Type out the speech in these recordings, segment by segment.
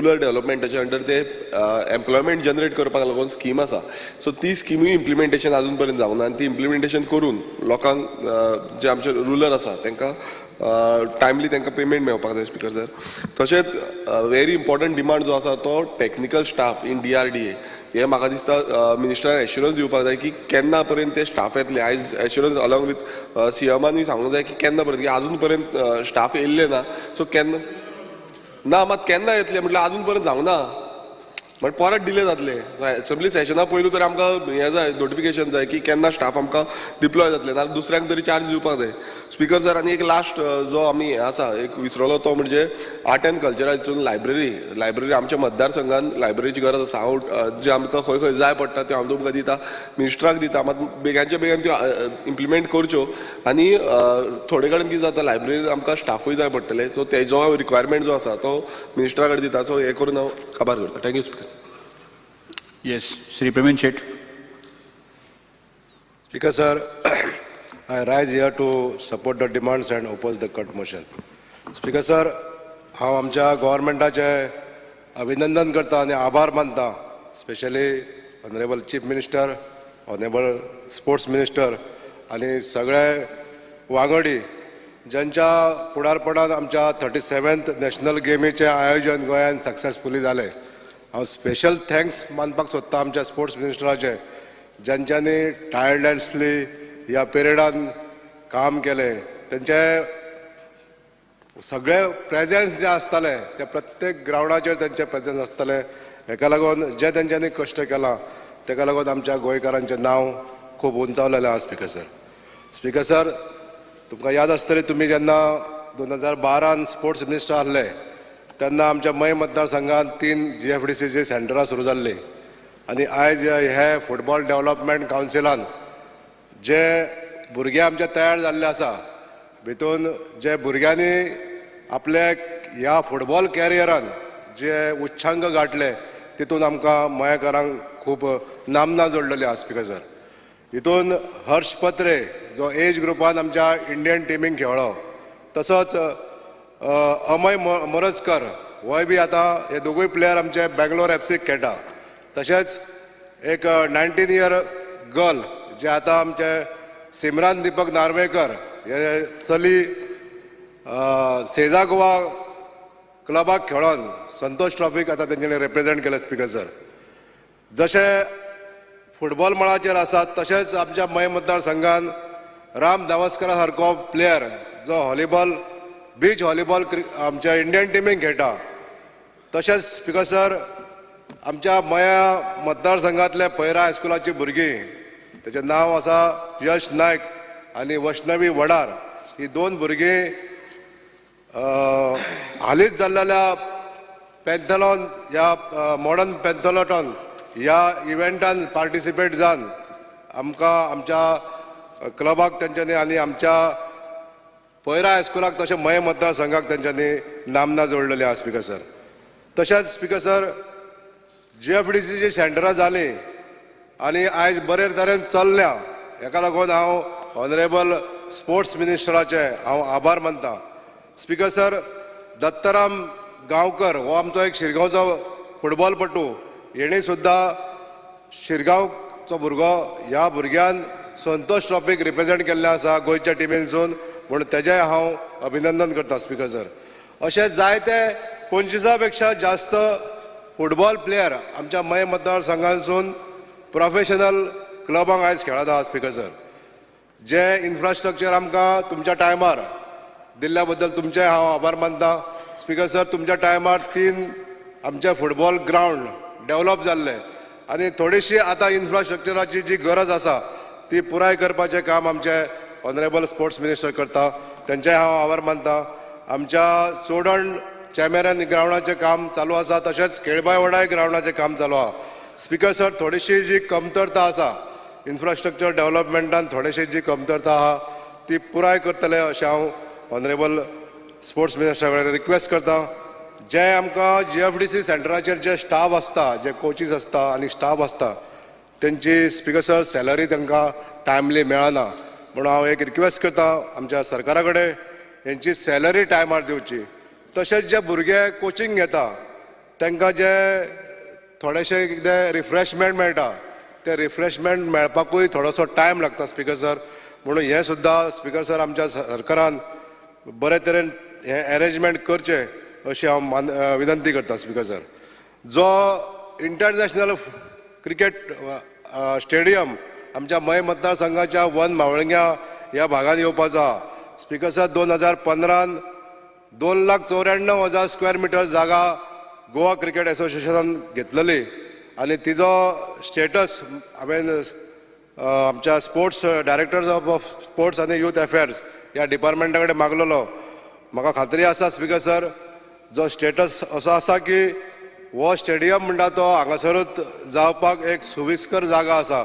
Rural डेव्हलपमेंटाच्या under ते employment generate करपाक लागून स्कीम आसा. सो ती स्किमूय इम्प्लिमेंटेशन आजून पर्यंत जावना आनी ती इम्प्लिमेंटेशन करून लोकांक जे आमचे रुरल आसा तांकां टायमली तांकां पेमेंट मेळपाक जाय स्पिकर सर. तशेंच व्हेरी इम्पॉर्टंट डिमांड जो आसा तो टेक्निकल स्टाफ इन DRDA. हे म्हाका दिसता मिनिस्टरान एश्युरन्स दिवपाक जाय की केन्ना पर्यंत ते स्टाफ येतले. आयज एश्युरन्स अलॉंग विथ CMानूय सांगूंक जाय की केन्ना पर्यंत, की आजून पर्यंत स्टाफ येयल्ले ना. सो केन्ना ना मात केन्ना येतले म्हटल्यार आजून पर्यंत जावना, बट परत डिले जातले. असेंब्ली सेशना पयलू तर आमकां हें जाय, नोटिफिकेशन जाय की केन्ना स्टाफ आमकां डिप्लॉय जातले ना दुसऱ्यांक तरी चार्ज दिवपाक जाय. स्पिकर सर आनी एक लास्ट जो आमी हें आसा एक विसरलो तो म्हणजे आर्ट एंड कल्चरा हितून लायब्ररी आमच्या मतदारसंघान लायब्ररीची गरज आसा. हांव जे आमकां खंय खंय जाय पडटा त्यो हांव तुमकां दिता, मिनिस्टराक दिता, मात बेगांच्या बेगान त्यो इम्प्लिमेंट करच्यो. आनी थोडे कडेन कितें जाता लायब्ररीन आमकां स्टाफूय जाय पडटले. सो तेजो रिक्वायरमेंट जो आसा तो मिनिस्टरा कडेन दिता. सो हें करून हांव काबार करता. Thank you speaker. Yes, Shri Praveen Shet. Speaker sir, I rise here to support the demands and oppose the cut motion. Speaker sir, हांव आमच्या गव्हर्मेंटाचे अभिनंदन करता आनी आभार मानता, specially honourable chief minister, honourable sports minister आनी सगळे वांगडी ज्यांच्या फुडारपणान आमच्या 37th नॅशनल गेमीचें आयोजन गोंयांत सक्सेसफुली जालें. हांव स्पेशल थँक्स मानपाक सोदता आमच्या स्पोर्ट्स मिनिस्टराचे, ज्यांच्यांनी टायर्डलेसली ह्या पिरियडान काम केलें. तेंचे सगळे प्रेजेन्स जे आसताले ते प्रत्येक ग्रावंडाचेर तेंचे प्रेजेन्स आसताले. हेका लागून जे तेंच्यांनी कश्ट केलां तेका लागून आमच्या गोंयकारांचें नांव खूब उंचावलेलें आसा. स्पिकर सर, स्पिकर सर तुमकां याद आसतली तुमी जेन्ना 2012 स्पोर्ट्स मिनिस्टर आसले तेन्ना आमच्या मय मतदारसंघात 3 GFDCची सेंटरां सुरू जाल्लीं. आनी आयज हे फुटबॉल डेव्हलपमेंट कावन्सिलान जे भुरगे आमचे तयार जाल्ले आसा भितून जे भुरग्यांनी आपले ह्या फुटबॉल कॅरियरान जे उच्चांक गाठले तितून आमकां मयेकारांक खूब नामना जोडलेली आसा. स्पिकर सर, हितून हर्ष पत्रे जो एज ग्रुपान आमच्या इंडियन टिमीक खेळ्ळो, तसोच अमय मोरजकर होय बी आतां हे दोगूय प्लेयर आमचे बेंगलोर FCक खेळटा. तशेंच एक 19 इयर गर्ल जे आतां आमचे सिमरान दीपक नार्वेकर हे चली सेजा गोवा क्लबाक खेळोन संतोष ट्रॉफीक आतां तेंच्यांनी रिप्रेझेंट केले. स्पिकर सर, जशे फुटबॉल मळाचेर आसात तशेंच आमच्या मय मतदारसंघान राम दावस्करा सारको प्लेयर जो व्हॉलीबॉल बीच व्हॉलीबॉल आमच्या इंडियन टिमीक खेळटा. तशेंच स्पिकर सर आमच्या मया मतदारसंघातले पैरा हायस्कुलाची भुरगीं, तेचें नांव आसा यश नायक आनी वैष्णवी वडार, ही 2 भुरगीं हालींच जाल्ल्या पॅन्थलॉन ह्या मॉडर्न पॅन्थलॉटॉन ह्या इव्हेंटान पार्टिसिपेट जावन आमकां आमच्या क्लबाक तेंच्यांनी आनी आमच्या पैरा हायस्कुलाक तशें मय मतदारसंघाक तेंच्यांनी नामना जोडलेली आसा. स्पिकर सर, तशेंच स्पिकर सर GFDCची सेंटरां जालीं आनी आयज बरे तरेन चल्ल्या. हेका लागून हांव ऑनरेबल स्पोर्ट्स मिनिस्टराचे हांव आभार मानता. स्पिकर सर, दत्तराम गांवकर हो आमचो एक शिरगांवचो फुटबॉलपटू, हेणी सुद्दां शिरगांवचो भुरगो, ह्या भुरग्यान संतोष ट्रॉफीक रिप्रेझेंट केल्लें आसा गोंयच्या टिमीनसून, म्हणून तेजें हांव अभिनंदन करता. स्पिकर सर, अशे जायते 25 पेक्षा जास्त फुटबॉल प्लेयर आमच्या मय मतदारसंघांसून प्रोफेशनल क्लबांक आयज खेळत आहा. स्पिकर सर, जे इन्फ्रास्ट्रक्चर आमकां तुमच्या टायमार दिल्ल्या बद्दल तुमचे हांव आभार मानता. स्पिकर सर, तुमच्या टायमार 3 आमचे फुटबॉल ग्रावंड डेव्हलप जाल्ले आनी थोडीशी आतां इन्फ्रास्ट्रक्चराची जी गरज आसा ती पुराय करपाचें काम आमचे ऑनरेबल स्पोर्ट्स मिनिस्टर करता, तेंचे हांव आभार मानता. आमच्या चोडण चॅमेरन ग्रावंडाचें काम चालू आसा, तशेंच केळबाय वडाय ग्रावंडाचें काम चालू आहा. स्पिकर सर, थोडीशी जी कमतरता आसा इन्फ्रास्ट्रक्चर डेव्हलपमेंटान, थोडीशी जी कमतरता आहा ती पुराय करतले अशें हांव ऑनरेबल स्पोर्ट्स मिनिस्टरा कडेन रिक्वेस्ट करता. जे आमकां GFDC सेंटराचेर जे स्टाफ आसता, जे कोचीस आसता आनी स्टाफ आसता, तेंची स्पिकर सर सॅलरी तांकां टायमली मेळना. म्हणून हांव एक रिक्वेस्ट करता आमच्या सरकारा कडेन हेंची सॅलरी टायमार दिवची. तशेंच जे भुरगे कोचिंग घेता तांकां जे थोडेशे कितें रिफ्रेशमेंट मेळटा ते रिफ्रेशमेंट मेळपाकूय थोडोसो टायम लागता स्पीकर सर. म्हणून हे सुद्दां स्पीकर सर आमच्या सरकारान बरे तरेन हे अरेंजमेंट करचे अशी हांव विनंती करता स्पीकर सर. जो इंटरनॅशनल क्रिकेट स्टेडियम आमच्या मय मतदारसंघाच्या वन मावळंग्या ह्या भागात येवपाचो आहा. स्पीकर सर 2015 2,94,000 स्क्वेअर मिटर जागा गोवा क्रिकेट एसोसिएशनान घेतलेली आनी तिजो स्टेटस हांवें आमच्या स्पोर्ट्स डायरेक्टर ऑफ स्पोर्ट्स आनी यूथ अफेर्स ह्या डिपार्टमेंटा कडेन मागलेलो. म्हाका खात्री आसा स्पीकर सर जो स्टेटस असो आसा की हो स्टेडियम म्हणटा तो हांगासरूच जावपाक एक सुविस्कर जागा आसा.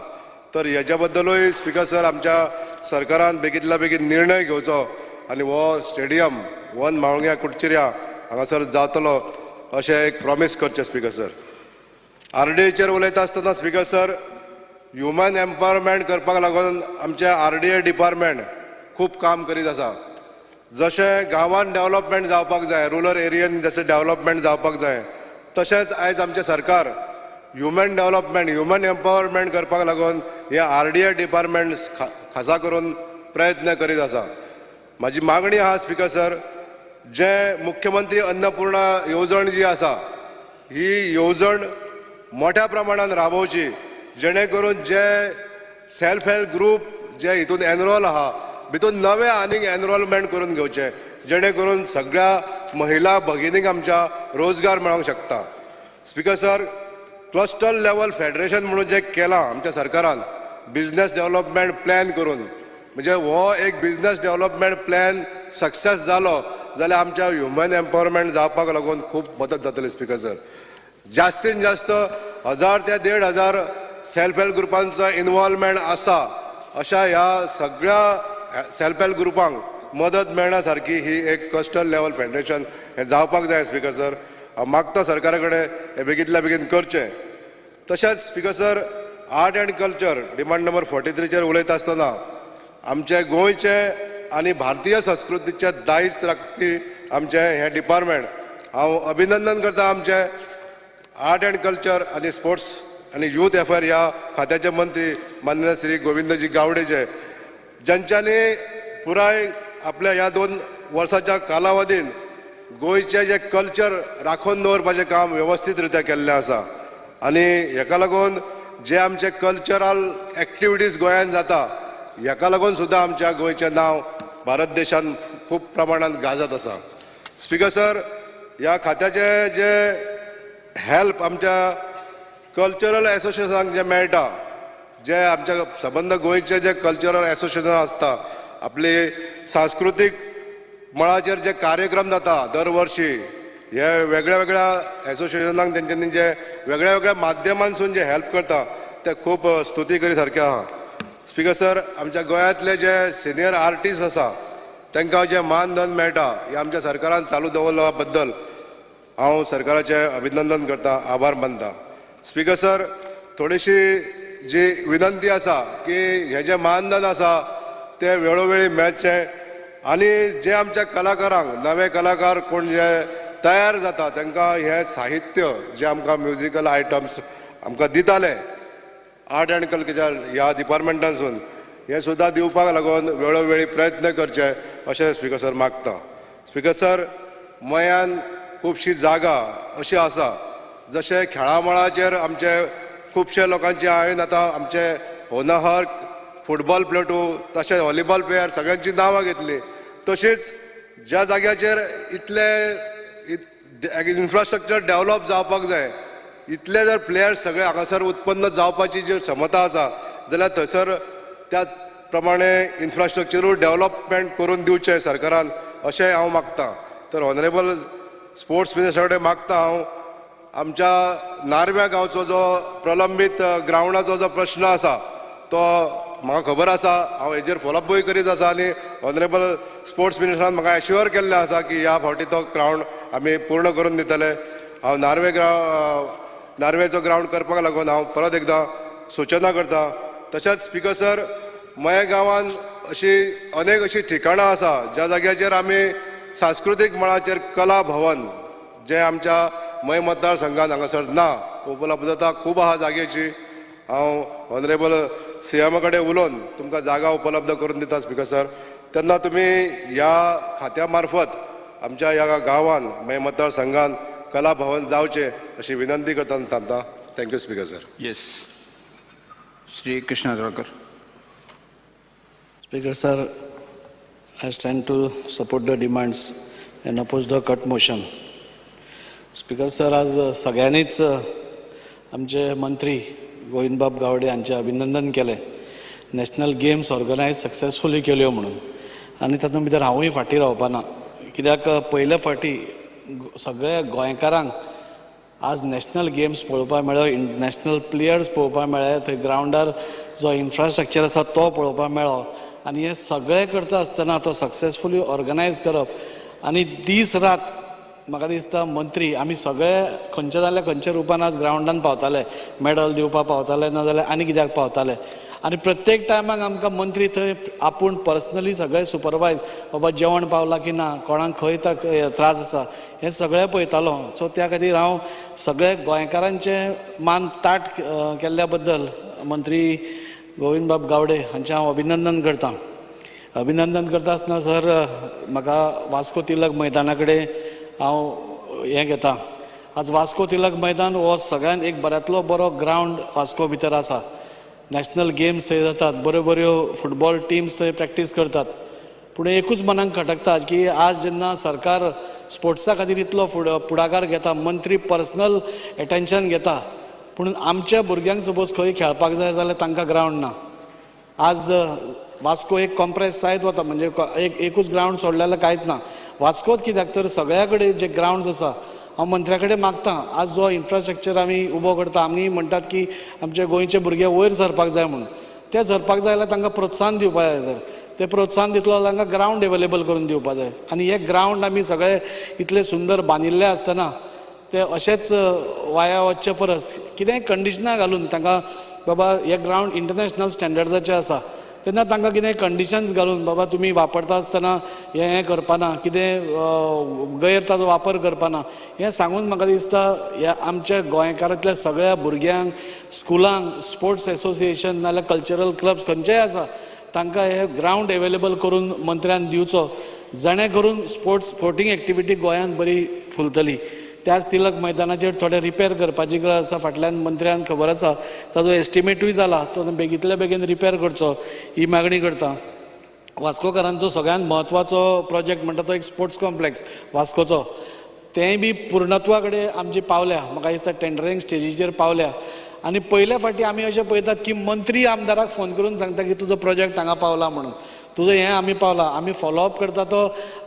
तर हेच्या बद्दलूय स्पीकर सर आमच्या सरकारान बेगींतल्या बेगीन निर्णय घेवचो आनी हो स्टेडियम वन मावळग्या कुडचिऱ्या हांगासर जातलो अशें एक प्रॉमीस करचें स्पीकर सर. RDAचेर उलयता आसतना स्पीकर सर ह्युमन एम्पावरमेंट करपाक लागून आमचे RDA डिपार्टमेंट खूब काम करीत आसा. जशें गांवांत डेव्हलपमेंट जावपाक जाय, रुरल एरियेन जशें डेव्हलपमेंट जावपाक जाय, तशेंच आयज आमचें सरकार ह्युमन डेव्हलपमेंट ह्युमन एम्पावरमेंट करपाक लागून हे RDA डिपार्टमेंट खासा करून प्रयत्न करीत आसा. म्हाजी मागणी आहा स्पीकर सर, जे मुख्यमंत्री अन्नपूर्णा येवजण जी आसा ही येवजण मोठ्या प्रमाणात राबोवची, जेणे करून जे सेल्फ हेल्प ग्रुप जे हितून एनरोल आहा भितून नवे आनीक एनरोलमेंट करून घेवचे, जेणे करून सगळ्या महिला भगिनीक आमच्या रोजगार मेळोंक शकता. Speaker sir cluster level federation म्हणून जे केलां आमच्या सरकारान बिझनेस डेव्हलपमेंट प्लॅन करून, म्हणजे हो एक बिझनेस डेव्हलपमेंट प्लॅन सक्सेस जालो जाल्यार आमच्या ह्युमन एम्पावरमेंट जावपाक लागून खूब मदत जातली स्पीकर सर. जास्तीत जास्त 1000 ते 1,500 सेल्फ हेल्प ग्रुपांचो इन्वॉल्वमेंट आसा अशा ह्या सगळ्या सेल्फ हेल्प ग्रुपांक मदत मेळना सारकी ही एक क्लस्टर लेवल फेडरेशन हें जावपाक जाय स्पीकर सर. हांव मागता सरकारा कडेन हें बेगींतल्या बेगीन करचें. तशेंच speaker sir art and culture demand number 43चेर उलयता आसतना आमचे गोंयचे आनी भारतीय संस्कृतीचे दायज राखपी आमचें हें डिपार्टमेंट हांव अभिनंदन करता आमचे आर्ट एंड कल्चर आनी स्पोर्ट्स आनी यूथ अफेर ह्या खात्याचे मंत्री माननीय श्री गोविंदजी गावडेचे, ज्यांच्यांनी पुराय आपल्या ह्या 2 वर्साच्या कालावधीन गोंयचे जे कल्चर राखून दवरपाचें काम वेवस्थीत रित्या केल्लें आसा. आनी हेका लागून जे आमचे कल्चरल एक्टिविटीज गोंयांत जाता हेका लागून सुद्दां आमच्या गोंयचें नांव भारत देशांत खूब प्रमाणांत गाजत आसा. स्पीकर सर ह्या खात्याचे जे हेल्प आमच्या कल्चरल एसोसिएशनाक जे मेळटा, जे आमच्या संबंद गोंयचे जे कल्चरल एसोसिएशन आसता, आपली सांस्कृतीक मळाचेर जे कार्यक्रम जाता दर वर्षी, हे वेगळ्या वेगळ्या एसोसिएशनाक तेंच्यांनी जे वेगळ्या वेगळ्या माध्यमांसून जे हेल्प करता ते खूब स्तुती करी सारकें आहा. स्पीकर सर आमच्या गोंयांतले जे सिनियर आर्टिस्ट आसा तांकां जे मानधन मेळटा हे आमच्या सरकारान चालू दवरल्या बद्दल हांव सरकाराचें अभिनंदन करता, आभार मानता. स्पीकर सर थोडीशी जी विनंती आसा की हे जे मानधन आसा ते वेळोवेळी मेळचें आनी जे आमच्या कलाकारांक नवे कलाकार कोण जे तयार जाता तांकां हें साहित्य जे आमकां म्युजिकल आयटम्स आमकां दिताले आर्ट एंड कल्चर ह्या डिपार्टमेंटानसून हें सुद्दां दिवपाक लागून वेळोवेळी प्रयत्न करचे अशें स्पीकर सर मागता. स्पीकर सर मयान खुबशी जागा अशी आसा जशें खेळा मळाचेर आमचे खुबशे लोकांची हांवें आतां आमचे होनहर फुटबॉल प्लेटू तशेंच व्हॉलीबॉल प्लेयर सगळ्यांची नांवां घेतली, तशीच ज्या जाग्याचेर इतले इन्फ्रास्ट्रक्चर डेव्हलप जावपाक जाय, इतले जर प्लेयर्स सगळे हांगासर उत्पन्न जावपाची जी क्षमता आसा जाल्यार थंयसर त्या प्रमाणे इन्फ्रास्ट्रक्चरूय डेव्हलपमेंट करून दिवचें सरकारान अशें हांव मागतां. तर ऑनरेबल स्पोर्ट्स मिनिस्टर कडेन मागता हांव आमच्या नार्व्या गांवचो जो प्रलंबीत ग्रावंडाचो जो प्रश्न आसा तो म्हाका खबर आसा, हांव हेजेर फॉलोअपूय करीत आसा आनी ऑनरेबल स्पोर्ट्स मिनिस्टरान म्हाका एश्युअर केल्लें आसा की ह्या फावटी तो ग्रावंड आमी पूर्ण करून दितले. हांव नार्वेचो ग्रावंड करपाक लागून हांव परत एकदां सूचना करता. तशेंच स्पीकर सर मये गांवांत अशी अनेक अशी ठिकाणां आसा ज्या जाग्याचेर आमी सांस्कृतीक मळाचेर कला भवन जे आमच्या मय मतदारसंघात हांगासर ना. उपलब्धता खूब आहा जागेची. हांव ऑनरेबल सीएमा कडेन उलोवन तुमकां जागा उपलब्ध करून दिता स्पीकर सर. तेन्ना तुमी ह्या खात्या मार्फत आमच्या ह्या गांवांत मय मतदारसंघात कला भवन जावचें अशी विनंती करता थांबता. Thank you speaker sir. Yes Shri Krishna Jolkar. Speaker sir, I stand to support the demands and oppose the cut motion. Speaker sir, आज सगळ्यांनीच आमचे मंत्री गोविंदबाब गावडे यांचे अभिनंदन केले. नॅशनल गेम्स ऑर्गनायज सक्सेसफुली केल्यो म्हणून. आनी तातूंत भितर हांवूय फाटीं रावपाना. कित्याक पयले फावटी सगळ्या गोंयकारांक आज नॅशनल गेम्स पळोवपाक मेळ्ळो, नॅशनल प्लेयर्स पळोवपाक मेळ्ळे, थंय ग्रावंडार जो इन्फ्रास्ट्रक्चर आसा तो पळोवपाक मेळ्ळो. आनी हे सगळें करता आसतना तो सक्सेसफुली ऑर्गनायज करप आनी दीस रात म्हाका दिसता मंत्री आमी सगळे खंयचे जाल्यार खंयच्या रुपान आज ग्रावंडान पावताले, मेडल दिवपाक पावताले नाजाल्यार आनी कित्याक पावताले. आनी प्रत्येक टायमाक आमकां मंत्री थंय आपूण पर्सनली सगळे सुपरवायज बाबा जेवण पावलां की ना, कोणाक खंय त्रास आसा हें सगळें पळयतालो. सो त्या खातीर हांव सगळे गोंयकारांचें मान ताट केल्ल्या बद्दल मंत्री गोविंदबाब गावडे हांचें हांव अभिनंदन करतां. अभिनंदन करता आसतना सर म्हाका वास्को तिलक मैदाना कडेन हांव हें घेता. आज वास्को तिलक मैदान हो सगळ्यान एक बऱ्यांतलो बरो ग्रावंड वास्को भितर आसा. नॅशनल गेम्स थंय जातात, बऱ्यो बऱ्यो फुटबॉल टिम्स थंय प्रॅक्टीस करतात. पूण एकूच मनाक खटकता की आज जेन्ना सरकार स्पोर्ट्सा खातीर इतलो फुडाकार घेता, मंत्री पर्सनल एटेन्शन घेता, पूण आमच्या भुरग्यांक सपोज खंय खेळपाक जाय जाल्यार तांकां ग्रावंड ना. आज वास्को एक कॉम्प्रेस जायत वता, म्हणजे एकूच ग्रावंड सोडलें जाल्यार कांयच ना. वास्कोच कित्याक तर सगळ्या कडेन जे ग्रावंड्स आसा हांव मंत्र्या कडेन मागतां. आज जो इन्फ्रास्ट्रक्चर आमी उबो करता, आमी म्हणटात की आमचे गोंयचे भुरगे वयर सरपाक जाय म्हणून. ते सरपाक जाय जाल्यार तांकां प्रोत्साहन दिवपाक जाय. तर ते प्रोत्साहन दितलो जाल्यार तांकां ग्रावंड अवेलेबल करून दिवपाक जाय. आनी हे ग्रावंड आमी सगळे इतले सुंदर बांदिल्ले आसतना ते अशेंच वाया वचचे परस कितेंय कंडिशनां घालून तांकां बाबा हे ग्रावंड इंटरनॅशनल स्टँडर्डाचे आसा तेन्ना तांकां कितेंय कंडिशन्स घालून बाबा तुमी वापरता आसतना हें करपाना, कितें गैर ताजो वापर करपाना हें सांगून म्हाका दिसता ह्या आमच्या गोंयकारांतल्या सगळ्या भुरग्यांक स्कुलांक स्पोर्ट्स एसोसिएशन नाजाल्यार कल्चरल क्लब्स खंयचेय आसा तांकां हे ग्रावंड अवेलेबल करून मंत्र्यान दिवचो, जेणे करून स्पोर्टींग एक्टिविटी गोंयांत बरी फुलतली. त्याच तिलक मैदानाचेर थोडे रिपेर करपाची गरज आसा. फाटल्यान मंत्र्यान खबर आसा ताजो एस्टिमेटूय जाला, तो बेगींतल्या बेगीन रिपेर करचो ही मागणी करता. वास्कोकारांचो सगळ्यांत म्हत्वाचो प्रोजेक्ट म्हणटा तो एक स्पोर्ट्स कॉम्प्लेक्स वास्कोचो, तेंय बी पूर्णत्वा कडेन आमची पावल्या. म्हाका दिसता टेंडरींग स्टेजीचेर पावल्या. आनी पयल्या फावटी आमी अशें पळयतात की मंत्री आमदाराक फोन करून सांगता की तुजो प्रोजेक्ट हांगा पावला म्हणून, तुजो हें आमी पावला. आमी फॉलोअप करता तो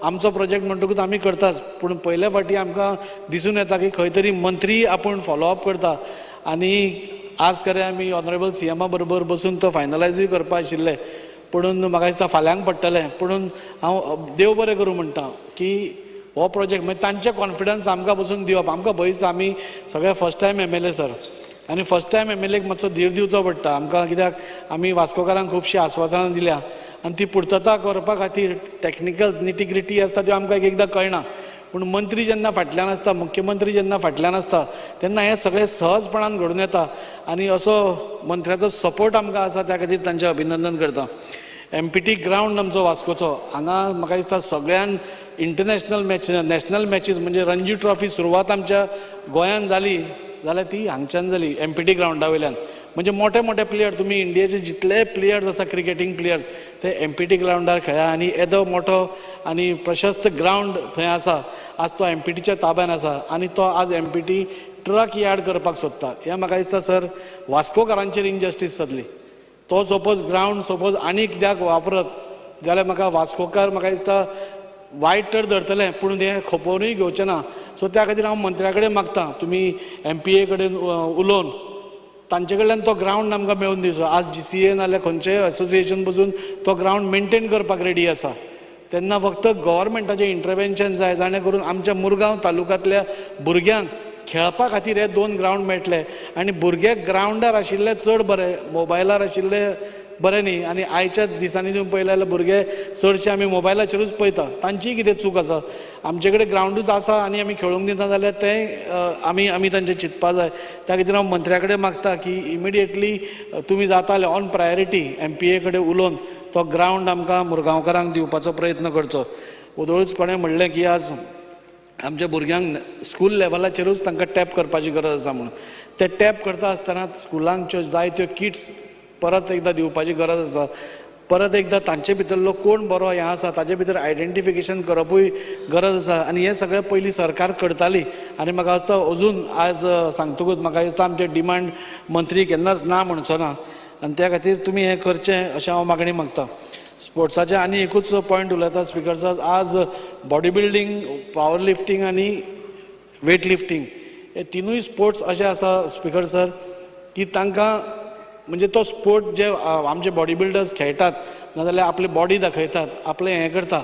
आमचो प्रोजेक्ट म्हणटकूच आमी करताच. पूण पयल्या फावटी आमकां दिसून येता की खंय तरी मंत्री आपूण फॉलोअप करता. आनी आज खरें आमी ऑनरेबल सीएमा बरोबर बसून तो फायनलायजूय करपा आशिल्लें, पुणून म्हाका दिसता फाल्यांक पडटलें. पुणून हांव देव बरें करूं म्हणटा की हो प्रोजेक्ट म्हणजे तांचे कॉन्फिडन्स आमकां बसून दिवप. आमकां भंय दिसता आमी सगळे फर्स्ट टायम MLA सर, आनी फर्स्ट टायम MLAक मातसो धीर दिवचो पडटा आमकां, कित्याक आमी वास्कोकारांक खुबशीं आस्वासनां दिल्या आनी ती पुर्तता करपा खातीर टॅक्निकल निटिग्रिटी आसता त्यो आमकां एकदां कळना. पूण मंत्री जेन्ना फाटल्यान आसता, मुख्यमंत्री जेन्ना फाटल्यान आसता तेन्ना हें सगळें सहजपणान घडून येता. आनी असो मंत्र्याचो सपोर्ट आमकां आसा त्या खातीर तांचें अभिनंदन करता. MPT ग्रावंड आमचो वास्कोचो, हांगा म्हाका दिसता सगळ्यान इंटरनॅशनल नॅशनल मॅचीस म्हणजे रणजी ट्रॉफी सुरवात आमच्या गोंयांत जाली जाल्यार ती हांगच्यान जाली MPT ग्रावंडा वयल्यान. म्हणजे मोठे मोठे प्लेयर तुमी इंडियेचे जितले प्लेयर्स आसा क्रिकेटींग प्लेयर्स ते MPT ग्रावंडार खेळ्ळा. आनी येदो मोठो आनी प्रशस्त ग्रावंड थंय आसा. आज तो MPTच्या ताब्यान आसा आनी तो आज MPT ट्रक यार्ड करपाक सोदता. हें म्हाका दिसता सर वास्कोकारांचेर इनजस्टीस जातली. तो सपोज ग्रावंड सपोज आनी कित्याक वापरत जाल्यार म्हाका वास्कोकार म्हाका दिसता वायट तर धरतले पूण तें खपोवनूय घेवचें ना. सो त्या खातीर हांव मंत्र्या कडेन मागतां तुमी MPA कडेन उलोवन तांचे कडल्यान तो ग्रावंड आमकां मेळून दिवचो. आज GCA नाल्यार खंयचेय असोसिएशन बसून तो ग्रावंड मेंटेन करपाक रेडी आसा. तेन्ना फक्त गव्हर्मेंटाचें इंटरवेन्शन जाय, जाणे करून आमच्या मुरगांव तालुक्यांतल्या भुरग्यांक खेळपा खातीर हे 2 ग्रावंड मेळटले. आनी भुरगे ग्रावंडार आशिल्ले चड बरें, मोबायलार आशिल्ले बरें न्ही. आनी आयच्या दिसांनी तुम्ही पळयलें जाल्यार भुरगे चडशे आमी मोबायलाचेरूच पळयता. तांचीय कितें चूक आसा. आमचे कडेन ग्रावंडूच आसा आनी आमी खेळूंक दिता जाल्यार तें आमी तांचें चिंतपा जाय. त्या खातीर हांव मंत्र्या कडेन मागता की इमिडिएटली तुमी जाताले ऑन प्रायोरिटी MPA कडेन उलोवन तो ग्रावंड आमकां मुरगांवकारांक दिवपाचो प्रयत्न करचो. उदोळूच कोणें म्हणलें की आज आमच्या भुरग्यांक स्कूल लेवलाचेरूच तांकां टॅप करपाची गरज आसा म्हणून. ते टॅप करता आसतना स्कुलांच्यो जायत्यो किट्स परत एकदां दिवपाची गरज आसा. परत एकदां तांचे भितरलो कोण बरो हें आसा ताचे भितर आयडेंटिफिकेशन करपूय गरज आसा. आनी हें सगळें पयलीं सरकार करताली आनी म्हाका दिसता अजून आज सांगतकूच म्हाका दिसता आमचे डिमांड मंत्री केन्नाच ना म्हणचो ना. आनी त्या खातीर तुमी हें करचें अशें हांव मागणी मागता. स्पोर्ट्साचे आनी एकूच पॉयंट उलयता स्पिकर सर. आज बॉडी बिल्डींग, पावर लिफ्टींग आनी वेट लिफ्टींग हे तिनूय स्पोर्ट्स अशे आसा स्पिकर सर की तांकां म्हणजे तो स्पोर्ट जे आमचे बॉडी बिल्डर्स खेळटात नाजाल्यार आपली बॉडी दाखयतात, आपलें हें करता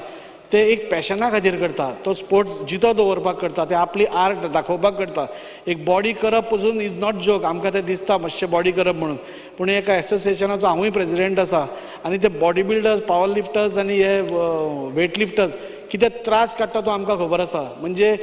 ते एक पॅशना खातीर करता. तो स्पोर्ट्स जितो दवरपाक करता, ते आपली आर्ट दाखोवपाक करता. एक बॉडी करप पसून इज नॉट जोक. आमकां तें दिसता मातशें बॉडी करप म्हणून, पूण एका एसोसिएशनाचो हांवूय प्रेसिडेंट आसा आनी ते बॉडी बिल्डर्स, पावर लिफ्टर्स आनी हे वेट लिफ्टर्स कितें त्रास काडटा तो आमकां खबर आसा. म्हणजे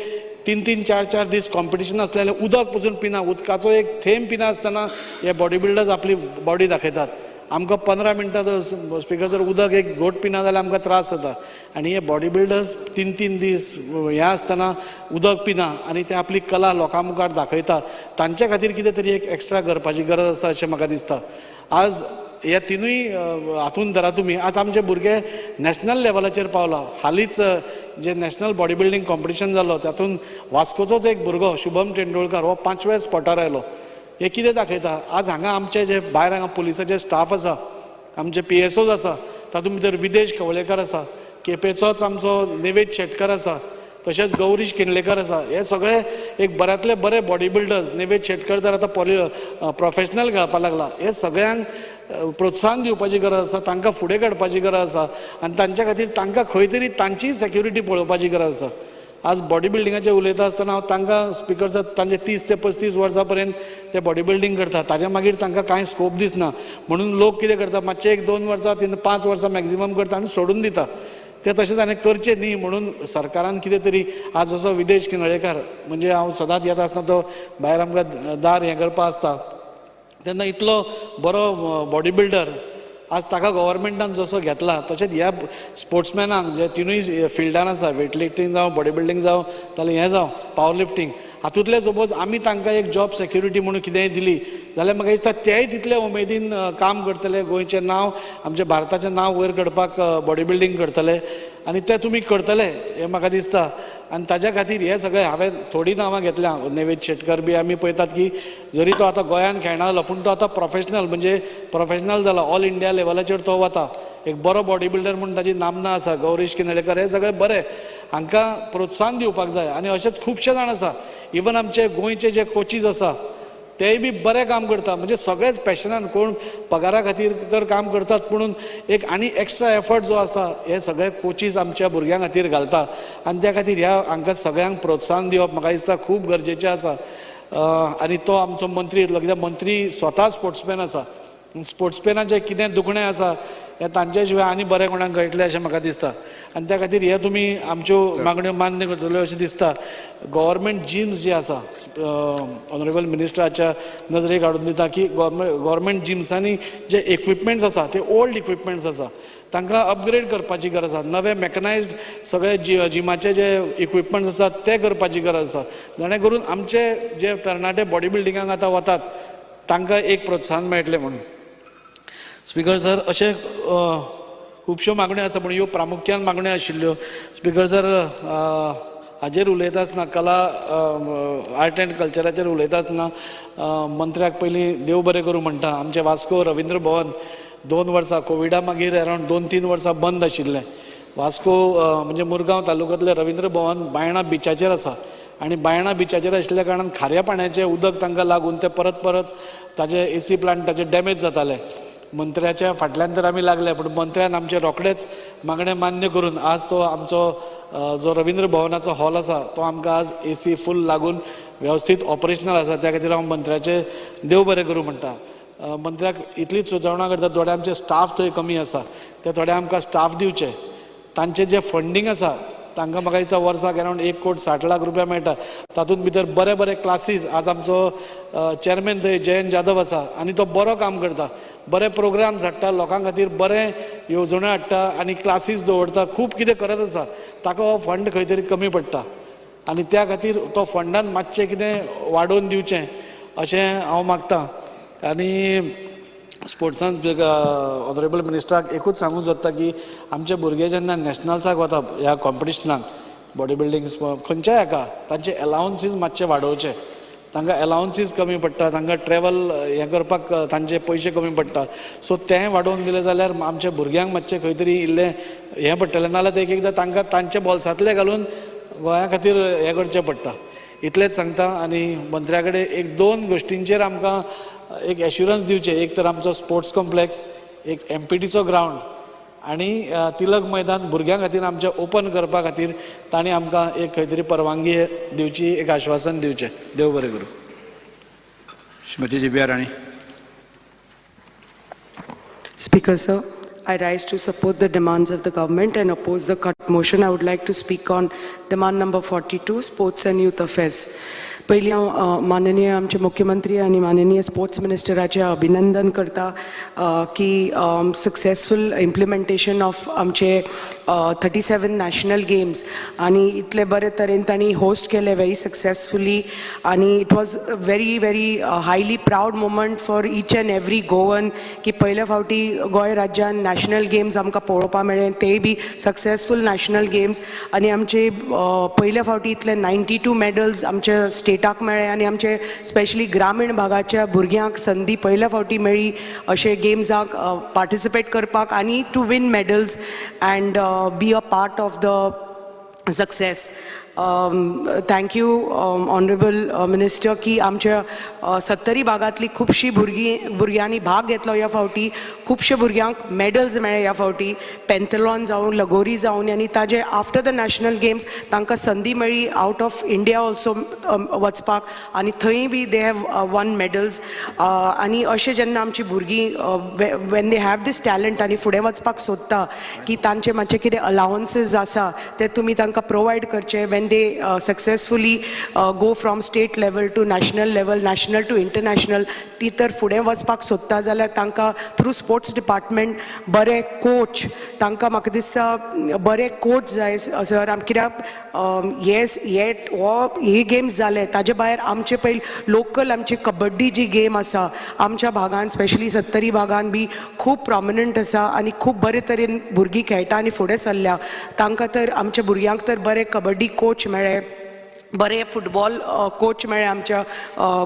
3-3, 4-4 दीस कॉम्पिटिशन आसलें जाल्यार उदक पसून पिना, उदकाचो एक थेंब पिना आसतना हे बॉडी बिल्डर्स आपली बॉडी दाखयतात. आमकां 15 मिनटां स्पिकर जर उदक एक घोट पिना जाल्यार आमकां त्रास जाता. आनी हे बॉडी बिल्डर्स 3-3 दीस हें आसतना उदक पिना आनी ते आपली कला लोकां मुखार दाखयता. तांचे खातीर कितें तरी एक एक्स्ट्रा करपाची गरज आसा अशें म्हाका दिसता. आज ह्या तिनूय हातून धरा तुमी. आज आमचे भुरगे नॅशनल लेवलाचेर पावला. हालींच जे नॅशनल बॉडी बिल्डींग कॉम्पिटिशन जालो तातूंत वास्कोचोच एक भुरगो शुभम तेंडुलकर हो 5व्या स्पॉटार आयलो. हे कितें दाखयता. आज हांगा आमचे जे भायर हांगा पुलिसाचे स्टाफ आसा, आमचे PSOs आसा, तातूंत भितर विदेश कवळेकर आसा, केपेचोच आमचो निवेद शेटकर आसा, तशेंच गौरीश किनलेकर आसा. हे सगळे एक बऱ्यांतले बरे बॉडी बिल्डर्स. निवेद शेटकर तर आतां प्रोफेशनल खेळपाक लागला. हे सगळ्यांक प्रोत्साहन दिवपाची गरज आसा, तांकां फुडें काडपाची गरज आसा आनी तांच्या खातीर तांकां खंय तरी तांचीय सेक्युरिटी पळोवपाची गरज आसा. आज बॉडी बिल्डिंगाचें उलयता आसतना हांव तांकां स्पिकर तांचे 30 ते 35 वर्सां पर्यंत ते बॉडी बिल्डींग करता. ताच्या मागीर तांकां कांय स्कोप दिसना म्हणून लोक कितें करता, मातशें 1-2 वर्सां 5 वर्सां मॅक्झिमम करता आनी सोडून दिता. ते तशें ताणें करचें न्ही म्हणून सरकारान कितें तरी आज असो विदेश किनळेकार म्हणजे हांव सदांच येता आसतना तो भायर आमकां दार हें करपा आसता तेन्ना इतलो बरो बॉडी बिल्डर आज ताका गव्हर्मेंटान जसो घेतला तशेंच ह्या स्पोर्ट्समॅनांक जे तिनूय फिल्डान आसा, वेट लिफ्टींग जावं, बॉडी बिल्डींग जावं, जाल्यार हें जावं पावर लिफ्टींग, हातूंतले सपोज आमी तांकां एक जॉब सेक्युरिटी म्हणून कितेंय दिली जाल्यार म्हाका दिसता तेय तितले उमेदीन काम करतले. गोंयचें नांव, आमच्या भारताचें नांव वयर करपाक बॉडी बिल्डींग करतले आनी तें तुमी करतले हें म्हाका दिसता. आनी ताज्या खातीर हे सगळें हांवें थोडीं नांवां घेतल्या. निवेद शेटकर बी आमी पळयतात की जरी तो आतां गोंयांत खेळनासलो पूण तो आतां प्रोफेशनल म्हणजे प्रोफेशनल जाला. ऑल इंडिया लेवलाचेर तो वता. एक बरो बॉडी बिल्डर म्हणून ताची नामना आसा. गौरीश किनळेकर हे सगळे बरे. हांकां प्रोत्साहन दिवपाक जाय. आनी अशेंच खुबशे जाण आसा. इवन आमचे गोंयचे जे कोचीस आसा तेय बी बरें काम करता. म्हणजे सगळेच पॅशनान, कोण पगारा खातीर तर काम करतात पुणून एक आनी एक्स्ट्रा एफर्ट जो आसा हे सगळे कोचीस आमच्या भुरग्यां खातीर घालता. आनी त्या खातीर ह्या हांकां सगळ्यांक प्रोत्साहन दिवप म्हाका दिसता खूब गरजेचें आसा. आनी तो आमचो मंत्री येतलो कित्याक मंत्री स्वता स्पोर्ट्समॅन आसा. स्पोर्ट्समॅनाचें कितें दुखणें आसा हें तांचे शिवाय आनी बरें कोणाक कळटलें अशें म्हाका दिसता. आनी त्या खातीर हे तुमी आमच्यो मागण्यो मान्य करतल्यो अशें दिसता. गव्हर्मेंट जिम्स जे आसा, ऑनरेबल मिनिस्टराच्या नजरेक हाडून दिता की गव्हर्मेंट जिम्सांनी जे इक्विपमेंट्स आसा ते ओल्ड इक्विपमेंट्स आसा तांकां अपग्रेड करपाची गरज आसा. नवे मॅकनायज्ड सगळे जिमाचे जे इक्विपमेंट्स आसात ते करपाची गरज आसा जेणे करून आमचे जे तरणाटे बॉडी बिल्डिंगाक आतां वतात तांकां एक प्रोत्साहन मेळटलें म्हणून. स्पिकर सर, अशे खुबश्यो मागण्यो आसा पूण ह्यो प्रामुख्यान मागण्यो आशिल्ल्यो. स्पिकर सर, हाजेर उलयता आसतना कला आर्ट एंड कल्चराचेर उलयता आसतना मंत्र्याक पयलीं देव बरें करूं म्हणटा. आमचें वास्को रवींद्र भवन 2 वर्सां कोविडा मागीर अरावंड 2-3 वर्सां बंद आशिल्लें. वास्को म्हणजे मुरगांव तालुक्यांतलें रवींद्र भवन बायणां बिचाचेर आसा आनी बायणां बिचाचेर आशिल्ल्या कारणान खाऱ्या पाण्याचें उदक तांकां लागून ते परत परत ताचे AC प्लांट ताचे डॅमेज जाताले. मंत्र्याच्या फाटल्यान तर आमी लागले पूण मंत्र्यान आमचे रोखडेच मागणे मान्य करून आज तो आमचो जो रवींद्र भवनाचो हॉल आसा तो आमकां आज AC फूल लागून वेवस्थीत ऑपरेशनल आसा. त्या खातीर हांव मंत्र्याचे देव बरें करूं म्हणटा. मंत्र्याक इतलीच सुचोवणा करता, थोडे आमचे स्टाफ थंय कमी आसा, ते थोडे आमकां स्टाफ दिवचे. तांचे जे फंडींग आसा तांकां म्हाका दिसता वर्साक अरावंड 1,60,00,000 रुपया मेळटा. तातूंत भितर बरे बरे क्लासीस, आज आमचो चेअरमॅन थंय जयंत जाधव आसा आनी तो बरो काम करता, बरे प्रोग्राम्स हाडटा, लोकां खातीर बरे येवजण्यो हाडटा आनी क्लासीस दवरता, खूब कितें करत आसा. ताका हो फंड खंय तरी कमी पडटा आनी त्या खातीर तो फंडान मातशें कितें वाडोवन दिवचें अशें हांव मागतां. आनी स्पोर्ट्सान ऑनरेबल मिनिस्टराक एकूच सांगूंक सोदता की आमचे भुरगे जेन्ना नॅशनल्साक वता ह्या कॉम्पिटिशनाक, बॉडी बिल्डींग खंयच्याय हाका, तांचे अलावन्सीस मातशे वाडोवचे. तांकां अलावन्सीस कमी पडटा, तांकां ट्रॅवल हें करपाक तांचे पयशे कमी पडटा. सो तें वाडोवन दिलें जाल्यार आमच्या भुरग्यांक मातशें खंय तरी इल्लें हें पडटलें. नाजाल्यार एक एकदां तांकां तांचे बोल्सांतले घालून गोंया खातीर हें करचें पडटा. इतलेंच सांगता. आनी मंत्र्या कडेन 1-2 गोश्टींचेर आमकां एक एश्युरन्स दिवचे. एक तर आमचो स्पोर्ट्स कॉम्प्लेक्स, एक MPTचो ग्रावंड आनी तिलक मैदान भुरग्यां खातीर आमचे ओपन करपा खातीर तांणी आमकां एक खंय तरी परवानगी दिवची, एक आश्वासन दिवचें. देव बरें करूं. श्रीमती दिव्या राणी. Speaker sir, I rise to support the demands of the government and oppose the cut motion. I would like to speak on demand number 42, sports and youth affairs. पयलीं हांव माननीय आमचे मुख्यमंत्री आनी माननीय स्पोर्ट्स मिनिस्टराचें अभिनंदन करता की सक्सेसफूल इम्प्लिमेंटेशन ऑफ आमचे 37 नॅशनल गेम्स आनी इतले बरे तरेन तांणी होस्ट केले व्हेरी सक्सेसफुली. आनी it was very very highly proud moment for each and every Goan की पयल्या फावटी गोंय राज्यान नॅशनल गेम्स आमकां पळोवपाक मेळ्ळे, तेय बी सक्सेसफूल नॅशनल गेम्स. आनी आमचे पयल्या फावटी इतले 92 मेडल्स आमचे स्टेटाक मेळ्ळे आनी आमचे स्पेशली ग्रामीण भागाच्या भुरग्यांक संदी पयल्या फावटी मेळ्ळी अशे गेम्साक पार्टिसिपेट करपाक आनी to win medals and be a part of the success. Thank you honourable minister की आमच्या 70 भागांतली खुबशीं भुरग्यांनी भाग घेतलो ह्या फावटी. खुबशे भुरग्यांक मेडल्स मेळ्ळे ह्या फावटी, पेंथलॉन जावन लगोरी जावन. आनी ताजे आफ्टर द नॅशनल गेम्स तांकां संदी मेळ्ळी आवट ऑफ इंडिया ऑल्सो वचपाक आनी थंय be they have won medals. आनी अशें जेन्ना आमची भुरगीं when they have this talent आनी फुडें वचपाक सोदता की तांचे मातशे कितें अलावन्सीस आसा ते तुमी तांकां प्रोवायड करचे. when they successfully go from state level to national level, national to international, ती तर फुडें वचपाक सोदता जाल्यार तांकां थ्रू स्पोर्ट्स डिपार्टमेंट बरे कोच, तांकां म्हाका दिसता बरे कोच जाय सर. कित्याक हे गेम्स जाले ताजे भायर आमचे पयली लोकल आमची कबड्डी जी गेम आसा आमच्या भागांत स्पेशली 70 भागांत बी खूब प्रॉमिनंट आसा आनी खूब बरे तरेन भुरगीं खेळटा आनी फुडें सरल्या. तांकां तर आमच्या भुरग्यांक तर बरे कबड्डी कोच मेळ्ळे, बरे फुटबॉल कोच मेळ्ळे आमच्या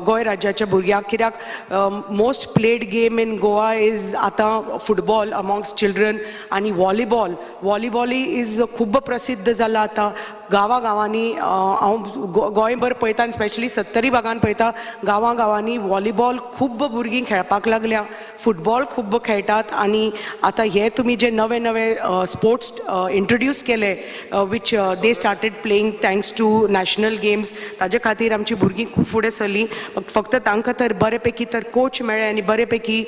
गोंय राज्याच्या भुरग्यांक. कित्याक most played game in Goa is आतां फुटबॉल अमॉंग्स चिल्ड्रन आनी वॉलीबॉलूय इज खूब प्रसिद्ध जाला आतां गांवांनी. हांव गोंयभर पळयता आनी स्पेशली 70 भागांत पळयता गांवांनी वॉलीबॉल खूब भुरगीं खेळपाक लागल्या, फुटबॉल खूब खेळटात. आनी आतां हे तुमी जे नवे नवे स्पोर्ट्स इंट्रोड्यूस केले which they started playing thanks to national games, ताजे खातीर आमची भुरगीं खूब फुडें सरलीं. फक्त तांकां तर बरे पैकी तर कोच मेळ्ळे आनी बरे पैकी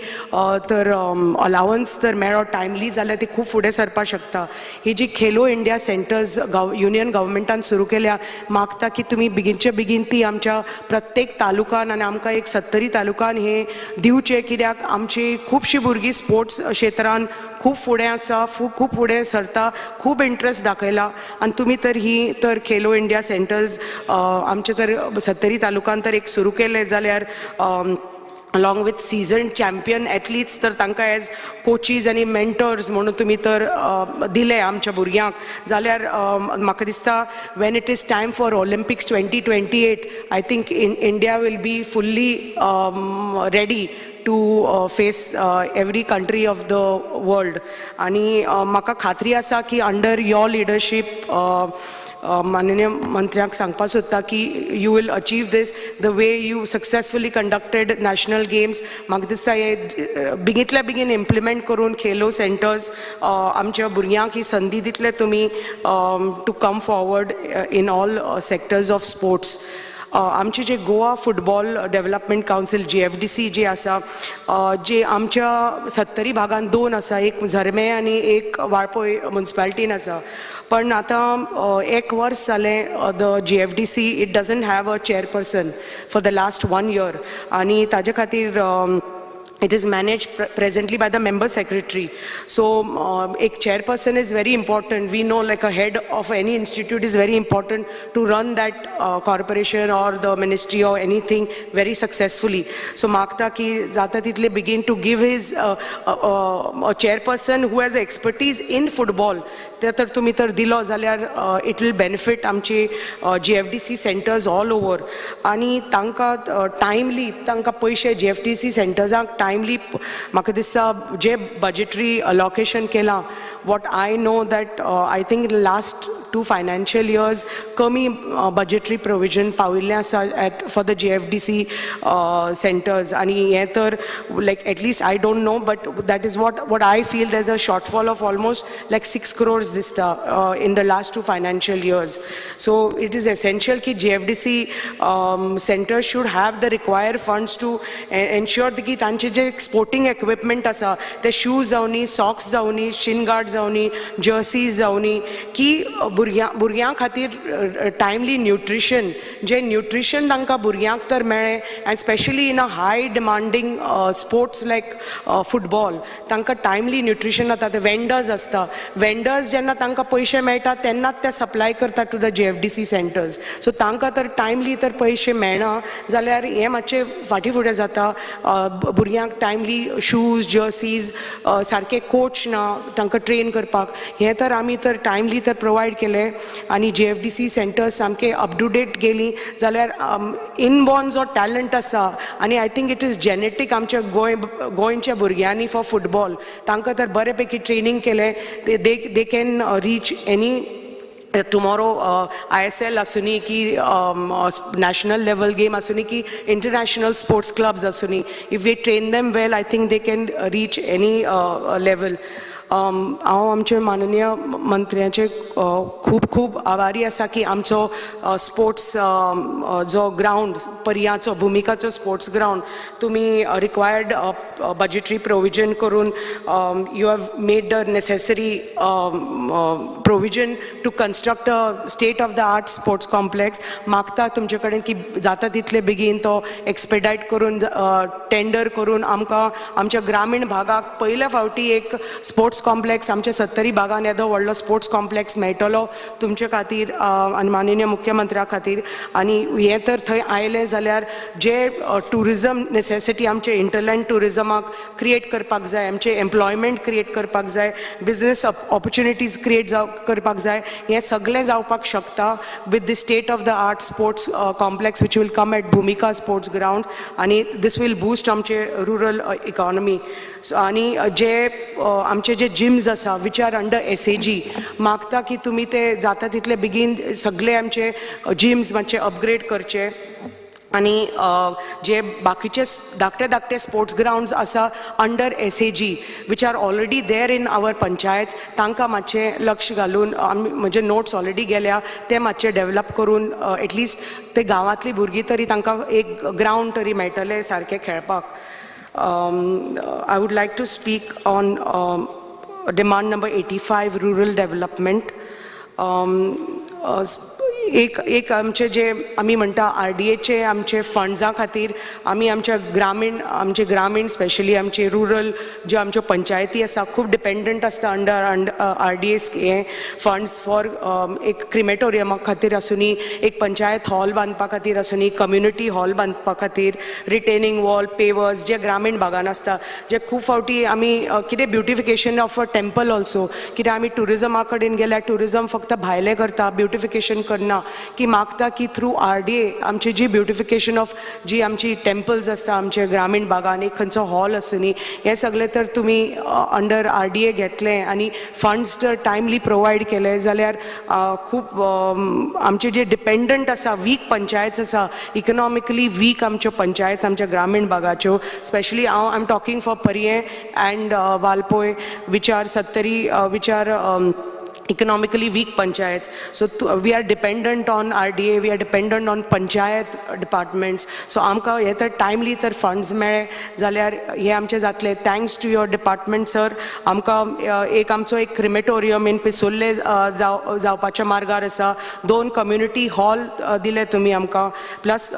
तर अलावन्स तर मेळ्ळो टायमली जाल्यार ती खूब फुडें सरपाक शकता. ही जी खेलो इंडिया सेंटर्स युनियन गव्हर्मेंटान सुरू केल्या, मागता की तुमी बेगीनचे बेगीन ती आमच्या प्रत्येक तालुकान आनी आमकां एक 70 तालुकान हे दिवचे. कित्याक आमची खुबशीं भुरगीं स्पोर्ट्स क्षेत्रान खूब फुडें आसा, खूब फुडें सरता, खूब इंट्रस्ट दाखयला. आनी तुमी तर ही तर खेलो इंडिया सेंटर्स आमचे तर 70 तालुकान तर एक सुरू केले जाल्यार along with seasoned champion athletes तर तांकां एज कोचीज आनी मेंटर्स म्हणून तुमी तर दिले आमच्या भुरग्यांक जाल्यार म्हाका दिसता when it is time for Olympics 2028 I think India will be fully ready to face every country of the world. आनी म्हाका खात्री आसा की अंडर your leadership माननीय मंत्र्याक सांगपाक सोदता की you will achieve this the way you successfully conducted national games. म्हाका दिसता हे बेगींतल्या बेगीन इम्प्लिमेंट करून खेलो सेंटर्स आमच्या भुरग्यांक ही संदी दितले तुमी to come forward in all sectors of sports. आमचे जे Goa football development council GFDC जे आसा जे आमच्या 70 भागांत 2 आसा, एक झरमे आनी एक वाळपय म्युनिसिपालिटीन आसा. पण आतां एक वर्स जालें the GFDC it doesn't have a chairperson for the last 1 year आनी ताजे खातीर it is managed presently by the member secretary. So a chairperson is very important. We know like a head of any institute is very important to run that corporation or the ministry or anything very successfully. So Magta ki jata title begin to give his a chairperson who has expertise in football. तर तुम्ही तर दिलो जाल्यार it will benefit आमचे GFDC centers all over. आणि तांकां timely तांकां पयशे GFDC centersaंक timely म्हाका दिसता जे budgetary allocation केलां, what I know that I think in the last 2 financial years कमी budgetary provision पाविल्लें आसा for the GFDC centers. आणि हे तर like at least I don't know, but that is what I feel. There's a shortfall of almost like 6 crores in the last 2 financial years. So it is essential that GFDC centers should have the required funds to ensure that तांचे जे sporting equipment आसा ते shoes जावनी, socks जावनी, shin guards जावनी, jerseys जावनी की भुरग्यां खातीर timely nutrition जे nutrition तांकां भुरग्यांक तर मेळ्ळें, and especially in a high demanding sports like football तांकां timely nutrition आतां ते vendors आसता, vendors जेन्ना तांकां पयशे मेळटा तेन्नाच ते सप्लाय करता to the GFDC centers. So तांकां तर टायमली तर पयशे मेळना जाल्यार हें मातशें फाटीं फुडें जाता. भुरग्यांक टायमली शूज, जर्सीज, सारके कोच ना तांकां ट्रेन करपाक, हें तर आमी तर टायमली तर प्रोवायड केलें. आनी GFDC centers सामके अप टू डेट गेलीं जाल्यार इनबॉर्न जो टॅलंट आसा, आनी I think it is genetic आमच्या गोंयच्या भुरग्यांनी फॉर फुटबॉल, तांकां तर बरे पैकी ट्रेनिंग केलें. They can reach any tomorrow ISL asuni ki national level game asuni ki international sports clubs asuni, if we train them well I think they can reach any level. हांव आमचे माननीय मंत्र्याचे खूब खूब आभारी आसा की आमचो स्पोर्ट्स जो ग्राउंड पर्याचो भुमिकाचो स्पोर्ट्स ग्राउंड तुमी रिक्वायर्ड बजेटरी प्रोविजन करून you have made the necessary provision to construct a state of the art sports complex. मागता तुमचे कडेन की जाता तितले बेगीन तो एक्सपेडायट करून टेंडर करून आमकां आमच्या ग्रामीण भागाक पयल्या फावटी एक स्पोर्ट्स कॉम्प्लेक्स आमच्या 70 भागांत येदो व्हडलो स्पोर्ट्स कॉम्प्लेक्स मेळटलो तुमचे खातीर आनी माननीय मुख्यमंत्र्या खातीर. आनी हें तर थंय आयलें जाल्यार जे टुरिजम नेसेसिटी आमचे इंटरलँड टुरिजमाक क्रिएट करपाक जाय, आमचे एम्प्लॉयमेंट क्रिएट करपाक जाय, बिजनेस ऑपॉर्च्युनिटीज क्रिएट करपाक जाय, हें सगळें जावपाक शकता with the state of the art sports complex which will come at Bhumika sports ground. आनी दीस वील बूस्ट आमचे रुरल इकॉनॉमी. आनी जे आमचे जे जिम्स आसा विच आर अंडर SAG, मागता की तुमी ते जाता तितले बेगीन सगळे आमचे जिम्स मातशे अपग्रेड करचे. आनी जे बाकीचे धाकटे स्पोर्ट्स ग्राउंड्स आसा under SAG which are already there in our panchayat, तांकां मातशें लक्ष घालून म्हणजे नोट्स ऑलरेडी गेल्या ते मातशे डेवलप करून एटलिस्ट ते गांवांतली भुरगीं तरी तांकां एक ग्राउंड तरी मेळटले सारके खेळपाक. I would like to speak on demand number 85 rural development. एक आमचे जे आमी म्हणटा RDAचे आमचे फंड्सां खातीर आमी आमचे ग्रामीण स्पेशली आमचे रुरल जे आमच्यो पंचायती आसा खूब डिपेंडंट आसता अंडर RDA हे फंड्स फॉर एक क्रिमेटोरियमा खातीर आसुनी, एक पंचायत हॉल बांदपा खातीर आसुनी, कम्युनिटी हॉल बांदपा खातीर, रिटेनिंग वॉल, पेवर्स जे ग्रामीण भागान आसता, जे खूब फावटी आमी कितें beautification of a temple also, कित्याक आमी टुरिजमा कडेन गेल्यार टुरिजम फक्त भायले करता, ब्युटिफिकेशन करना. की मागता की थ्रू RDA आमची जी ब्युटिफिकेशन ऑफ जी आमची टेम्पल्स आसता आमचे ग्रामीण भागान, एक खंयचो हॉल आसुनी, हे सगळे तर तुमी अंडर RDA घेतले आनी फंड्स जर टायमली प्रोवायड केले जाल्यार खूब आमचे जे डिपेंडंट आसा वीक पंचायत आसा, इकॉनॉमिकली वीक आमच्यो पंचायत आमच्या ग्रामीण भागाच्यो, specially I am talking for Parye and Valpoi which are 70 which are economically weak panchayats. So we are dependent on RDA, we are dependent on panchayat departments. So आमकां हे तर timely तर funds मेळे जाल्यार हे आमचे जातले. Thanks to your department sir. आमकां एक आमचो एक crematorium in पिसोल्ले जावपाच्या मार्गार आसा. 2 community hall दिले तुमी आमकां. Plus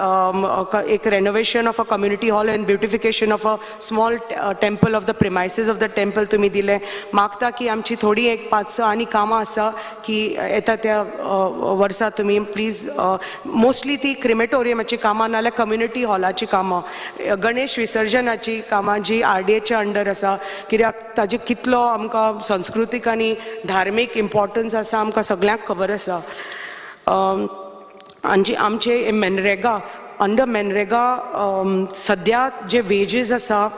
एक renovation of a community hall and beautification of a small temple of the premises of the temple तुमी दिले. मागता की आमची थोडी एक 5-6 आनी कामां आसा की येता त्या वर्सा तुमी प्लीज मोस्टली ती क्रिमेटोरियमाची कामां नाल्यार कम्युनिटी हॉलाची कामां, गणेश विसर्जनाची कामां जी RDAच्या अंडर आसा, कित्याक ताजे कितलो आमकां संस्कृतीक आनी धार्मीक इम्पॉर्टन्स आसा आमकां सगळ्यांक खबर आसा. आनी आमचे मनरेगा अंडर मनरेगा सद्या जे वेजीस आसा,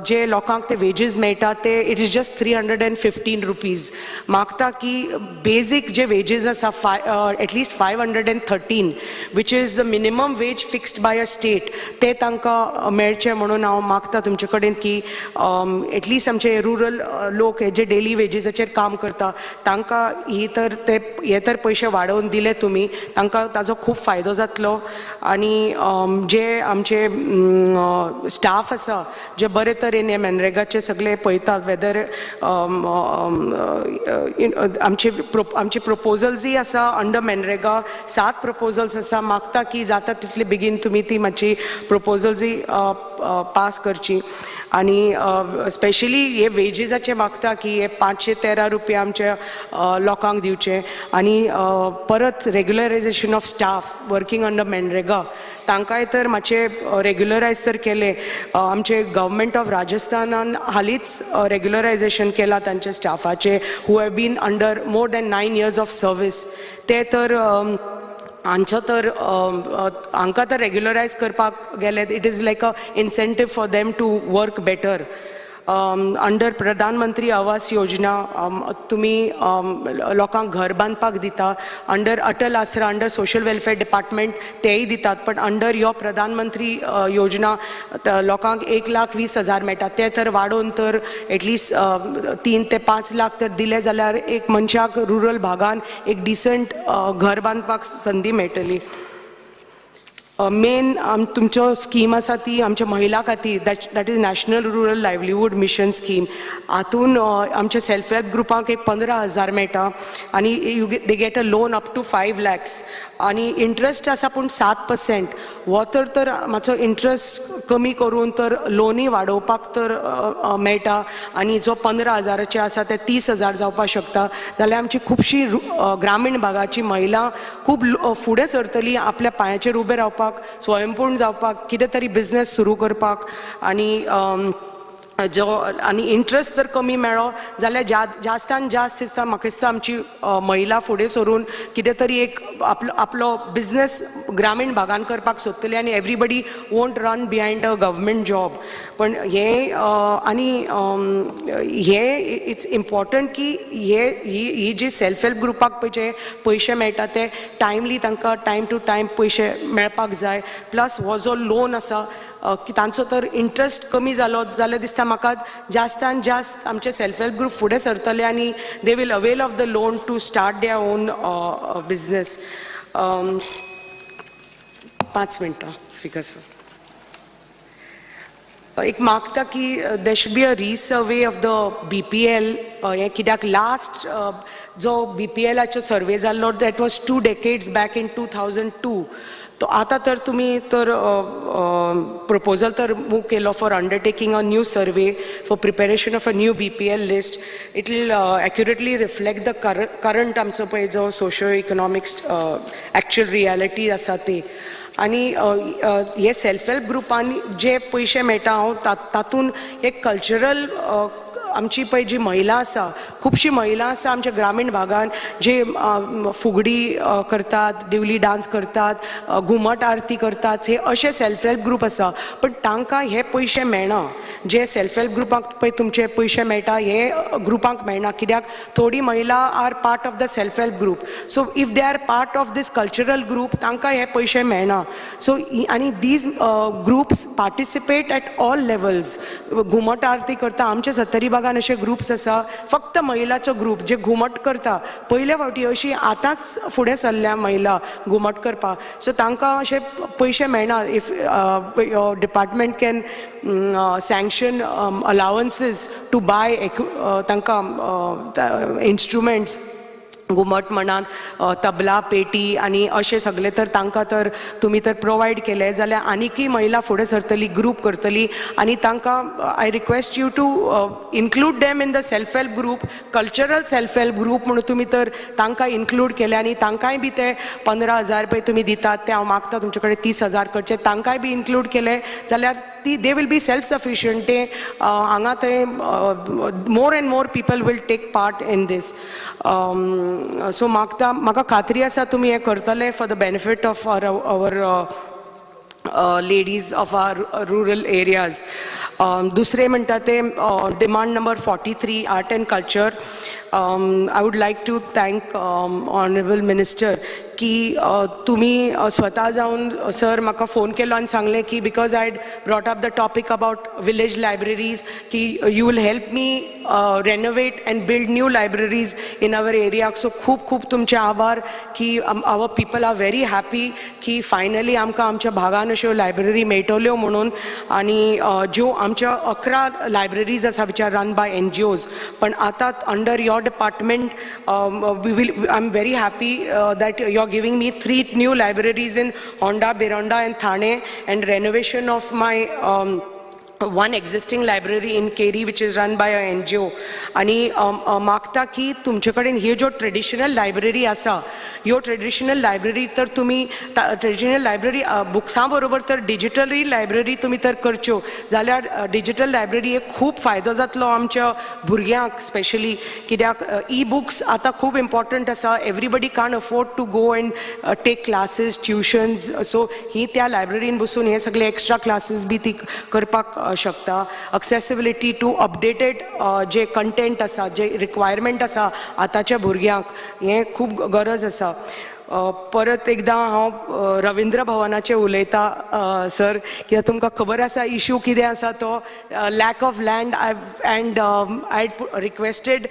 जे लोकांक ते वेजीस मेळटा ते इट इज जस्ट 315 रुपीज. मागता की बेजीक जे वेजीस आसा at least 513 which is the minimum wage fixed by a state, ते तांकां मेळचे म्हणून हांव मागता तुमचे कडेन की एटलीस्ट आमचे रुरल लोक जे डेली वेजीसाचेर काम करता तांकां हे तर पयशे वाडोवन दिले तुमी, तांकां ताजो खूब फायदो जातलो. आनी जे आमचे स्टाफ आसा जे बरे तरेन हे मनरेगाचे सगळे पळयतात, वेदर आमचे प्रपोजल्सय आसा अंडर मनरेगा 7 प्रपोजल्स आसा. मागता की जाता तितले बेगीन तुमी ती मातशी प्रपोजल्सय पास करची. आनी स्पेशली हे वेजीसाचे मागता की हे 513 रुपया आमच्या लोकांक दिवचे. आनी परत regularisation of staff working under MNREGA तांकांय तर मातशे रेग्युलरायज तर केले. आमचे गव्हर्मेंट ऑफ राजस्थानान हालींच रेग्युलरायजेशन केला तांचे स्टाफाचे who have bin under more than 9 years of service. ते तर हांचो तर हांकां तर रेग्युलरायज करपाक गेले. It is like a incentive for them to work better. Under प्रधानमंत्री आवास योजना तुमी लोकांक घर बांदपाक दिता. अंडर अटल आसरा अंडर सोशल वेलफेअर डिपार्टमेंट तेय दितात, पण अंडर यो प्रधानमंत्री योजना लोकांक 1,20,000 मेळटा. ते तर वाडोवन तर एटलिस्ट 3 ते 5 लाख तर दिले जाल्यार एक मनशाक रुरल भागान एक डिसंट घर बांदपाक संदी मेळटली. मेन तुमचो स्कीम आसा ती आमच्या महिला खातीर, that is national rural livelihood mission scheme. हातून आमच्या सेल्फ हेल्प ग्रुपांक एक 15,000 मेळटा आनी they get a loan up to 5 lakhs. आनी इंट्रस्ट आसा पूण 7%. हो तर मातसो इंट्रस्ट कमी करून तर लोनय वाडोवपाक तर मेळटा. आनी जो 15,000चे आसा ते 30,000 जावपाक शकता. जाल्यार आमची खुबशी ग्रामीण भागाची महिला खूब फुडें सरतली आपल्या पांयाचेर उबे रावपाक, स्वयंपूर्ण जावपाक, कितें तरी बिझनेस सुरू करपाक. आनी इंट्रस्ट जर कमी मेळ्ळो जाल्यार जास्तान जास्त दिसता म्हाका दिसता आमची महिला फुडें सरून कितें तरी एक आपलो बिझनेस ग्रामीण भागान करपाक सोदतली. आनी everybody won't run behind a government job. पण हे इट्स इम्पॉर्टंट की ही जी सेल्फ हेल्प ग्रुपाक जे पयशे मेळटा ते टायमली तांकां टायम टू टायम पयशे मेळपाक जाय. प्लस हो जो लोन आसा की तांचो तर इंट्रस्ट कमी जालो जाल्यार दिसता म्हाका जास्तान जास्त आमचे सेल्फ हेल्प ग्रुप फुडें सरतले आनी they will avail of the loan to start their own business. 5 मिनटां स्पीकर सर. एक मागता की they should be a resurvey of the BPL. हे कित्याक लास्ट जो BPLाचो सर्वे जाल्लो that was 2 decades back in 2002. तो आतां तर तुमी तर प्रपोजल तर मूव केलो for undertaking a new survey for preparation of a new BPL list. It will accurately reflect the current आमचो पळय जो सोशियो इकॉनॉमिक्स एक्चुअल रियलिटी आसा ती. आनी हे सेल्फ हेल्प ग्रुपांनी जे पयशे मेळटा हांव तातूंत एक कल्चरल आमची पळय जी महिला आसा, खुबशी महिला आसा आमच्या ग्रामीण भागान जे फुगडी करतात, दिवली डान्स करतात, घुमट आरती करतात, हे अशे सेल्फ हेल्प ग्रुप आसा. पण तांकां हे पयशे मेळना. जे सेल्फ हेल्प ग्रुपांक पळय तुमचे पयशे मेळटा हे ग्रुपांक मेळना. कित्याक थोडी महिला are part of the self help group. So if they are part of this cultural group तांकां हे पयशे मेळना. सो आनी these groups participate at all levels. घुमट आरती करता आमच्या 70 भागान भागान असे ग्रुप्स आसा फक्त महिलाचो ग्रुप जे घुमट करता पयल्या फावटी अशी आतांच फुडें सरल्या महिला घुमट करपाक सो तांकां अशे पयशे मेळना if department can sanction allowances to buy तांकां इंस्ट्रुमेंट्स घुमट म्हणान तबला पेटी आनी अशें सगळे तर तांकां तर तुमी तर प्रोवायड केले जाल्यार आनीकय महिला फुडें सरतली ग्रूप करतली आनी तांकां I request you to include them in the self help group cultural self help group म्हणून तुमी तर तांकां इन्क्लूड केले आनी तांकांय बी ते 15,000 रुपये तुमी दितात ते हांव मागता तुमचे कडेन 30,000 करचे तांकांय बी इन्क्लूड केले जाल्यार they will be self-sufficient. More and more people will take part in this. So म्हाका खात्री आसा तुमी हे करतले for the benefit of our ladies of our rural areas. दुसरे म्हणटा ते demand number 43 art and culture. I would like to thank honorable minister की तुम्ही स्वतः जाऊन सर म्हाका फोन केलो आनी सांगलें की because I brought up the topic about village libraries की you will help me renovate and build new libraries in our area so खूब खूब तुमचे आभार की our people are very happy की फायनली आमकां आमच्या भागान अश्यो लायब्ररी मेळटल्यो म्हणून आनी ज्यो आमच्या 11 लायब्ररीज आसा which are run by NGOs पण आतां under your department I am very happy that you giving me 3 new libraries in Honda, Bironda and Thane and renovation of my one existing library in Keri which is run by a NGO आणि मागता की तुमचे कडेन हे जो traditional library आसा ह्यो traditional library तर तुमी ट्रेडिशनल लायब्ररी बुक्सां बरोबर तर डिजिटली लायब्ररी तुमी तर करच्यो जाल्यार डिजिटल लायब्ररी एक खूब फायदो जातलो आमच्या भुरग्यांक स्पेशली कित्याक ई बुक्स आतां खूब इम्पॉर्टंट आसा everybody can afford to go and take classes tuitions so ही त्या लायब्ररीन बसून हे सगळे एक्स्ट्रा क्लासीस बी ती करपाक शकता एक्सेसिबिलिटी टू अपडेटेड जे कंटेंट आसा जे रिक्वायरमेंट आसा आतांच्या भुरग्यांक हे खूब गरज आसा परत एकदां हांव रवींद्र भवनाचें उलयतां सर कित्याक तुमकां खबर आसा इश्यू कितें आसा तो lack of land end I requested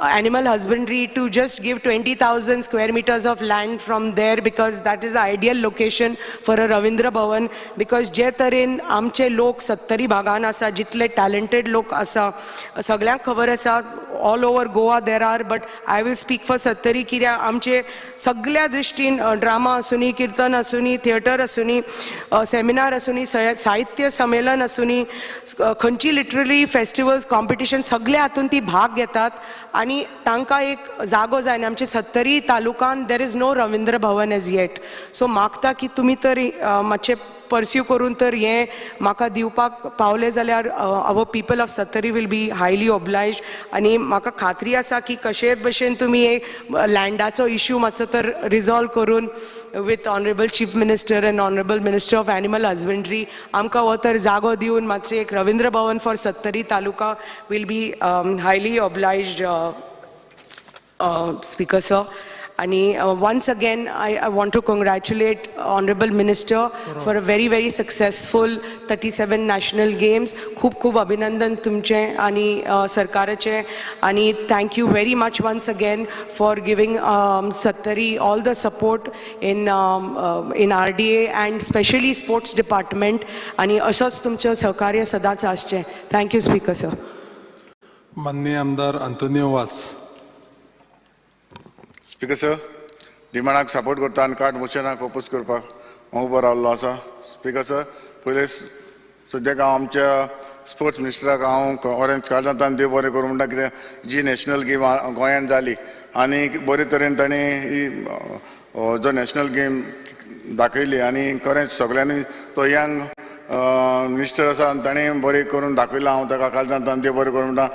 animal husbandry to just give 20,000 square meters of land from there because that is the ideal location for a Ravindra Bhavan because जे तरेन आमचे लोक 70 भागान आसा जितले टॅलंटेड लोक आसा सगळ्यांक खबर आसा all over Goa there are but I will speak for 70 कित्याक आमचे सगळ्या दृश्टीन ड्रामा आसूनी कीर्तन आसूनी थिएटर आसूनी सेमिनार आसूनी साहित्य संमेलन आसूनी खंयची लिटररी फेस्टिवल्स कॉम्पिटिशन सगळे हातून ती भाग घेतात आणि तांकां एक जागो जाय आमचे 70 तालुकान there is no Ravindra Bhavan as yet so मागता की तुमी तर मातशें परस्यू करून तर हें म्हाका दिवपाक पावले जाल्यार our people of 70 will be highly oblige आनी म्हाका खात्री आसा की कशे भशेन तुमी एक लँडाचो इश्यू मातसो तर रिजॉल्व करून with honourable chief minister and honourable minister of animal husbandry आमकां हो तर जागो दिवन मातशें एक Ravindra Bhavan for 70 taluka will be highly oblige speaker sir आणि once again I want to congratulate honorable minister for a very successful 37 national games खूब खूब अभिनंदन तुमचे आणि सरकाराचे आणि thank you very much once again for giving Sattari all the support in RDA and specially sports department आणि असंच तुमचं सहकार्य सदांच आसचें thank you speaker sir माननीय आमदार अंतोनियो वास स्पीकर सर डिमांडाक सपोर्ट करता आनी कार्ड मोशनाक ओपोज करपाक हांव उबो रावल्लो आसा स्पीकर सर पयले सद्याक हांव आमच्या स्पोर्ट्स मिनिस्टराक हांव ऑरेंज कार्डांतल्यान देव बरें करूं म्हणटा कितें जी नॅशनल गेम गोंयांत जाली आनी बरे तरेन ताणें जो नॅशनल गेम दाखयली आनी खरेंच सगळ्यांनी तो यंग मिनिस्टर आसा ताणें बरें करून दाखयलां हांव ताका कार्डांतल्यान देव बरें करूं म्हणटा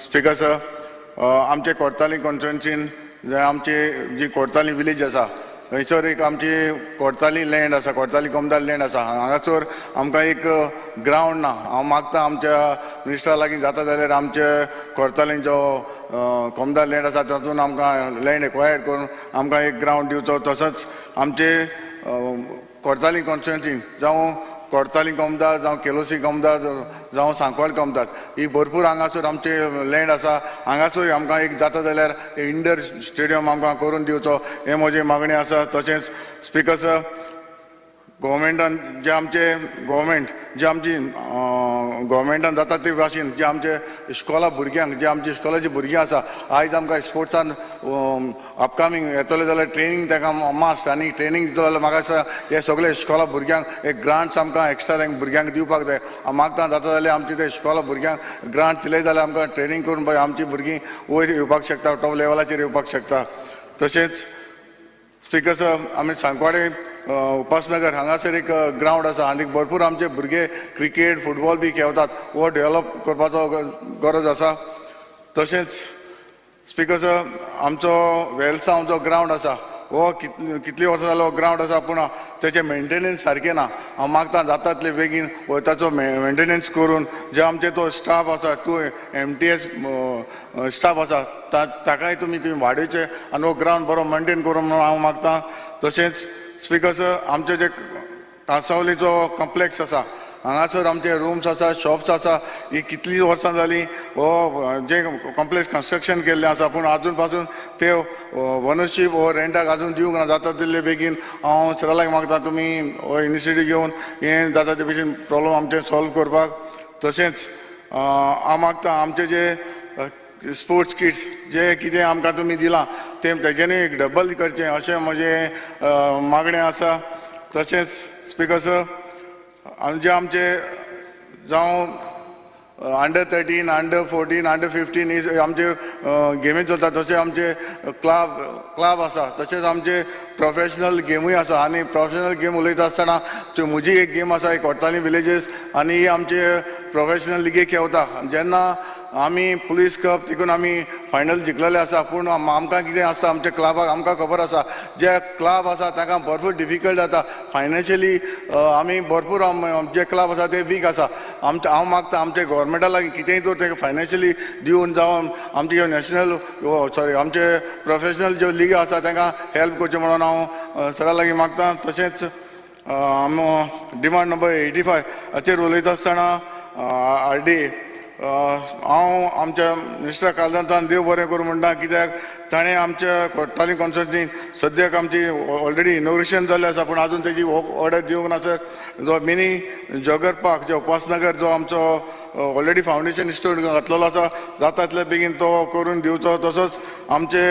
स्पीकर सर आमचे कोर्ताली कॉन्स्टिट्युएन्सीन आमची जी कोर्ताली विलेज आसा थंयसर एक आमची कोर्ताली लँड आसा कोर्ताली कोमदार लँड आसा हांगासर आमकां एक ग्रावंड ना हांव मागता आमच्या मिनिस्टरा लागीं जाता जाल्यार आमचे कोर्ताली जो कोमदार लँड आसा तातूंत आमकां लँड एक्वायर करून आमकां एक ग्रावंड दिवचो तसोच आमचे कोर्ताली कॉन्स्टिट्युएन्सी जावं कोर्ताली कमदार जावं केलोसी कमदार जावं सांकवाळ कमदार ही भरपूर हांगासर आमचे लँड आसा हांगासर आमकां एक जाता जाल्यार इंडोर स्टेडियम आमकां करून दिवचो हे म्हजी मागणी आसा तशेंच स्पीकर सर गव्हर्मेंटान जे आमचे जे आमची गव्हर्मेंटान जाता ते भाशेन जे आमचे इस्कॉला भुरग्यांक जे आमची इस्कॉलाची भुरगीं आसा आयज आमकां स्पोर्ट्सान अपकमींग येतले जाल्यार ट्रेनींग ताका मास्ट आनी ट्रेनींग दितलो जाल्यार म्हाका दिसता हे सगळे इस्कॉला भुरग्यांक एक ग्रांट्स आमकां एक्स्ट्रा तांकां भुरग्यांक दिवपाक जाय हांव मागता जाता जाल्यार आमचे ते इस्कॉला भुरग्यांक ग्रांट दिले जाल्यार आमकां ट्रेनींग करून पळय आमची भुरगीं वयर येवपाक शकता टॉप लेवलाचेर येवपाक शकता तशेंच स्पीकर सर आमी सांकवाडे उपासनगर हांगासर एक ग्रावंड आसा आनी भरपूर आमचे भुरगे क्रिकेट फुटबॉल बी खेळटात वो डेवलप करपाचो गरज आसा तशेंच स्पीकर सर आमचो वेलसांव जो ग्रावंड आसा हो कितली वर्सां जालो ग्रावंड आसा पूण तेचें मेंटेनन्स सारकें ना हांव मागता जाता तितले बेगीन ताचो मेंटेनन्स करून जे आमचे तो स्टाफ आसा MTS स्टाफ आसा ताकाय तुमी वाडोवचे आनी हो ग्रावंड बरो मेंटेन करून म्हणून हांव मागता तशेंच स्पीकर सर आमचे जे कांसावलीचो कॉम्प्लेक्स आसा हांगासर आमचे रूम्स आसा शॉप्स आसा ही कितलीं वर्सां जालीं हो जे कॉम्प्लेक्स कन्स्ट्रक्शन केल्लें आसा पूण आजून पासून ते ओनरशीप हो रेंटाक आजून दिवंक ना जाता तितले बेगीन हांव सराक मागता तुमी हो इनिशिएटीव घेवन हें जाता ते भशेन प्रॉब्लम आमचे सॉल्व करपाक तशेंच हांव मागता आमचे जे स्पोर्ट्स किट्स जे कितें आमकां तुमी दिलां तें तेजेनूय एक डबल करचें अशें म्हजें मागणें आसा तशेंच स्पीकर सर जे आमचे जावं अंडर 13, अंडर 14, अंडर 15 ही आमचे गेमी चलता तशें आमचे क्लब आसा तशेंच आमचे प्रोफेशनल गेमूय आसा आनी प्रोफेशनल गेम उलयता आसतना म्हजी एक गेम आसा एक कोर्ताली विलेजीस आनी ही आमचे प्रोफेशनल लिगे खेळटा जेन्ना आमी पुलीस कप तितून आमी फायनल जिखलेले आसा पूण आमकां कितें आसता आमच्या क्लबाक आमकां खबर आसा जे क्लब आसा ताका भरपूर डिफिकल्ट जाता फायनान्शियली आमी भरपूर जे क्लब आसा ते वीक आसा हांव मागता आमचे गव्हर्मेंटा लागीं कितेंय तर ते फायनान्शियली दिवन जावन आमचे नॅशनल आमचे प्रोफेशनल ज्यो लीग आसा तांकां हेल्प करचें म्हणून हांव सरा लागीं मागता तशेंच डिमांड नंबर 85 हाचेर उलयता आसतना RDA हांव आमच्या मिनिस्टर कालदांतान देव बरें करूं म्हणटा कित्याक ताणें आमच्या कोर्ताली कॉन्स्टिट्युन्सीन सद्याक आमची ऑलरेडी इनोग्रेशन जाल्लें आसा पूण आजून तेजी ऑर्डर दिवंक ना सर जो मिनी जॉगर पार्क जो उपासनगर जो आमचो ऑलरेडी फावंडेशन इन्स्टिट्यूट घातलेलो आसा जाता तितले बेगीन तो करून दिवचो तसोच आमचे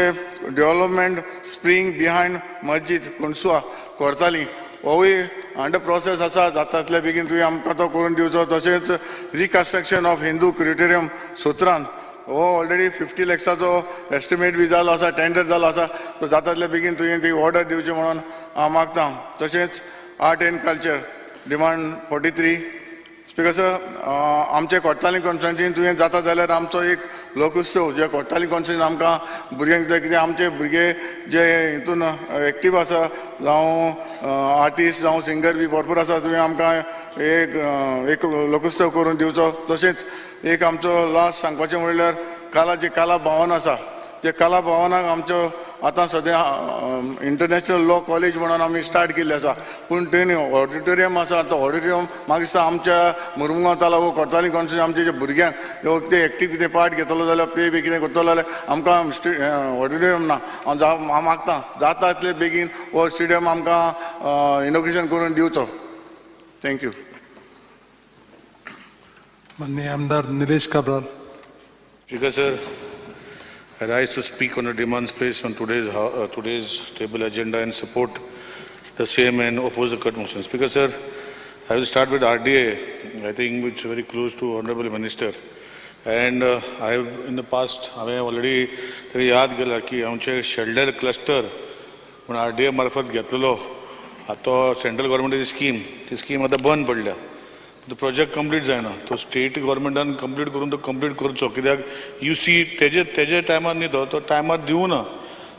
डेव्हलपमेंट स्प्रींग बिहायंड मस्जीद कुणसुआ कोर्ताली होय अंडर प्रोसेस आसा जाता तितले बेगीन तुवें आमकां तो करून दिवचो तशेंच रिकन्स्ट्रक्शन ऑफ हिंदू क्रिटेरियम सूत्रान हो ऑलरेडी 50 लॅक्साचो एस्टिमेट बी जालो आसा टेंडर जालो आसा तो जाता तितले बेगीन तुवें ती ऑर्डर दिवची म्हणून हांव मागता तशेंच art and culture demand 43 speaker sir आमचे कोर्ताली कॉन्स्टिट्युन्सीन तुवें जाता जाल्यार आमचो एक लोकोत्सव जे कोर्ताली कॉन्स्टिट्युन्सीन आमकां भुरग्यांक कितें आमचे भुरगे जे हितून एक्टीव आसा जावं आर्टिस्ट जावं सिंगर बी भरपूर आसा तुवें आमकां एक लोकोत्सव करून दिवचो तशेंच एक आमचो लास्ट सांगपाचें म्हणल्यार कला भवन आसा जे कला भवनाक आमचो आतां सद्या इंटरनॅशनल लॉ कॉलेज म्हणून आमी स्टार्ट केल्लें आसा पूण थंय ऑडिटोरियम आसा तो ऑडिटोरियम म्हाका दिसता आमच्या मुरमुगांव तालुको कोर्ताली कॉन्स्टिट्युन्सी आमचे जे भुरग्यांक ते एक्टीव कितें पार्ट घेतलो जाल्यार पे बी कितें करतलो जाल्यार आमकां ऑडिटोरियम ना हांव मागता जाता तितले बेगीन हो स्टेडियम आमकां इनोग्रेशन करून दिवचो थँक्यू माननीय आमदार Nilesh Cabral. Speaker sir, I rise to speak on the demands placed on today's table agenda and support the same and oppose the cut motion. Speaker sir, I will start with RDA, I think which is very close to Honorable Minister. And I have in the past, I have already याद केला की आमचे shareholder cluster पण RDA मार्फत घेतलेलो आता central गव्हर्मेंटाची ती scheme आता बंद पडल्या. तो प्रोजेक्ट कंप्लीट जायना तो स्टेट गव्हर्मेंटान कंप्लीट करून तो कंप्लीट करचो कित्याक UC तेजे टायमार न्ही तो टायमार दिवं ना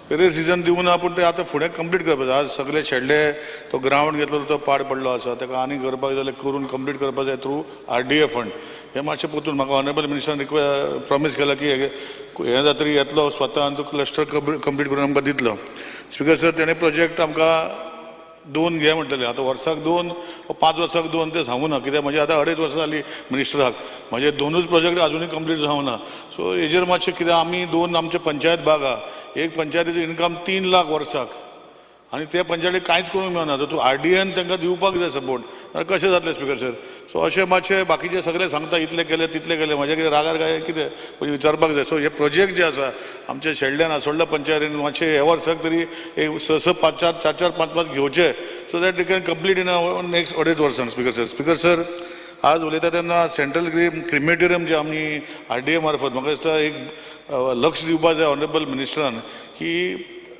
वेरियस रिजन दिवं ना पूण ते आतां फुडें कंप्लीट करपाचें आज सगळे शेडले तो ग्रावंड घेतलो तो पाड पडलो आसा ताका आनी करपाक जाल्यार करून कंप्लीट करपाक जाय थ्रू RDA फंड हे मातशें पोतून म्हाका ऑनरेबल मिनिस्टरान प्रॉमीस केला की हे जातरी येतलो स्वता आनी तो क्लस्टर कंप्लीट करून आमकां दितलो. स्पीकर सर तेणे प्रोजेक्ट आमकां 2 घे म्हणटले आतां वर्साक 2 5 वर्साक 2 ते सांगू ना कित्याक म्हणजे आतां 2.5 वर्सां जाली मिनिस्टराक म्हणजे 2च प्रोजेक्ट अजुनूय कंप्लीट जावना सो हेजेर मातशें कित्याक आमी 2 आमचे पंचायत भाग आहा एक पंचायतीचो इनकम 3 लाख वर्साक आनी ते पंचायतीक कांयच करूंक मेळना तर तूं RDN तांकां दिवपाक जाय सपोर्ट जाल्यार कशें जातलें स्पिकर सर सो अशें मातशें बाकीचे सगळे सांगता इतले केले तितले केले म्हज्या कितें रागार काय कितें पयलीं विचारपाक जाय सो हे प्रोजेक्ट जे आसा आमचे शेल्ड्यान आसोळ्या पंचायतीन मातशें हे वर्साक तरी एक 4-4 घेवचे so that they can complete in next 2.5 वर्सांक स्पिकर सर आज उलयता तेन्ना सेंट्रल क्रिमेटोरियम जे आमी RDA मार्फत म्हाका दिसता एक लक्ष दिवपाक जाय ऑनरेबल मिनिस्टरान की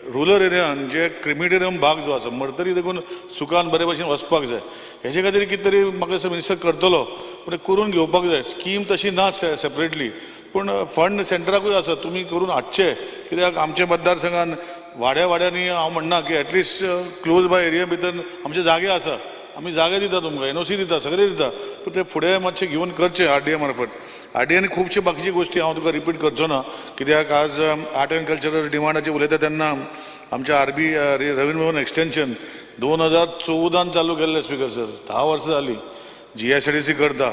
रुरल एरियान जे क्रिमेटोरियम भाग जो आसा मरतरी देखून सुखान बरे भशेन वचपाक जाय हेजे खातीर कितें तरी म्हाका दिसता मिनिस्टर करतलो पूण करून घेवपाक जाय स्कीम तशी ना सेपरेटली पूण फंड सेंटराकूय आसा तुमी करून हाडचे कित्याक आमच्या मतदारसंघान वाड्यांनी हांव म्हणना की एटलिस्ट क्लोज बाय एरिया भितर आमचे जागे आसा आमी जागे दिता तुमकां NOC दिता सगळे दिता पूण ते फुडें मातशें घेवन करचें RDA मार्फत RDA खुबशे बाकीचे गोश्टी हांव तुका रिपीट करचो ना कित्याक आज आर्ट एंड कल्चरल डिमांडाचेर उलयता तेन्ना आमच्या रवींद्र भवन एक्सटेंशन 2014 चालू केल्लें स्पिकर सर 10 वर्सां जालीं GSIDC करता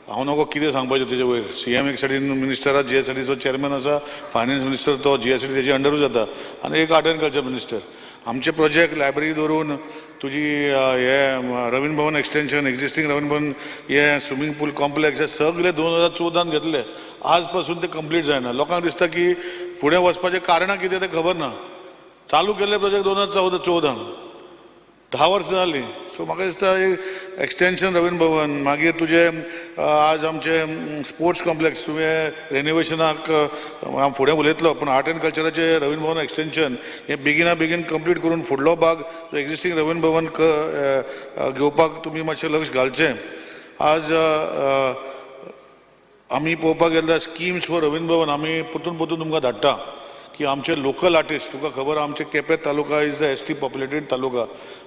हांव नको कितें सांगपाचें तेजे वयर CM एक सायडीन मिनिस्टर GSIDCचो चेअरमॅन आसा फायनान्स मिनिस्टर तो GSIDC तेजे अंडरूच जाता आनी एक आर्ट एंड कल्चर मिनिस्टर आमचे प्रोजेक्ट लायब्ररी धरून तुजी हे रवींद्र भवन एक्सटेंशन एक्झिस्टींग रवींद्र भवन हे स्विमींग पूल कॉम्प्लेक्स हे सगळे 2014 घेतले आज पासून ते कंप्लीट जायना लोकांक दिसता की फुडें वचपाचें कारणां कितें तें खबर ना चालू केल्ले प्रोजेक्ट 2014 10 वर्सां जालीं सो म्हाका दिसता एक्सटेंशन रवींद्र भवन मागीर तुजे आज आमचे स्पोर्ट्स कॉम्प्लेक्स तुवें रेनोवेशनाक हांव फुडें उलयतलो पूण आर्ट एंड कल्चराचे रवींद्र भवन एक्सटेंशन हें बेगीन कंप्लीट करून फुडलो भाग एक्झिस्टींग रवींद्र भवन घेवपाक तुमी मातशें लक्ष घालचें आज आमी पळोवपाक गेल्यार स्किम्स फॉर रवींद्र भवन आमी परतून तुमकां धाडटा की आमचे लोकल आर्टिस्ट तुका खबर आमचे केपें तालुका इज द ST पॉप्युलेटेड तालुका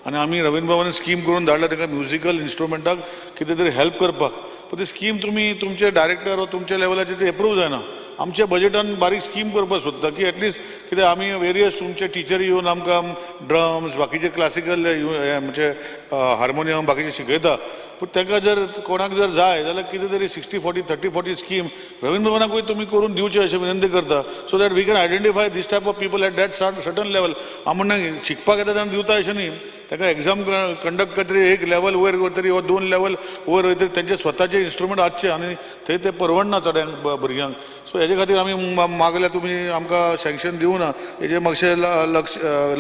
आनी आमी रवींद्र भवन स्कीम करून धाडल्या ताका म्युजिकल इन्स्ट्रुमेंटाक कितें तरी हेल्प करपाक पूण ती स्कीम तुमी तुमचे डायरेक्टर वा तुमच्या लेवलाचेर ती एप्रूव जायना आमच्या बजेटान बारीक स्कीम करपाक सोदता की एटलिस्ट कितें आमी वेरियस तुमचे टिचर येवन आमकां ड्रम्स बाकीचे क्लासिकल म्हणजे हार्मोनियम बाकीचे शिकयता पूण ताका जर कोणाक जर जाय जाल्यार कितें तरी 60-40 30-40 स्कीम रवींद्र भवनाकूय तुमी करून दिवचे अशें विनंती करता so that we can identify this type of people at that certain level हांव म्हणना शिकपाक येता तेन्ना दिवता अशें न्ही ताका एक्झाम कंडक्ट करतरी एक लेवल वयर करतरी वा 2 लेवल वयर वयतरी तेंचे स्वताचे इन्स्ट्रुमेंट हाडचे आनी थंय ते परवडना चड्यांक भुरग्यांक सो हेजे खातीर आमी मागल्यार तुमी आमकां सँक्शन दिवं ना हेजेर मातशें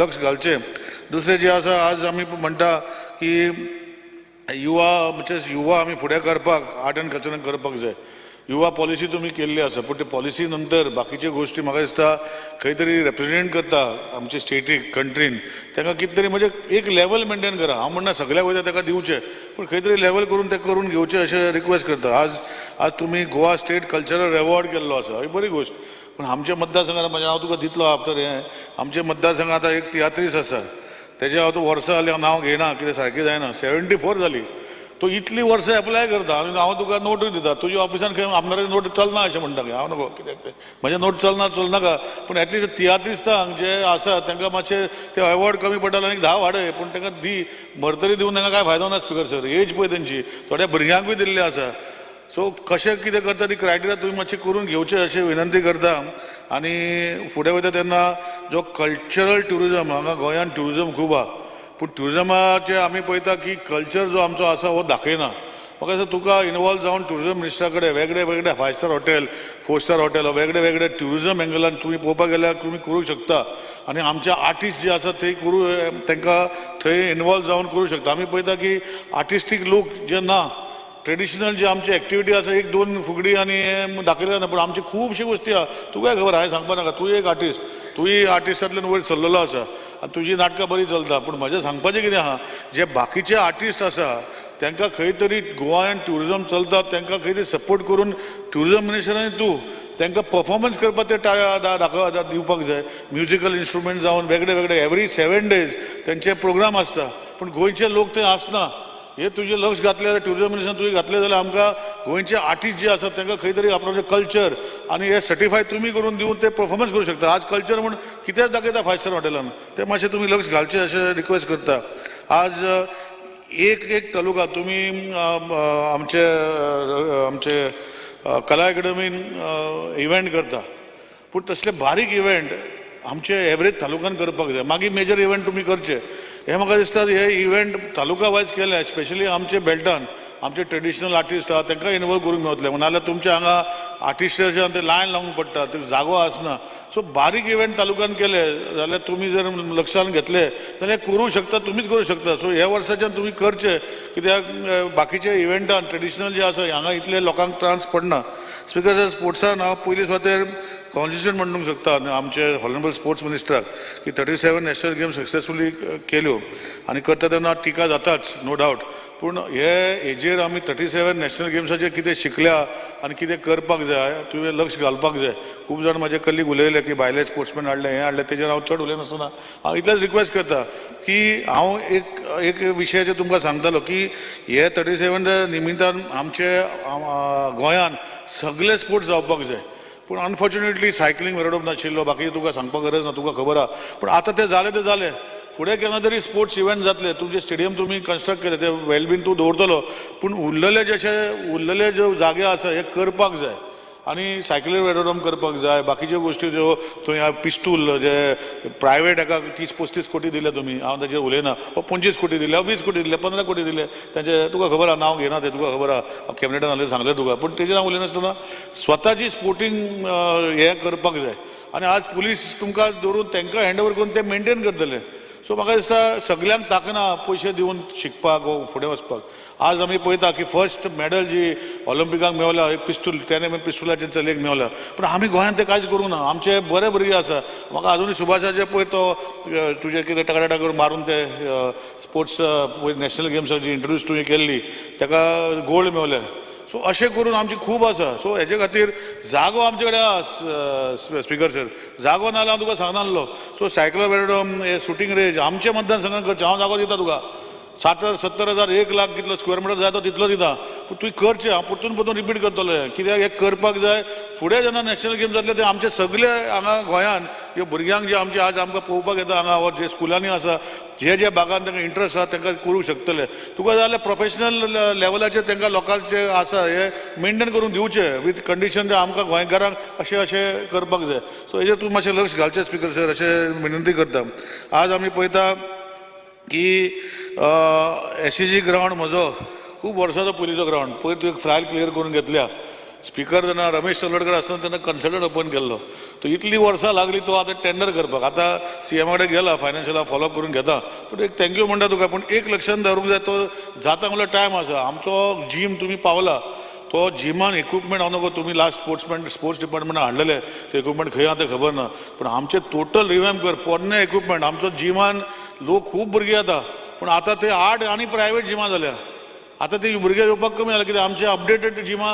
लक्ष घालचें दुसरें जें आसा आज आमी म्हणटा की युवा आमी फुडें करपाक आर्ट एंड कल्चरान करपाक जाय युवा पॉलिसी तुमी केल्ली आसा पूण ते पॉलिसी नंतर बाकीचे गोश्टी म्हाका दिसता खंय तरी रिप्रेझेंट करता आमचे स्टेटीक कंट्रीन तांकां कितें तरी म्हणजे एक लेवल मेंटेन करा हांव म्हणना सगळ्याक वयता ताका दिवचे पूण खंय तरी लेवल करून ते करून घेवचे अशें रिक्वेस्ट करता आज तुमी गोवा स्टेट कल्चरल एवॉर्ड केल्लो आसा ही बरी गोश्ट पूण आमच्या मतदारसंघात म्हणजे हांव तुका दितलो आफ्टर हें आमच्या मतदारसंघात आतां एक तियात्रीस आसा तेजे हांव वर्सां जालीं हांव नांव घेयना कितें सारकें जायना 74 जाली तो इतली वर्सां एप्लाय करता आनी हांव तुका नोटूय दिता तुज्या ऑफिसान खंय आमदाराची नोट चलना अशें म्हणटा हांव नको कित्याक तें म्हजें नोट चलनाका पूण एटलिस्ट 33 जे आसा तांकां मातशें ते अवॉर्ड कमी पडटा आनी 10 वाडय पूण तांकां दी मरतरी दिवन तांकां कांय फायदो ना स्पिकर सर एज पळय तेंची थोड्या भुरग्यांकूय दिल्ली आसा सो कशें कितें करता ती क्रायटेरिया तुमी मातशें करून घेवचें अशें विनंती करता आनी फुडें वयता तेन्ना जो कल्चरल ट्युरिजम हांगा गोंयांत ट्युरिजम खूब आहा पूण ट्युरिजमाचे आमी पळयता की कल्चर जो आमचो आसा हो दाखयना म्हाका दिसता तुका इनवॉल्व जावन ट्युरिजम मिनिस्टरा कडेन वेगळे 5 स्टार हॉटेल 4 स्टार हॉटेल वेगळे ट्युरिजम एंगलान तुमी पळोवपाक गेल्यार तुमी करूंक शकता आनी आमचे आर्टिस्ट जे आसा ते तांकां थंय इनवॉल्व जावन करूंक शकता आमी पळयता की आर्टिस्टीक लोक जे ना ट्रेडिशनल जे आमची एक्टिविटी आसा 1-2 फुगडी आनी हें दाखयलें ना पूण आमची खुबशी गोश्टी आहा तुका खबर हांवें सांगपा नाका तूं एक आर्टिस्ट तुय आर्टिस्टांतल्यान वयर सरलेलो आसा आनी तुजी नाटकां बरी चलता पूण म्हजें सांगपाचें कितें आहा जे बाकीचे आर्टिस्ट आसा तांकां खंय तरी गोंयांत ट्युरिजम चलता तांकां खंय तरी सपोर्ट करून ट्युरिजम मिनिस्टरान तूं तांकां परफॉर्मन्स करपाक ते दिवपाक जाय म्युजिकल इन्स्ट्रुमेंट जावन वेगळे एवरी 7 days तेंचे प्रोग्राम आसता पूण गोंयचे लोक थंय आसना हे तुजें लक्ष घातलें जाल्यार ट्युरिजम मिनिस्टरान तुवें घातलें जाल्यार आमकां गोंयचे आर्टिस्ट जे आसात तांकां खंय तरी आपणाचें कल्चर आनी हे सर्टिफाय तुमी करून दिवन ते परफॉर्मन्स करूं शकता आज कल्चर म्हूण कितेंच दाखयता 5 स्टार हॉटेलान ते मातशें तुमी लक्ष घालचें अशें रिक्वेस्ट करता आज एक तालुका तुम्ही आमचे कला अकॅडमीन इव्हेंट करता, पूण तसले बारीक इव्हेंट आमचे एवरेज तालुक्यान करपाक जाय, मागीर मेजर इव्हेंट तुमी करचे. हे म्हाका दिसता हे इव्हेंट तालुका वायज केले, स्पेशली आमचे बेल्टान आमचे ट्रेडिशनल आर्टिस्ट आहात तांकां इनवॉल्व करूंक मेळटलें. नाल्यार तुमच्या हांगा आर्टिस्टांचे ते लायन लावंक पडटा, ते जागो आसना. सो बारीक इव्हेंट तालुक्यान केले जाल्यार तुमी जर लक्षान घेतले जाल्यार करूं शकता, तुमीच करूं शकता. सो ह्या वर्साच्यान तुमी करचे, कित्याक बाकीचे इव्हेंटान ट्रेडिशनल जे आसा हांगा इतले लोकांक त्रास पडना. स्पीकर स्पोर्ट्सान हांव पयलीं सुवातेर कॉन्ग्रेच्युलेट म्हणूंक शकता आमचे हॉनरेबल स्पोर्ट्स मिनिस्टराक की 37 नॅशनल गेम्स सक्सेसफुली केल्यो, आनी करता तेन्ना टिका जाताच नो डावट. पूण हे हेजेर आमी 37 नॅशनल गेम्साचेर कितें शिकल्या आनी कितें करपाक जाय तुवें लक्ष घालपाक जाय. खूब जाण म्हाजे कलीग उलयले की भायले स्पोर्ट्समॅन हाडले, हें हाडलें, तेजेर हांव चड उलयनासतना हांव इतलेंच रिक्वेस्ट करता की हांव एक विशयाचेर तुमकां सांगतालो की हे 37 निमितान आमचे गोंयान सगळे स्पोर्ट्स जावपाक जाय. पूण अनफॉर्च्युनेटली सायकलींग वेरडोप नाशिल्लो, बाकी तुका सांगपाक गरज ना, तुका खबर आहा. पूण आतां तें जालें फुडें केन्ना तरी स्पोर्ट्स इव्हेंट जातले. तुमचे स्टेडियम तुमी कन्स्ट्रक्ट केले ते वेलबीन तूं दवरतलो, पूण उरलेले ज्यो जागे आसा हे करपाक जाय. आनी सायकलीर वेडोरम करपाक जाय, बाकीच्यो गोश्टी ज्यो थंय पिस्तूल जे प्रायवेट हाका 30-35 कोटी दिले तुमी, हांव ताचेर उलयना, 25 कोटी दिले, 20 कोटी दिले, 15 कोटी दिले, तांचे तुका खबर आहा, नांव घेना ते तुका खबर आहा, कॅबिनेटान आसलें सांगलें तुका. पूण तेजेर हांव उलयनासतना स्वताची स्पोर्टींग हें करपाक जाय. आनी आज पुलीस तुमकां दवरून तांकां हँड ओवर करून ते मेंटेन करतले. सो म्हाका दिसता सगळ्यांक ताकना पयशे दिवन शिकपाक फुडें वचपाक. आज आमी पळयता की फर्स्ट मेडल जी ऑलिंपिकाक मेवल्या एक पिस्तूल, त्याने पिस्तुलाचेर चलयेक मेवल्या, पूण आमी गोंयांत तें कांयच करूंक ना. आमचे बरे भुरगे आसा, म्हाका अजुनूय सुभाषाचे पळय तो तुजें कितें टकाटका करून मारून ते स्पोर्ट्स नॅशनल गेम्साक जी इंट्रोड्यूस तुवें केल्ली ताका गोल्ड मेवले. सो अशें करून आमची खूब आसा. सो हेजे खातीर जागो आमचे कडेन आसा स्पिकर सर, जागो नाल्यार हांव तुका सांगनासलो. सो सायकलो वेडोम हे शुटींग रेंज आमचे मतदारसंघान करचें, हांव जागो दिता तुका. 60-70 1 लाख कितलो स्क्वेअर मिटर जाय तो तितलो दिता, पूण तुवें करचें. हांव परतून रिपीट करतलो, कित्याक हें करपाक जाय. फुडें जेन्ना नॅशनल गेम जातले ते आमचे सगळे हांगा गोंयांत ह्यो भुरग्यांक जे आमचे आज आमकां पळोवपाक येता हांगा वा जे स्कुलांनी आसा, जे भागांत तांकां इंट्रस्ट आसा तांकां करूंक शकतले. तुका जाल्यार प्रोफेशनल लेवलाचेर तांकां लोकांचे आसा हे मेंटेन करून दिवचे विथ कंडिशन जे आमकां गोंयकारांक अशें करपाक जाय. सो हेजेर तूं मातशें लक्ष घालचें स्पिकर सर, अशें विनंती करता. आज आमी पळयता की SCG ग्रावंड म्हजो खूब वर्सांचो पयलींचो ग्रावंड, पयर तुवें फायल क्लियर करून घेतल्या. स्पिकर जेन्ना रमेश तलवडकर आसतना तेन्ना कन्सल्टंट ओपन केल्लो, तो इतली वर्सां लागली तो आतां टेंडर करपाक. आतां CM कडेन गेला, फायनान्शियल फॉलो करून घेता. पूण एक थँक्यू म्हणटा तुका, पूण एक लक्षांत दवरूंक जाय, तो जाता म्हणल्यार टायम आसा. आमचो जीम तुमी पावला, तो जिमान इक्विपमेंट हांव नगो तुमी लास्ट स्पोर्ट्स डिपार्टमेंटान हाडलेले ते इक्विपमेंट खंय आहा तें खबर ना, पूण आमचे टोटल रिवॅम्प कर, पोरणे इक्विपमेंट. आमचो जिमान लोक खूब भुरगीं येता, पूण आतां ते 8 आनी प्रायवेट जिमां जाल्या. आतां ते भुरगे येवपाक कमी जाला, कित्याक आमचे अपडेटेड जिमा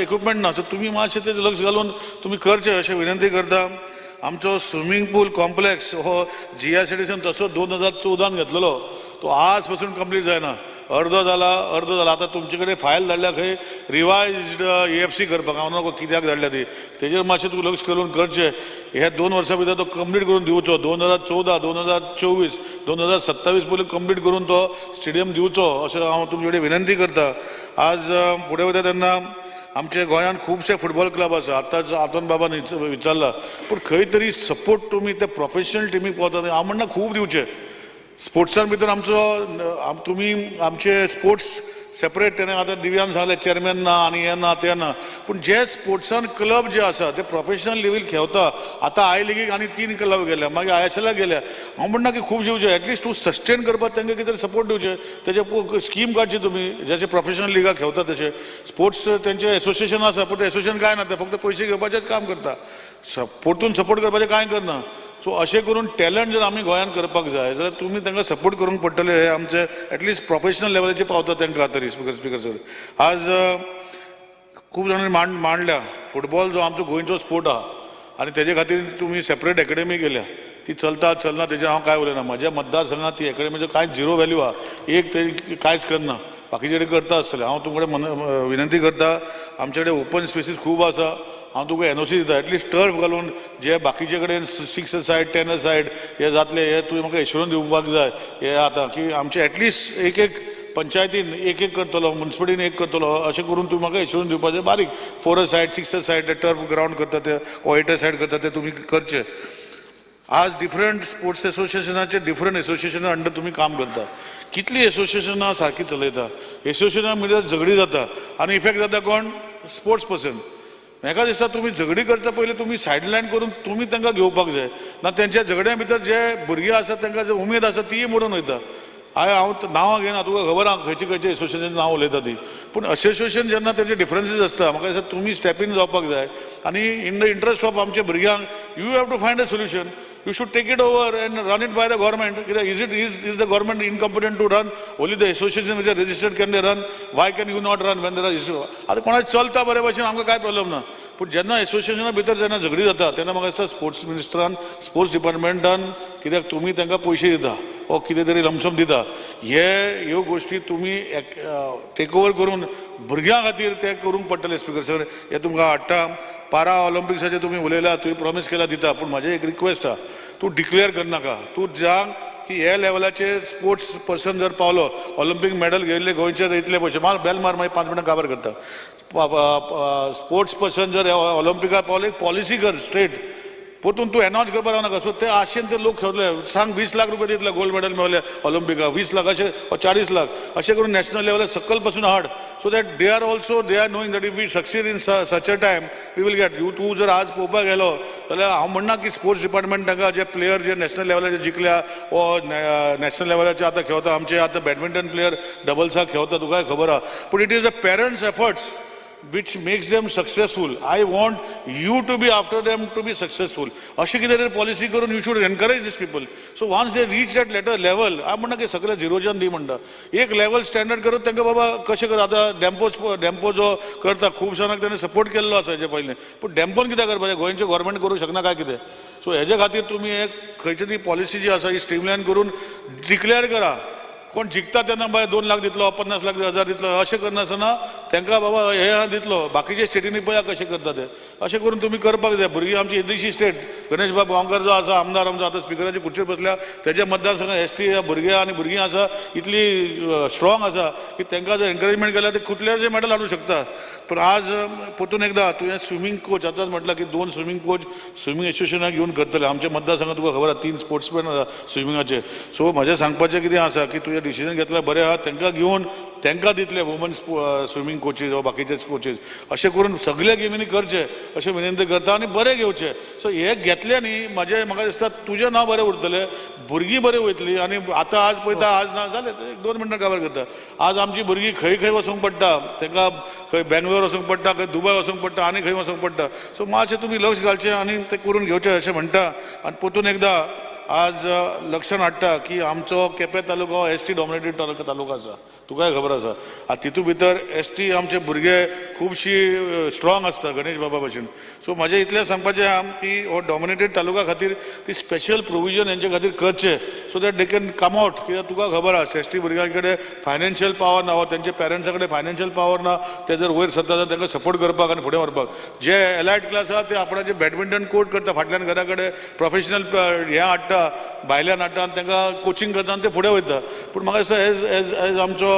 इक्विपमेंट ना. सो तुमी मातशें तेजें लक्ष घालून तुमी करचें अशें विनंती करता. आमचो स्विमींग पूल कॉम्प्लेक्स हो GICDCन तसो 2014 घेतलेलो, तो आज पासून कंप्लीट जायना, अर्दो जाला. आतां तुमचे कडेन फायल धाडल्या खंय रिवायज्ड AFC करपाक, हांव नगो कित्याक धाडल्या ती, तेजेर मातशें तुका लक्ष करून करचें. हे 2 वर्सां भितर तो कंप्लीट करून दिवचो. 2014, 2024, 2027 पयलीं कंप्लीट करून तो स्टेडियम दिवचो अशें हांव तुमचे कडेन विनंती करता. आज फुडें वता तेन्ना आमचे गोंयांत खुबशे फुटबॉल क्लब आसा. आतांच आतोन बाबान विचारला, पूण खंय तरी सपोर्ट तुमी ते प्रोफेशनल टिमीक पावता, हांव म्हणना खूब दिवचे. स्पोर्ट्सान भितर आमचो तुमी आमचे स्पोर्ट्स सेपरेट तेणे आतां दिव्यांग सांगले चेअरमॅन ना आनी हें ना तें ना, पूण जे स्पोर्ट्सान क्लब जे आसा ते प्रोफेशनल लेवल खेळता. आतां आय लिगीक आनी 3 क्लब गेल्या, मागीर ISL गेल्या. हांव म्हणना की खूब दिवचे, एटलिस्ट तूं सस्टेन करपाक तांकां कितें सपोर्ट दिवचे. तेजे स्कीम काडची तुमी, जशे प्रोफेशनल लिगा खेळटा तशे. स्पोर्ट्स तेंचे एसोसिएशन आसा, पूण ते एसोसिएशन कांय ना, ते फक्त पयशे घेवपाचेंच काम करता, परतून सपोर्ट करपाचें कांय करना. सो अशें करून टॅलंट जर आमी गोंयांत करपाक जाय जाल्यार तुमी तांकां सपोर्ट करूंक पडटले. हे आमचे एटलिस्ट प्रोफेशनल लेवलाचेर पावता तांकां तरी. स्पिकर सर, आज खूब जाणांनी मांडल्या फुटबॉल जो आमचो गोंयचो स्पोर्ट आहा आनी तेजे खातीर तुमी सेपरेट एकेडमी केल्या, ती चलता चलना तेजेर हांव कांय उलयना. म्हज्या मतदारसंघात ती एकेडमीचो कांयच 0 व्हॅल्यू आहा, एक तरी कांयच करना, बाकीचे कडेन करता आसतले. हांव तुमचे कडेन विनंती करता, आमचे कडेन ओपन स्पेसीस खूब आसा. हांव तुका एनओसी दिता एटलिस्ट टर्फ घालून जे बाकीचे कडेन 6 असायड 10 असायड हे जातले हे तुवें म्हाका एश्युरन्स दिवपाक जाय हे आतां की आमचे एटलिस्ट एक पंचायतीन एक करतलो म्युन्सिपालिटीन एक करतलो अशें करून तुमी म्हाका एश्युरन्स दिवपाक जाय बारीक 4 असायड 6 असायड टर्फ ग्राउंड करता ते 8 असायड करता ते तुमी करचे आज डिफरंट स्पोर्ट्स एसोसिएशनाचे डिफरंट एसोसिएशना अंडर तुम्ही काम करता कितली एसोसिएशनां सारकी चलयता एसोसिएशना भितर झगडी जाता आनी इफेक्ट जाता कोण स्पोर्ट्स पर्सन म्हाका दिसता तुमी झगडी करता पयलीं तुमी सायडलायन करून तुमी तांकां घेवपाक जाय ना तेंच्या झगड्या भितर जे भुरगीं आसा तांकां जे उमेद आसा ती मोडून वयता हांव नांवां घेना तुका खबर आहा खंयचे एसोसिएशनाचें नांव उलयता ती पूण एसोसिएशन जेन्ना तेंचे डिफरन्सीस आसता म्हाका दिसता तुमी स्टेप इन जावपाक जाय आनी इन द इंट्रस्ट ऑफ आमच्या भुरग्यांक you have to find a solution you should take it over and run it by the government. Is the government incompetent to run? Only the association which are registered can they run? Why can you not run when there are issues? आता कोणाक चलता बरे भशेन आमकां काय problem ना पूण जेन्ना एसोसिएशना भितर जेन्ना झगडी जाता तेन्ना म्हाका दिसता स्पोर्ट्स मिनिस्टरान स्पोर्ट्स डिपार्टमेंटान कित्याक तुमी तांकां पयशे दिता ओ कितें तरी लमसम दिता ह्यो गोश्टी तुमी टेक ओवर करून भुरग्यां खातीर ते करूंक पडटले स्पीकर सर हे तुमकां हाडटा पारा ऑलिंपिक्साचे तुम्ही उलयला तुवें प्रॉमिस केला दिता पूण म्हाजें एक रिक्वेस्ट आहा तूं डिक्लेअर करनाका तूं सांग की हे लेवलाचे स्पोर्ट्स पर्सन जर पावलो ऑलिंपीक मेडल घेयल्ले गोंयचे इतले पयशे बेल मार मागीर 5 मिनटां काबार करता स्पोर्ट्स पर्सन जर ऑलिंपिकाक पावले पॉलिसी कर स्ट्रेट परतून तूं एनाउन्स करपाक रावनाका सो ते आशेन ते लोक खेळटले सांग 20 लाख रुपया दितले गोल्ड मेडल मेळ्ळे ऑलिंपिकाक 20 लाख अशें 40 लाख अशें करून नॅशनल लेवलार सकयल पासून हाड so that they are knowing that if we succeed in such a time we will get तूं जर आज पळोवपाक गेलो जाल्यार हांव म्हणना की स्पोर्ट्स डिपार्टमेंट ताका जे प्लेयर जे नॅशनल लेवलाचेर जिखल्या वा नॅशनल लेवलाचे आतां खेळटा आमचे आतां बॅडमिंटन प्लेयर डबल्साक खेळटा तुकाय खबर आहा पूण it is the parents efforts which makes them successful. I want you to be after them to be successful. अशी कितें policy करून you should encourage these people. So once they reach that level, हांव म्हणना की सगळे झिरोच्यान दी म्हणटा एक level standard करत तांकां बाबा कशें कर आतां डॅम्पो जो करता खूब जाणांक ताणें सपोर्ट केल्लो आसा हेजे पयलीं पूण डॅम्पोन कित्याक करपाचें गोंयचें गोवोरमेंट करूं शकना काय कितें सो हेजे खातीर तुमी एक खंयची ती पॉलिसी जी आसा ही स्ट्रीमलायन करून डिक्लेअर करा कोण जिखता तेन्ना बाय 2 लाख दितलो 50 लाख 1000 दितलो अशें करनासतना तांकां बाबा हे दितलो बाकीचे स्टेटींनी पळया कशें करता ते अशें करून तुमी करपाक जाय भुरगीं आमची येदेशी स्टेट गणेश बाब गांवकर जो आसा आमदार आमचो आतां स्पिकराचे खुर्चेर बसल्या तेज्या मतदारसंघात एसटी भुरगे आनी भुरगीं आसा इतली स्ट्रॉंग आसा की तांकां जर एनकरेजमेंट केल्यार ते कुठलेशे मेडल हाडूंक शकता पूण आज परतून एकदां तुवें स्विमींग कोच आतांच म्हटलां की 2 स्विमींग कोच स्विमींग एसोसिएशनाक घेवन करतले आमच्या मतदारसंघात तुका खबर आहा 3 स्पोर्ट्समॅन आसा स्विमींगाचे सो म्हजें सांगपाचें कितें आसा की तुवें डिसिजन घेतल्यार बरें आहा तांकां घेवन तांकां दितले वुमन्स स्विमींग कोचीस वा बाकीचे कोचीस अशें करून सगळ्या गेमींनी करचे अशें विनंती करता आनी बरें घेवचे सो हे घेतले न्ही म्हाका दिसता तुजें नांव बरें उरतलें भुरगीं बरें वयतलीं आनी आतां आज पळयता आज ना जालें 1-2 मिनटां काबार करता आज आमची भुरगीं खंय वचूंक पडटा तांकां खंय बेंगलोर वचूंक पडटा खंय दुबय वचूंक पडटा आनी खंय वचूंक पडटा सो मातशें तुमी लक्ष घालचें आनी तें करून घेवचें अशें म्हणटा आनी परतून एकदां आज लक्षण हाडटा की आमचो केपें तालुको हो एसटी डॉमिनेटेड तालुको आसा तुकाय खबर आसा तितू भितर एसटी आमचे भुरगे खुबशी स्ट्रॉंग आसता गणेश बाबा भशेन सो म्हाजें इतलें सांगपाचें आहा की हो डॉमिनेटेड तालुका खातीर ती स्पेशल प्रोविजन हेंचे खातीर करचे so that they can come out कित्याक तुका खबर आहा एसटी भुरग्यां कडेन फायनान्शियल पावर ना वा तेंचे पेरंट्सा कडेन फायनान्शियल पावर ना ते जर वयर सरता जाल्यार तांकां सपोर्ट करपाक आनी फुडें व्हरपाक जे एलायड क्लास आहा ते आपणाचे बॅडमिंटन कोर्ट करता फाटल्यान घरा कडेन प्रोफेशनल हें हाडटा भायल्यान हाडटा आनी तांकां कोचिंग करता आनी ते फुडें वयता पूण म्हाका दिसता एज आमचो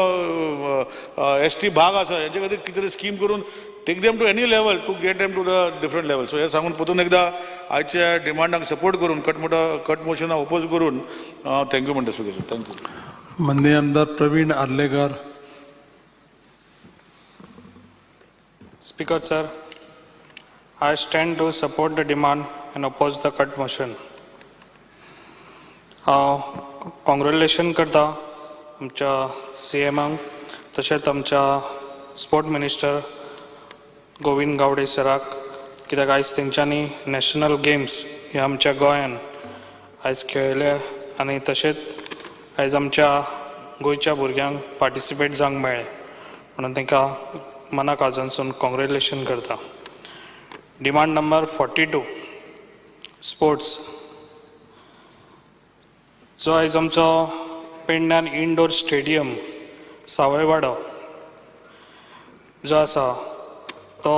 एसटी भाग आसा हेचे खातीर कितें तरी स्कीम करून take them to any level to get them to the different level so हे सांगून परतून एकदां आयच्या डिमांडांक सपोर्ट करून कट मोशनाक ओपोज करून थँक्यू म्हणटा स्पीकर सर थँक्यू माननीय आमदार Pravin Arlekar Speaker sir, I stand to support the demand and oppose the cut motion. Congratulation करता आमच्या CMांक तशेंच आमच्या स्पोर्ट मिनिस्टर गोविंद गावडे सराक कित्याक आयज तेंच्यांनी नॅशनल गेम्स हे आमच्या गोंयान आयज खेळले आनी तशेंच आयज आमच्या गोंयच्या भुरग्यांक पार्टिसिपेट जावंक मेळ्ळें म्हणून तांकां मनाक आजूनसून कॉंग्रेच्युलेशन करता. डिमांड नंबर 42 स्पोर्ट्स जो आयज आमचो पेडण्यान इनडोर स्टेडियम सावयवाडो जो आसा तो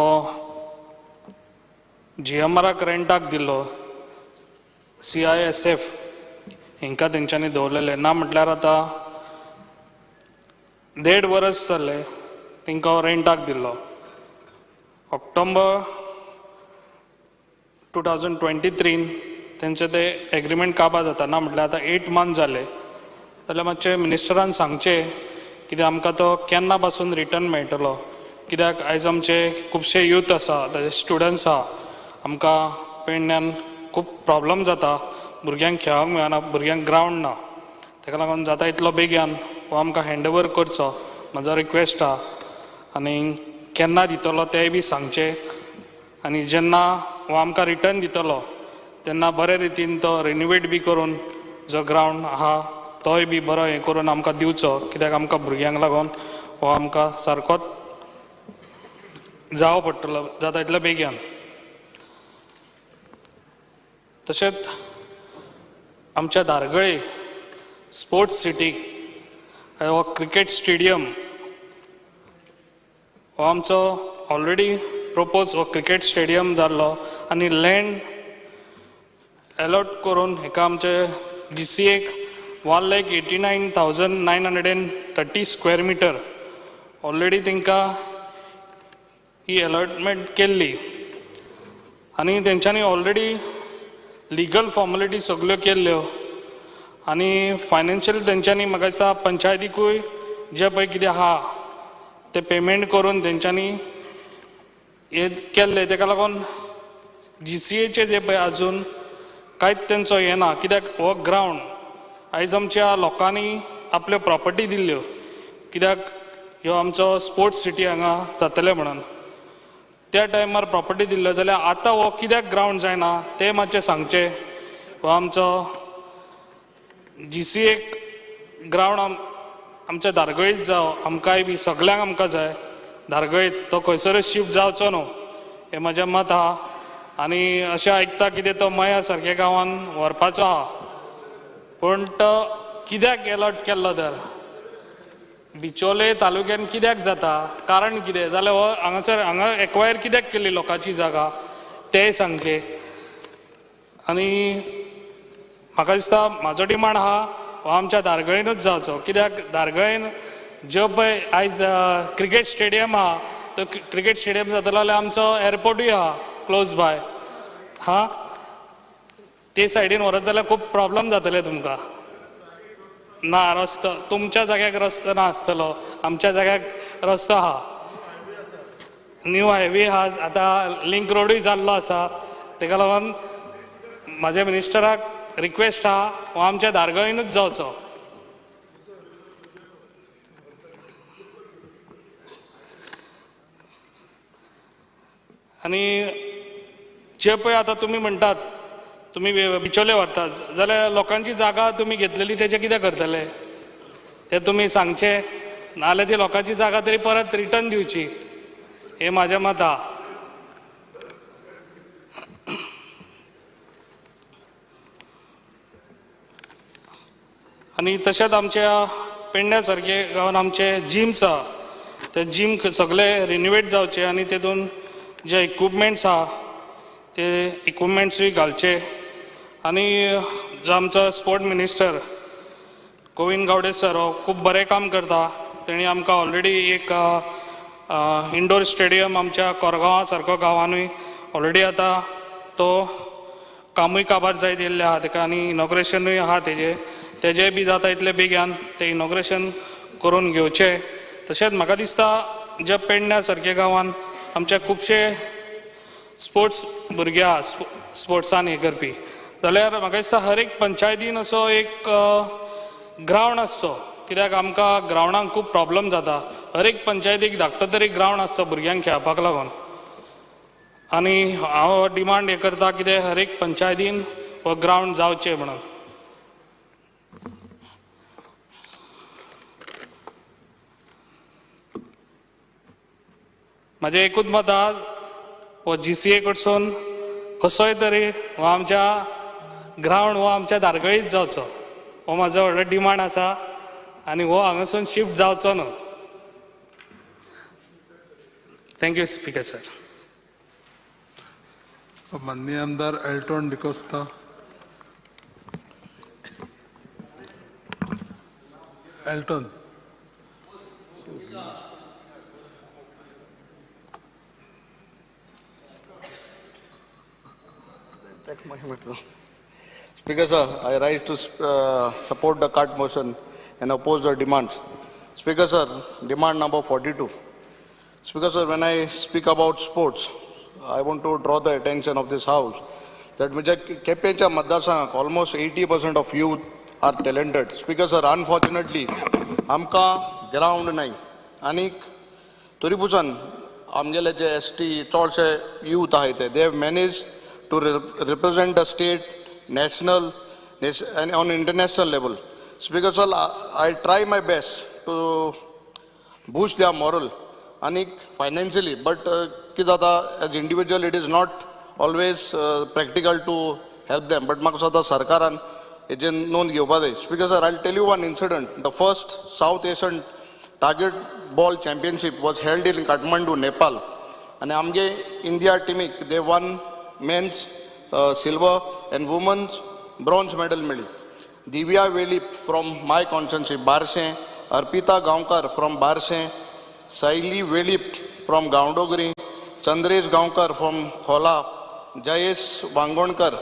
GMRक रेंटाक दिल्लो CISF हिंका तेंच्यांनी दवरलेले ना म्हटल्यार आतां 1.5 वर्स जाले तिंका रेंटाक दिल्लो. ऑक्टोबर 2023 तेंचे ते एग्रीमेंट काबार जाता ना म्हटल्यार आतां 8 मंथ जाले. जाल्यार मातशें मिनिस्टरान सांगचें कित्याक आमकां तो केन्ना पासून रिटर्न मेळटलो. कित्याक आयज आमचे खुबशे यूथ आसा तशें स्टुडंट्स आहा आमकां पेडण्यान खूब प्रॉब्लम जाता. भुरग्यांक खेळोंक मेळना, भुरग्यांक ग्रावंड ना. ताका लागून जाता इतलो बेगीन हो आमकां हँडओवर करचो म्हजो रिक्वेस्ट आहा. आनी केन्ना दितलो तेंय बी सांगचें. आनी जेन्ना हो आमकां रिटर्न दितलो तेन्ना बरे रितीन तो रिन्युवेट बी करून जो ग्रावंड आहा तोय बी बरो हें करून आमकां दिवचो. कित्याक आमकां भुरग्यांक लागून हो आमकां सारकोच जावो पडटलो जाता इतले बेगीन. तशेंच आमच्या धारगळे स्पोर्ट्स सिटीक हो क्रिकेट स्टेडियम हो आमचो ऑलरेडी प्रोपोज हो क्रिकेट स्टेडियम जाल्लो आनी लँड अलॉट करून हेका आमचे GCAक 1,89,930 स्क्वेअर मिटर ऑलरेडी तांकां ही अलॉटमेंट केल्ली. आनी तेंच्यांनी ऑलरेडी लिगल फॉर्मेलिटी सगल्यो केल्ल्यो आनी फायनान्शियल तेंच्यांनी म्हाका दिसता पंचायतीकूय जे पळय कितें आहा ते पेमेंट करून तेंच्यांनी हे केल्ले. ताका लागून GCAचे जे पळय आजून कांयच तेंचो हें ना. कित्याक हो ग्रावंड आयज आमच्या लोकांनी आपल्यो प्रॉपर्टी दिल्ल्यो कित्याक ह्यो आमचो स्पोर्ट्स सिटी हांगा जातले म्हणून. त्या टायमार प्रॉपर्टी दिल्ल्यो जाल्यार आतां हो कित्याक ग्रावंड जायना तें मातशें सांगचें. हो आमचो GCAक ग्रावंड आमच्या धारगळीत जावं आमकांय बी सगल्यांक आमकां जाय. धारगळीत तो खंयसरूय शिफ्ट जावचो न्हू हें म्हजें मत आहा. आनी अशें आयकता कितें तो मया सारक्या गांवांन व्हरपाचो आहा. पूण तो कित्याक अलॉट केल्लो तर बिचोले तालुक्यान कित्याक जाता कारण कितें जाल्यार हो हांगा एक्वायर कित्याक केली लोकांची जागा तेंय सांगचें. आनी म्हाका दिसता म्हाजो डिमांड आहा हो आमच्या धारगळेनूच जावचो. कित्याक धारगळेन जो पळय आयज क्रिकेट स्टेडियम आहा तो क्रिकेट स्टेडियम जातलो जाल्यार आमचो एअरपोर्टूय आहा क्लोज बाय. हा ते सायडीन व्हरत जाल्यार खूब प्रॉब्लम जातले तुमकां. ना रस्तो तुमच्या जाग्याक रस्तो ना आसतलो आमच्या जाग्याक रस्तो आहा. न्यू हायवे आहा आतां लिंक रोडूय जाल्लो आसा. ताका लागून म्हाज्या मिनिस्टराक रिक्वेस्ट आहा हो आमच्या धारगळेनूच जावचो. आनी जे पळय आतां तुमी म्हणटात तुमी बिचोले व्हरतात जाल्यार लोकांची जागा तुमी घेतलेली तेजे कितें करतले तें तुमी सांगचें. नाजाल्यार ती लोकांची जागा तरी परत रिटर्न दिवची हें म्हाजें मत आहा. आनी तशेंच आमच्या पेडण्या सारके गांवांत आमचे जिम्स आहा ते जीम सगळे रिन्युवेट जावचे आनी तेतून जे इक्विपमेंट्स आहा ते इक्विपमेंट्सूय घालचे. आनी जो आमचो sport minister Govind Gawade sir हो खूब बरें काम करता. तेणी आमकां ऑलरेडी एक इंडोर स्टेडियम आमच्या कोरगांवा सारको गांवांनूय ऑलरेडी आतां तो कामूय काबार जायत येयल्लें आहा ताका आनी इनॉग्रेशनूय आहा तेजेय बी जाता इतले बेगीन तें इनॉग्रेशन करून घेवचें. तशेंच म्हाका दिसता जे पेडण्या सारके गांवांत आमचे खुबशे स्पोर्ट्स भुरगे आहा स्पोर्ट्सान हें करपी जाल्यार म्हाका दिसता हर एक पंचायतीन असो एक ग्रावंड आसचो. कित्याक आमकां ग्रावंडाक खूब प्रॉब्लम जाता. हर एक पंचायतीक धाकटो तरी ग्रावंड आसचो भुरग्यांक खेळपाक लागून. आनी हांव डिमांड हें करता कितें हर एक पंचायतीन हो ग्रावंड जावचें म्हणून. म्हाजें एकूच मत आहा हो GCA कडसून कसोय तरी हो आमच्या ग्रावंड हो आमच्या धारगळीत जावचो हो म्हाजो व्हडलो डिमांड आसा. आनी हो हांगासून शिफ्ट जावचो न्हू. Thank you speaker sir. माननीय आमदार Elton D'Costa. Elton. Speaker sir, I rise to support the cut motion and oppose the demands. Speaker sir, demand number 42. Speaker sir, when I speak about sports, I want to draw the attention of this house that केपेंच्या मतदारसंघात almost 80% of youth are talented. Speaker sir, unfortunately, आमकां ground नाही. आनीक तरी पुसून आमगेले जे ST चडशे youth आहेत they have managed to represent the state, national, and on international level. Speaker sir, I try my best to boost their moral and financially, but as individual it is not always practical to help them. But म्हाका सरकारान हेजेर नोंद घेवपाक जाय. Speaker sir, I'll tell you one incident. The first South Asian Target Ball Championship was held in Kathmandu, Nepal, and आमगे India teamik they won men's silver and women's bronze medal मेळ्ळी. Divya Velip from my constituency, Barshe, Arpita Gaonkar from Barshe, Saili Velip from Gaundogri, Chandresh Gaonkar from Khola, Jayesh Vangonkar,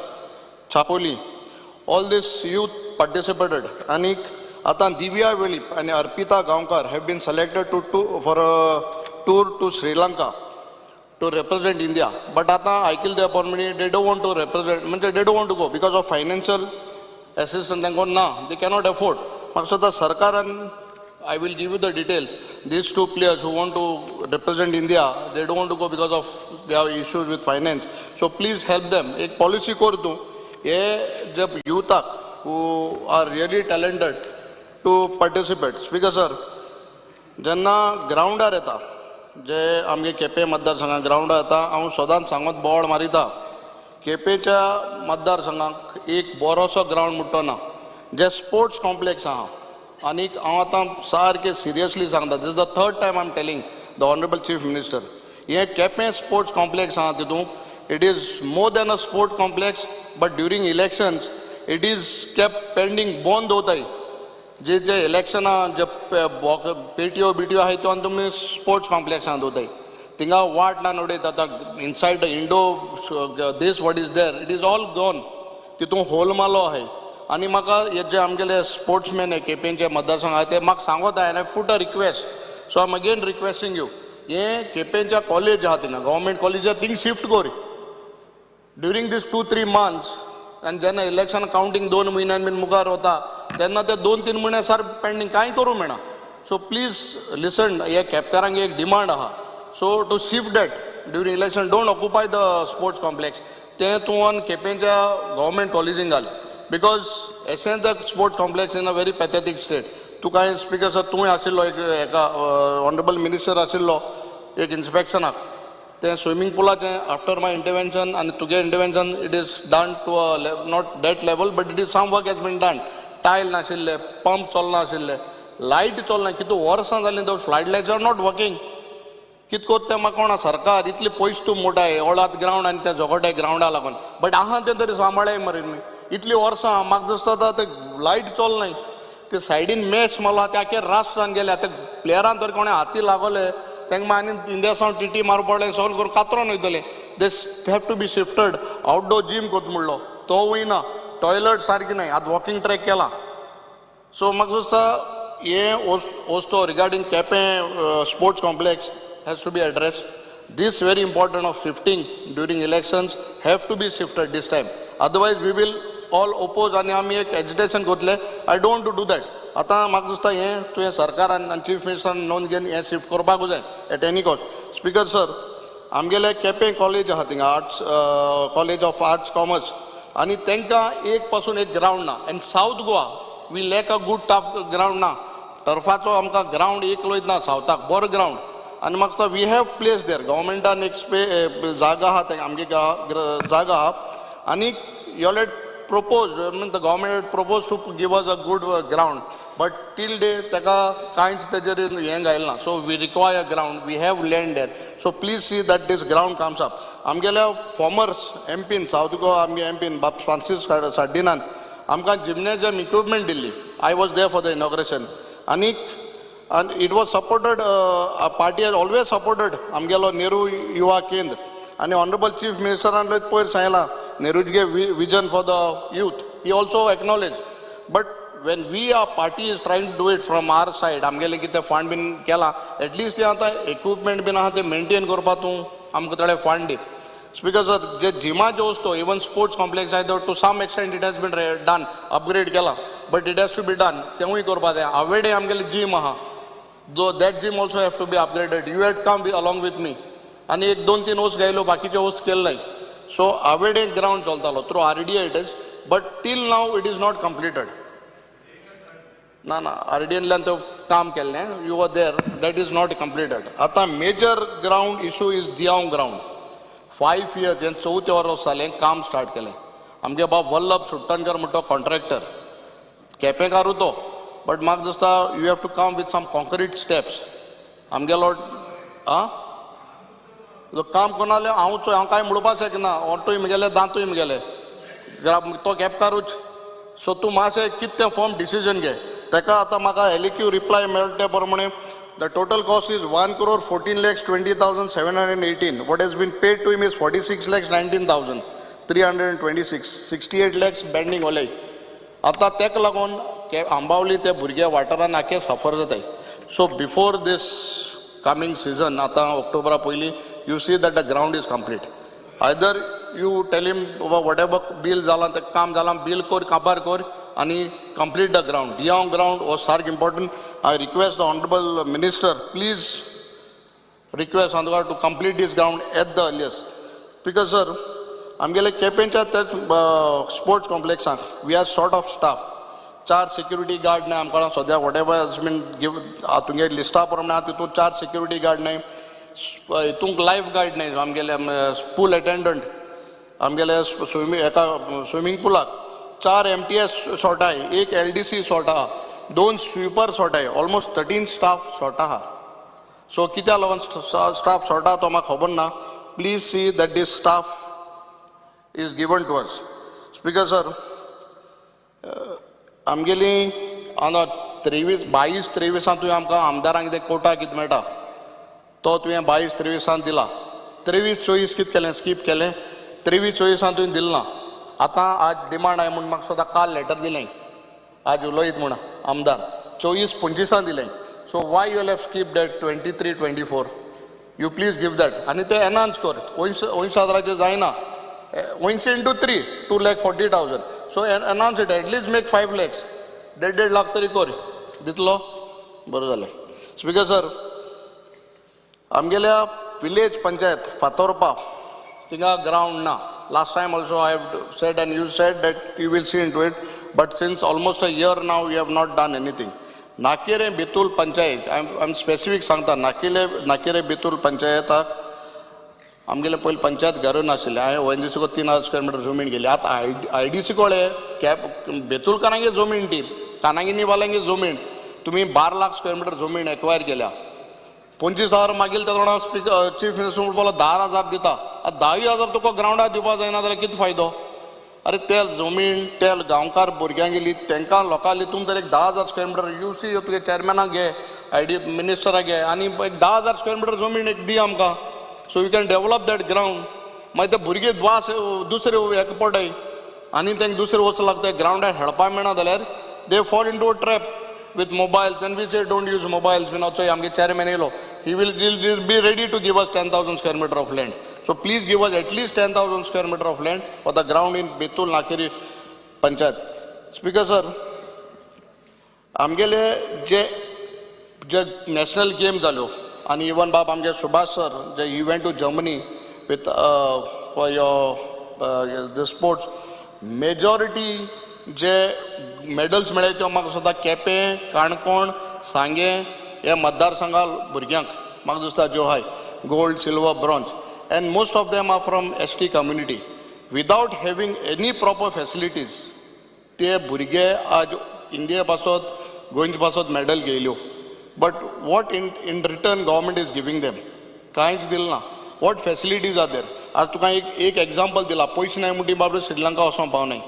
Chapoli. All this youth participated. Anik Atan Divya Velip and Arpita Gaonkar have been selected for a tour to Sri Lanka to represent India. But I kill the appointment, they don't want to represent, they don't want to go because of financial assistance. They cannot afford. Sarkar, and I will give you the details. These two players who want to represent India, they don't want to go because of their issues with finance. So please help them. A policy kor do. Ye jab youth who are really talented to participate. Speaker sir, jenna ground reta. जे आमगे केपे मतदारसंघात ground येता हांव सदांच सांगत बोवाळ मारिता केपेच्या मतदारसंघाक एक बरोसो ग्राउंड म्हणटो ना जे स्पोर्ट्स कॉम्प्लेक्स आहा आनीक हांव आतां सारकें सिरियसली सांगता this is the third time I am telling the honourable chief minister हे केपें स्पोर्ट्स कॉम्प्लेक्स आहा तितूंत it is more than a sports complex but during elections it is kept pending बंद दवरताय जे जे इलेक्शना जे पेटिओ बिटिओ आहाय तो तुमी स्पोर्ट्स कॉम्प्लेक्सान दवरताय थिंगा वाट लावन उडयता inside the indoor this what is there it is all gone तितून होल मारलो आहाय आनी म्हाका हे जे आमगेले स्पोर्ट्समॅन हे केपेंचे मतदारसंघ आहाय ते म्हाका सांगत आहाय I put a request so I am again requesting you हे केपेंच्या कॉलेज आहा थिंगा गव्हर्मेंट कॉलेज थिंग शिफ्ट कर ड्युरींग दीस 2-3 months आनी जेन्ना इलेक्शन कावंटींग 2 म्हयन्यान बीन मुखार वता तेन्ना ते 2-3 म्हयने सार पेंडींग कांय करूं मेळना सो प्लीज लिसन हे केपकारांक एक डिमांड आहा so to shift that during election don't occupy the sports complex ते तुवें केपेंच्या गव्हर्मेंट कॉलेजीन घाल because essence the sports complex in a very pathetic state तूं कांय स्पिकर सर तुवें आशिल्लो एक हेका ऑनरेबल मिनिस्टर आशिल्लो एक इन्स्पेक्शनाक ते स्विमींग पुलाचें आफ्टर माय इंटरवेंशन आनी तुगे intervention it is done to a not that level but it is some work has been done tile नाशिल्ले पंप चलना आशिल्ले लायट चलना कितू वर्सां जालीं though flight lights are not working कित कोत तें म्हाका कोणा सरकार इतले पयशे तूं मोठाय ओळात ग्रावंड आनी त्या झगोट्या ग्रावंडा लागून बट आहा तें तरी सांबाळ्याय मरे इतली वर्सां म्हाका दिसता ते लायट चलनाय ते सायडीन मॅच मारला ते आखे राष्ट्रान गेले आतां प्लेयरान तर कोणें हाती लागले तांकां आनी इंडिया सावन टी मारूं पडलें सॉल्व करून कातरोन वयतले they have to be shifted outdoor gym कोत म्हणलो तो वयना टॉयलेट सारकी नाही आतां वॉकिंग ट्रॅक केला सो म्हाका दिसता हे वस्तू regarding Quepem sports complex has to be addressed this very important of shifting during elections have to be shifted this time otherwise we will all oppose आनी आमी एक एजिटेशन करतले I don't to do that आतां म्हाका दिसता हें तुवें सरकारान आनी चीफ मिनिस्टरान नोंद घेवन हें शिफ्ट करपाकू जाय at any cost speaker sir आमगेले केपें कॉलेज आहा थिंगा arts college of arts commerce आनी तांकां एक पासून एक ग्रावंड ना and South Goa we lack a good turf ground ना टर्फाचो आमकां ग्रावंड एक लोयत ना सावथाक बरो ग्रावंड आनी म्हाका दिसता वी हॅव प्लेस देर गव्हर्मेंटान एक जागा आहा थंय आमगे जागा आहा आनी you let propose, I mean the government had proposed to give us a good ground, but till date ताका कांयच तेजेर हें घायल ना. So we require ground, we have land there. So please see that this ground comes up. आमगेल्या former एमपीन South Goa आमगे एमपीन बाब फ्रांसीस साड्डिनान आमकां जिमनेजियम इक्विपमेंट दिल्ली. I was there for the inauguration. and it was supported, party has always supported amgelo Nehru Yuva Kendra. And the Honorable Chief Minister and Poir Saila, Nehru's vision for the youth, he also acknowledged. But when we, our party is trying to do it from our side, amgele kite fund bin kela, at least yata equipment bin ahate maintain korpatu amko tade fund di. Speaker sir, je jima jo usto, even sports complex either to some extent it has been done, upgrade kela, but it has to be done. Tehui korpate, avede amgele gym aha. Though that gym also have to be upgraded. You had come along with me. And एक दोन तीन ओस गायलो, बाकीचे ओस केले नाही. So avede ground चलतालो through RDA it is, but till now it is not completed. ना RDA ने तो काम केले, you were there, that is not completed. आता major ground issue is Diaung ground. 5 years and 4 वर्ष साले काम start केले. आमगे बाप वल्लभ सुट्टणकर म्हणतो contractor. केपें करू तो. But Mark Justa, you have to come with some concrete steps. आमगे लॉर्ड जो काम कोणाले हांव काय म्हणपाक शकना. ऑटोय गेले दांतूय गेले तो गॅप कारूच. सो तूं मातशें कितें फॉर्म डिसिजन घे. ताका आतां म्हाका एलिक्यू रिप्लाय मेळटा प्रमाणे the total cost is 1,14,20,718. What has been paid to him is 46,19,326. 68 lakhs pending ओले. आतां तेका लागून आंबावली ते भुरगे वाठारान आखे सफर जाताय. सो बिफोर दीस coming season, आता ऑक्टोबरा पयली, you see that the ground is complete. Either you tell him whatever bill जाला ते काम जाला bill कोर काबार कोर आणि complete the ground. Diaung ground was sark important. I request the Honorable Minister, please request Andhra to complete this ground at the earliest. Because sir, आमगेले केपेंच्या sports complex we are short of staff. 4 security guard ने आमकां सद्या whatever has been given तुमगे लिस्टा प्रमाणे तितून 4 security guard नाही. हितूंक life guard नाही. आमगेले पूल अटेंडंट आमगेले स्विमिंग पुलाक 4 MTS शॉर्ट आहे, 1 LDC शॉर्ट आहा, 2 स्वीपर शॉर्ट आहे, ऑलमोस्ट 13 स्टाफ शॉर्ट आहा. सो कित्या लागून स्टाफ शॉर्ट आहा तो म्हाका खबर ना. Please see that this staff is given to us. Speaker sir, आमगेली 22-23 तुवें आमकां आमदारांक कितें कोटा कितें मेळटा तो तुवें 22-23 दिला. 23-24 कितें केलें, स्कीप केलें. 23-24 तुवें दिलें ना. आतां आज डिमांड आहे म्हणून म्हाका सुद्दां काल लेटर दिलें, आज उलयत म्हणून आमदार 24-25 दिलें. So Y you have skip that 23-24? You please give that आनी ते एनहान्स कर. 80,000 जायना, 80 into 3, 2,40,000. So enhance it, at least make 5 lakhs. 1.5 lakh तरी कर दितलो बरं जालें. स्पीकर सर, आमगेल्या विलेज पंचायत फातोरपा थिंगा ग्राउंड ना. Last time also I have said and you said that you will see into it, but since almost a year now you have not done anything. Nakere Betul Panchayat, I'm specific सांगता. Nakere Betul Panchayatak आमगेले पहिले पंचायत घरं नाशिल्ले. हांवें ONGC को 3,000 square meter जमीन गेली. आतां IDC कोळे कॅप बेतूल कानांगे जमीन टी कानांगिनी वाल्यांगे जमीन तुम्ही 12 लाख स्क्वेअर मीटर जमीन एक्वायर केल्या. 25,000 मागील तेदोणा स्पीकर चीफ मिनिस्टर म्हणपाक 10,000 दिता. 10,000 तुका ग्राउंडार दिवपा जायना जाल्यार कितें फायदो? अरे ते जमीन ते गांवकार भुरग्यांक गेली तांकां लोकांली तुम तर एक 10,000 स्क्वेअर मीटर यूसी तुगे चॅरमॅनाक घे, ID मिनिस्टराक घे आनी एक 10,000 स्क्वेअर मीटर जमीन एक दी आमकां. So you can develop that ground. मागीर ते भुरगे दुसरे हेका पडटाय आनी तांकां दुसरे वचूं लागता. ग्राउंडार खेळपाक मेळना जाल्यार they fall into a trap with mobiles. Then we say don't use mobiles. We also amge chairman elo, he will be ready to give us 10,000 square meter of land. So please give us at least 10,000 square meter of land for the ground in Betul Nakeri Panchayat. Speaker sir, amgele je national games जाल्यो and even बाब आमगे Subhash sir he went to Germany with for your the sports, majority जे medals मेळ्ळे ते म्हाका सुद्दां केपें, काणकोण, सांगे ह्या मतदारसंघा भुरग्यांक म्हाका दिसता ज्यो आहाय gold, silver, bronze and most of them are from ST community. Without having any proper facilities ते भुरगे आज इंडिये पासत गोंयचे पासत मेडल घेयल्यो but what in return government is giving them कांयच दिलें ना वॉट फॅसिलिटीज आर देर आज तुका एक एग्जाम्पल दिला पयशे नाय म्हणटी बाबा श्रीलंका वचोंक पावनाय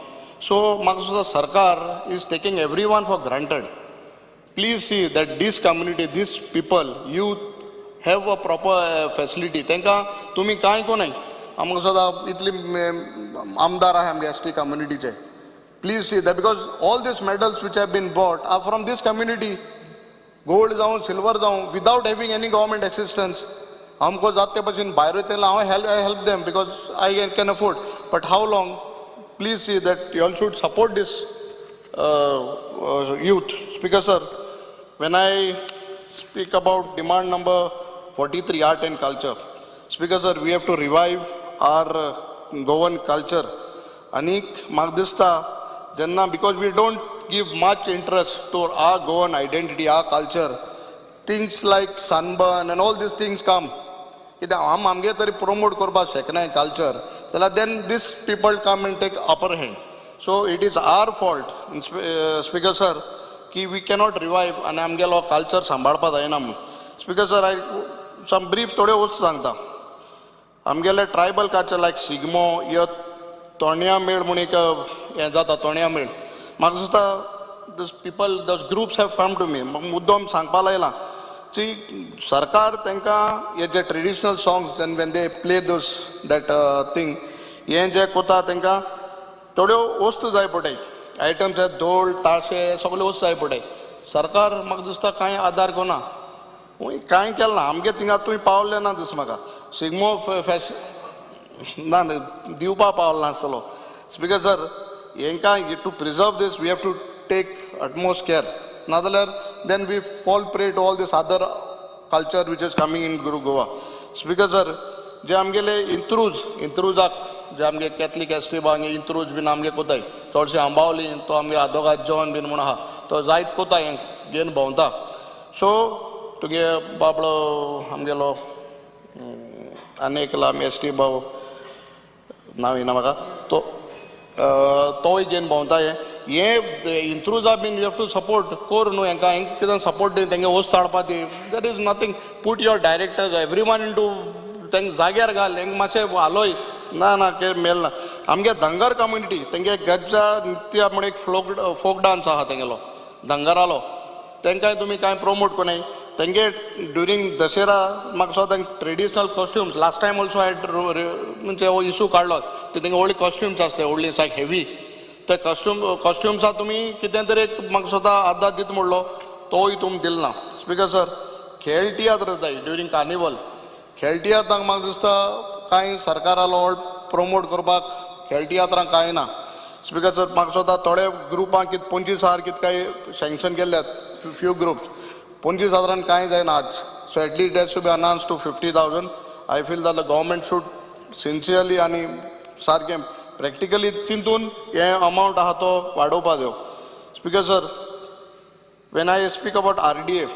सो म्हाका सुद्दां सरकार is taking everyone for granted please see that this community this people youth have a proper facility तांकां तुमी कांय कोनाय आमकां सुद्दां इतली आमदार आहाय आमगे ST कम्युनिटीचे please see that because all these medals which have been bought are from these community gold जावं सिल्वर जावं without having any government assistance आमको जात ते भशेन भायर वयतले हांव help them because I can afford but how long please see that you all should support these youth. Speaker sir, when I speak about demand number 43, art and culture, Speaker sir, we have to revive our Goan culture. Anik Magdista, Janna, because we don't give much interest to our Goan identity, our culture, things like sunburn and all these things come. If आमगे तरी promote करपा शकनाय culture, then these people come and take upper hand. So it is our fault, Speaker sir, ki we cannot revive and आमगेलो culture सांबाळपा जायना म्हणून. Speaker sir, I some brief थोडे वस्तू सांगता. आमगेले ट्रायबल कल्चर लायक शिगमो यो तोणया मेळ म्हणून एक हें जाता तोणया मेळ म्हाका दिसता this people these groups have come to me मुद्दम सांगपा लायला की सरकार तांकां हे जे traditional songs and when they play those that thing हें जे कोता तांकां थोड्यो वस्तू जाय पडटाय आयटम्स आहेत धोल ताळशे सगळे वस्तू जाय पडटाय सरकार म्हाका दिसता कांय आदार कोना कांय केलें ना आमगे थिंगा तुवें पावलें ना दिस म्हाका शिगमो ना दिवपा पावलो नासतलो स्पीकर सर हेंकां to preserve these we have to take utmost care नाजाल्यार then we fall prey to all these other culture which is coming in Goa speaker sir जे आमगेले इंत्रुजाक जे आमगे कॅथलीक एसटी बांगे इंत्रूज बीन आमगे कोताय चडशे आंबावली तो आमगे आदोगाद जॉन बीन म्हूण आहा तो जायत कोताय घेवन भोंवता सो तुगे बाबडो आमगेलो आनी एकलो आमी एसटी भाव नांव येना म्हाका तोय घेवन भोंवता हे इंत्रुजा बीन यू हॅव टू सपोर्ट कोर न्हू हेंकां कितें सपोर्ट दी तेंगे वस्त हाडपा दी there is nothing put your directors every one in two तेंक जाग्यार घाल हेंक मातशें हालोय ना के मेल ना आमगे धंगर कम्युनिटी तेंगे गज्जा नृत्य म्हणून एक फोक डान्स आहा तेंगेलो धंगरालो तेंकाय तुमी कांय प्रमोट कोनाय तेंगे ड्युरींग दशेरा म्हाका सो तेंक traditional costumes last time also हाय म्हणजे हो इशू काडलो ते तेंगे व्हडले कॉस्ट्युम्स आसता व्हडली सायक हेवी ते कॉस्ट्युम्सा तुमी कितें तरी एक म्हाका सुद्दां आदार दिता म्हणलो तोय तुमी दिलो ना स्पीकर सर खेळ तियात्र जाय ड्युरींग कार्निवल खेळ तियात्रांक म्हाका दिसता कांय सरकारालो प्रमोट करपाक खेळ तियात्रांक कांय ना स्पीकर सर म्हाका सुद्दां थोडे ग्रुपांक कितें 25,000 कितें काय सँक्शन केल्ल्यात फ्यू ग्रुप्स 25,000 कांय जायना आज so at least date should be announce to 50,000 I feel that the government should sincerely आनी सारकें प्रॅक्टिकली चिंतून हे अमावंट आहा तो वाडोवपा दियो speaker sir when I speak about RDA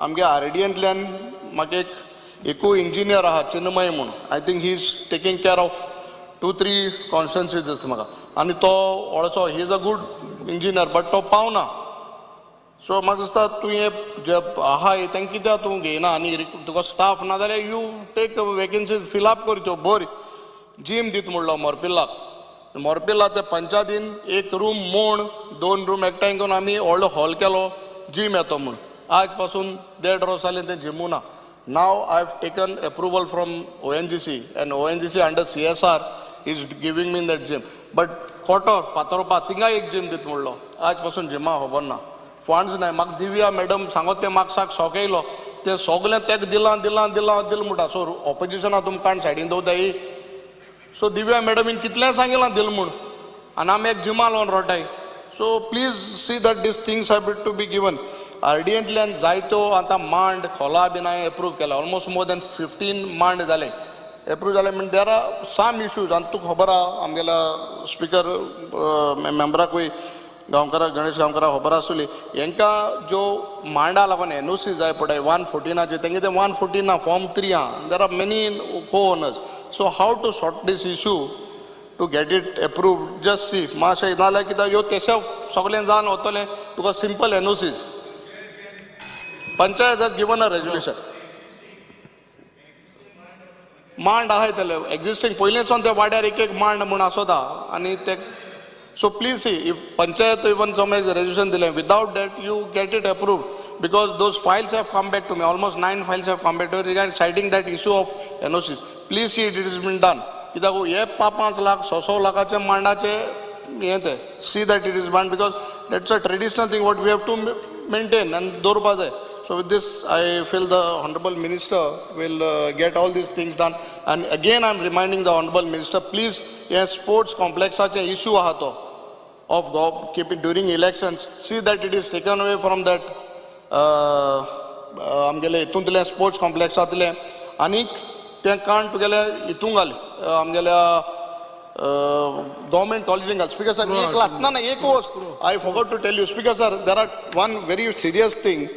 आमगे RDAंतल्यान म्हाका एकू इंजिनियर आहा चिन्मय म्हणून I think he is taking care of 2-3 कॉन्स्टिट्युन्सीज दिसता म्हाका आनी तो also he is a good engineer but तो पावना सो म्हाका दिसता तुवें जे आहा तांकां कित्याक तूं घेयना आनी तुका स्टाफ ना जाल्यार यू टेक वेकन्सीज फिलअप कर त्यो बरी जीम दित म्हणलो मोरपिल्ला ते पंचायतीन एक रूम मोण 2 रूम एकठांय करून आमी व्हडलो हॉल केलो जीम येतो म्हूण आज पासून 1.5 वर्स जालें तें जिमू ना Now I have taken approval from ONGC and ONGC under CSR is giving me that gym. But फातोरपा थिंगा एक जिम दित म्हणलो आज पासून जिमा खबर ना फंड्स नाय म्हाका दिव्या मॅडम सांगत ते म्हाका शॉक येयलो ते सगळें तेका दिल म्हणटा सो ऑपोजिशना तुमकां काण सायडीन दवरताय सो दिव्या मॅडमीन कितलें सांगिलां दिल म्हूण आनी आमी एक जिमा लावन रडटाय so please see that these things have to be given RDAंतल्यान जायत्यो आतां मांड खोला बीन हांवें एप्रूव केला ऑलमोस्ट मोर दॅन 15 मांड जाले एप्रूव जाले म्हणजे देर आर सम इश्यूज आनी तुका खबर आहा आमगेल्या स्पीकर मेंबराकूय गांवकाराक गणेश गांवकाराक खबर आसतली हेंकां ज्यो मांडा लागून NOC जाय पडटाय 114 तेंगे ते 114 ना फॉर्म 3 आहा there are many co owners so how to sort this issue to get it approved just see मातशें नाल्यार कित्याक ह्यो तेशें सगळें जावन वतलें तुका simple NOCs Panchayat has given a resolution. मांड आहाय तेले एक्झिस्टिंग पयलींसून त्या वाड्यार एक मांड म्हूण आसोता आनी ते so please see if panchayat even समज रेजल्यूशन दिलें without that you get it approved because those files have come back to me almost 9 files have come back to regarding siding that issue of NOCs please see it is been done कित्याक हे 5 लाख 6 लाखाचे मांडाचे हे ते see that it is done because that's a traditional thing what we have to maintain आनी दवरपा जाय. So with this, I feel the Honorable Minister will get all these things done. And again, I'm reminding the Honorable Minister, please, yes, sports complex such an issue of keeping during elections. See that it is taken away from that. आमगेले इतून दिले sports complex आतले आनीक ते कांड तुगेले इतून घाल आमगेल्या government college घाल. Speaker sir, एक class ना एक host. I forgot to tell you, Speaker sir, there are one very serious thing.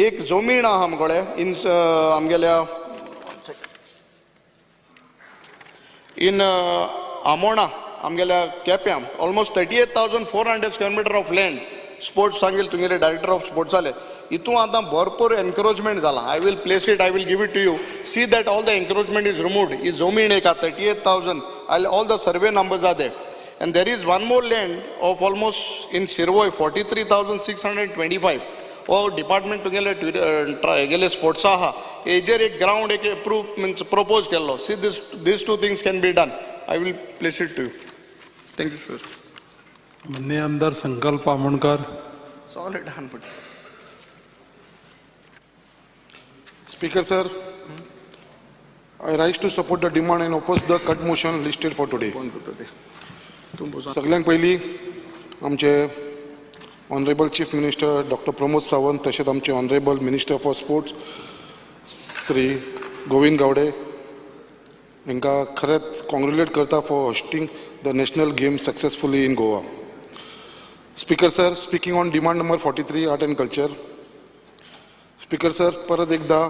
एक जमीन आहा आमगोडे इन आमगेल्या इन आमोणा आमगेल्या केप्यां almost 38,400 square meter of land sports सांगेल तुमगेले डायरेक्टर ऑफ स्पोर्ट्स जाले हितून आतां भरपूर एनक्रोचमेंट जाला. I will place it, I will give it to you. See that all the encroachment is removed. ही जमीन एक 38,000 all the survey numbers are there. And there is one more land of almost in Shirvoi 43,625. और department तुगेले sports आहा हेजेर एक ground एक approve means propose केल्लो. See this two things can be done. I will place it to you. Thank you sir. माननीय आमदार Sankalp Amonkar. Solid done. Speaker sir, I rise to support the demand and oppose the cut motion listed for today. सगळ्यांक पयलीं आमचे honourable chief minister doctor Pramod Sawant तशेंच आमचे honourable minister for sports Shri Govind Gawade हांकां खरेंच congratulate करता for hosting the national game successfully in Goa. Speaker sir, speaking on demand number 43 art and culture. Speaker sir, परत एकदा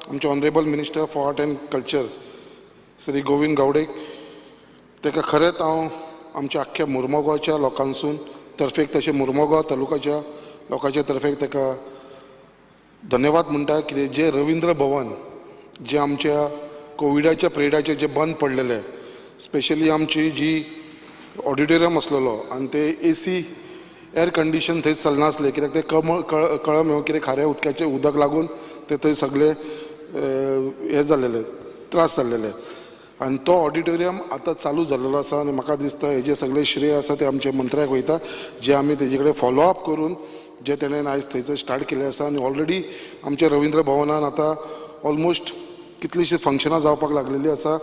आमचे honourable minister for art and culture Shri Govind Gawade ताका खरेंच हांव आमच्या आख्ख्या मुर्मगांवच्या लोकांसून तर्फेक तशें मुर्मगांव तालुकाच्या लोकांच्या तर्फेक ताका धन्यवाद म्हणटा कितें जे रविंद्र भवन जे आमच्या कोविडाच्या पिरियडाचेर जे बंद पडलेले स्पेशली आमची जी ऑडिटोरियम आसलेलो आनी ते AC एअर कंडिशन थंय चलनासले कित्याक ते कळम ह्यो कितें खाऱ्या उदकाचें उदक लागून ते थंय सगळे हे जाल्लेले त्रास जाल्लेले आनी तो ऑडिटोरियम आतां चालू जाल्लो आसा आनी म्हाका दिसता हेजे सगळे श्रेय आसा ते आमच्या मंत्र्याक वयता जे आमी तेजे कडेन फॉलोअप करून जे तेणेन आयज थंयसर स्टार्ट केलें आसा आनी ऑलरेडी आमच्या रविंद्र भवनान आतां ऑलमोस्ट कितलीशीं फंक्शनां जावपाक लागलेलीं आसा.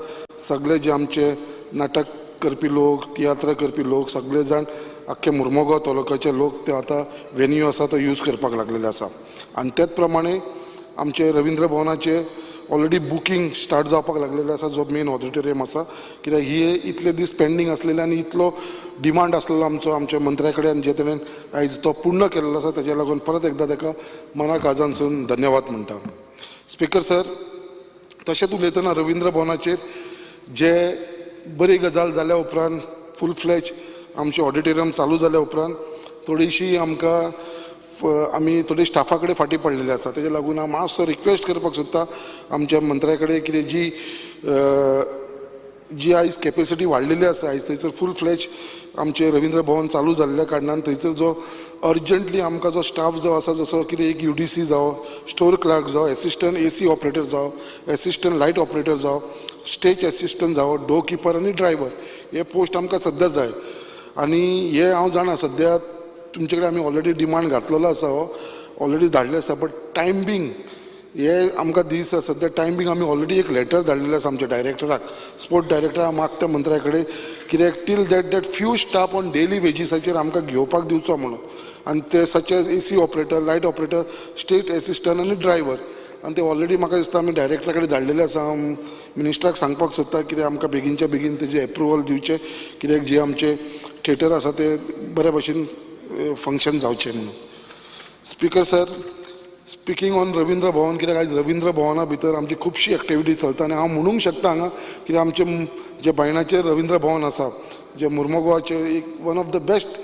सगळे जे आमचे नाटक करपी लोक तियात्र करपी लोक सगळे जाण आख्खे मुर्मगांव तालुक्याचे लोक ते आतां वेन्यू आसा तो यूज करपाक लागलेले आसा आनी तेच प्रमाणे आमचे रविंद्र भवनाचे ऑलरेडी बुकींग स्टार्ट जावपाक लागलेले आसा जो मेन ऑडिटोरियम आसा कित्याक ही इतले दीस पेंडींग आसलेले आनी इतलो डिमांड आसलेलो आमच्या मंत्र्या कडेन जे तेणेन आयज तो पूर्ण केल्लो आसा तेज्या लागून परत एकदां ताका मना काळजानसून धन्यवाद म्हणटा. स्पीकर सर, तशेंच उलयतना रविंद्र भवनाचेर जे बरी गजाल जाल्या उपरांत फूल फ्लॅज आमचे ऑडिटोरियम चालू जाल्या उपरांत थोडीशी आमकां आमी थोडी स्टाफा कडेन फाटीं पडलेले आसा तेज्या लागून हांव मातसो रिक्वेस्ट करपाक सोदता आमच्या मंत्र्या कडेन कितें जी आयज कॅपेसिटी वाडलेली आसा आयज थंयसर फूल फ्लॅज आमचे रविंद्र भवन चालू जाल्ल्या कारणान थंयसर जो अर्जंटली आमकां जो स्टाफ जो आसा जसो कितें एक UDC जावं स्टोर क्लार्क जावं एसिस्टंट AC ऑपरेटर जावं एसिस्टंट लायट ऑपरेटर जावं स्टेज एसिस्टंट जावं डोर किपर आनी ड्रायव्हर हे पोस्ट आमकां सद्या जाय आनी हे हांव जाणा सद्या तुमचे कडेन आमी ऑलरेडी डिमांड घातलेलो आसा हो ऑलरेडी धाडले आसा बट टायम बींग हे आमकां दीस सद्या टायम बींग आमी ऑलरेडी एक लेटर धाडलेलें आसा आमच्या डायरेक्टराक स्पोर्ट डायरेक्टराक मागता मंत्र्या कडेन कित्याक till that few staff on daily वेजीसाचेर आमकां घेवपाक दिवचो म्हणून आनी ते such as AC operator light operator state assistant आनी ड्रायव्हर आनी ते ऑलरेडी म्हाका दिसता आमी डायरेक्टरा कडेन धाडलेले आसा. हांव मिनिस्टराक सांगपाक सोदता कित्याक आमकां बेगीनच्या बेगीन तेजे एप्रुवल दिवचें कित्याक जे आमचे थिएटर आसा ते बऱ्या भशेन फंक्शन जावचें म्हणून. Speaker sir, speaking on Ravindra Bhavan कित्याक आयज रविंद्र भवना भितर आमची खुबशी एक्टिविटी चलता आनी हांव म्हणूंक शकता हांगा कित्याक आमचे जे बायणाचे रविंद्र भवन आसा जे मुर्मगांवचे एक one of the best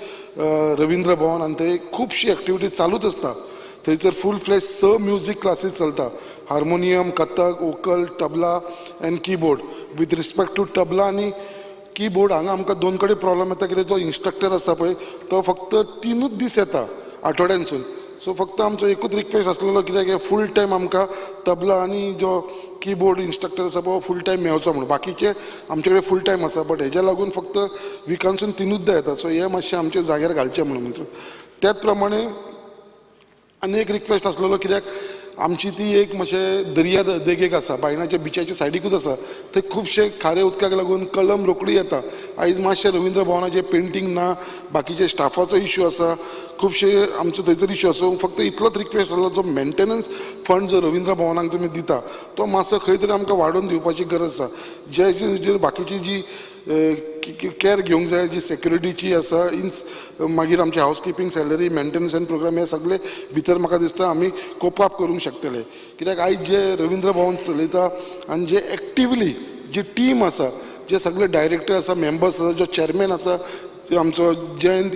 Ravindra Bhavan आनी थंय खुबशी एक्टिविटी चालूच आसता. थंयसर फूल फ्लॅश म्युजीक क्लासीस चलता harmonium Kathak vocal tabla and keyboard with respect to tabla आनी कीबोर्ड हांगा आमकां दोन कडेन प्रॉब्लम येता कित्याक जो इन्स्ट्रक्टर आसा पळय तो फक्त 3च दीस येता आठवड्यांसून सो फक्त आमचो एकूच रिक्वेस्ट आसलेलो कित्याक फूल टायम आमकां तबला आनी जो कीबोर्ड इन्स्ट्रक्टर आसा पळय फूल टायम मेळचो म्हणून बाकीचे आमचे कडेन फूल टायम आसा बट हेज्या लागून फक्त विकांसून 3च येता सो हे मातशें आमचे जाग्यार घालचें म्हणून त्याच प्रमाणे आनी एक रिक्वेस्ट आसलेलो कित्याक आमची ती एक मातशें दर्या देगेक आसा बायणाच्या बिचाच्या सायडीकूच आसा थंय खुबशे खारे उदकाक लागून कलम रोखडी येता आयज मातशें रवींद्र भवनाचें पेंटींग ना बाकीचे स्टाफाचो इश्यू आसा खुबशे आमचो थंयसर इश्यू आसा फक्त इतलोच रिक्वेस्ट आसलो जो मेंटेनन्स फंड जो रवींद्र भवनाक तुमी दिता तो मातसो खंय तरी आमकां वाडोवन दिवपाची गरज आसा जे बाकीची जी केअर घेवंक जाय जी सेक्युरिटीची आसा मागीर आमचे हावजकीपींग सॅलरी मेंटेनन्स एंड प्रोग्राम हे सगळे भितर म्हाका दिसता आमी कोप अप करूंक शकतले कित्याक आयज जे रवींद्र भवन चलयता आनी जे एक्टिवली जी टीम आसा जे सगळे डायरेक्टर आसा मेंबर्स आसा जो चेअरमॅन आसा आमचो जयंत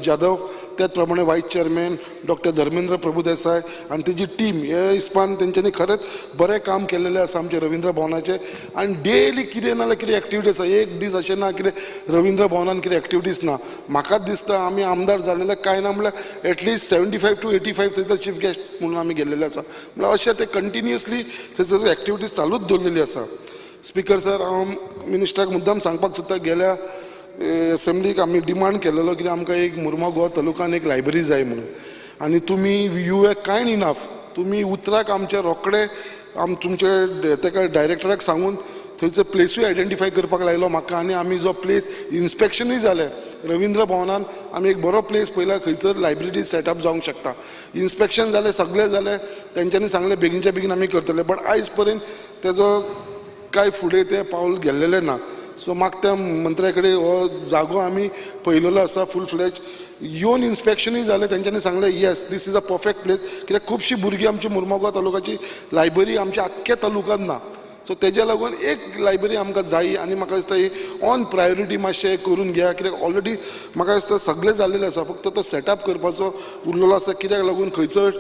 जाधव त्याच प्रमाणे वायस चेअरमॅन डॉक्टर धर्मेंद्र प्रभुदेसाय आनी तेजी टीम हे हिसपान तेंच्यांनी खरेंच बरें काम केल्लेलें आसा आमचे रवींद्र भवनाचें आनी डेली कितें नाल्यार कितें एक्टिविटी आसा एक दीस अशें ना कितें रवींद्र भवनान कितें एक्टिविटीज ना म्हाकाच दिसता आमी आमदार जाल्लेले कांय ना म्हळ्यार एटलिस्ट 75 to 85 थंयसर चीफ गेस्ट म्हणून आमी गेल्लेले आसा म्हळ्यार अशें ते कंटिन्युअसली थंयसर एक्टिविटीज चालूच दवरलेली आसा स्पिकर सर हांव मिनिस्टराक मुद्दाम सांगपाक सोदता गेल्या असेंब्लीक आमी डिमांड केलेलो कितें आमकां एक मुर्मगांव तालुकान एक लायब्ररी जाय म्हणून आनी तुमी यू हॅव कायंड इनफ तुमी उतराक आमचे रोखडे तुमचे तेका डायरेक्टराक सांगून थंयचो प्लेसूय आयडेंटिफाय करपाक लायलो म्हाका आनी आमी जो प्लेस इन्स्पेक्शनूय जालें रवींद्र भवनान आमी एक बरो प्लेस पयला खंयसर लायब्ररी सेटअप जावंक शकता इन्स्पेक्शन जालें सगळें जालें तेंच्यांनी सांगलें बेगीनच्या बेगीन आमी करतले बट आयज पर्यंत तेजो कांय फुडें तें पावल गेल्लेलें ना सो म्हाका त्या मंत्र्या कडेन हो जागो आमी पयलेलो आसा फूल फ्लॅज येवन इन्स्पेक्शनूय जालें तेंच्यांनी सांगलें yes this is a perfect place कित्याक खुबशीं भुरगीं आमची मुर्मगांव तालुकाची लायब्ररी आमच्या आख्ख्या तालुकांत ना सो तेज्या लागून एक लायब्ररी आमकां जाय आनी म्हाका दिसता ही ऑन प्रायोरिटी मातशें करून घेया कित्याक ऑलरेडी म्हाका दिसता सगळें जाल्लेलें आसा फक्त तो सेटअप करपाचो उरलेलो आसा कित्याक लागून खंयचर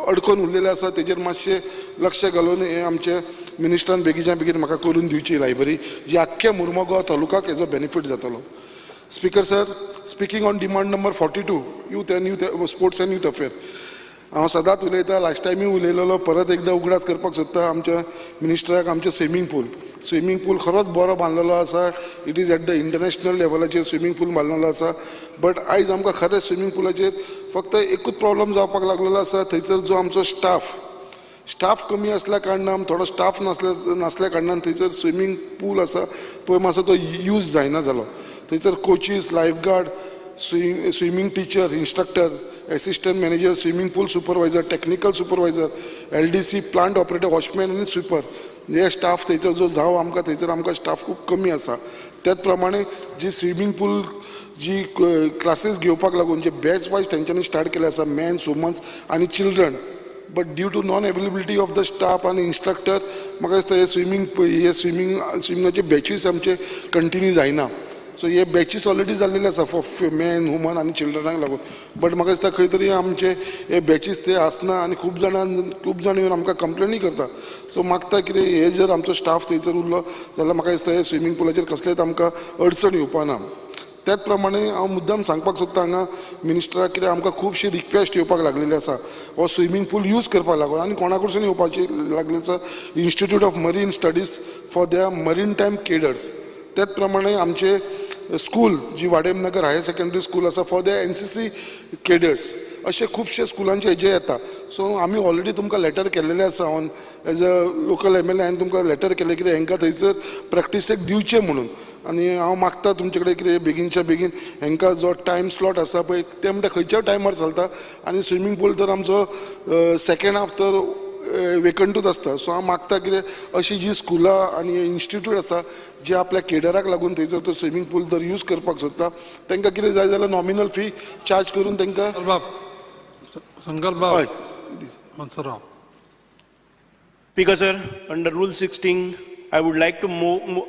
अडकून उरलेले आसा तेजेर मातशें लक्ष घालून हे आमचे मिनिस्टरान बेगीच्या बेगीन म्हाका करून दिवची लायब्ररी जी आख्ख्या मुर्मगांव तालुकाक हेजो बेनिफीट जातलो speaker sir speaking on demand number 42 youth sports and youth affair हांव सदांच उलयतां लास्ट टायमीय उलयलेलो परत एकदां उगडास करपाक सोदता आमच्या मिनिस्टराक आमचे स्विमींग पूल खरोच बरो बांदलेलो आसा it is at the international लेवलाचेर स्विमींग पूल बांदलेलो आसा बट आयज आमकां खरें स्विमींग पुलाचेर फक्त एकूच प्रॉब्लम जावपाक लागलेलो आसा थंयसर जो आमचो स्टाफ कमी असल्या कारणान थोडो स्टाफ नासल्या कारणान थंयसर स्विमींग पूल आसा पळय मातसो तो यूज जायना जालो थंयसर coaches lifeguard swimming teacher instructor assistant manager swimming pool supervisor technical supervisor LDC plant operator watchman आनी स्विपर हे स्टाफ थंयसर जो जावं आमकां थंयसर आमकां स्टाफ खूब कमी आसा त्याच प्रमाणे जी स्विमींग पूल जी क्लासीस घेवपाक लागून जे बॅच वायज तेंच्यांनी स्टार्ट केले आसा मेन्स वुमन्स आनी children but due to non availability of the staff आनी इन्स्ट्रक्टर म्हाका दिसता हे स्विमींगाचे बॅचीस आमचे कंटिन्यू जायना सो हे बॅचीस ऑलरेडी जाल्लेले आसा फॉर मेन वुमन आनी चिल्ड्रनाक लागून बट म्हाका दिसता खंय तरी आमचे हे बॅचीस ते आसना आनी खूब जाण येवन आमकां कंप्लेनी करता सो मागता कितें हे जर आमचो स्टाफ थंयसर उरलो जाल्यार म्हाका दिसता हे स्विमींग पुलाचेर कसलेच आमकां अडचण येवपाना त्याच प्रमाणे हांव मुद्दाम सांगपाक सोदता हांगा मिनिस्टराक कितें आमकां खुबशी रिक्वेस्ट येवपाक लागलेली आसा हो स्विमींग पूल यूज करपाक लागून आनी कोणा कडसून येवपाची लागलेली आसा institute of marine studies for their marine time केडर्स त्याच प्रमाणे आमचे स्कूल जी वाडेम नगर हायर सेकंडरी स्कूल आसा फॉर देअर NCC केडर्स अशे खुबशे स्कुलांचे हेजे येता सो आमी ऑलरेडी तुमकां लेटर केल्लेलें आसा on as a local MLA हांवें तुमकां लेटर केलें कितें हेंकां थंयसर प्रॅक्टिसेक दिवचें म्हणून आनी हांव मागता तुमचे कडेन कितें बेगीनच्या बेगीन हेंकां जो टायम स्लॉट आसा पळय ते म्हणटा खंयच्या टायमार चलता आनी स्विमींग पूल तर आमचो सेकेंड हाफ तर वेकंटूच आसता सो हांव मागता कितें अशी जी स्कुलां आनी इन्स्टिट्यूट आसा जे आपल्या केडराक लागून थंयसर तो स्विमींग पूल जर यूज करपाक सोदता तांकां कितें जाय जाल्यार नॉमिनल फी चार्ज करून तांकां संकल्प बाब मनसुराव Speaker sir, under Rule 16, I would like to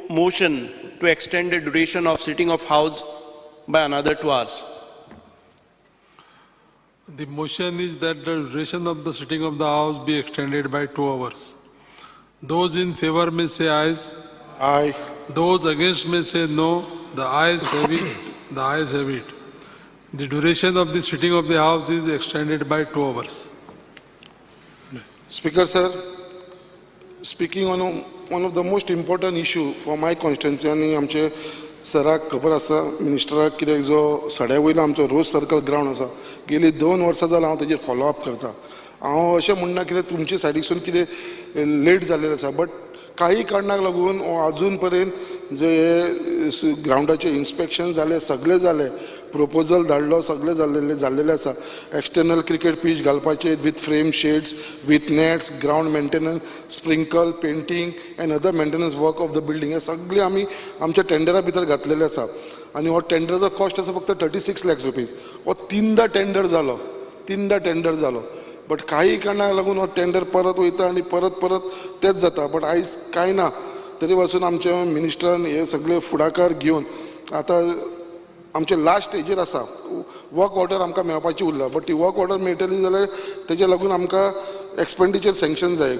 motion to extend the duration of sitting of House by another 2 hours. The motion is that the duration of the sitting of the House be extended by 2 hours. Those in favor may say ayes. Aye. Those against may say no. The ayes have it. The ayes have it. The duration of the sitting of the House is extended by 2 hours. Speaker, sir, speaking on one of the most important issue for my constituency आणि आमचे सराक खबर आसा मिनिस्टराक कित्याक जो सड्या वयलो आमचो रोज circle ground आसा गेली 2 वर्सां जालां हांव तेजेर फॉलो अप करता. हांव अशें म्हणना कितें तुमचे सायडीकसून कितें लेट जाल्लें आसा बट काही कारणाक लागून अजून पर्यंत जे ग्राउंडाचे इन्स्पेक्शन जाले सगळे जाले प्रपोजल धाडलो सगळे जाल्लेले आसा एक्सटर्नल क्रिकेट पीच घालपाचे with frame shades with nets ground maintenance sprinkle painting end other maintenance work of the building हे सगळे आमी आमच्या टेंडरा भितर घातलेले आसा आनी हो टेंडराचो कॉस्ट आसा फक्त 36 लाख रुपीज हो 3दा टेंडर जालो बट काही कारणाक लागून हो टेंडर परत वयता आनी परत तेच जाता बट आयज कांय ना तरी पासून आमच्या मिनिस्टरान हे सगळे फुडाकार घेवन आतां आमचे लास्ट स्टेजीर आसा वर्क ऑर्डर आमकां मेळपाची उरला बट ती वर्क ऑर्डर मेळटली जाल्यार तेजे लागून आमकां एक्सपेंडिचर सँक्शन जाय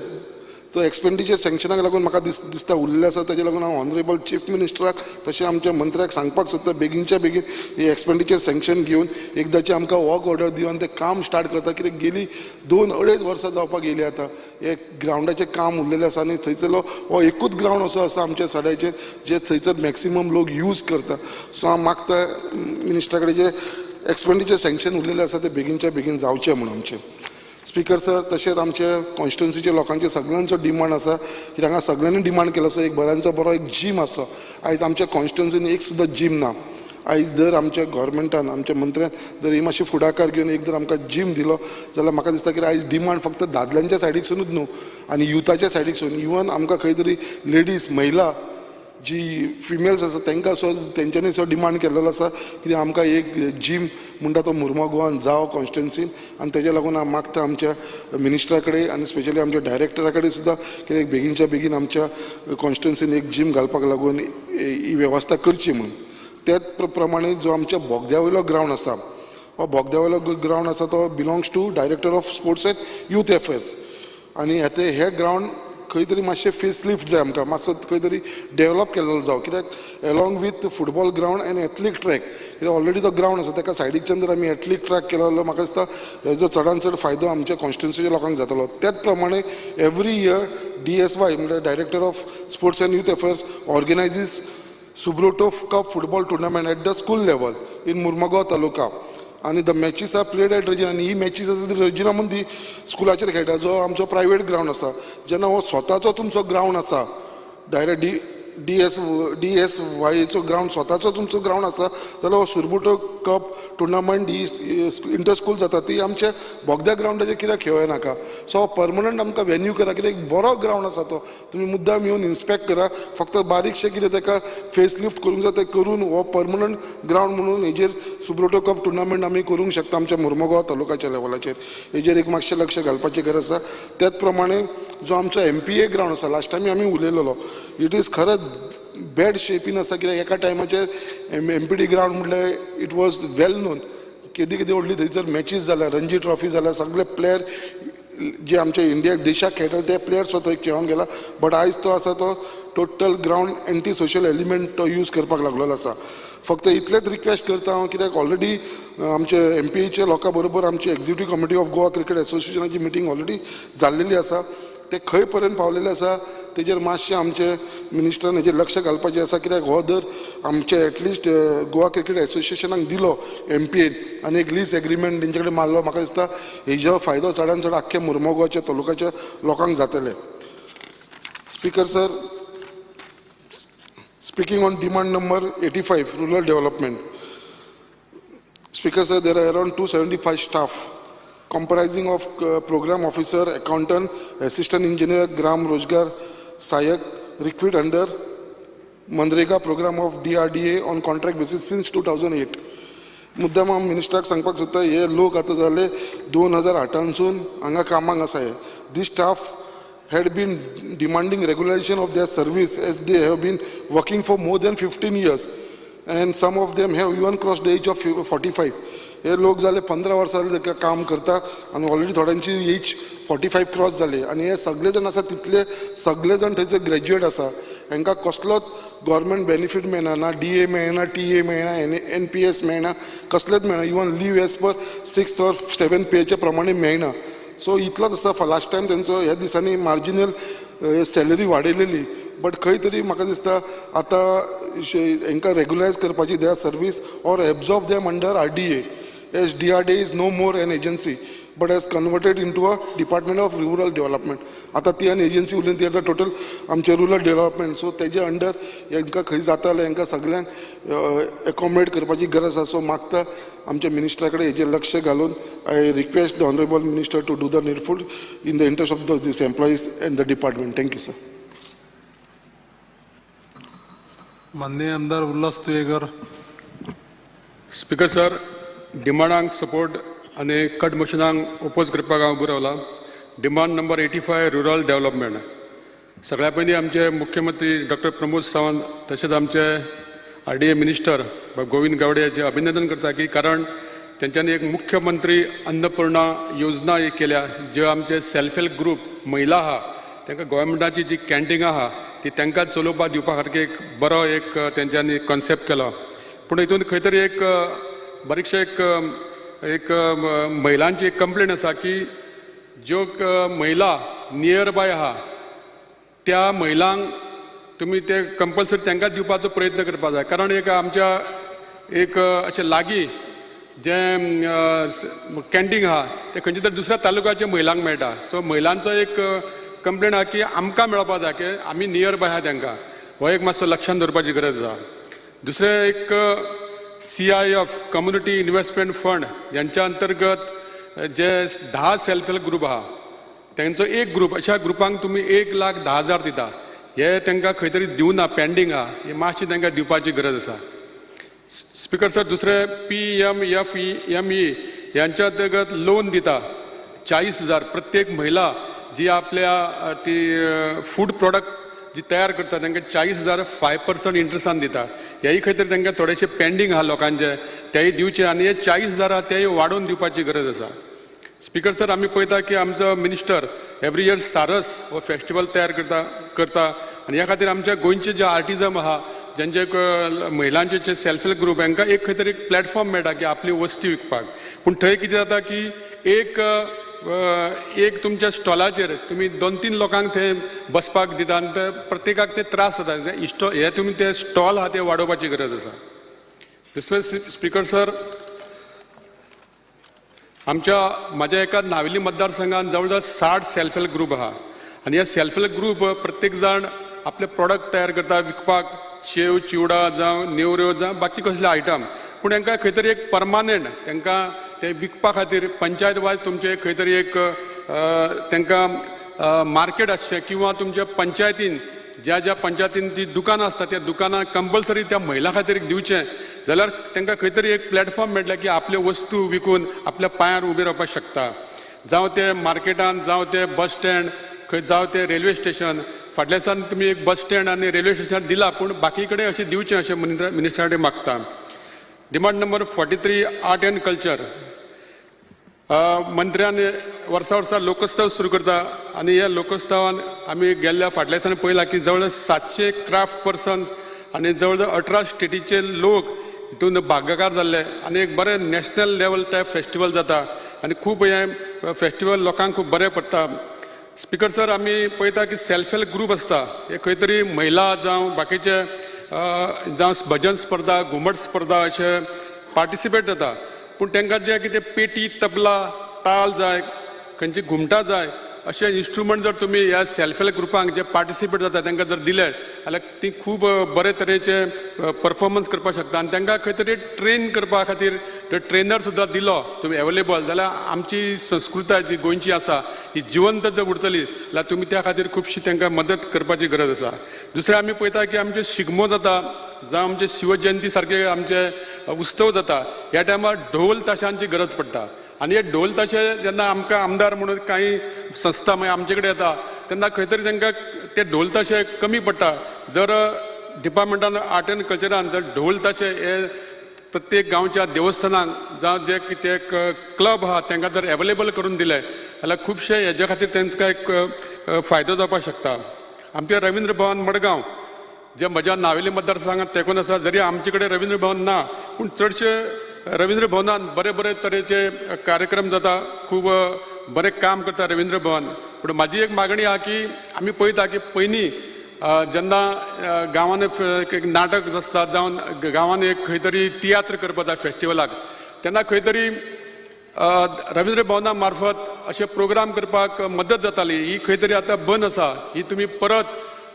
तो एक्सपेंडिचर सँक्शनाक लागून म्हाका दिसता उरलेले आसा तेजे लागून हांव ऑनरेबल चीफ मिनिस्टराक तशें आमच्या मंत्र्याक सांगपाक सोदता बेगीनच्या बेगीन ही एक्सपेंडिचर सँक्शन घेवन एकदांची आमकां वर्क ऑर्डर दिवन तें काम स्टार्ट करता कित्याक गेली 2-2.5 वर्सां जावपाक येयली आतां हे ग्राउंडाचें काम उरलेलें आसा आनी थंयसरलो हो एकूच ग्राउंड असो आसा आमच्या सड्याचेर जे थंयसर मॅक्सिमम लोक यूज करता सो हांव मागता मिनिस्टरा कडेन जे एक्सपेंडिचर सँक्शन उरलेलें आसा तें बेगीनच्या बेगीन जावचें म्हणून आमचें. स्पीकर सर तशेंच आमचे कॉन्स्टिट्युन्सीचे लोकांचे सगळ्यांचो डिमांड आसा कित्याक हांगा सगळ्यांनी डिमांड केलो आसा एक बऱ्यांचो बरो एक जीम आसा आयज आमच्या कॉन्स्टिट्युन्सीन एक सुद्दां जीम ना आयज जर आमच्या गव्हर्मेंटान आमच्या मंत्र्यान जर ही मातशी फुडाकार घेवन एक जर आमकां जीम दिलो जाल्यार म्हाका दिसता की आयज डिमांड फक्त दादल्यांच्या सायडीकसूनच न्हू आनी युथाच्या सायडीकसून इवन आमकां खंय तरी लेडीज महिला जी फिमेल्स आसा तांकां सो तेंच्यांनी सो डिमांड केल्लो आसा की आमकां एक जीम म्हणटा तो मुर्मुगांवान जावं कॉन्स्टिट्युन्सीन आनी तेज्या लागून हांव मागता आमच्या मिनिस्टरा कडेन आनी स्पेशली आमच्या डायरेक्टरा कडेन सुद्दां कित्याक बेगीनच्या बेगीन आमच्या कॉन्स्टिट्युन्सीन एक जीम घालपाक लागून ही वेवस्था करची म्हणून. त्याच प्रमाणे जो आमच्या बोगद्या वयलो ग्राउंड आसा हो बोगद्या वयलो ग्राउंड आसा तो belongs to director of sports and youth affairs आनी हे ग्राउंड खंय तरी मातशें फेसलिफ्ट जाय आमकां मातसो खंय तरी डेवलप केल्लो जावं कित्याक along with football ground end athlete track कित्याक ऑलरेडी तो ग्राउंड आसा ताका सायडीच्यान जर आमी एथलीट ट्रॅक केलो जाल्यार म्हाका दिसता हेजो चडांत चड फायदो आमच्या कॉन्स्टिट्युन्सीच्या लोकांक जातलो. त्याच प्रमाणे एवरी इयर DSY म्हणजे director of sports and youth affairs organises Subroto cup football tournament at the school level in Mormugao taluka आनी the matches are played at Regina आनी ही मॅचीस आसा ती रेजिना मदीं स्कुलाचेर खेळटा जो आमचो प्रायवेट ग्राउंड आसा जेन्ना हो स्वताचो तुमचो ग्राउंड आसा डायरेक्ट DSYचो ग्राउंड स्वताचो तुमचो ग्राउंड आसा जाल्यार हो सुरबुटो कप टुर्नामेंट ही इंटर स्कूल जाता ती आमच्या बोगद्या ग्राउंडाचेर कित्याक खेळूं नाका सो हो परमनंट आमकां वेन्यू करा कित्याक एक बरो ग्राउंड आसा तो तुमी मुद्दाम येवन इन्स्पेक्ट करा फक्त बारीकशें कितें ताका फेसलिफ्ट करूंक जाय तें करून हो परमनंट ग्राउंड म्हणून हेजेर सुब्रोटो कप टुर्नामेंट आमी करूंक शकता आमच्या मुर्मुगांव तालुकाच्या लेवलाचेर हेजेर एक मातशें लक्ष घालपाची गरज आसा. त्याच प्रमाणे जो आमचो MPA ग्राउंड आसा लास्ट टायम आमी उलयलेलो इट इज खरंच बॅड शेपीन आसा कित्याक एका टायमाचेर MPD ग्राउंड म्हटल्यार इट वॉज वेल नोन केदी व्हडली थंयसर मॅचीस जाल्या रणजी ट्रॉफी जाल्या सगळे प्लेयर जे आमच्या इंडिया देशाक खेळटाले ते प्लेयर्स थंय खेळोंक गेला बट आयज तो आसा तो total ground anti social element तो यूज करपाक लागलेलो आसा. फक्त इतलेंच रिक्वेस्ट करता हांव कित्याक ऑलरेडी आमचे MPAच्या लोकां बरोबर आमची executive committee of Goa cricket एसोसिएशनाची मिटींग ऑलरेडी जाल्लेली आसा ते खंय पर्यंत पावलेले आसा तेजेर मातशें आमचे मिनिस्टरान हेजेर लक्ष घालपाचें आसा कित्याक हो दर आमचे एटलिस्ट गोवा क्रिकेट एसोसिएशनाक दिलो MPA आनी एक लीज एग्रीमेंट तेंचे कडेन मारलो म्हाका दिसता हेजो फायदो चडांत चड आख्ख्या मुर्मुगांवच्या तालुक्याच्या लोकांक जातले. Speaker sir speaking on demand number 85 rural development. Speaker sir, there are around 275 staff comprising of program officer, accountant, assistant engineer, Gram Rozgar, Sayak, recruit under Manrega program of DRDA on contract basis since 2008. मुद्दाम हांव मिनिस्टराक सांगपाक सोदता हे लोक आतां जाले 2008सून हांगा कामाक आसा हे दीस staff had been demanding regularization of their service as they have been working for more than 15 years and some of them have even crossed the age of 45. हे लोक जाले 15 वर्सां जाले काम करता आनी ऑलरेडी थोड्यांची एज 45 क्रॉस जाली आनी हे सगळे जण आसा तितले सगळे जण थंयचे ग्रॅज्युएट आसा हांकां कसलोच गव्हर्मेंट बेनिफीट मेळना ना DA मेळना TA मेळना NPS मेळना कसलेच मेळना even leave as per 6th or 7th पेचे प्रमाणे मेळना सो इतलोच आसा लास्ट टायम तेंचो ह्या दिसांनी मार्जिनल सॅलरी वाडयलेली बट खंय तरी म्हाका दिसता आतां हांकां रेग्युलरायज करपाची they are service or absorb them under RDA as DRDA is no more an agency but has converted into a Department of Rural Development. आता ती an agency उरली ती आता टोटल आमचे रुरल डेव्हलपमेंट सो तेजे under हांकां खंय जातालें हांकां सगळ्यांक एकोमोडेट करपाची गरज आसा सो मागता आमच्या मिनिस्टरा कडेन हेजेर लक्ष घालून I request the honourable minister to do the needful in the interest of these employees and the department. Thank you sir. माननीय आमदार उल्हास तुयेकर. स्पीकर सर, डिमांडांक सपोर्ट आनी कट मोशनाक ओपोज करपाक हांव उबो रावला. Demand number 85 rural development. सगळ्या पयलीं आमचे मुख्यमंत्री डॉक्टर प्रमोद सावंत तशेंच आमचे RDA मिनिस्टर गोविंद गावडे हाचें अभिनंदन करता की कारण तेंच्यांनी एक मुख्यमंत्री अन्नपूर्णा योजना ही केल्या ज्यो आमचे सेल्फ हेल्प ग्रूप महिला आहा तांकां गोव्हर्मेंटाची जी कॅन्टीन आहा ती तांकां चलोवपाक दिवपा खातीर एक बरो एक तेंच्यांनी कॉन्सेप्ट केलो. पूण हितून खंय तरी एक बारीकशें एक महिलांची एक कंप्लेंट आसा की ज्यो महिला नियर बाय आहा त्या महिलांक तुमी ते कंपल्सरी तांकां दिवपाचो प्रयत्न करपा जाय कारण एक आमच्या एक अशें लागीं जे कॅन्टीन आहा ते खंयच्या तरी दुसऱ्या तालुक्याच्या महिलांक मेळटा सो महिलांचो एक कंप्लेंट आहा की आमकां मेळपा जाय की आमी नियर बाय आहा तांकां हो एक मातसो लक्षांत दवरपाची गरज आसा. दुसरें एक CIF कम्युनिटी इन्व्हेस्टमेंट फंड यांच्या अंतर्गत जे 10 सेल्फ हेल्प ग्रूप आहा त्यांचो एक ग्रूप अशा ग्रुपांक तुम्ही 1,10,000 दिता हे तांकां खंय तरी दिवना पेंडींग आहा हे मातशी तांकां दिवपाची गरज आसा. स्पीकर सर, दुसरें PMFEME यांच्या अंतर्गत लोन दिता 40,000 प्रत्येक महिला जी आपल्या ती फूड प्रोडक्ट जी तयार करता तांकां 40,000 5% इंट्रस्टान दिता. हेय खंय तरी तांकां थोडेशें पेंडींग आहा लोकांचे तेय दिवचे आनी हे 40,000 तेय वाडोवन दिवपाची गरज आसा. स्पीकर सर, आमी पळयता की आमचो मिनिस्टर एवरी इयर सारस हो फेस्टिवल तयार करता आनी ह्या खातीर आमच्या गोंयचे जे आर्टिजम आहा ज्यांचे महिलांचे जे सेल्फ हेल्प ग्रूप हांकां एक खंय तरी एक प्लॅटफॉर्म मेळटा की आपली वस्ती विकपाक. पूण थंय कितें जाता की एक तुमच्या स्टॉलाचेर तुमी 2-3 लोकांक थंय बसपाक दिता आनी ते प्रत्येकाक ते त्रास जाता हे तुमी ते स्टॉल आहा ते वाडोवपाची गरज आसा. दुसरें स्पीकर सर, म्हाज्या एका नावेली मतदारसंघात जवळ 60 सेल्फ हेल्प ग्रूप आहा आनी हे सेल्फ हेल्प ग्रूप प्रत्येक जाण आपले प्रोडक्ट तयार करता विकपाक शेव चिवडा जावं नेवऱ्यो जावं बाकी कसले आयटम. पूण तांकां खंय तरी एक परमानंट तांकां ते विकपा खातीर पंचायत वायज तुमचे खंय तरी एक तांकां मार्केट आसचें किंवा तुमच्या पंचायतीन ज्या पंचायतीन ती दुकानां आसता त्या दुकानां कंपल्सरी त्या महिला खातीर दिवचें जाल्यार तांकां खंय तरी एक प्लॅटफॉर्म मेळटलें की आपल्यो वस्तू विकून आपल्या पांयार उबे रावपाक शकता. जावं ते मार्केटान जावं ते बस स्टँड खंय जावं ते रेल्वे स्टेशन फाटल्या दिसान तुमी एक बस स्टँड आनी रेल्वे स्टेशन दिला पूण बाकी कडेन अशें दिवचें अशें मिनिस्टरा कडेन मागता. Demand number 43 art and culture. मंत्र्यान वर्सा लोकोत्सव सुरू करता आनी ह्या लोकोत्सवान आमी गेल्ल्या फाटल्या दिसांनी पळयलां की जवळ 700 क्राफ्ट पर्सन्स आनी जवळ 18 स्टेटीचे लोक हितून भागकार जाल्ले आनी एक बरें नॅशनल लेवल टायप फेस्टिवल जाता आनी खूब हें फेस्टिवल लोकांक खूब बरें पडटा. स्पीकर सर, आमी पळयता की सेल्फ हेल्प ग्रूप आसता हे खंय तरी महिला जावं बाकीचे जावं भजन स्पर्धा घुमट स्पर्धा अशे पार्टिसिपेट जाता पूण तांकां जे कितें पेटी तबला ताल जाय खंयची घुमटां जाय अशे इन्स्ट्रुमेंट जर तुमी ह्या सेल्फ हेल्प ग्रुपांक जे पार्टिसिपेट जाता तांकां जर दिले जाल्यार ती खूब बरे तरेचे परफॉर्मन्स करपाक शकता आनी तांकां खंय तरी ट्रेन करपा खातीर तो ट्रेनर सुद्दां दिलो तुमी अवेलेबल जाल्यार आमची संस्कृताय जी गोंयची आसा ही जिवंत जर उरतली जाल्यार तुमी त्या खातीर खुबशी तांकां मदत करपाची गरज आसा. दुसरें आमी पळयता की आमचे शिगमो जाता जावं आमचे शिवजयंती सारके आमचे उत्सव जाता ह्या टायमार ढोल ताशांची गरज पडटा आनी हे ढोल ताशे जेन्ना आमकां आमदार म्हणून कांय संस्था मागीर आमचे कडेन येता तेन्ना खंय तरी तांकां ते ढोल ताशे कमी पडटा. जर डिपार्टमेंटान आर्ट एंड कल्चरान जर ढोल ताशे हे प्रत्येक गांवच्या देवस्थानांक जावं जे कितें क्लब आहा तांकां जर अवेलेबल करून दिले जाल्यार खुबशे हेजे खातीर तांकां एक फायदो जावपाक शकता. आमचे रवींद्र भवन मडगांव जे म्हज्या नावेली मतदारसंघात तेंकून आसा, जरी आमचे कडेन रवींद्र भवन ना पूण चडशे रवींद्र भवनान बरे बरे तरेचे कार्यक्रम जाता, खूब बरें काम करता रवींद्र भवन. पूण म्हाजी एक मागणी आहा की आमी पळयता की पयलीं जेन्ना गांवांनी एक नाटक आसता जावं गांवांनी एक खंय तरी तियात्र करपा जाय फेस्टिवलाक, तेन्ना खंय तरी रवींद्र भवना मार्फत अशे प्रोग्राम करपाक मदत जाताली. ही खंय तरी आतां बंद आसा. ही तुमी परत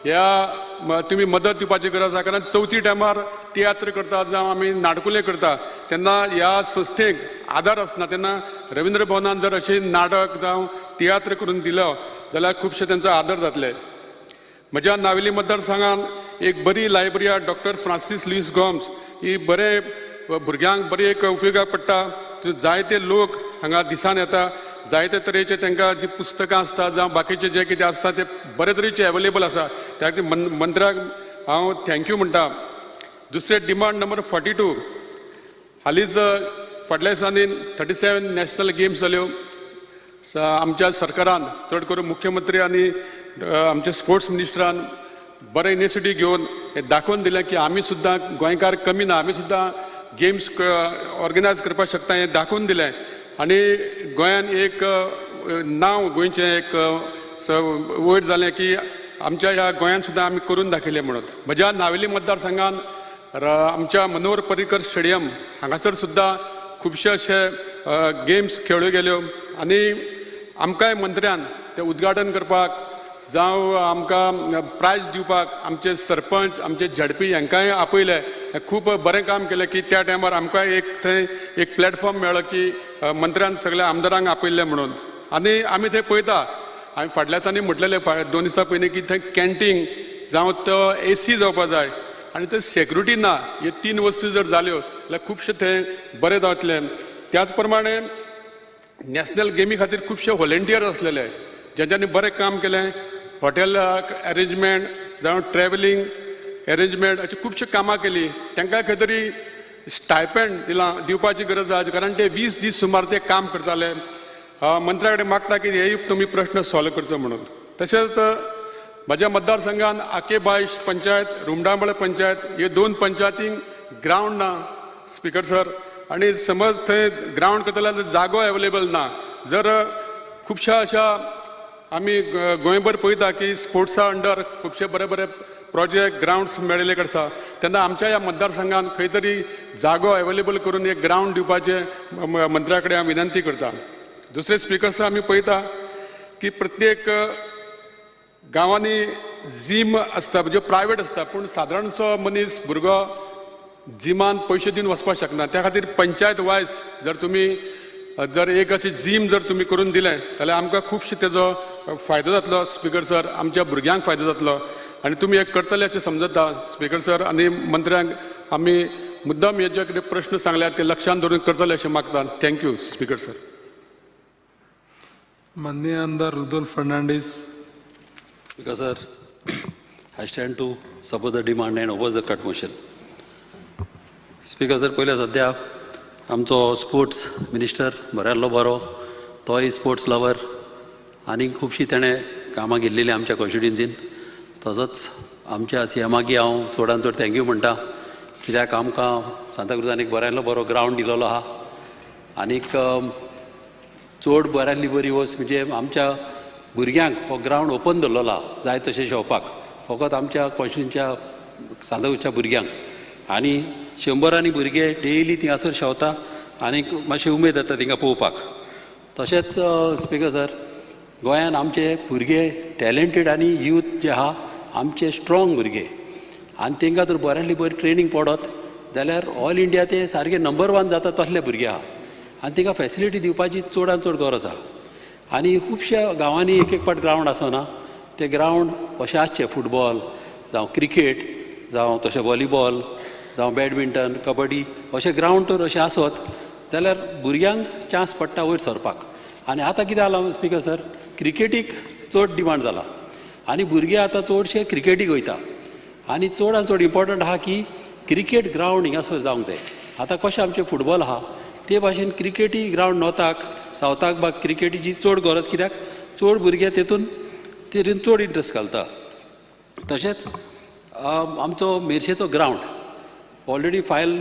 ह्या तुमी मदत दिवपाची गरज आसा, कारण चवथी टायमार तियात्र करता जावं आमी नाटकुलें करता तेन्ना ह्या संस्थेक आदार आसना. तेन्ना रवींद्र भवनान जर अशें नाटक जावं तियात्र करून दिलो जाल्यार खुबशे तांचो आदर जातले. म्हज्या नावेली मतदारसंघात एक बरी लायब्ररी आहा, डॉक्टर फ्रांसीस लुईस गॉम्स. ही बरे भुरग्यांक बरी एक उपयोगाक पडटा. जायते लोक हांगा दिसान येता, जायते तरेचे तांकां जी पुस्तकां आसता जावं बाकीचे जे कितें आसता ते बरे तरेचे अवेलेबल आसा. त्या खातीर मंत्र्याक हांव थँक्यू म्हणटा. दुसरे डिमांड नंबर 42. हालींच फाटल्या दिसांनी 37 नॅशनल गेम्स जाल्यो. आमच्या सरकारान चड करून मुख्यमंत्री आनी आमच्या स्पोर्ट्स मिनिस्टरान बरे इनिशिएटीव घेवन हे दाखोवन दिलें की आमी सुद्दां गोंयकार कमी ना, आमी सुद्दां गेम्स ऑर्गनायज करपाक शकता हें दाखोवन दिलें. आनी गोंयान एक नांव गोंयचें एक वयर जालें की आमच्या ह्या गोंयान सुद्दां आमी करून दाखयलें म्हणून. म्हज्या नावेली मतदारसंघान आमच्या मनोहर पर्रीकर स्टेडियम हांगासर सुद्दां खुबशे अशे गेम्स खेळ्ळ्यो गेल्यो आनी आमकांय मंत्र्यान तें उद्घाटन करपाक जावं आमकां प्रायज दिवपाक आमचे सरपंच आमचे झडपी हांकांय आपयले. खूब बरें काम केलें की त्या टायमार आमकांय एक थंय एक प्लॅटफॉर्म मेळ्ळो की मंत्र्यान सगळ्या आमदारांक आपयल्लें म्हणून. आनी आमी थंय पळयता, हांवें फाटल्या दिसांनी म्हटलेलें 2 दिसां पयलीं की थंय कॅन्टीन जावं तो AC जावपाक जाय आनी थंय सेक्युरिटी ना. ह्यो 3 वस्तू जर जाल्यो जाल्यार खुबशे थंय बरें जातलें. त्याच प्रमाणे नॅशनल गेमी खातीर खुबशे व्हॉलंटियर आसलेले जेंच्यांनी बरें काम केलें. हॉटेल अरेंजमेंट जावं ट्रॅव्हलिंग अरेंजमेंट अशी खुबशी कामां केली. तांकां खंय तरी स्टायपेंड दिवपाची गरज आहा, कारण ते 20 दीस सुमार ते काम करताले. मंत्र्या कडेन मागता की हेय तुमी प्रश्न सॉल्व करचो म्हणून. तशेंच म्हज्या मतदारसंघान आकेबायश पंचायत, रुमडांबळ पंचायत ह्यो 2 पंचायतींक ग्रावंड ना स्पिकर सर. आनी समज थंय ग्रावंड करतले जाल्यार जागो अवेलेबल ना. जर खुबशा अशा आमी गोंयभर पळयता की स्पोर्ट्सा अंडर खुबशे बरे बरे प्रोजेक्ट ग्रावंड्स मेळिल्ले आसा, तेन्ना आमच्या ह्या मतदारसंघान खंय तरी जागो अवेलेबल करून एक ग्रावंड दिवपाचे मंत्र्या कडेन हांव विनंती करता. दुसरे स्पिकर्स आमी पळयता की प्रत्येक गांवांनी जीम आसता म्हणजे प्रायवेट आसता, पूण सादारणसो मनीस भुरगो जिमान पयशे दिवन वचपाक शकना. त्या खातीर पंचायत वायज जर तुमी जर एक अशी जीम जर तुमी करून दिलें जाल्यार आमकां खुबशे तेजो फायदो जातलो स्पिकर सर, आमच्या भुरग्यांक फायदो जातलो. आनी तुमी एक करतले अशें समजता स्पिकर सर. आनी मंत्र्यांक आमी मुद्दाम हे जे कितें प्रश्न सांगल्यात ते लक्षांत दवरून करतले अशें मागता. Thank you speaker sir. माननीय आमदार Rudolf Fernandes. Speaker sir, I stand to support the demand and oppose the cut motion. Speaker sir, पयले सध्या आमचो स्पोर्ट्स मिनिस्टर बऱ्यालो बरो, तोय स्पोर्ट्स लवर आनी खुबशीं तेणें कामां केल्लीं आमच्या कॉन्स्टिट्युएन्सीन. तसोच आमच्या CMाक हांव चडांत चड थँक्यू म्हणटा, कित्याक आमकां सांताक्रुजान एक बऱ्यालो बरो ग्रावंड दिलेलो आहा. आनीक चड बऱ्यांतली बरी वस्त म्हणजे आमच्या भुरग्यांक हो ग्रावंड ओपन दवरलेलो आहा जाय तशें शेवपाक, फकत आमच्या कॉन्स्टिट्युएन्सीच्या सांताक्रुजच्या भुरग्यांक. आनी 100 भुरगे डेली थिंगासर शेवता आनी मातशी उमेद येता थिंगा पळोवपाक. तशेंच स्पिकर सर, गोंयान आमचे भुरगे टॅलंटेड आनी यूथ जे आहा आमचे स्ट्रॉंग भुरगे, आनी तांकां जर बऱ्यांतली बरी ट्रेनींग पडत जाल्यार ऑल इंडिया ते सारके नंबर 1 जाता तसले भुरगे आहा. आनी तांकां फॅसिलिटी दिवपाची चडांत चड गरज आहा. आनी खुबश्या गांवांनी एक पाट ग्रावंड आसना, ते ग्रावंड अशें आसचे फुटबॉल जावं क्रिकेट जावं तशें व्हॉलीबॉल जावं बॅडमिंटन कबड्डी अशें ग्रावंड तर अशें आसत जाल्यार भुरग्यांक चान्स पडटा वयर सरपाक. आनी आतां कितें जालां स्पिकर सर, क्रिकेटीक चड डिमांड जाला आनी भुरगे आतां चडशे क्रिकेटीक वयता. आनी चडांत चड इम्पॉर्टंट आहा की क्रिकेट ग्रावंड हिंगासर जावंक जाय. आतां कशें आमचें फुटबॉल आहा ते भाशेन क्रिकेटी ग्रावंड नॉर्थाक सावथाक बा क्रिकेटीची चड गरज कित्याक चड भुरगे तेतून चड इंट्रस्ट घालता. तशेंच आमचो मेर्शेचो ग्रावंड ऑलरेडी फायल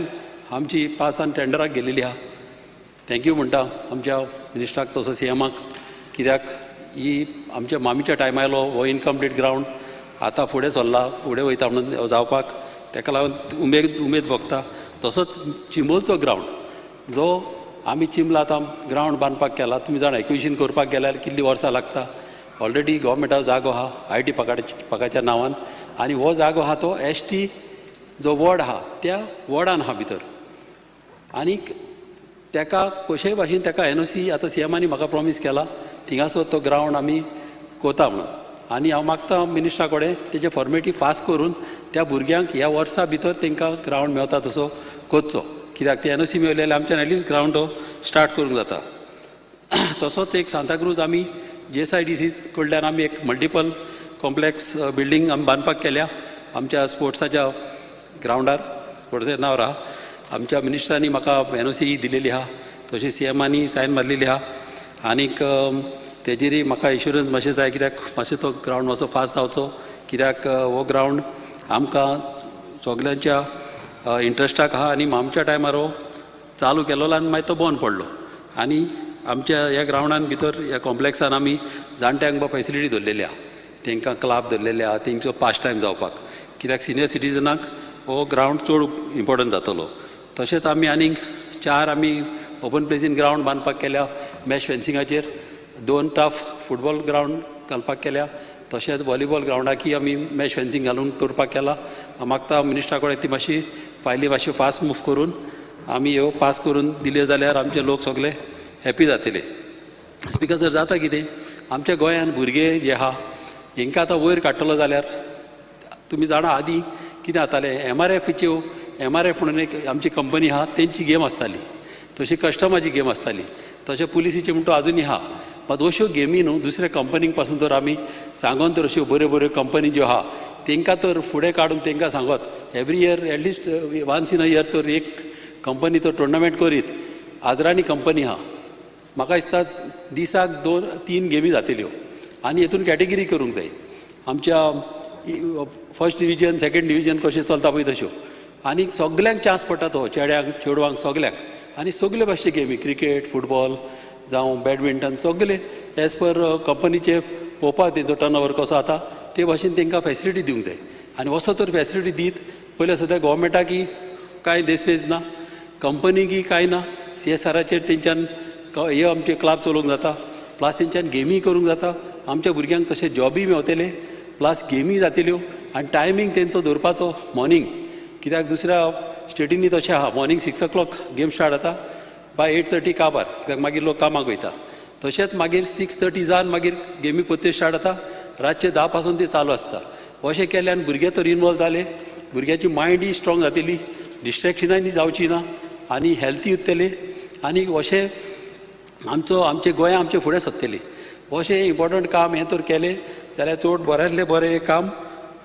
आमची पास आनी टेंडराक गेलेली आहा. थँक्यू म्हणटा आमच्या मिनिस्टराक तसो सीएमाक कित्याक ही आमच्या मामीच्या टायमालो हो इनकम्प्लीट ग्रावंड आतां फुडें सरला फुडें वयता म्हणून जावपाक ताका लागून उमेद भोगता. तसोच चिंबोलचो ग्रावंड जो आमी चिंबला आतां ग्रावंड बांदपाक केला. तुमी जाणा एक्विजिशन करपाक गेल्यार कितलीं वर्सां लागता. ऑलरेडी गव्हर्मेंटाचो जागो आहा IIT पगाच्या नांवान आनी हो जागो आहा तो ST जो वॉर्ड आहा त्या वॉर्डान आहा भितर आनीक ताका कशेय भाशेन ताका NOC आतां सीएमानी म्हाका प्रॉमीस केला थिंगासर तो ग्रावंड आमी कोता म्हणून. आनी हांव मागता मिनिस्टरा कडेन तेजे फॉर्मेलिटी फास्ट करून त्या भुरग्यांक ह्या वर्सा भितर तांकां ग्रावंड मेवता तसो कोचचो कित्याक ते NOC मेवले जाल्यार आमच्यान एटलिस्ट ग्रावंड तो स्टार्ट करूंक जाता. तसोच एक सांताक्रूज आमी JSIDC कडल्यान आमी एक मल्टिपल कॉम्प्लेक्स बिल्डींग आमी बांदपाक केल्या आमच्या स्पोर्ट्साच्या ग्रावंडार. स्पोर्ट्साचें नांव आहा आमच्या मिनिस्टरांनी म्हाका NOC दिलेली आहा तशी सीएमानी सायन मारलेली आहा. आनीक तेजेरय म्हाका इन्शुरन्स मातशें जाय कित्याक मातशें तो ग्रावंड मातसो फास्ट जावचो कित्याक हो ग्रावंड आमकां सगल्यांच्या इंट्रस्टाक आहा आनी आमच्या टायमार हो चालू केलोलो आनी मागीर तो बंद पडलो. आनी आमच्या ह्या ग्रावंडान भितर ह्या कॉम्प्लेक्सान आमी जाणट्यांक फेसिलिटी दवरलेली आहा. तांकां क्लब दवरलेले आहा तेंचो पास टायम जावपाक कित्याक सिनियर सिटिजनाक हो ग्रावंड चड इम्पॉर्टंट जातलो. तशेंच आमी आनीक 4 आमी ओपन प्लेसीन ग्रावंड बांदपाक केल्या. मॅच फेन्सिंगाचेर 2 टफ फुटबॉल ग्रावंड घालपाक केल्या. तशेंच व्हॉलीबॉल ग्रावंडाकी आमी मॅच फेन्सिंग घालून करपाक केला. मागता मिनिस्टरा कडेन ती मातशी फायली मातशी फास्ट मूव करून आमी ह्यो पास करून दिले जाल्यार आमचे लोक सगळे हॅपी जातले. स्पिकर सर जाता कितें आमच्या गोंयान भुरगे जे आहा हांकां आतां वयर काडटलो जाल्यार तुमी जाणा आदीं कितें जातालें MRF म्हणून एक आमची कंपनी आहा तेंची गेम आसताली. तशी कस्टमाची गेम आसताली. तशें पुलिसीचे म्हणटा आजुनी आहा. मात अश्यो गेमी न्हू दुसऱ्या कंपनीक पासून तर आमी सांगोन तर अश्यो बऱ्यो बऱ्यो कंपनी ज्यो आहा तांकां तर फुडें काडून तांकां सांगत every year at least once in a year तर एक कंपनी तो टुर्नामेंट करीत. आजरानी कंपनी आहा म्हाका दिसता दिसाक 2-3 गेमी जातल्यो आनी हेतून कॅटेगरी करूंक जाय. आमच्या फर्स्ट डिविजन सेकंड डिविजन कशें चलता पळय तश्यो आनीक सगल्यांक चान्स पडटा तो चेड्यांक चेडवांक सगल्यांक. आनी सगळे भाशेचे गेमी क्रिकेट फुटबॉल जावं बॅडमिंटन सगळे एज पर कंपनीचे पळोवपाक तेंचो टर्न ओवर कसो जाता ते भाशेन तांकां फेसिलिटी दिवंक जाय. आनी असो तर फेसिलिटी दीत पयले सद्या गव्हर्मेंटाकी कांय देस्पेज ना कंपनीकी कांय ना. CSRचेर तेंच्यान हे आमचे क्लब चलोवंक जाता प्लस तेंच्यान गेमी करूंक जाता. आमच्या भुरग्यांक तशें जॉबूय मेवतले प्लस गेमी जातल्यो आनी टायमींग तेंचो दवरपाचो मॉर्निंग कित्याक दुसऱ्या स्टेटींनी तशें आहा मॉर्निंग 6 o'clock गेम स्टार्ट जाता बाय 8:30 काबार कित्याक मागीर लोक कामाक वयता. तशेंच मागीर 6:30 जावन मागीर गेमी परते स्टार्ट जाता रातचे 10 पासून ती चालू आसता. अशें केल्यान भुरगे तर इनवॉल्व जाले भुरग्याची मायंडूय स्ट्रॉंग जातली डिस्ट्रॅक्शनांय जावची ना आनी हेल्थी उरतले आनी अशें आमचे गोंय आमचे फुडें सरतली. अशें इम्पॉर्टंट काम हें तर केलें जाल्यार चड बऱ्यांतलें बरें काम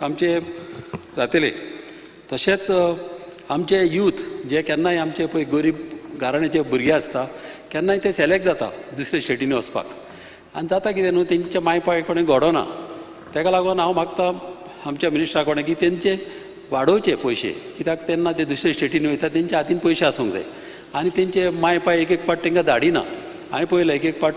आमचें जातलें. तशेंच आमचे यूथ जे केन्नाय आमचे पळय गरीब घराण्याचे भुरगे आसता केन्नाय ते सेलेक्ट जाता दुसरे स्टेटींनी वचपाक आनी जाता कितें न्हू तेंच्या माय पाय कोणें घडोना. ताका लागून हांव मागता आमच्या मिनिस्टरा कडेन की तेंचे वाडोवचे पयशे कित्याक तेन्ना ते दुसरे स्टेटींनी वयता तेंच्या हातीन पयशे आसूंक जाय आनी तेंचे माय पाय एक पाट तांकां धाडिना. हांवें पळयलें एक पाट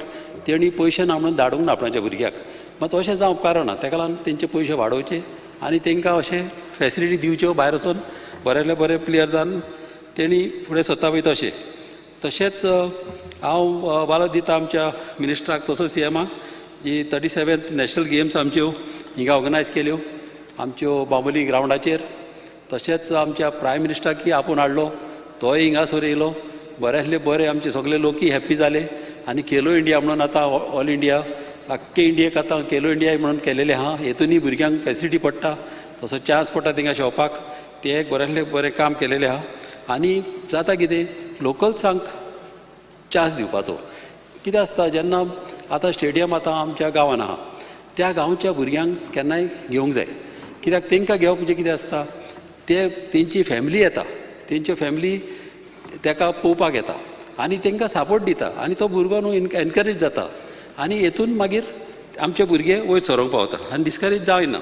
तेणी पयशे ना म्हणून धाडूंक ना आपणाच्या भुरग्याक मात अशें जावंक कारण ना. ताका लागून तेंचे पयशे वाडोवचे आनी तांकां अशें फेसिलिटी दिवच्यो भायर वचून बरेंतले बरे प्लेयर जावन तेणी फुडें सरता पळय तशें. तशेंच हांव वालो दिता आमच्या मिनिस्टराक तसो CMाक जी 37th नॅशनल गेम्स आमच्यो हिंगा ऑर्गनायज केल्यो आमच्यो बांबोली ग्रावंडाचेर. तशेंच आमच्या प्रायम मिनिस्टराकय आपूण हाडलो तोय हिंगासर येयलो. बऱ्यांतले बरे आमचे सगळे लोकय हॅप्पी जाले आनी खेलो इंडिया म्हणून आतां ऑल इंडिया सारके इंडियेक आतां खेलो इंडिया म्हणून केलेलें आहा. हेतूनय भुरग्यांक फेसिलिटी पडटा तसो चान्स पडटा थिंगा खेळपाक ते एक बऱ्यांतलें बरें काम केलेलें आहा. आनी जाता कितें लोकल्सांक चान्स दिवपाचो कितें आसता जेन्ना आतां स्टेडियम आतां आमच्या गांवांत आहा त्या गांवच्या भुरग्यांक केन्नाय घेवंक जाय कित्याक तांकां घेवप म्हणजे कितें आसता ते तेंची फॅमिली येता तेंच्यो फॅमिली ताका पळोवपाक येता आनी तांकां सपोर्ट दिता आनी तो भुरगो न्हू एनकरेज जाता आनी हेतून मागीर आमचे भुरगे वयर सरोंक पावता आनी डिस्करेज जायना.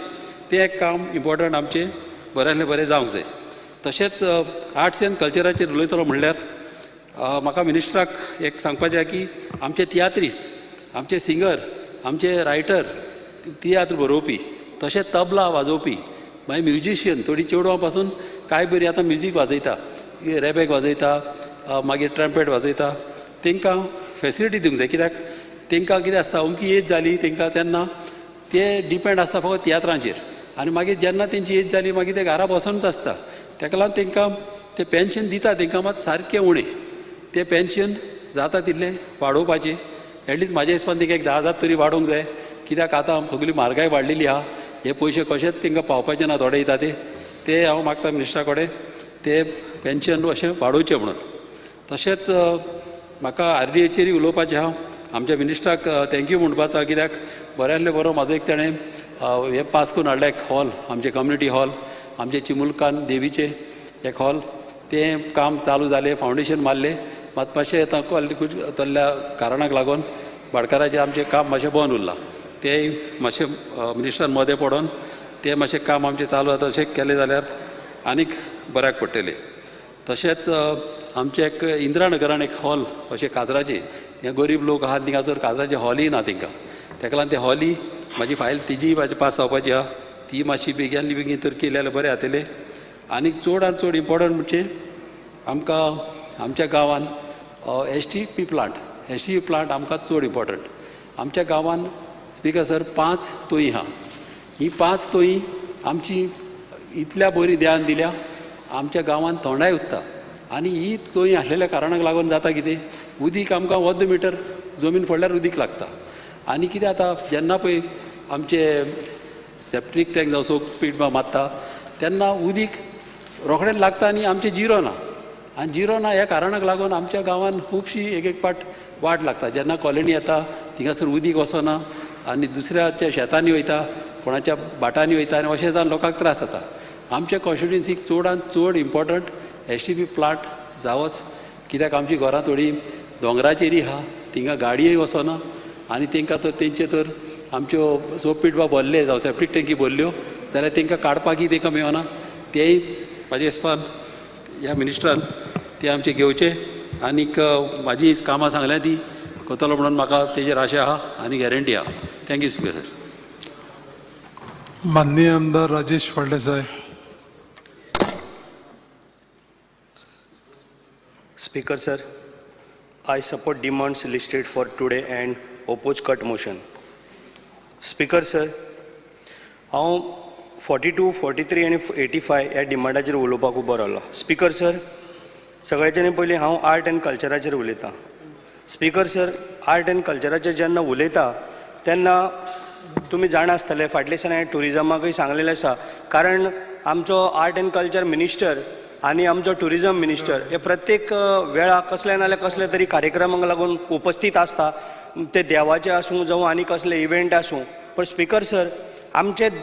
तें एक काम इम्पॉर्टंट आमचें बऱ्यांतलें बरें जावंक जाय. तशेंच आर्ट्स एंड कल्चराचेर उलयतलो म्हणल्यार म्हाका मिनिस्टराक एक सांगपाचें आसा की आमचे तियात्रीस, आमचे सिंगर, आमचे रायटर, तियात्र बरोवपी, तशेंच तबला वाजोवपी, मागीर म्युजिशियन, थोडीं चेडवां पासून कांय बरीं आतां म्युजीक वाजयता, रॅबॅक वाजयता, मागीर ट्रम्पेट वाजयता. तांकां फॅसिलिटी दिवंक जाय. कित्याक तांकां कितें आसता अमकी एज जाली तांकां तेन्ना ते डिपेंड आसता फकत तियात्रांचेर आनी मागीर जेन्ना तेंची एज जाली मागीर ते घरा बसोनच आसता. ताका लागून तांकां तें पेन्शन दिता तांकां मात सारकें उणें. तें पेन्शन जाता तितलें वाडोवपाचें. एटलिस्ट म्हाज्या हिसपान तांकां एक 10,000 तरी वाडोवंक जाय. कित्याक आतां सगळी म्हारगाय वाडलेली आहा. हे पयशे कशेंच तांकां पावपाचे ना थोडे दिता ते हांव मागता मिनिस्टरा कडेन ते पेन्शन अशें वाडोवचें म्हणून. तशेंच म्हाका RDAचेरय उलोवपाचें आहा. आमच्या मिनिस्टराक थँक्यू म्हणपाचो आहा. कित्याक बऱ्यांतले बरो म्हाजो एक ताणें हे पास करून हाडला एक हॉल, आमचे कम्युनिटी हॉल, आमचे चिमुलकान देवीचे एक हॉल. तें काम चालू जालें, फावंडेशन मारलें. मात मातशें आतां तल्ल्या कारणाक लागून भाटकाराचें आमचें काम मातशें बंद उरलां. तेंय मातशें मिनिस्टरान मदें पडोन तें मातशें काम आमचें चालू जाता तशें केलें जाल्यार आनीक बऱ्याक पडटलें. तशेंच आमचें एक इंदिरानगरान एक हॉल अशें काजराचें, हे गरीब लोक आहात थिंगासर काजराचें हॉलय ना तांकां. ताका लागून तें हॉलय म्हाजी फायल तिजीय म्हाजी पास जावपाची आहा. ती मातशी बेगीन बेगीन तर केली जाल्यार बरें जातलें. आनीक चड चड इम्पॉर्टंट म्हणजे आमकां आमच्या गांवांत STP प्लांट आमकां चड इम्पॉर्टंट. आमच्या गांवांत स्पीकर सर 5 तोयी आहा. ही 5 तोयी आमची इतल्या बरी ध्यान दिल्या आमच्या गांवांत थोंडाय उरता. आनी ही तोयी आसलेल्या कारणाक लागून जाता कितें, उदीक आमकां 1 मिटर जमीन फोडल्यार उदीक लागता. आनी कितें जाता जेन्ना पळय आमचे सेप्टीक टँक जावं सोक पीट मारता तेन्ना उदीक रोखडेंच लागता आनी आमचें जिरो ना. आनी जिरो ना ह्या कारणाक लागून आमच्या गांवांत खुबशी एक पाट वाट लागता. जेन्ना कॉलनी येता थिंगासर उदीक वचना आनी दुसऱ्याच्या शेतांनी वयता, कोणाच्या बाटांनी वयता आनी अशें जावन लोकांक त्रास जाता. आमच्या कॉन्स्टिट्युएन्सीक चडांत चड इम्पॉर्टंट STP प्लांट जावोच. कित्याक आमची घरां थोडीं दोंगराचेरय आहा, थिंगा गाडयोय वचना आनी तांकां तर तेंचे तर आमच्यो सोप पिटवा भरले जावं सेप्टीक टँकी भरल्यो जाल्यार तांकां काडपाकय तांकां मेळना. तेय म्हाज्या हिसपान ह्या मिनिस्टरान ते आमचे घेवचे. आनीक म्हाजी कामां सांगल्या ती करतलो म्हणून म्हाका तेजेर आशा आहा आनी गॅरंटी आहा. Thank you speaker sir. माननीय आमदार Rajesh Phaldesai. Speaker sir, I support demands listed for today and oppose cut motion. Speaker sir, हांव 42, 43 आनी 85 ह्या डिमांडाचेर उलोवपाक उबो रावलो. स्पीकर सर, सगळ्याच्यानी पयलीं हांव आर्ट एंड कल्चराचेर उलयतां. स्पीकर सर, आर्ट एंड कल्चराचेर जेन्ना उलयता तेन्ना तुमी जाणा आसतले फाटल्या दिसांनी हांवें टुरिजमाकय सांगलेलें आसा. कारण आमचो आर्ट एंड कल्चर मिनिस्टर आनी आमचो टुरिजम मिनिस्टर हे प्रत्येक वेळार कसले नाल्यार कसले तरी कार्यक्रमाक लागून उपस्थित आसता. ते देवाचे आसूं जावं आनी कसले इव्हेंट आसूं. पण स्पीकर सर, आमचे एक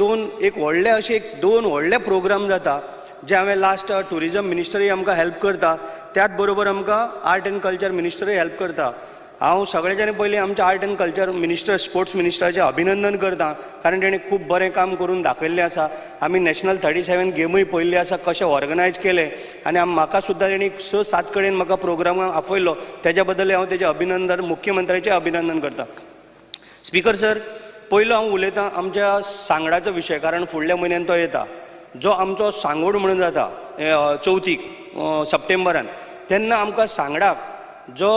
दोन व्हडले प्रोग्राम जाता जे हांवें लास्ट टुरिजम मिनिस्टरूय आमकां हेल्प करता, त्याच बरोबर आमकां आर्ट एंड कल्चर मिनिस्टरूय हेल्प करता. हांव सगळ्यांनी पयलीं आमच्या art and culture minister sports मिनिस्टराचें अभिनंदन करता. कारण ताणें खूब बरें काम करून दाखयल्लें आसा. आमी नॅशनल 37 गेमूय पळयल्ली आसा कशें ऑर्गनायज केलें आनी म्हाका सुद्दां ताणें 6-7 कडेन म्हाका प्रोग्रामाक आपयलो. तेज्या बद्दल हांव तेजें अभिनंदन, मुख्यमंत्र्याचें अभिनंदन करता. स्पीकर सर, पयलो हांव उलयतां आमच्या सांगडाचो विशय. कारण फुडल्या म्हयन्यान तो येता जो आमचो सांगोड म्हणून जाता 4थीक सप्टेंबरान. तेन्ना आमकां सांगडाक जो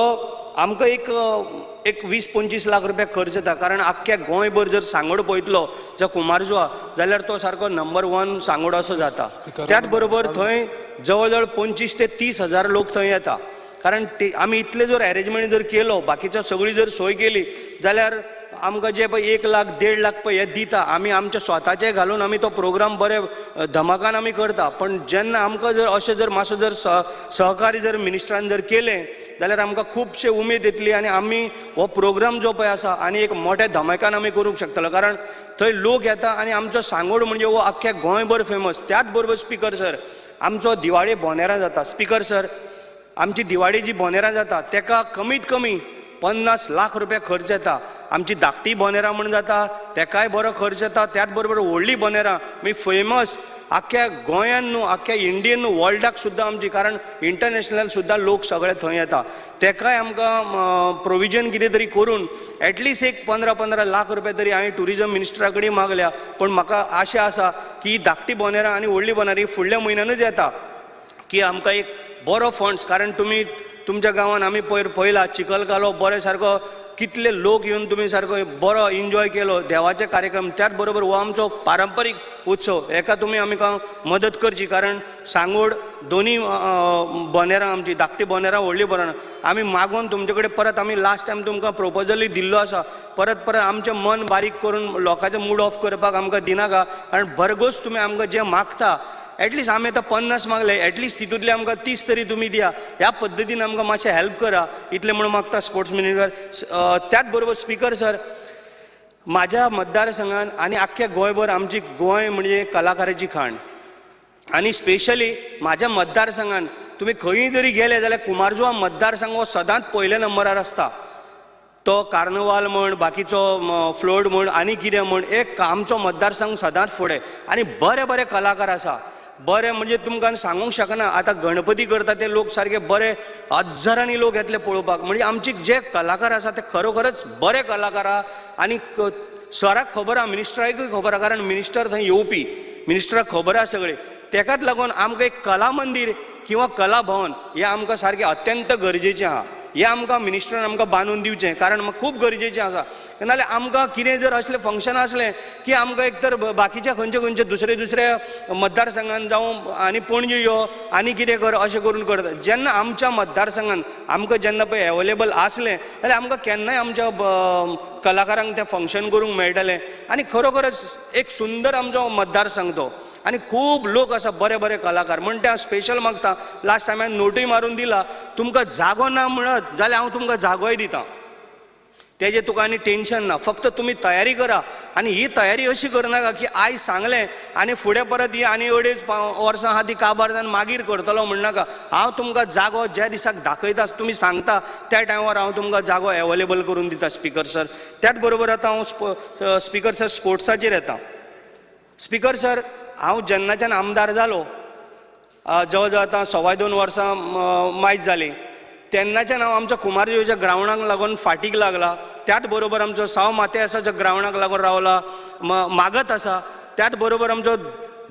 आमकां एक 20-25 लाख रुपया खर्च जाता. कारण आख्ख्या गोंयभर जर सांगोड पळयतलो जो कुमारजुआ जाल्यार तो सारको नंबर 1 सांगोड असो जाता. त्याच बरोबर थंय जवळ जवळ 25 ते 30 हजार लोक थंय येता. कारण आमी इतले जर अरेंजमेंट जर केलो, बाकीच्या सगळी जर सोय केली जाल्यार आमकां जे पळय 1 लाख 1.5 लाख पळय हे दिता आमी आमचे स्वताचे घालून आमी तो प्रोग्राम बरे धमाकान आमी करता. पण जेन्ना आमकां जर अशें जर मातसो जर सहकार्य जर मिनिस्टरान जर केलें जाल्यार आमकां खुबशे उमेद येतली आनी आमी हो प्रोग्राम जो पळय आसा आनी एक मोठ्या धमाक्यान आमी करूंक शकतलो. कारण थंय लोक येता आनी आमचो सांगोड म्हणजे हो आख्ख्या गोंयभर फेमस. त्याच बरोबर स्पीकर सर, आमचो दिवाळी बोनेरां जाता. स्पीकर सर, आमची दिवाळी जी बोनेरां जाता तेका कमीत कमी 50 लाख रुपया खर्च येता. आमची धाकटी बोनेरां म्हण जाता तेकाय बरो खर्च येता. त्याच बरोबर व्हडली बोनेरां मी फेमस आख्या गोंयान न्हू आख्या इंडियन न्हू वर्ल्डाक सुद्दां आमची, कारण इंटरनॅशनल सुद्दां लोक सगळे थंय येता. तेकाय आमकां प्रोविजन कितें तरी करून एटलिस्ट एक 15 लाख रुपया तरी हांवें टुरिजम मिनिस्टरा कडेन मागल्या. पण म्हाका आशा आसा की ही धाकटी बोनेरां आनी व्हडली बोनेरां फुडल्या म्हयन्यानूच येता की आमकां एक बरो फंड्स, कारण तुमी तुमच्या गांवान आमी पळयला चिखलकालो बरे सारको कितले लोक येवन तुमी सारको बरो एन्जॉय केलो देवाचे कार्यक्रम. त्याच बरोबर हो आमचो पारंपारीक उत्सव, हेका तुमी आमकां मदत करची. कारण सांगोड दोनी बोनेरां आमची धाकटी बोनेरां व्हडली बोनेरां आमी मागून तुमचे कडेन परत आमी लास्ट टायम तुमकां प्रोपोजलूय दिल्लो आसा. परत आमचें मन बारीक करून लोकांचो मूड ऑफ करपाक आमकां दिनाका. कारण भरघोस तुमी आमकां जें मागता एटलिस्ट आमी आतां 50 मागले, एटलिस्ट तितूंतले आमकां 30 तरी तुमी दिया. ह्या पद्दतीन आमकां मातशें हेल्प करा इतलें म्हणून मागता स्पोर्ट्स मिनिस्टर. त्याच बरोबर स्पीकर सर, म्हाज्या मतदारसंघान आनी आख्ख्या गोंयभर आमची गोंय म्हणजे कलाकाराची खाण. आनी स्पेशली म्हाज्या मतदारसंघान तुमी खंय जरी गेले जाल्यार कुमारजुवा मतदारसंघ हो सदांच पयल्या नंबरार आसता. तो कार्नवाल म्हण बाकीचो फ्लोट म्हण आनी कितें म्हण एक आमचो मतदारसंघ सदांच फुडें. आनी बरे बरे कलाकार आसा, बरे म्हणजे तुमकां सांगूंक शकना. आतां गणपती करता ते लोक सारके बरे हजारांनी लोक येतले पळोवपाक. म्हणजे आमचे जे कलाकार आसा ते खरोखरच बरे कलाकार आहा. आनी सराक खबर आहा, मिनिस्टराकूय खबर आहा, कारण मिनिस्टर थंय येवपी, मिनिस्टराक खबर आहा सगळें. तेकाच लागून आमकां एक कला मंदिर किंवा कला भवन हें आमकां सारकें अत्यंत गरजेचें आहा. हें आमकां मिनिस्टरान आमकां बांदून दिवचें, कारण खूब गरजेचें आसा. नाजाल्यार आमकां कितें जर असलें फंक्शन आसलें की आमकां एक तर बाकीच्या खंयचे दुसऱ्या मतदारसंघान जावं आनी पणजे यो आनी कितें कर अशें करून करता. जेन्ना आमच्या मतदारसंघान आमकां जेन्ना पळय एवेलेबल आसलें जाल्यार आमकां केन्नाय आमच्या कलाकारांक तें फंक्शन करूंक मेळटलें. आनी खरोखरच एक सुंदर आमचो मतदारसंघ तो. आनी खूब लोक आसा बरे बरे कलाकार. म्हण ते हांव स्पेशल मागता. लास्ट टायम हांवें नोटूय मारून दिला, तुमकां जागो ना म्हणत जाल्यार हांव तुमकां जागोय दितां. तेजें तुका आनी टेन्शन ना. फक्त तुमी तयारी करा. आनी ही तयारी अशी करनाका की आयज सांगलें आनी फुडें परत ही आनी अडेच वर्सां आहा ती काबार जावन मागीर करतलो म्हणनाका. हांव तुमकां जागो ज्या दिसाक दाखयता तुमी सांगता त्या टायमार हांव तुमकां जागो एवेलेबल करून दिता स्पीकर सर. त्याच बरोबर आतां हांव स्पीकर सर स्पोर्ट्साचेर येता. स्पीकर सर, हांव जेन्नाच्यान आमदार जालो, जवळ जवळ आतां 2.25 वर्सां मायज जालीं, तेन्नाच्यान हांव आमच्या कुमारजुवेच्या ग्रावंडाक लागून फाटीक लागला. त्याच बरोबर आमचो साव माते आसा जो ग्रावंडाक लागून रावला, मागत आसा. त्याच बरोबर आमचो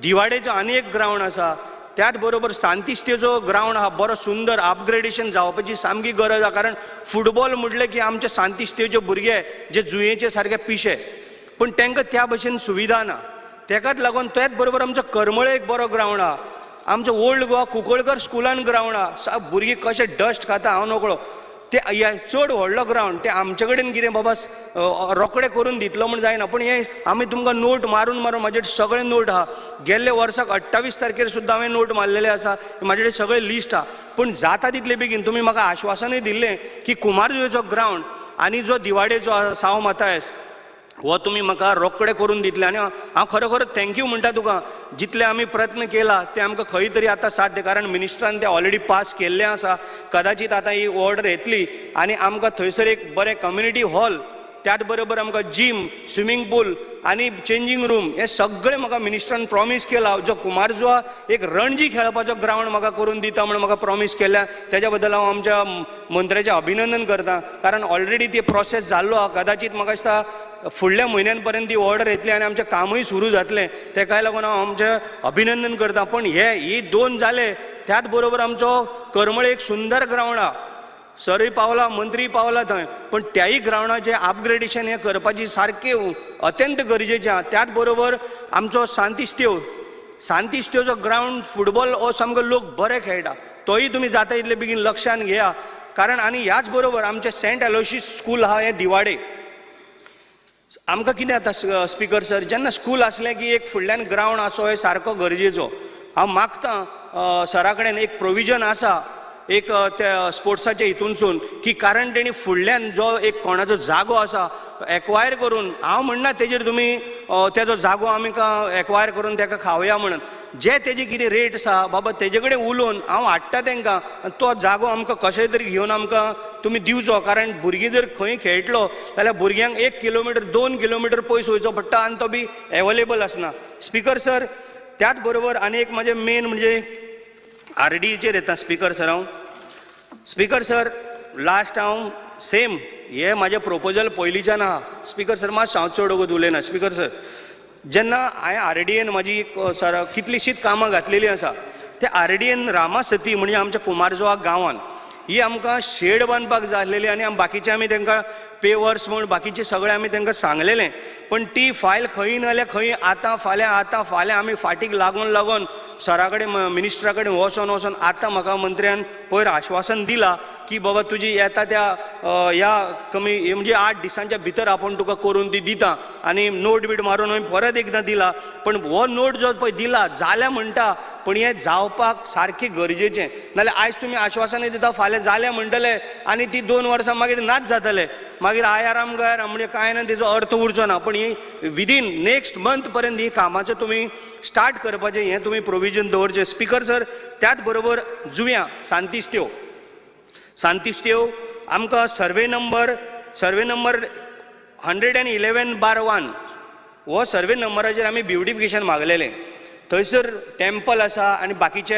दिवाडेचो आनी एक ग्रावंड आसा. त्याच बरोबर सांतिस्तेचो ग्रावंड आहा बरो सुंदर. अपग्रेडेशन जावपाची सामकी गरज आहा. कारण फुटबॉल म्हटलें की आमचे सांतिस्तेचे भुरगे जे जुयेचे सारके पिशे, पूण तांकां त्या भशेन सुविधा ना. तेकाच लागून त्याच बरोबर आमचो करमळे एक बरो ग्रावंड आहा. आमचो ओल्ड गोवा कुंकळकर स्कुलान ग्रावंड आहा. भुरगीं कशे डस्ट खाता हांव नकळो. ते चड व्हडलो ग्रावंड ते आमचे कडेन कितें बाबा रोखडे करून दितलो म्हण जायना. पूण हें आमी तुमकां नोट मारून म्हाजे सगळे नोट आहा. गेल्ले वर्साक 28 तारखेर सुद्दां हांवें नोट मारलेले आसा. म्हाजे कडेन सगळें लिस्ट आहा. पूण जाता तितले बेगीन तुमी म्हाका आश्वासनूय दिल्लें की कुमारजुवेचो ग्रावंड आनी जो दिवाडेचो आसा साव मातायस हो तुमी म्हाका रोखडे करून दितले. आनी हांव खरोखर थँक्यू म्हणटा तुका. जितले आमी प्रयत्न केला ते आमकां खंय तरी आतां साध्य, कारण मिनिस्टरान ते ऑलरेडी पास केल्लें आसा. कदाचित आतां ही ऑर्डर येतली आनी आमकां थंयसर एक बरें कम्युनिटी हॉल, त्याच बरोबर आमकां जिम, स्विमींग पूल आनी चेंजींग रूम हे सगळें म्हाका मिनिस्टरान प्रॉमीस केला. जो कुमारजुवा एक रणजी खेळपाचो ग्रावंड म्हाका करून दिता म्हणून म्हाका प्रॉमीस केल्या. तेज्या बद्दल हांव आमच्या मंत्र्याचें अभिनंदन करता. कारण ऑलरेडी ती प्रोसेस जाल्लो आहा. कदाचित म्हाका दिसता फुडल्या म्हयन्यान पर्यंत ती ऑर्डर येतली आनी आमचें कामूय सुरू जातलें. तेकाय लागून हांव आमचें अभिनंदन करता. पण ही 2 जाले. त्याच बरोबर आमचो करमळे एक सुंदर ग्रावंड आहा. सरय पावला, मंत्री पावला थंय. पण त्याही ग्रावंडाचें अपग्रेडेशन हें करपाची सारकें अत्यंत गरजेचें आहा. त्याच बरोबर आमचो सांतिस्तेवचो ग्रावंड फुटबॉल हो सामको लोक बरे खेळटा. तोय तुमी जाता इतले बेगीन लक्षांत घेया. कारण आनी ह्याच बरोबर आमचें सेंट एलोशियस स्कूल आहा हें दिवाडे. आमकां कितें जाता स्पीकर सर, जेन्ना स्कूल आसलें की एक फुडल्यान ग्रावंड आसो हे सारको गरजेचो. हांव मागतां सरा कडेन एक प्रोविजन आसा एक त्या स्पोर्ट्साच्या हितूनसून की कारण तेणी फुडल्यान जो एक कोणाचो जागो आसा एक्वायर करून हांव म्हणना तेजेर तुमी तेजो जागो आमकां एक्वायर करून ताका खावया म्हणून जे तेजी कितें रेट आसा बाबा तेजे कडेन उलोवन हांव हाडटा तांकां तो जागो आमकां कशें तरी घेवन आमकां तुमी दिवचो कारण भुरगीं जर खंय खेळटलो जाल्यार भुरग्यांक 1 किलोमिटर 2 किलोमिटर पयस वयचो पडटा आनी तो बी एवेलेबल आसना. स्पीकर सर त्याच बरोबर आनी एक म्हजें मेन म्हणजे RDEचेर येता स्पीकर सर. हांव स्पीकर सर लास्ट हांव सेम हे म्हाजें प्रोपोजल पयलींच्यान आहा. स्पीकर सर मातशें हांव चड वगत उलयना. स्पीकर सर जेन्ना हांवें RDEन म्हाजी सर कितलींशींच कामां घातलेलीं आसा त्या RDEन रामासती म्हणजे आमच्या कुमारजुवा गांवांत ही आमकां शेड बांदपाक जाय आसलेली आनी बाकीचे आमी तांकां पेवर्स म्हूण बाकीचे सगळे आमी तांकां सांगलेलें पण ती फायल खंय ना जाल्यार खंय आतां फाल्यां आमी फाटीक लागून सरा कडेन मिनिस्टरा कडेन वचोन आतां म्हाका मंत्र्यान पयर आश्वासन दिलां की बाबा तुजी येता त्या ह्या कमी म्हणजे 8 दिसांच्या भितर आपूण तुका करून ती दिता आनी नोट बीट मारून हांवें परत एकदां दिला. पण हो नोट जो पळय दिला जाल्या म्हणटा पण हें जावपाक सारकें गरजेचें नाल्यार आयज तुमी आश्वासनां दिता फाल्यां जालें म्हणटले आनी ती 2 वर्सां मागीर नाच जातले मागीर आयाराम गयाराम म्हणजे कांय ना तेजो अर्थ उरचो ना. पण ही विदीन नेक्स्ट मंथ पर्यंत ही कामाचें तुमी स्टार्ट करपाचें हें तुमी प्रोविजन दवरचें. स्पीकर सर त्याच बरोबर जुव्यां सांतिस्त्यो आमकां सर्वे नंबर 111/1 हो सर्वे नंबराचेर आमी ब्युटिफिकेशन मागलेलें. थंयसर टेम्पल आसा आनी बाकीचे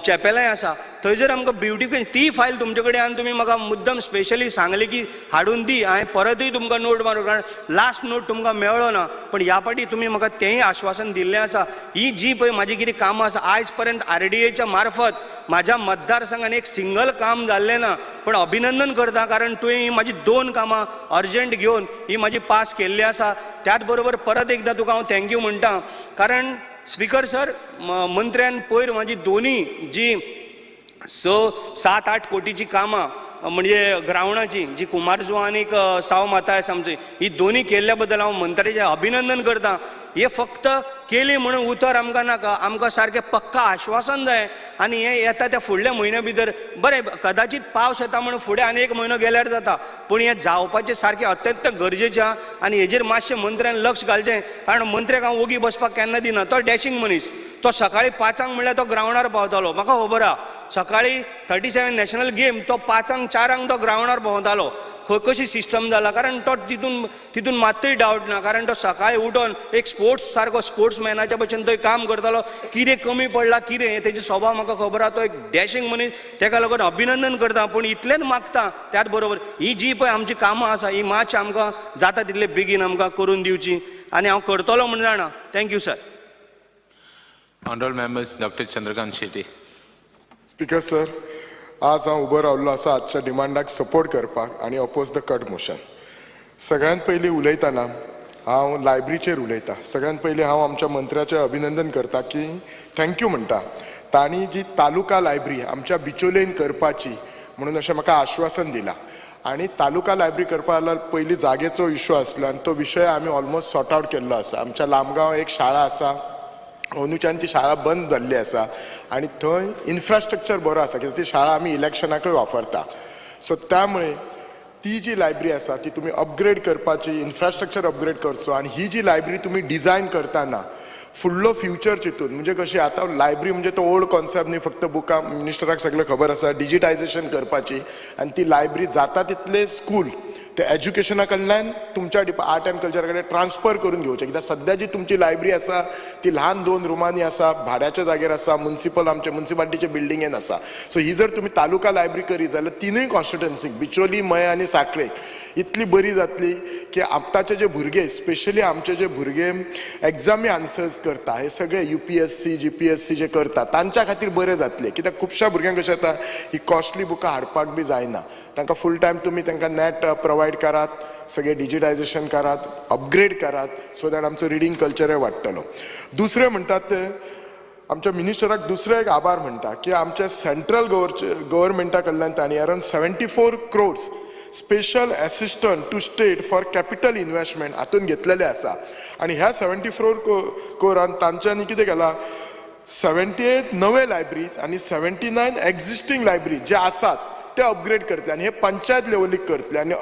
चॅपेलांय आसा थंयसर आमकां ब्युटिफिकेशन ती फायल तुमचे कडेन आनी तुमी म्हाका मुद्दम स्पेशली सांगले की हाडून दी हांवें परतूय तुमकां नोट मारूं कारण लास्ट नोट तुमकां मेळ्ळो ना. पण ह्या फाटी तुमी म्हाका तेंय आश्वासन दिल्लें आसा. ही जी पळय म्हाजी कितें कामां आसा आयज पर्यंत RDEच्या मार्फत म्हाज्या मतदारसंघान एक सिंगल काम जाल्लें ना. पण अभिनंदन करता कारण तुवें ही म्हाजी 2 कामां अर्जंट घेवन ही म्हाजी पास केल्ली आसा. त्याच बरोबर परत एकदां तुका हांव थँक्यू म्हणटा कारण स्पीकर सर मंत्र्यान पयर म्हाजी दोनी जी 6-7-8 कोटीची कामां म्हणजे ग्रावंडाची जी कुमारजुवा आनी साव माता आसा आमची ही दोनी केल्ल्या बद्दल हांव मंत्र्याचें अभिनंदन करता. हे फक्त केली म्हणून उतर आमकां नाका आमकां सारकें पक्का आश्वासन जाय आनी हें येता त्या फुडल्या म्हयन्या भितर बरें कदाचित पावस येता म्हणून फुडें आनी 1 म्हयनो गेल्यार जाता पूण हें जावपाचें सारकें अत्यंत गरजेचें आहा आनी हेजेर मातशें मंत्र्यान लक्ष घालचें कारण मंत्र्याक हांव ओगी बसपाक केन्ना दिना. तो डॅशिंग मनीस तो सकाळीं 5 म्हणल्यार तो ग्रावंडार पावतालो म्हाका खबर आहा. सकाळीं 37 नॅशनल गेम तो 5-4 तो ग्रावंडार भोंवतालो. कशी सिस्टम जाला कारण तो तितून मात्तूय डावट ना कारण तो सकाळीं उठोन एक स्पोर्ट्स सारको स्पोर्ट्समॅनाच्या भशेन थंय काम करतालो. कितें कमी पडला कितें तेजे स्वभाव म्हाका खबर आहा. तो एक डॅशिंग मनीस ताका लागून अभिनंदन करता. पूण इतलेंच मागता त्याच बरोबर ही जी पळय आमची कामां आसा ही मातशें आमकां जाता तितले बेगीन आमकां करून दिवची आनी हांव करतलो म्हण जाणा. Thank you sir. Honorable members, Dr. Chandrakant Shetty. Speaker sir आज हांव उबो रावल्लो आसा आजच्या डिमांडाक सपोर्ट करपाक आनी अपोज द कट मोशन. सगळ्यांत पयलीं उलयतना हांव लायब्ररीचेर उलयतां. सगळ्यांत पयलीं हांव आमच्या मंत्र्याचें अभिनंदन करता की थँक्यू म्हणटा तांणी जी तालुका लायब्ररी आमच्या बिचोलेन करपाची म्हणून अशें म्हाका आश्वासन दिलां. आनी तालुका लायब्ररी करपा जाल्यार पयलीं जागेचो इश्यू आसलो आनी तो विशय आमी ऑलमोस्ट सॉर्ट आवट केल्लो आसा. आमच्या लामगांव एक शाळा आसा अंदूच्यान ती शाळा बंद जाल्ली आसा आनी थंय इन्फ्रास्ट्रक्चर बरो आसा कित्याक ती शाळा आमी इलेक्शनाकूय वापरता. सो त्यामुळे ती जी लायब्ररी आसा ती तुमी अपग्रेड करपाची इन्फ्रास्ट्रक्चर अपग्रेड करचो आनी ही जी लायब्ररी तुमी डिझायन करतना फुडलो फ्युचर चिंतून म्हणजे कशी आतां लायब्ररी म्हणजे तो ओल्ड कॉन्सेप्ट न्ही फक्त बुकां मिनिस्टराक सगळें खबर आसा डिजिटायजेशन करपाची आनी ती लायब्ररी जाता तितले स्कूल ते एज्युकेशना कडल्यान तुमच्या आर्ट एंड कल्चरा कडेन ट्रान्सफर करून घेवचें कित्याक सद्या जी तुमची लायब्ररी आसा ती ल्हान 2 रुमांनी आसा भाड्याच्या जाग्यार आसा म्युन्सिपालिटीचे बिल्डिंगेन आसा. सो ही जर तुमी तालुका लायब्ररी करी जाल्यार 3य कॉन्स्टिट्युएन्सीक बिचोली मय आनी साखळेक इतली बरी जातली की आतांचे जे भुरगे स्पेशली आमचे जे भुरगे एग्जामी आन्सर्स करता हे सगळे UPSC GPSC जे करता तांच्या खातीर बरें जातलें कित्याक खुबश्या भुरग्यांक कशें जाता ही कॉस्टली बुकां हाडपाक बी जायना. तांकां फूल टायम तुमी तांकां नॅट प्रोवायड करात सगळें डिजिटायजेशन करात अपग्रेड करात सो दॅट आमचो रिडींग कल्चरय वाडटलो. दुसरें म्हणटात ते आमच्या मिनिस्टराक दुसरें एक आभार म्हणटा की आमच्या सेंट्रल गव्हर्मेंटा कडल्यान तांणी around 74 crores special assistance to state for capital investment हातून घेतलेले आसा. आनी ह्या 74 crores तांच्यांनी कितें केलां 78 नवे लायब्ररीज आणि 79 एक्झिस्टिंग लायब्ररी जे आसात ते अपग्रेड करतले आणि हे पंचायत लेवलीक करतले आणि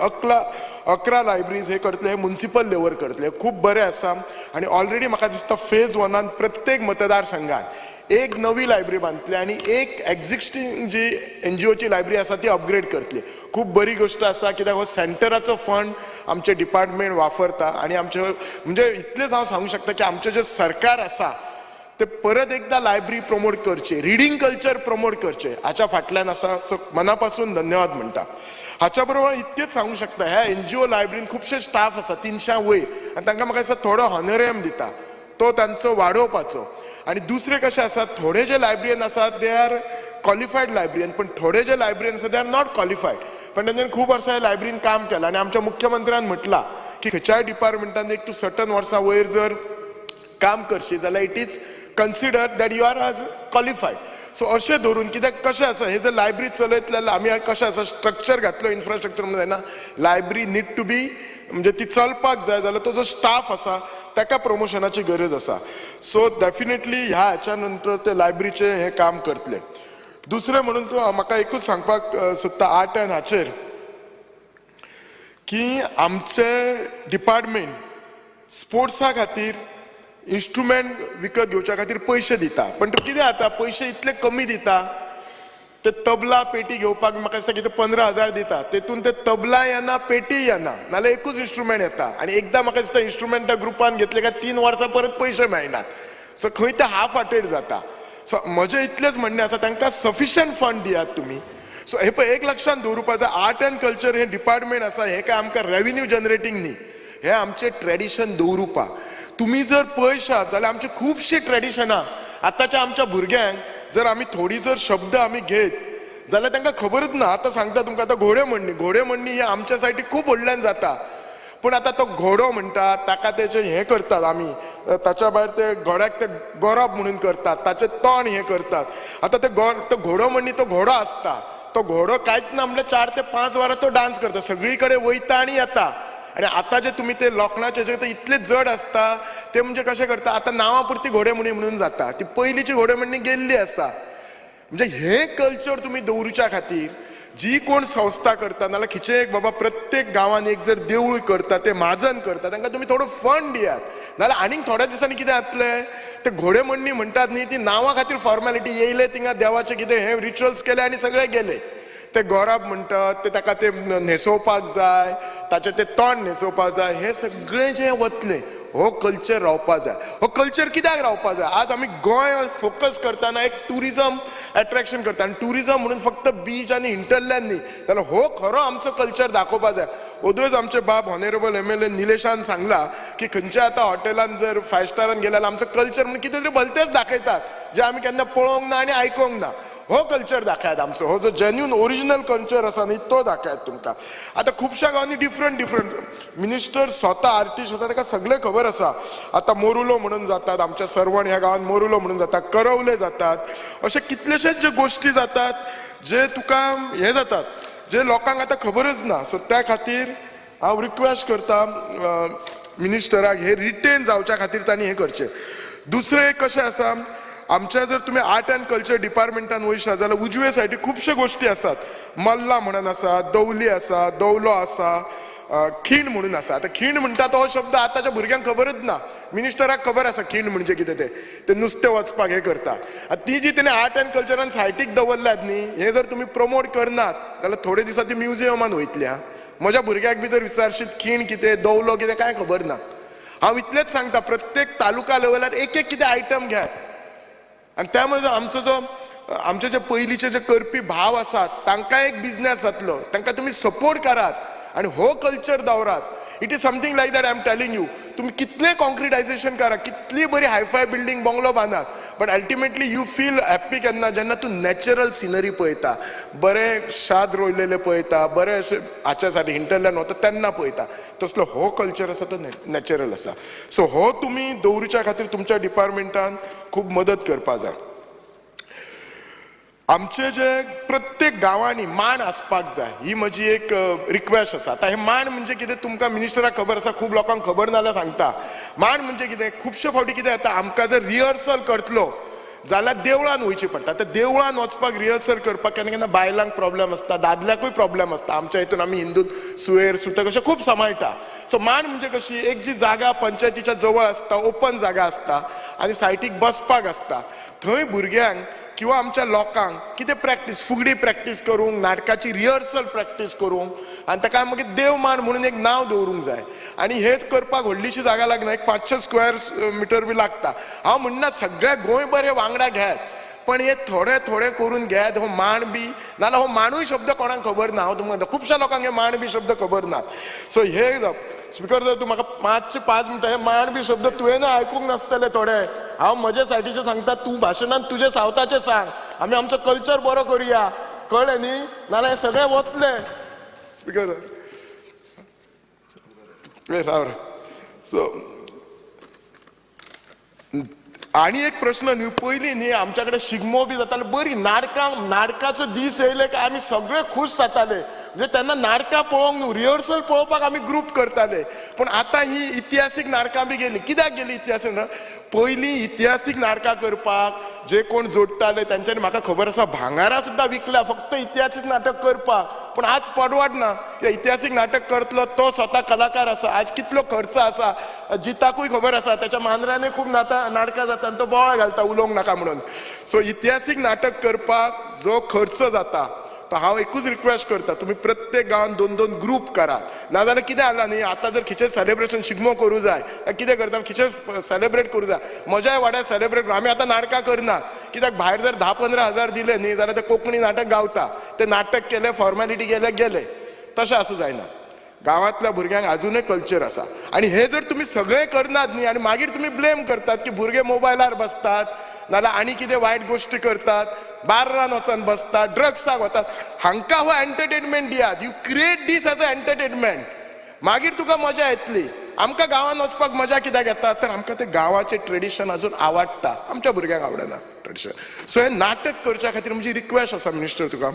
11 लायब्ररीज हे करतले हे म्युनिसिपल लेवल करतले. खूप बरें आसा आणि ऑलरेडी म्हाका दिसता फेज 1 प्रत्येक मतदारसंघात एक नवी लायब्ररी बांधतली आणि एक एक्झिस्टिंग जी NGOची लायब्ररी आसा ती अपग्रेड करतली. खूप बरी गोष्ट आसा कित्याक हो सेंटराचो फंड आमचे डिपार्टमेंट वापरता आणि आमचे म्हणजे इतलेच हांव सांगू शकता की आमचे जे सरकार आसा ते परत एकदा लायब्ररी प्रमोट करचे, रिडींग कल्चर प्रमोट करचे हाच्या फाटल्यान आसा. सो मनापासून धन्यवाद म्हणटा. हाच्या बरोबर इतकेच सांगू शकता ह्या NGO लायब्ररीन खुबशे स्टाफ आसा 300 वयर आनी तांकां म्हाका दिसता थोडो हॉनरेम दिता तो तांचो वाडोवपाचो. आणि दुसरे कशें आसा थोडे जे लायब्ररीयन आसात दे आर क्वॉलिफायड लायब्ररीयन पण थोडे जे लायब्ररीयन आसा दे आर नॉट क्वॉलिफायड पण तांच्यानी खूप वर्सां ह्या लायब्ररीन काम केलां आणि आमच्या मुख्यमंत्र्यान म्हटलां की खंयच्याय डिपार्टमेंटान एक तूं सर्टन वर्सां वयर जर काम करशी जाल्यार it is considered that you are as qualified. So अशें धरून कित्याक कशें आसा हे जर लायब्ररी चलयतले आमी कशें आसा स्ट्रक्चर घातलो इन्फ्रास्ट्रक्चर म्हणून जायना. लायब्ररी नीड टू बी म्हणजे ती चलपाक जाय जाल्यार तो जो स्टाफ आसा ताका प्रमोशनाची गरज आसा. सो डेफिनेटली ह्या हाच्या नंतर ते लायब्ररीचे हे काम करतले. दुसरें म्हणून तूं म्हाका एकूच सांगपाक सोदता आर्ट एंड हाचेर की आमचे डिपार्टमेंट स्पोर्ट्सा खातीर इन्स्ट्रुमेंट विकत घेवच्या खातीर पयशे दिता पण कितें जाता पयशे इतले कमी दिता ते तबला पेटी घेवपाक म्हाका दिसता कितें 15,000 दिता तेतून ते तबला येना पेटी येना नाल्यार एकूच इन्स्ट्रुमेंट येता आणि एकदां म्हाका दिसता इन्स्ट्रुमेंटा ग्रुपान घेतले काय 3 वर्सां परत पयशे मेळनात. सो खंय ते हाफ हार्टेड जाता. सो म्हजें इतलेंच म्हणणें आसा तांकां सफिशियंट फंड दियात तुमी. सो हे पळय एक लक्षात दवरुपा जाय आर्ट एंड कल्चर हे डिपार्टमेंट आसा हे काय आमकां रेव्हेन्यू जनरेटींग न्ही हे आमचे ट्रेडिशन दवरुपा. तुम्ही जर पळयशात जाल्यार आमचे खुबशी ट्रेडिशनां आतांच्या आमच्या भुरग्यांक जर आमी थोडी जर शब्द आमी घेत जाल्यार तांकां खबरच ना. आतां सांगता तुमकां आतां घोडेमोडणी ही आमच्या सायडीक खूब व्हडल्यान जाता पूण आतां तो घोडो म्हणटात ताका तेचें हें करतात आमी ताच्या भायर ते घोड्याक ते गौरव म्हणून करतात ताचें तोंड हें करतात. आतां तो घोडो म्हणणी तो घोडो आसता तो घोडो कांयच ना म्हणल्यार 4 ते 5 वरां तो डान्स करता सगळी कडेन वयता आनी येता. आणि आता जे तुम्ही ते लोकनाचे जे इतले जड असता ते म्हणजे कशें करता आतां नांवा पुरती घोडेमोडणी म्हणून जाता ती पयलींची घोडेमोडणी गेल्ली आसा. म्हणजे हे कल्चर तुम्ही दवरुच्या खातीर जी कोण संस्था करता नाल्यार खिचे एक बाबा प्रत्येक गांवांत एक जर देवूळ करता ते महाजन करता तांकां तुम्ही थोडो फंड दियात नाल्यार आनीक थोड्या दिसांनी कितें जातलें ते घोडेमोडणी म्हणटात न्ही ती नांवा खातीर फॉर्मेलिटी येयले थिंगा देवाचे कितें हे रिच्युअल्स केले आनी सगळे गेले. ते गौरव म्हणटात ते ताका ते न्हेसोवपाक जाय ताचे ते तोंड न्हेसोवपाक जाय हे सगळें जें वतलें हो कल्चर रावपाक जाय. हो कल्चर कित्याक रावपाक जाय आज आमी गोंय फोकस करतना एक टुरिजम अट्रॅक्शन करता आनी टुरिजम म्हणून फक्त बीच आनी हिंटरलँड न्ही जाल्यार हो खरो आमचो कल्चर दाखोवपाक जाय. ओदूच आमचे बाब ऑनरेबल MLA निलेशान सांगला की खंयच्या आतां हॉटेलान जर 5 स्टारान गेले जाल्यार आमचो कल्चर म्हणून कितें तरी भलतेच दाखयतात जे आमी केन्ना पळोवंक ना आनी आयकोंक ना. हो कल्चर दाखयात आमचो हो जो जेन्युन ओरिजिनल कल्चर आसा न्ही तो दाखयात तुमकां. आतां खुबश्या गांवांनी डिफरंट मिनिस्टर स्वता आर्टिस्ट आसा ताका सगळें खबर आसा. आतां मोरुलो म्हणून जातात आमच्या सरवण ह्या गांवांत मोरुलो म्हणून जाता करवले जातात अशे कितलेशेच जे गोश्टी जातात जे तुका हे जातात जे लोकांक आतां खबरच ना. सो त्या खातीर हांव रिक्वेस्ट करता मिनिस्टराक हे रिटेन जावच्या खातीर तांणी हे करचें. दुसरें कशें आसा आमच्या जर तुम्ही आर्ट एंड कल्चर डिपार्टमेंटान वयशात जाल्यार उजवे सायडीक खुबशे गोश्टी आसात. मल्ला म्हणून आसा दवली आसा दवलो आसा खीण म्हणून आसा. आतां खीण म्हणटा तो शब्द आतांच्या भुरग्यांक खबरच ना. मिनिस्टराक खबर आसा खीण म्हणजे कितें ते नुस्तें वचपाक हे करता. ती जी तेणें आर्ट एंड कल्चरान सायटीक दवरल्यात न्ही हे जर तुमी प्रमोट करनात जाल्यार थोडे दिसा ती म्युजियमान वयतल्या. म्हज्या भुरग्याक बी जर विचारशीत खीण कितें दवलो कितें कांय खबर ना. हांव इतलेंच सांगता प्रत्येक तालुका लेवलार एक कितें आयटम घेयात आणि त्यामुळे आमचे जे पयलींचे जे करपी भाव आसात तांकां एक बिझनेस जातलो तांकां तुमी सपोर्ट करात आणि हो कल्चर दवरात. It is something like that I am telling you तुम्ही कितले कॉन्क्रिटायझेशन करा कितली बरी हायफाय बिल्डींग बंगलो बांदात but ultimately you feel happy केन्ना जेन्ना तूं नॅचरल सिनरी पळयता बरें शाद रोयलेले पळयता बरें अशें हाच्या साठी हिंटरलँड वता तेन्ना पळयता. तसलो हो कल्चर आसा तो नॅचरल आसा. सो हो तुमी दवरुच्या खातीर तुमच्या डिपार्टमेंटान खूब मदत करपाक जाय. आमचे जे प्रत्येक गांवांनी मांड आसपाक जाय ही म्हजी एक रिक्वेस्ट आसा. आतां हे मांड म्हणजे कितें तुमकां मिनिस्टराक खबर आसा खूब लोकांक खबर ना जाल्यार सांगता. मांड म्हणजे कितें खुबशे फावटी कितें जाता आमकां जर रिहर्सल करतलो जाल्यार देवळान वयचें पडटा. तर देवळान वचपाक रिहर्सल करपाक केन्ना केन्ना बायलांक प्रॉब्लेम आसता, दादल्याकूय प्रॉब्लेम आसता. आमच्या हितून आमी हिंदून सुएर सुतक अशें खूब सांबाळटा. सो मांड म्हणजे कशी एक जी जागा पंचायतीच्या जवळ आसता, ओपन जागा आसता आनी सायटीक बसपाक आसता, थंय भुरग्यांक किंवा आमच्या लोकांक कितें प्रॅक्टीस, फुगडी प्रॅक्टीस करूंक, नाटकाची रिहर्सल प्रॅक्टीस करूंक आनी ताका मागीर देव मांड म्हणून एक नांव दवरूंक जाय. आनी हेच करपाक व्हडलीशी जागा लागना, एक 500 स्क्वेअर मिटर बी लागता. हांव म्हणना सगळे गोंयभर हे वांगडा घेयात, पण हे थोडे थोडे करून घेयात. हो मांड बी नाल्यार हो मांडूय शब्द कोणाक खबर ना. हांव तुमकां म्हणटा खुबश्या लोकांक हे मांड बी शब्द खबर ना. सो हे स्पिकर जर तूं म्हाका 5 मिनटां हे मांड बी शब्द तुवें आयकूंक नासतले थोडे. हांव म्हजे सायडीचे सांगता, तूं भाशणान तुजे सावताचे सांग, आमी आमचो कल्चर बरो करुया, कळ्ळें न्ही? नाल्यार हे सगळे वतले. स्पिकर राव रे. सो आनी एक प्रश्न न्ही, पयलीं न्ही आमच्या कडेन शिगमो बी जाताले, बरी नाटकाचो दीस येयले काय आमी सगळे खूश जाताले. म्हणजे तेन्ना नाटकां पळोवंक न्हू, रिहर्सल पळोवपाक आमी ग्रूप करताले. पूण आतां ही इतिहासीक नाटकां बी गेली. कित्याक गेली इतिहासीक? पयलीं इतिहासीक नाटकां करपाक जे कोण जोडटाले तेंच्यांनी म्हाका खबर आसा भांगारां सुद्दां विकल्या फक्त इतिहासीक नाटक करपाक. पूण आज परवडना. इतिहासीक नाटक करतलो तो स्वता कलाकार आसा. आज कितलो खर्च आसा जिताकूय खबर आसा, त्याच्या मांद्रांनी खूब नाटकां जाता आनी तो बोवाळ घालता उलोवंक नाका म्हणून. सो इतिहासीक नाटक करपाक जो खर्च जाता, हांव एकूच रिक्वेस्ट करता, तुम्ही प्रत्येक गांवांत 2-2 ग्रूप करात. नाजाल्यार कितें जालां न्ही, आतां जर खिचे सेलिब्रेशन शिगमो करूं जाय, कितें करता खिचे सेलिब्रेट करूं जाय, म्हज्याय वाड्यार सेलिब्रेट करूं. आमी आतां नाटकां करनात, कित्याक भायर जर 10-15 हजार दिले न्ही जाल्यार ते कोंकणी नाटक गावता. ते नाटक केले, फॉर्मॅलिटी गेले. तशें आसूं जायना. गांवांतल्या भुरग्यांक अजूनय कल्चर आसा. आनी हे जर तुमी सगळें करनात न्ही आनी मागीर तुमी ब्लेम करतात की भुरगे मोबायलार बसतात, नाल्यार आनी कितें वायट गोश्टी करतात, बार्रान वचून बसतात, ड्रग्साक वतात. हांकां हो एंटरटेनमेंट दियात. You create this as a entertainment. मागीर तुका मजा येतली. आमकां गांवांत वचपाक मजा कित्याक येता, तर आमकां ते गांवाचें ट्रेडिशन अजून आवडटा. आमच्या भुरग्यांक आवडना ट्रेडिशन. सो हे नाटक करच्या खातीर म्हजी रिक्वेस्ट आसा मिनिस्टर तुका,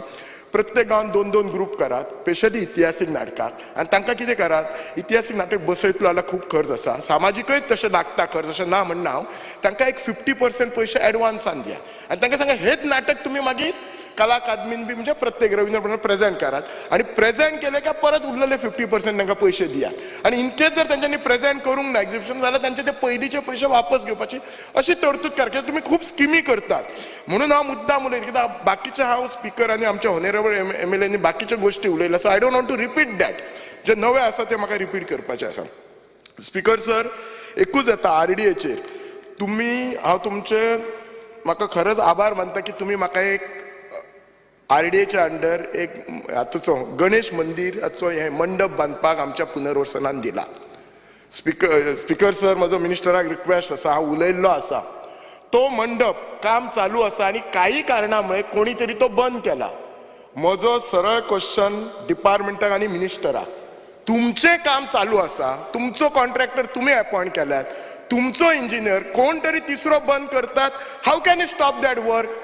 प्रत्येक गांवांत 2-2 ग्रूप करात, स्पेशली इतिहासीक नाटकाक. आनी तांकां कितें करात, इतिहासीक नाटक बसयतलो जाल्यार खूब खर्च आसा, सामाजीकय तशें लागता खर्च, अशें ना म्हणना हांव. तांकां एक 50% पयशे एडवान्सान दिया आनी तांकां सांगा हेच नाटक तुमी मागीर कला अकादमीन बी म्हणजे प्रत्येक रवींद्र भवनात प्रेझेंट करात. आनी प्रेझेंट केले काय परत उरलेले 50% तांकां पयशे दियात. आनी इनकेस जर तांच्यांनी प्रेझेंट करूंक ना एक्झिबिशन जाल्यार तांचे ते पयलींचे पयशे वापस घेवपाची अशी तरतूद करा. कित्याक तुमी खूब स्किमी करतात. म्हणून हांव मुद्दाम उलयता, कित्याक बाकीचे हांव स्पिकर आनी आमच्या ऑनरेबल MLAंनी बाकीच्यो गोश्टी उलयल्या. So I don't want to repeat that. जे नवे आसा ते म्हाका रिपीट करपाचे आसा. स्पिकर सर, एकूच येता RDAचेर तुमी, हांव तुमचे म्हाका खरंच आभार मानता की तुमी म्हाका एक RDAच्या अंडर एक हातूचो गणेश मंदिर हाचो हे मंडप बांदपाक आमच्या पुनर्वसनान दिला. स्पिकर सर, म्हजो मिनिस्टराक रिक्वेस्ट आसा, हांव उलयल्लो आसा, तो मंडप काम चालू आसा आनी काही कारणामुळे कोणी तरी तो बंद केला. म्हजो सरळ क्वेश्चन डिपार्टमेंटाक आनी मिनिस्टराक, तुमचें काम चालू आसा, तुमचो कॉन्ट्रॅक्टर तुमी अपॉइंट केल्यात, तुमचो इंजिनियर कोण तरी तिसरो बंद करतात, how can you stop that work?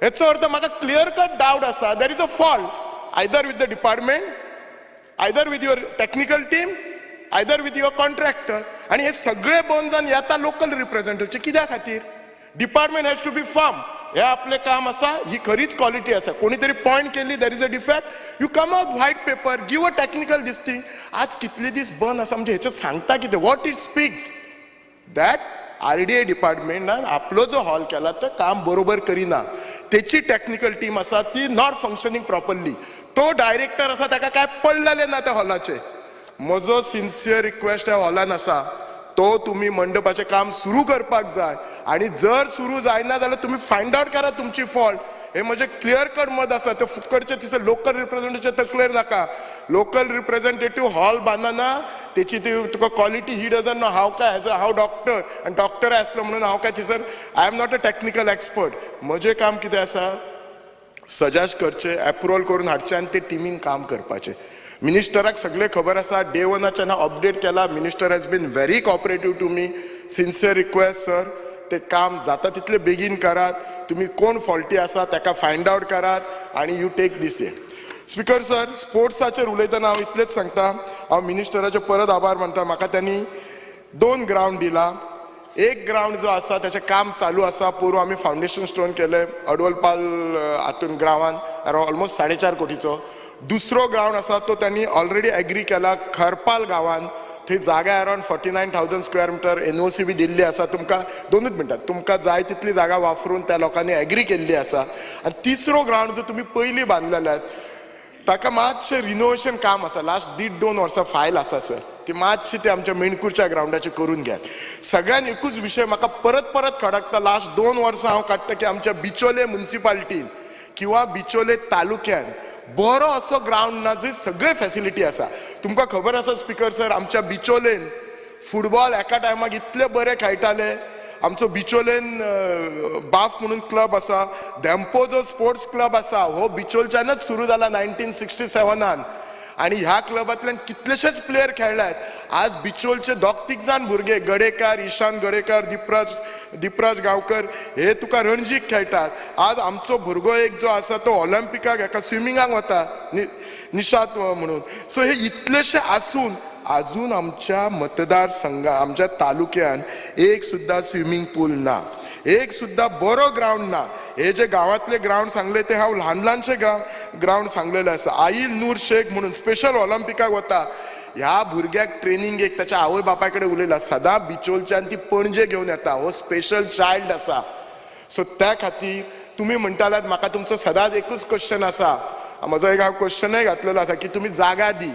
हेचो अर्थ म्हाका क्लियर कट डावट आसा. There is a fault either with the department, either with your technical team, either with your contractor. आणि हे सगळे बंद जावन येता लोकल रिप्रेझेंटेटिव्हचे कित्या खातीर? Department has to be firm. हे आपले काम आसा, ही खरीच क्वालिटी आसा. कोणी तरी पॉइंट केली there is a defect, you come out white paper, give a technical this thing. आज कितले दीस बंद आसा म्हणजे हेचे सांगता कितें? What it speaks that RDA डिपार्टमेंटान आपलो जो हॉल केला तो काम बरोबर करिना. तेची टेक्निकल टीम आसा ती नॉट फंक्शनिंग प्रॉपरली. तो डायरेक्टर आसा ताका काय पडलेले ना त्या हॉलाचे. म्हजो सिन्सियर रिक्वेस्ट ह्या हॉलान आसा, तो तुम्ही मंडपाचें काम सुरू करपाक जाय. आणि जर सुरू जायना जाल्यार तुम्ही फायंड आउट करा तुमची फॉल्ट. हे म्हणजे क्लियर कट मत आसा. ते फुकटचे तिसरे लोकल रिप्रेझेंटेटिव्ह तकलेर नाका. लोकल रिप्रेझेंटेटिव्ह हॉल बांदना, तेची ती तुका क्वालिटी ही डजंट नो. हांव काय एज अ हांव डॉक्टर आनी डॉक्टर आसलो म्हणून हांव काय थिसर I am not a technical expert. म्हजें काम कितें आसा, सजेस्ट करचें, एप्रुवल करून हाडचें आनी ते टिमीन काम करपाचें. मिनिस्टराक सगळें खबर आसा. डे वनाच्यान अपडेट केला. Minister has been very cooperative to me. Sincere request sir, ते काम जाता तितले बेगीन करात. तुम्ही कोण फॉल्टी आसा ताका फायंड आउट करात आणि you take this a. Speaker sir, स्पोर्ट्साचेर उलयतना हांव इतलेंच सांगता, हांव मिनिस्टराचे परत आभार मानता. म्हाका त्यांनी 2 ग्राउंड दिला. एक ग्राउंड जो आसा त्याचे काम चालू आसा. पोरू आमी फावंडेशन स्टोन केले अडवलपाल हातून ग्रावान ऑलमोस्ट 4.5 कोटीचो. दुसरो ग्राउंड आसा तो त्यांनी ऑलरेडी एग्री केला खरपाल गांवान. थंय जागा अरावंड 49,000 स्क्वेअर मिटर NOC बी दिल्ली आसा. तुमकां 2 मिनटां तुमकां जाय तितली जागा वापरून त्या लोकांनी एग्री केल्ली आसा. आनी तिसरो ग्राउंड जो तुमी पयलीं बांदलेले ताका मातशें रिनोवेशन काम आसा. लास्ट 1.5-2 वर्सां फायल आसा सर. ती मातशी ते आमच्या मेणकुरच्या ग्राउंडाचे करून घेयात. सगळ्यान एकूच विशय म्हाका परत परत खडकता. लास्ट 2 वर्सां हांव काडटा की आमच्या बिचोले म्युनिसिपालिटीन किंवा बिचोले तालुक्यान बरो असो ग्राउंड ना जंय सगळे फॅसिलिटी आसा. तुमकां खबर आसा स्पिकर सर, आमच्या बिचोलेन फुटबॉल एका टायमाक इतले बरे खेळटाले. आमचो बिचोलेन बाफ म्हणून क्लब आसा. धेंपो जो स्पोर्ट्स क्लब आसा हो बिचोलच्यानच सुरू जाला 1967 आणि ह्या क्लबांतल्यान कितलेशेच प्लेयर खेळल्यात. आज बिचोलचे 2-3 जाण भुरगे गडेकार, ईशान गडेकार, दिपराज गांवकर हे तुका रणजीक खेळटात. आज आमचो भुरगो एक जो आसा तो ऑलिंपिकाक एका स्विमिंगाक वता निशांत म्हणून. सो हे इतलेशे आसून अजून आमच्या मतदारसंघात आमच्या तालुक्यान एक सुद्धा स्विमिंग पूल ना, एक सुद्धा बरो ग्राउंड ना. हे जे गावातले ग्राउंड सांगले ते हांव ल्हानशे ग्राउंड सांगलेले आसा. आईल नूर शेख म्हणून स्पेशल ऑलिंपिकाक वता. ह्या भुरग्याक ट्रेनिंगेक त्याच्या आवय बापाय कडेन उलयला सदां बिचोलच्यान ती पणजे घेवन येता. हो स्पेशल चायल्ड आसा. सो त्या खातीर तुमी म्हणटाल्यात म्हाका तुमचो सदांच एकूच क्वेश्चन आसा. म्हजो एक हांव क्वेश्चनय घातलेलो आसा की तुमी जागा दी.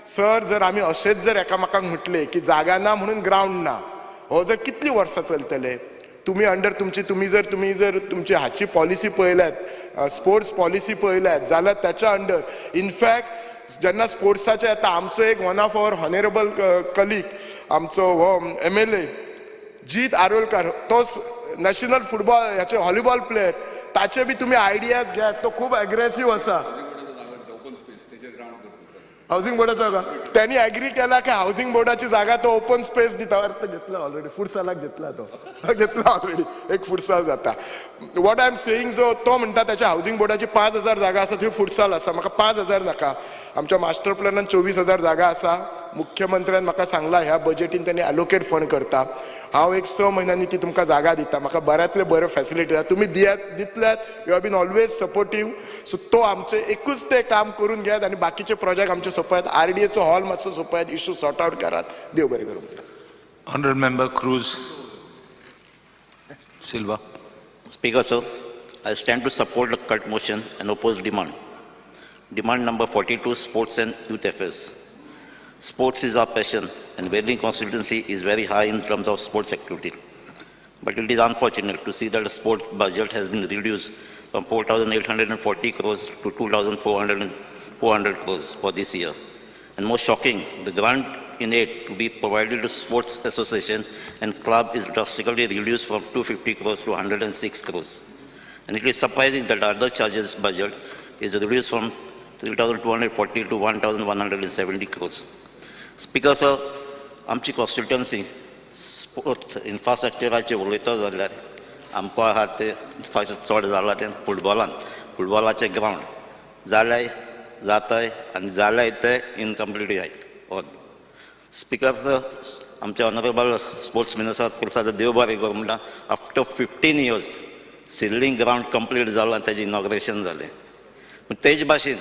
सर जर आमी अशेंच जर एकामेकांक म्हटले की जागा ना म्हणून ग्राउंड ना, हो जर कितली वर्सां चलतले. तुम्ही जर तुमची हाची पॉलिसी पळयल्यात, स्पोर्ट्स पॉलिसी पळयल्यात जाल्यार त्याच्या अंडर इनफॅक्ट जेन्ना स्पोर्ट्साचे येता आमचो एक वन ऑफ अवर हॉनेरेबल कलीग आमचो हो MLA जीत आरोलकर, तो नॅशनल फुटबॉल ह्याचे व्हॉलीबॉल प्लेयर, ताचे बी तुम्ही आयडियाज घ्यात. तो खूप अग्रेसिव्ह असा. हाऊसिंग बोर्डाचा का त्यांनी ॲग्री केला की हाऊसिंग बोर्डाची जागा तो ओपन स्पेस दिता. अर्थ घेतला ऑलरेडी, फुटसालाक घेतला तो घेतला ऑलरेडी. एक फुटसाल जाता. वॉट आय एम सेईंग जो तो म्हणटा त्याच्या हाऊसिंग बोर्डाची 5,000 जागा आसा, थंय फुटसाल आसा. म्हाका 5,000 नाका. आमच्या मास्टर प्लॅनान 24,000 जागा आसा. मुख्यमंत्र्यान म्हाका सांगला ह्या बजेटीन त्यांनी ॲलोकेट फंड करता. हांव एक 6 म्हयन्यांनी ती तुमकां जागा दिता. म्हाका बऱ्यांतले बऱ्यो फॅसिलिटी आसा. तुमी दितल्यात. You have been always supportive. So तो आमचे एकूच ते काम करून घेयात आणि बाकीचे प्रोजेक्ट आमचे सोपयात. RDAचो हॉल मातसो सोपयात. इश्यू सॉर्ट आउट करात. देव बरें करूं. Honourable Member Cruz Silva. Speaker sir, I stand to support the cut motion and oppose demand. Demand number 42, Sports and Youth Affairs. Sports is our passion and Wedling constituency is very high in terms of sports activity. But it is unfortunate to see that the sport budget has been reduced from 4,840 crores to 2,400 crores for this year. And most shocking, the grant in aid to be provided to sports association and club is drastically reduced from 250 crores to 106 crores. And it is surprising that other charges budget is reduced from 3,240 to 1,170 crores. Speaker sir, आमची constituency sports इन्फ्रास्ट्रक्चराचेर उलयता जाल्यार आमकां आहा ते चड जाला तें फुटबॉलाचे ground जाताय आनी जाल्याय ते इनकम्प्लीट आहाय. स्पिकर सर, आमचे ऑनरेबल स्पोर्ट्स मिनिस्टर प्रसाद देव बरें करूं म्हणटा after 15 years ceiling ground complete जालो आनी तेजें इनॉग्रेशन जालें. पूण तेजे भाशेन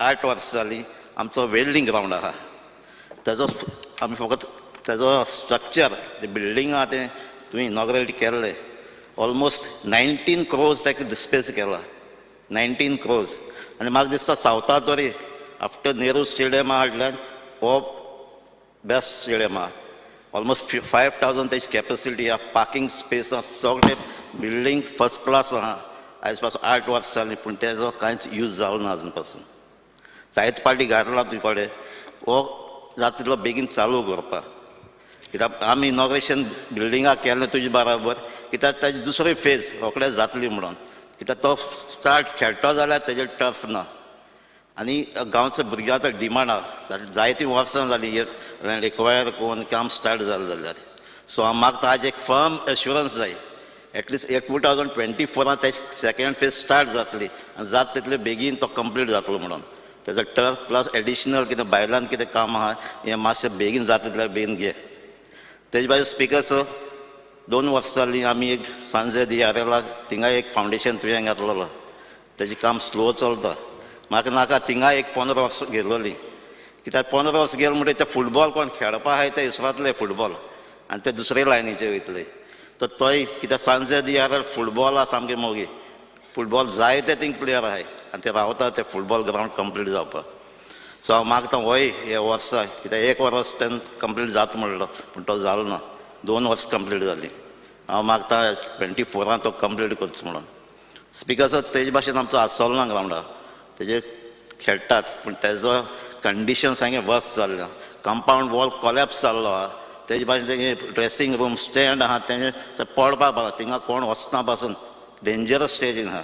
8 वर्सां जालीं आमचो वेल्डिंग ग्राउंड आहा. तेजो आमी फकत तेजो स्ट्रक्चर जे बिल्डींग आहा तें तुवें इनॉग्रेट केल्लें. ऑलमोस्ट 19 crores ताका डिस्पेस केला. 19 crores. आनी म्हाका दिसता सावथा तरी आफ्टर नेहरू स्टेडियमा हाडल्यान हो बेस्ट स्टेडियम आहा. ऑलमोस्ट 5,000 तेजी कॅपेसिटी आहा. पार्किंग स्पेस आहा. सगळे बिल्डींग फर्स्ट क्लास आहा. आयज पासून 8 वर्सां जालीं पूण तेजो कांयच यूज जालो ना अजून पासून. जायते फावटी घातला तुजे कडेन हो जाता तितलो बेगीन चालू करपाक. कित्याक आमी इनॉग्रेशन बिल्डिंगाक केलें तुजे बराबर, कित्याक ताजी दुसरी फेज रोखडेच जातली म्हणून. कित्याक तो स्टार्ट खेळटो जाल्यार तेजेर टर्फ ना. आनी गांवच्या भुरग्यांचो डिमांड आहा. जायतीं वर्सां जालीं रिक्वायर करून काम स्टार्ट जालें जाल्यार. सो हांव मागता हाजे एक फर्म एश्युरन्स जाय. एटलिस्ट 2024 तेजी सेकेंड फेज स्टार्ट जातली आनी जाता तितले बेगीन तो कंप्लीट जातलो म्हणून. तेजो टर्फ प्लस एडिशनल कितें भायल्यान कितें काम आहा हें मातशें बेगीन जाता तितलें बेगीन घे. तेजे भायर स्पिकर सर, 2 वर्सां जालीं आमी एक सांजे दियारेला थिंगा एक फावंडेशन तुवें घातलेलो तेजें काम स्लो चलता म्हाका नाका थिंगा एक 15 वर्सां गेलोली कित्याक 15 वर्सां गेलो म्हणटकीर ते फुटबॉल कोण खेळपा आहाय ते इसरातले फुटबॉल आनी ते दुसरे लायनीचे वयतले तो तोय कित्याक सांजे दियार फुटबॉला सामकें मोगी फुटबॉल जायते थिंग प्लेयर आहाय आनी ते रावता ते फुटबॉल ग्रावंड कंप्लीट जावपाक सो हांव मागता होय हे वर्सा कित्याक 1 वर्स तेन्ना कंप्लीट जाता म्हणलो पूण तो जालो ना 2 वर्सां कंप्लीट जालीं हांव मागता 24 तो कंप्लीट करचो म्हणून स्पीकर सर तेजे भाशेन आमचो आसलो ना ग्रावंडार तेजे खेळटात पूण तेजो कंडिशन सामकें वर्स्ट जाल्लें कंपाऊंड वॉल कोलॅप्स जाल्लो आहा तेजे भाशेन तेगे ड्रेसींग रूम स्टँड आहा तेजें पडपाक पावना थिंगा कोण वचना पासून डेंजरस स्टेजीन आहा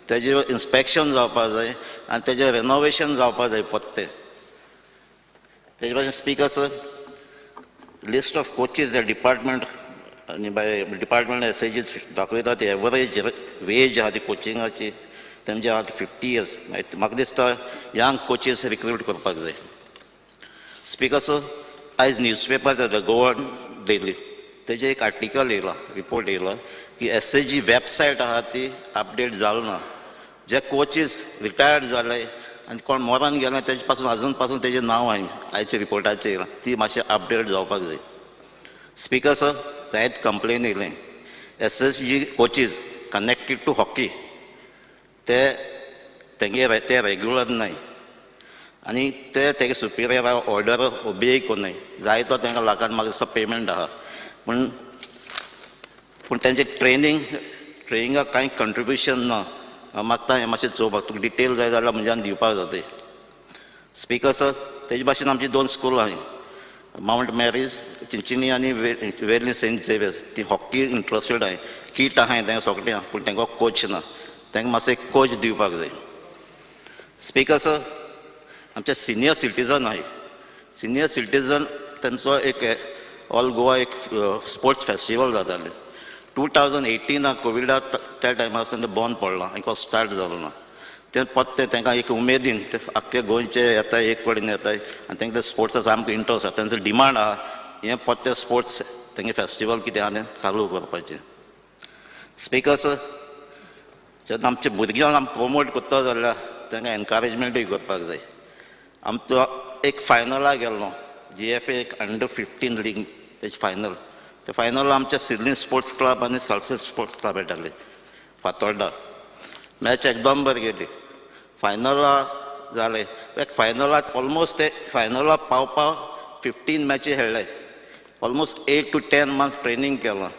तेजें इन्स्पेक्शन जावपाक जाय आनी तेजें रेनोवेशन जावपाक जाय पत्ते तेजे भाशेन speaker sir list of coaches the department आनी बाय डिपार्टमेंट एसएजी दाखयता ती एवरेज वेज आहा ती कोचिंगाची तेंचे आहा 50 इयर्स म्हाका दिसता यंग कोचीस रिक्रूट करपाक जाय स्पीकर सर आयज न्यूजपेपर गोवा डेली तेजे एक आर्टिकल येयला रिपोर्ट येयला की एसएजी वेबसायट आहा ती अपडेट जालो ना जे कोचीस रिटायर्ड जाले आनी कोण मरण गेले तेजे पासून आजून पासून तेजें नांव आयच्या रिपोर्टाचेर येयलां ती मातशें अपडेट जावपाक जाय स्पीकर सर जायत कंप्लेन येयलें SSG coaches connected to hockey ते रेग्युलर नाय आनी तेगे सुपिरियर ऑर्डर ओबे कोन्नाय जाय तो तांकां लाखान म्हाका दिसता पेमेंट आहा पूण तेंचें ट्रेनिंगाक कांय कंट्रिब्युशन ना हांव मागता हें मातशें चोवपाक तुका डिटेल जाय जाल्यार म्हज्यान दिवपाक जाता स्पीकर सर तेजे भाशेन आमची 2 स्कूल आहाय माउंट मॅरीज चिंचिनी आनी वेर्ली सेंट झेवियर्स ती हॉकी इंट्रस्टेड आहाय कीट आहाय तेंकां सोगलें आहा पूण तेंकां कोच ना तांकां मातसो एक कोच दिवपाक जाय स्पीकर सर आमचे सिनियर सिटीजन आहाय सिनियर सिटीजन तेंचो एक ऑल गोवा एक स्पोर्ट्स फेस्टिवल जातालें 2018 कोविडाक त्या टायमार सावन ते बंद पडलां आनी स्टार्ट जालो ना ते पत्ते तांकां एक उमेदीन ते आख्खे गोंयचे येताय एक कडेन येताय आनी तांकां स्पोर्ट्सा सामको इंट्रस्ट आसा तेंचो डिमांड आहा हें पत्ते स्पोर्ट्स तेंगे फेस्टिवल कितें आहा तें चालू करपाचें स्पीकर सर जेन्ना आमच्या भुरग्यांक आमी प्रोमोट करता जाल्यार तांकां एनकरेजमेंटूय करपाक जाय आमचो एक फायनलाक गेल्लो GFA एक अंडर-15 लीग तेजी फायनल ते फायनल आमच्या सिडनी स्पोर्ट्स क्लब आनी सालसेट स्पोर्ट्स क्लब येताले फातोर्डा मॅच एकदम बरी गेली फायनला जाले फायनलाक ऑलमोस्ट ते फायनलाक पावपाक 15 मॅची खेळ्ळे ऑलमोस्ट 8 to 10 मंथ्स ट्रेनींग केलां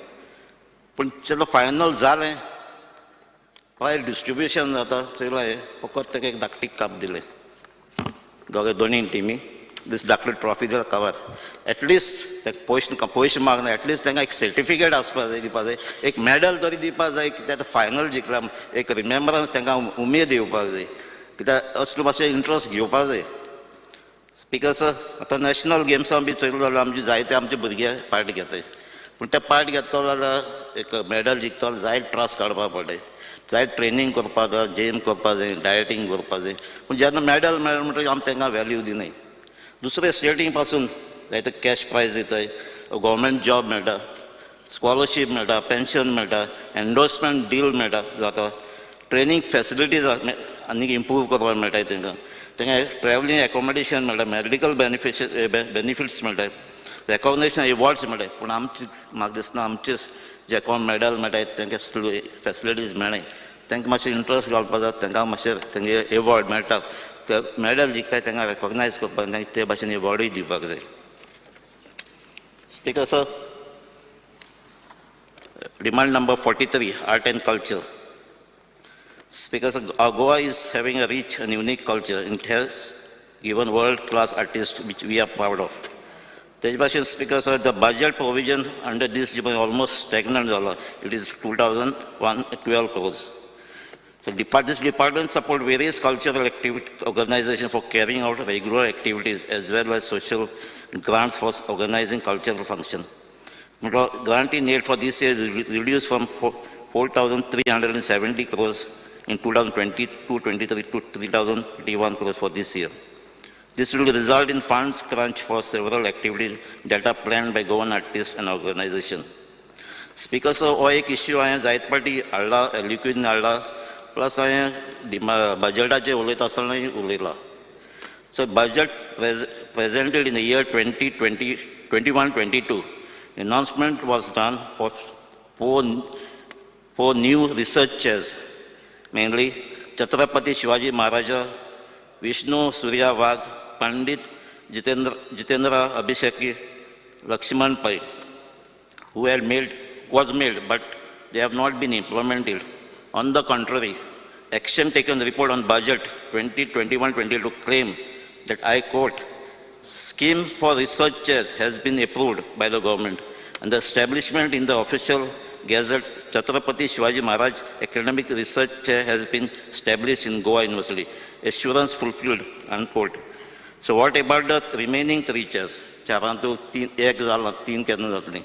पूण चलो फायनल जालें प्रायज डिस्ट्रिब्युशन जाता चोयलें फकत ताका एक धाकटी कप दिलें दोनी टिमी दीस धाकटी ट्रॉफी दिला कवर एटलिस्ट ते पयशे मागना एटलिस्ट तांकां एक सर्टिफिकेट आसपाक जाय दिवपाक जाय एक मॅडल तरी दिवपाक जाय कित्याक फायनल जिखला एक रिमेंबरन्स तांकां उमेद येवपाक जाय कित्याक असलो मातशें इंट्रस्ट घेवपाक जाय स्पीकर सर आतां नॅशनल गेम्सां बी चोयले जाल्यार आमचे जायते आमचे भुरगे पार्ट घेताय पूण ते पार्ट घेता जाल्यार एक मॅडल जिखता जायत त्रास काडपाक पडटाय जाय ट्रेनींग करपाक जाय जेम करपाक जाय डायटींग करपाक जाय पूण जेन्ना मॅडल मेळ्ळें म्हणटकीर आमी तांकां वॅल्यू दिनाय दुसरे स्टेटींग पासून जायते कॅश प्रायज दिताय गव्हर्मेंट जॉब मेळटा स्कॉलरशीप मेळटा पेन्शन मेळटा एन्डोर्समेंट डील मेळटा जाता ट्रेनींग फेसिलिटीज आनीक इम्प्रूव करपाक मेळटाय तांकां ट्रॅवलींग एकोमोडेशन मेळटा मॅडिकल बेनिफिट्स मेळटाय रेकॉग्नेशन एवॉर्ड्स मेळटाय पूण आमचे म्हाका दिसना आमचे जे कोण मॅडल मेळटाय तांकां फेसिलिटीज मेळनाय तांकां मातशें इंट्रस्ट घालपाक जाय तांकां मातशें तेंगे एवॉर्ड मेळटा ते मॅडल जिखताय तांकां रेकॉग्नायज करपाक जाय ते भाशेन एवॉर्डूय दिवपाक जाय speaker sir demand number 43 art and culture speaker sir Goa is having a rich and unique culture in has given world class artist which we are proud of तेजे भाशेन speaker sir the budget provision under this almost stagnant जालो it is 2012 crores. So this department support various cultural organizations for carrying out regular activities as well as social grants for organizing cultural function. Grant in aid for this year is reduced from 4,370 crores in 2022-23 to 3,081 crores for this year. This will result in funds crunch for several activities that are planned by government artists and organizations. Speaker sir, हो एक issue हांवें जायत पाटी हाडला, liquid हाडला, plus हांवें बजेटाचेर उलयता आसतनाय उलयलां. So budget presented in the year 2021-22, announcement was done for four new research chairs, mainly Chhatrapati Shivaji Maharaja, Vishnu Surya Vag, Pandit Jitendra Abhisheki, Lakshman Pai, was made, but they have not been implemented. On the contrary, action taken report on budget 2021-22 claim that I quote, scheme for research chairs has been approved by the government and the establishment in the official gazette Chhatrapati Shivaji Maharaj Academic Research Chair has been established in Goa University. Assurance fulfilled, unquote. So what about the remaining 3 chairs? चारांतू एक जाला 3 केन्ना जातली.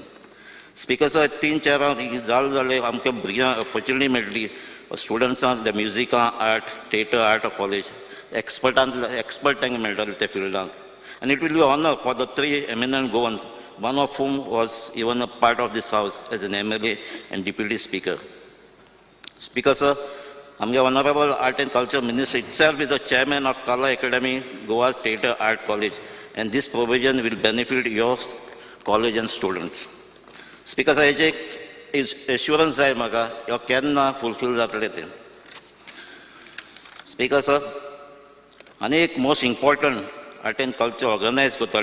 Speaker sir, 3 चेरां जाल जाल्यार आमकां भुरग्यांक opportunity मेळटली. स्टुडंट्सांक द म्युजिकां art, theatre art college, expert तांकां मेळटले त्या फिल्डांत. And it will be an honor for the 3 eminent Goans, one of whom was even a part of this house as an MLA and Deputy Speaker. Speaker sir, our Honorable Art and Culture Minister itself is a chairman of Kala Academy, Goa's Theatre Art College, and this provision will benefit your college and students. Speaker sir, is assurance जाय म्हाका ह्यो केन्ना fulfil जातले तें. Speaker sir, आनी एक most important art and culture organise करता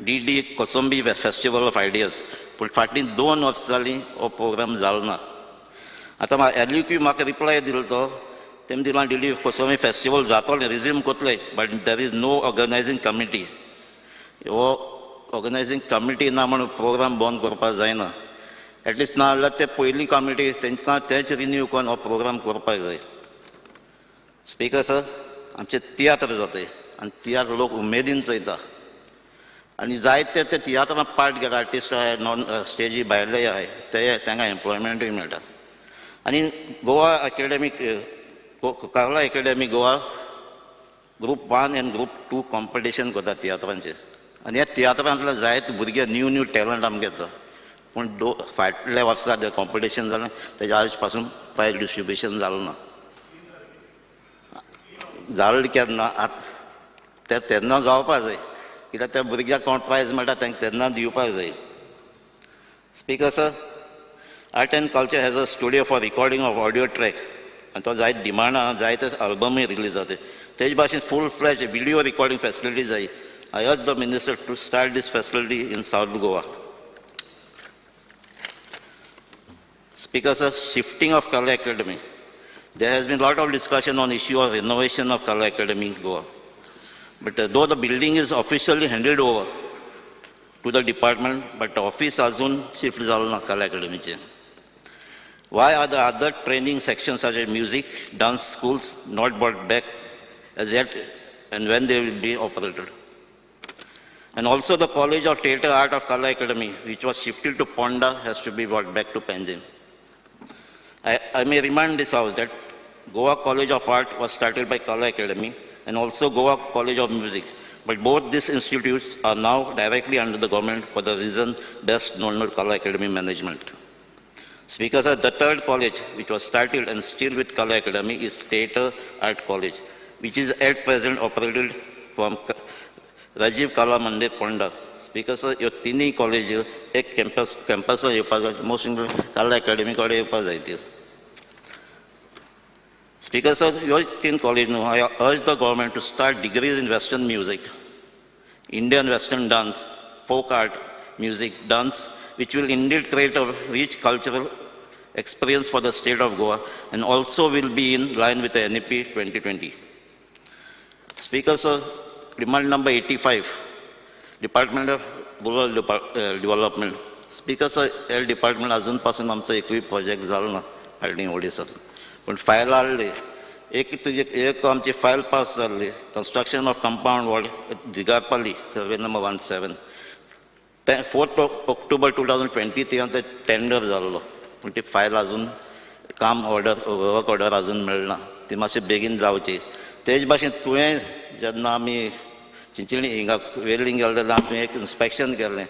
DD Kosambi festival of ideas, पूण फाटलीं 2 वर्सां जालीं हो प्रोग्राम जालो ना. आतां LUQ म्हाका रिप्लाय दिलो तो, तेमी दिलां DD कोसंबी फेस्टिवल जातलें, रिज्यूम करतले, but there is no organising committee. हो ऑर्गनायझींग कमिटी ना म्हणून प्रोग्राम बंद करपाक जायना. एटलिस्ट ना जाल्यार ते पयलीं कमिटी तेंकां तेंच रिन्यू करून हो प्रोग्राम करपाक जाय. स्पीकर सर, आमचे तियात्र जाताय आनी तियात्र लोक उमेदीन चयता आनी जायते ते तियात्रांत पार्ट घेता आर्टिस्ट आहाय, नॉन स्टेजी भायले आहाय, ते तांकां एम्प्लॉयमेंटूय मेळटा. आनी Goa academic Kala academy Goa group 1 आनी ग्रूप 2 कॉम्पिटिशन करता तियात्रांचेर. आनी ह्या तियात्रांतले जायते भुरगे न्यू टॅलंट आमकां घेता. पूण फाटल्या वर्सा जें कॉम्पिटिशन जालें तेजे आज पासून प्रायज डिस्ट्रिब्युशन जालें ना. जालें केन्ना तेन्ना जावपाक जाय, कित्याक त्या भुरग्याक कोण प्रायज मेळटा तांकां तेन्ना दिवपाक जाय. Speaker sir, art and culture has a studio for recording of audio track आनी तो जायत डिमांड आहा, जायते अल्बमूय रिलीज जाता. तेजे भाशेन full fledged video recording facility जाय. I urge the minister to start this facility in South Goa. Speaker sir, shifting of Kala Academy. There has been a lot of discussion on issue of renovation of Kala Academy Goa. But though the building is officially handed over to the department, but the office azun shift zalo na Kala Academy che. Why are the other training sections such as music, dance schools not brought back as yet, and when they will be operated? And also the College of Theatre Art of Kala Academy, which was shifted to Ponda, has to be brought back to Panjim. I may remind this house that Goa College of Art was started by Kala Academy and also Goa College of Music. But both these institutes are now directly under the government for the reason best known as Kala Academy management. Speaker sir, the third college which was started and still with Kala Academy is Theatre Art College, which is at present operated from Rajiv Kala Mandir Ponda. Speaker sir, your three colleges, एक campus येवपाक जाय, most important Kala Academy कडे येवपाक जाय ती. Speaker sir, your 3 colleges now, I urge the government to start degrees in Western music, Indian Western dance, folk art, music, dance, which will indeed create a rich cultural experience for the state of Goa and also will be in line with the NEP 2020. Speaker sir, demand number 85, Department of Rural Development. Speaker sir, L department अजूनपासून आमचो एकूय project जालो ना Hardinge ओडिसात. पण file हाडली, एक आमची file pass जाल्ली, construction of compound wall Digarpali, survey number 17. 4 October 2023 ते टेंडर जाल्लो, पूण ती फायल अजून काम वर्क ऑर्डर अजून मेळना. ती मातशी बेगीन जावची. तेज भाशेन तुवें जेन्ना आमी चिंचणी हिंगा वेलिंग गेले तेन्ना तुवें एक इन्स्पेक्शन केल्लें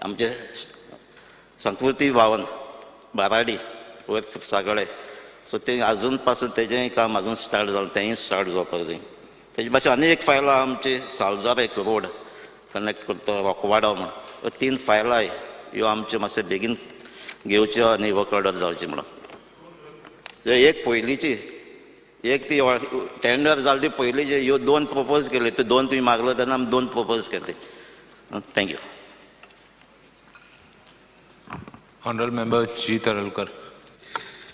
आमचे संस्कृती भवन बाराडी वयर सागळे सो ते अजून पासून तेजेंय काम अजून स्टार्ट जालें तेंय स्टार्ट जावपाक जाय. तेजे भाशेन आनी एक फायल आहा आमची सालजार एक रोड कनेक्ट करता रोकवाडो म्हणून 3 फायलां ह्यो आमच्यो मातशे बेगीन घेवच्यो आनी वर्क ऑर्डर जावची म्हणून. एक पयलींची एक ती टेंडर जाली ती पयलींची ह्यो 2 प्रपोज केले ते 2 तुमी मागलो तेन्ना आमी 2 प्रपोज केले. Thank you. Honorable Member G. Taralkar.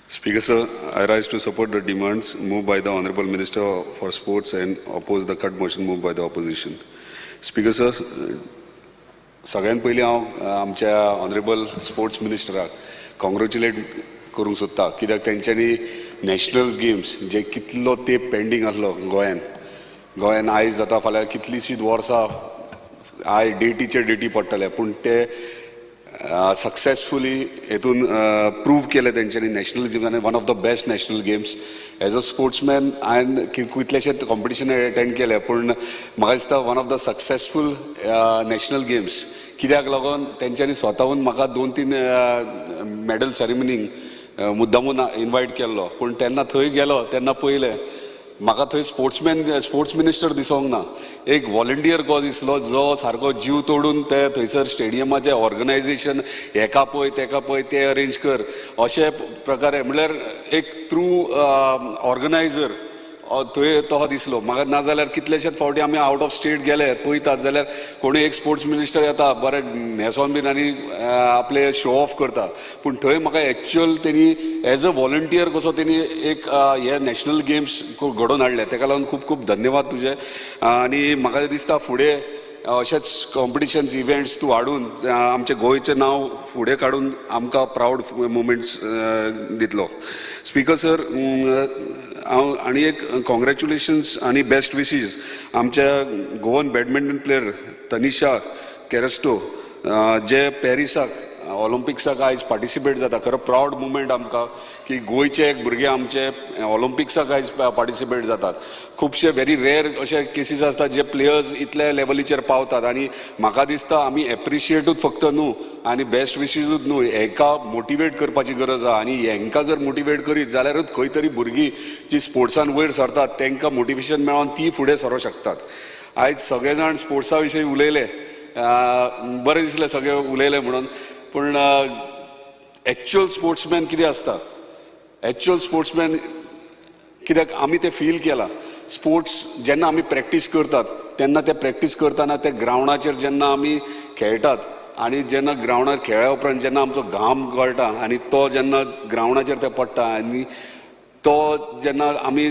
Speaker sir, I rise to support the demands moved by the Honorable Minister for Sports and oppose the cut motion moved by the opposition. Speaker sir, सगळ्यात पयलीं हांव आमच्या honourable sports मिनिस्टराक congratulate करूंक सोदता कित्याक तेंच्यांनी national games जे कितलो तेंप पेंडींग आसलो गोंयान आयज जाता फाल्यां कितलींशींच वर्सां डेटीचेर डेटी पडटले पूण ते सक्सेसफुली हेतून प्रूव केले तेंच्यांनी नॅशनल गेम्स आनी one of the best national games. As a sportsman हांवें कितलेशे कॉम्पिटिशन अटेंड केले पूण म्हाका दिसता one of the successful national games कित्याक लागून तेंच्यांनी स्वताहून म्हाका 2-3 मॅडल सेरेमनीक मुद्दामून इन्वायट केल्लो पूण तेन्ना थंय गेलो तेन्ना पयलें म्हाका थंय स्पोर्ट्स मिनिस्टर दिसोंक ना. एक व्हॉलंटियर को दिसलो जो सारको जीव तोडून ते थंयसर स्टेडियमाचें ऑर्गनायझेशन हेका पळय तेका पळय ते अरेंज कर अशे प्रकारे म्हणल्यार एक थ्रू ऑर्गनायझर थंय तो दिसलो म्हाका. नाजाल्यार कितलेशेच फावटी आमी आवट ऑफ स्टेट गेले पळयतात जाल्यार कोणूय एक स्पोर्ट्स मिनिस्टर येता बरें न्हेसोन बीन आनी आपले शो ऑफ करता पूण थंय म्हाका एक्चुअल तेणी एज अ व्हॉलंटियर कसो तेणी एक हे नॅशनल गेम्स घडोवन हाडले तेका लागून खूब खूब धन्यवाद तुजे. आनी म्हाका दिसता फुडें अशेच कॉम्पिटिशन्स इव्हेंट्स तूं हाडून आमचे गोंयचें नांव फुडें काडून आमकां प्रावड मुमेंट्स दितलो. स्पीकर सर हांव आनी एक कॉंग्रेच्युलेशन्स आनी बेस्ट विशीज आमच्या गोवन बॅडमिंटन प्लेयर तनिशा कॅरेस्टो जे पॅरिसाक ऑलिंपिक्साक आयज पार्टिसिपेट जाता. खरो प्रावड मुमेंट आमकां की गोंयचे एक भुरगे आमचे ऑलिंपिक्साक आयज पार्टिसिपेट जातात. खुबशे व्हेरी रेअर अशे केसीस आसतात जे प्लेयर्स इतले लेवलीचेर पावतात आनी म्हाका दिसता आमी एप्रिशिएटूच फक्त न्हू आनी बेस्ट विशीजूच न्हू हेका मोटिवेट करपाची गरज आहा आनी हेंकां जर मोटिवेट करीत जाल्यारूच खंय तरी भुरगीं जी स्पोर्ट्सान वयर सरतात तांकां मोटिवेशन मेळोन ती फुडें सरो शकतात. आयज सगळे जाण स्पोर्ट्सा विशयी उलयले बरें दिसलें सगळे उलयले म्हणून पूण एक्चुअल स्पोर्ट्समॅन कितें आसता एक्चुअल स्पोर्ट्समॅन कित्याक आमी तें फील केलां. स्पोर्ट्स जेन्ना आमी प्रॅक्टीस करतात तेन्ना ते प्रॅक्टीस करतना ते ग्रावंडाचेर जेन्ना आमी खेळटात आनी जेन्ना ग्रावंडार खेळ्ळ्या उपरांत जेन्ना आमचो घाम गळटा आनी तो जेन्ना ग्रावंडाचेर ते पडटा आनी तो जेन्ना आमी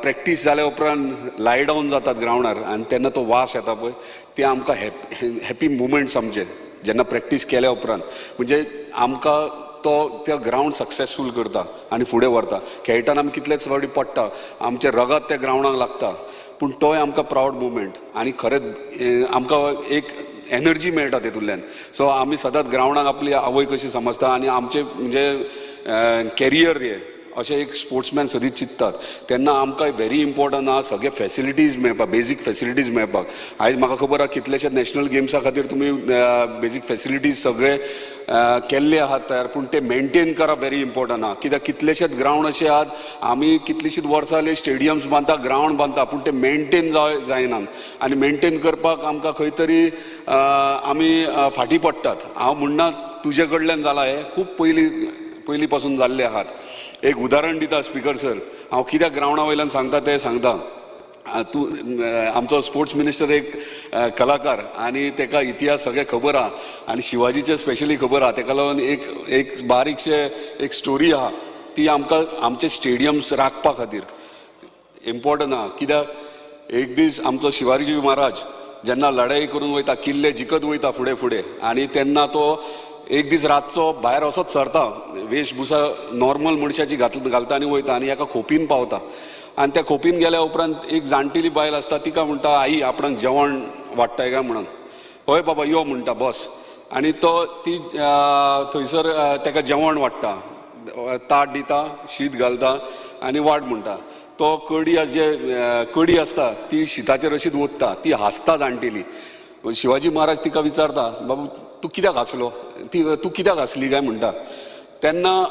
प्रॅक्टीस जाल्या उपरांत लाय डावन जातात ग्रावंडार आनी तेन्ना तो वास येता पळय ते आमकां हॅपी मुमेंट्स आमचे जेन्ना प्रॅक्टीस केल्या उपरांत म्हणजे आमकां तो त्या ग्रावंड सक्सेसफूल करता आनी फुडें व्हरता. खेळटाना आमी कितलेच फावटी पडटा आमचे रगत त्या ग्रावंडाक लागता पूण तोय आमकां प्रावड मुमेंट आनी खरेंच आमकां एक एनर्जी मेळटा तेतूंतल्यान. सो आमी सदांच ग्रावंडाक आपली आवय कशी समजता आनी आमचे म्हणजे कॅरियर हे अशें एक स्पोर्ट्समॅन सदींच चिंततात तेन्ना आमकां व्हेरी इम्पॉर्टंट आहा सगळे फॅसिलिटीज मेळपाक बेजीक फॅसिलिटीज मेळपाक. आयज म्हाका खबर आहा कितलेशे नॅशनल गेम्सा खातीर तुमी बेजीक फॅसिलिटीज सगळे केल्ले आहात तयार पूण ते मेनटेन करप व्हेरी इम्पॉर्टंट आहा कित्याक कितलेशेच ग्रावंड अशे आहात आमी कितलींशींच वर्सां जालीं स्टेडियम्स बांदता ग्रावंड बांदता पूण ते मेनटेन जायनात आनी मेनटेन करपाक आमकां खंय तरी आमी फाटीं पडटात. हांव म्हणना तुजे कडल्यान जालां हें खूब पयलीं पासून जाल्ले आहात. एक उदाहरण दिता स्पीकर सर हांव कित्याक ग्रावंडा वयल्यान सांगता तें सांगता. तूं आमचो स्पोर्ट्स मिनिस्टर एक कलाकार आनी तेका इतिहास सगळे खबर आहा आनी शिवाजीचे स्पेशली खबर आहा तेका लागून एक बारीकशे एक स्टोरी आहा ती आमकां आमचे स्टेडियम्स राखपा खातीर इम्पॉर्टंट आहा. कित्याक एक दीस आमचो शिवाजी महाराज जेन्ना लढाई करून वयता किल्ले जिखत वयता फुडें फुडें आनी तेन्ना तो एक दीस रातचो भायर असोच सरता वेशभूषा नॉर्मल मनशाची घालता आनी वयता आनी एका खोपीन पावता आनी त्या खोपीन गेल्या उपरांत एक जाणटेली बायल आसता तिका म्हणटा आई आपणाक जेवण वाडटाय काय म्हणून. हय बाबा यो म्हणटा बस आनी तो ती थंयसर तेका जेवण वाडटा ताट दिता शीत घालता आनी वाड म्हणटा. तो कडी आसता ती शिताचेर अशीच ओतता ती हांसता जाणटेली. शिवाजी महाराज तिका विचारता बाबा तूं कित्याक हांसलो तूं कित्याक हांसली काय म्हणटा तेन्ना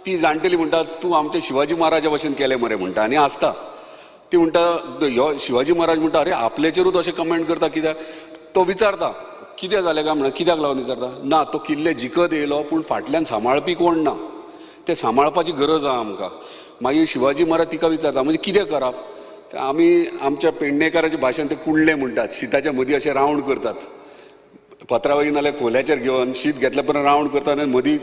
ती जाणटेली म्हणटा तूं आमच्या शिवाजी महाराजा भशेन केलें मरे म्हणटा आनी हांसता. ती म्हणटा ह्यो शिवाजी महाराज म्हणटा अरे आपल्याचेरूच अशें कमेंट करता कित्याक. तो विचारता कितें जालें काय म्हणून कित्याक लागून विचारता ना तो किल्ले जिखत येयलो पूण फाटल्यान सांबाळपी कोण ना ते सांबाळपाची गरज आहा आमकां. मागीर शिवाजी महाराज तिका विचारता म्हणजे कितें करप आमी आमच्या पेडणेकाराच्या भाशेन ते कुंडले म्हणटात शिताच्या मदीं अशें रावंड करतात पत्रावळी नाल्यार खोल्याचेर घेवन शीत घेतल्या परत रावंड करतात आनी मदीं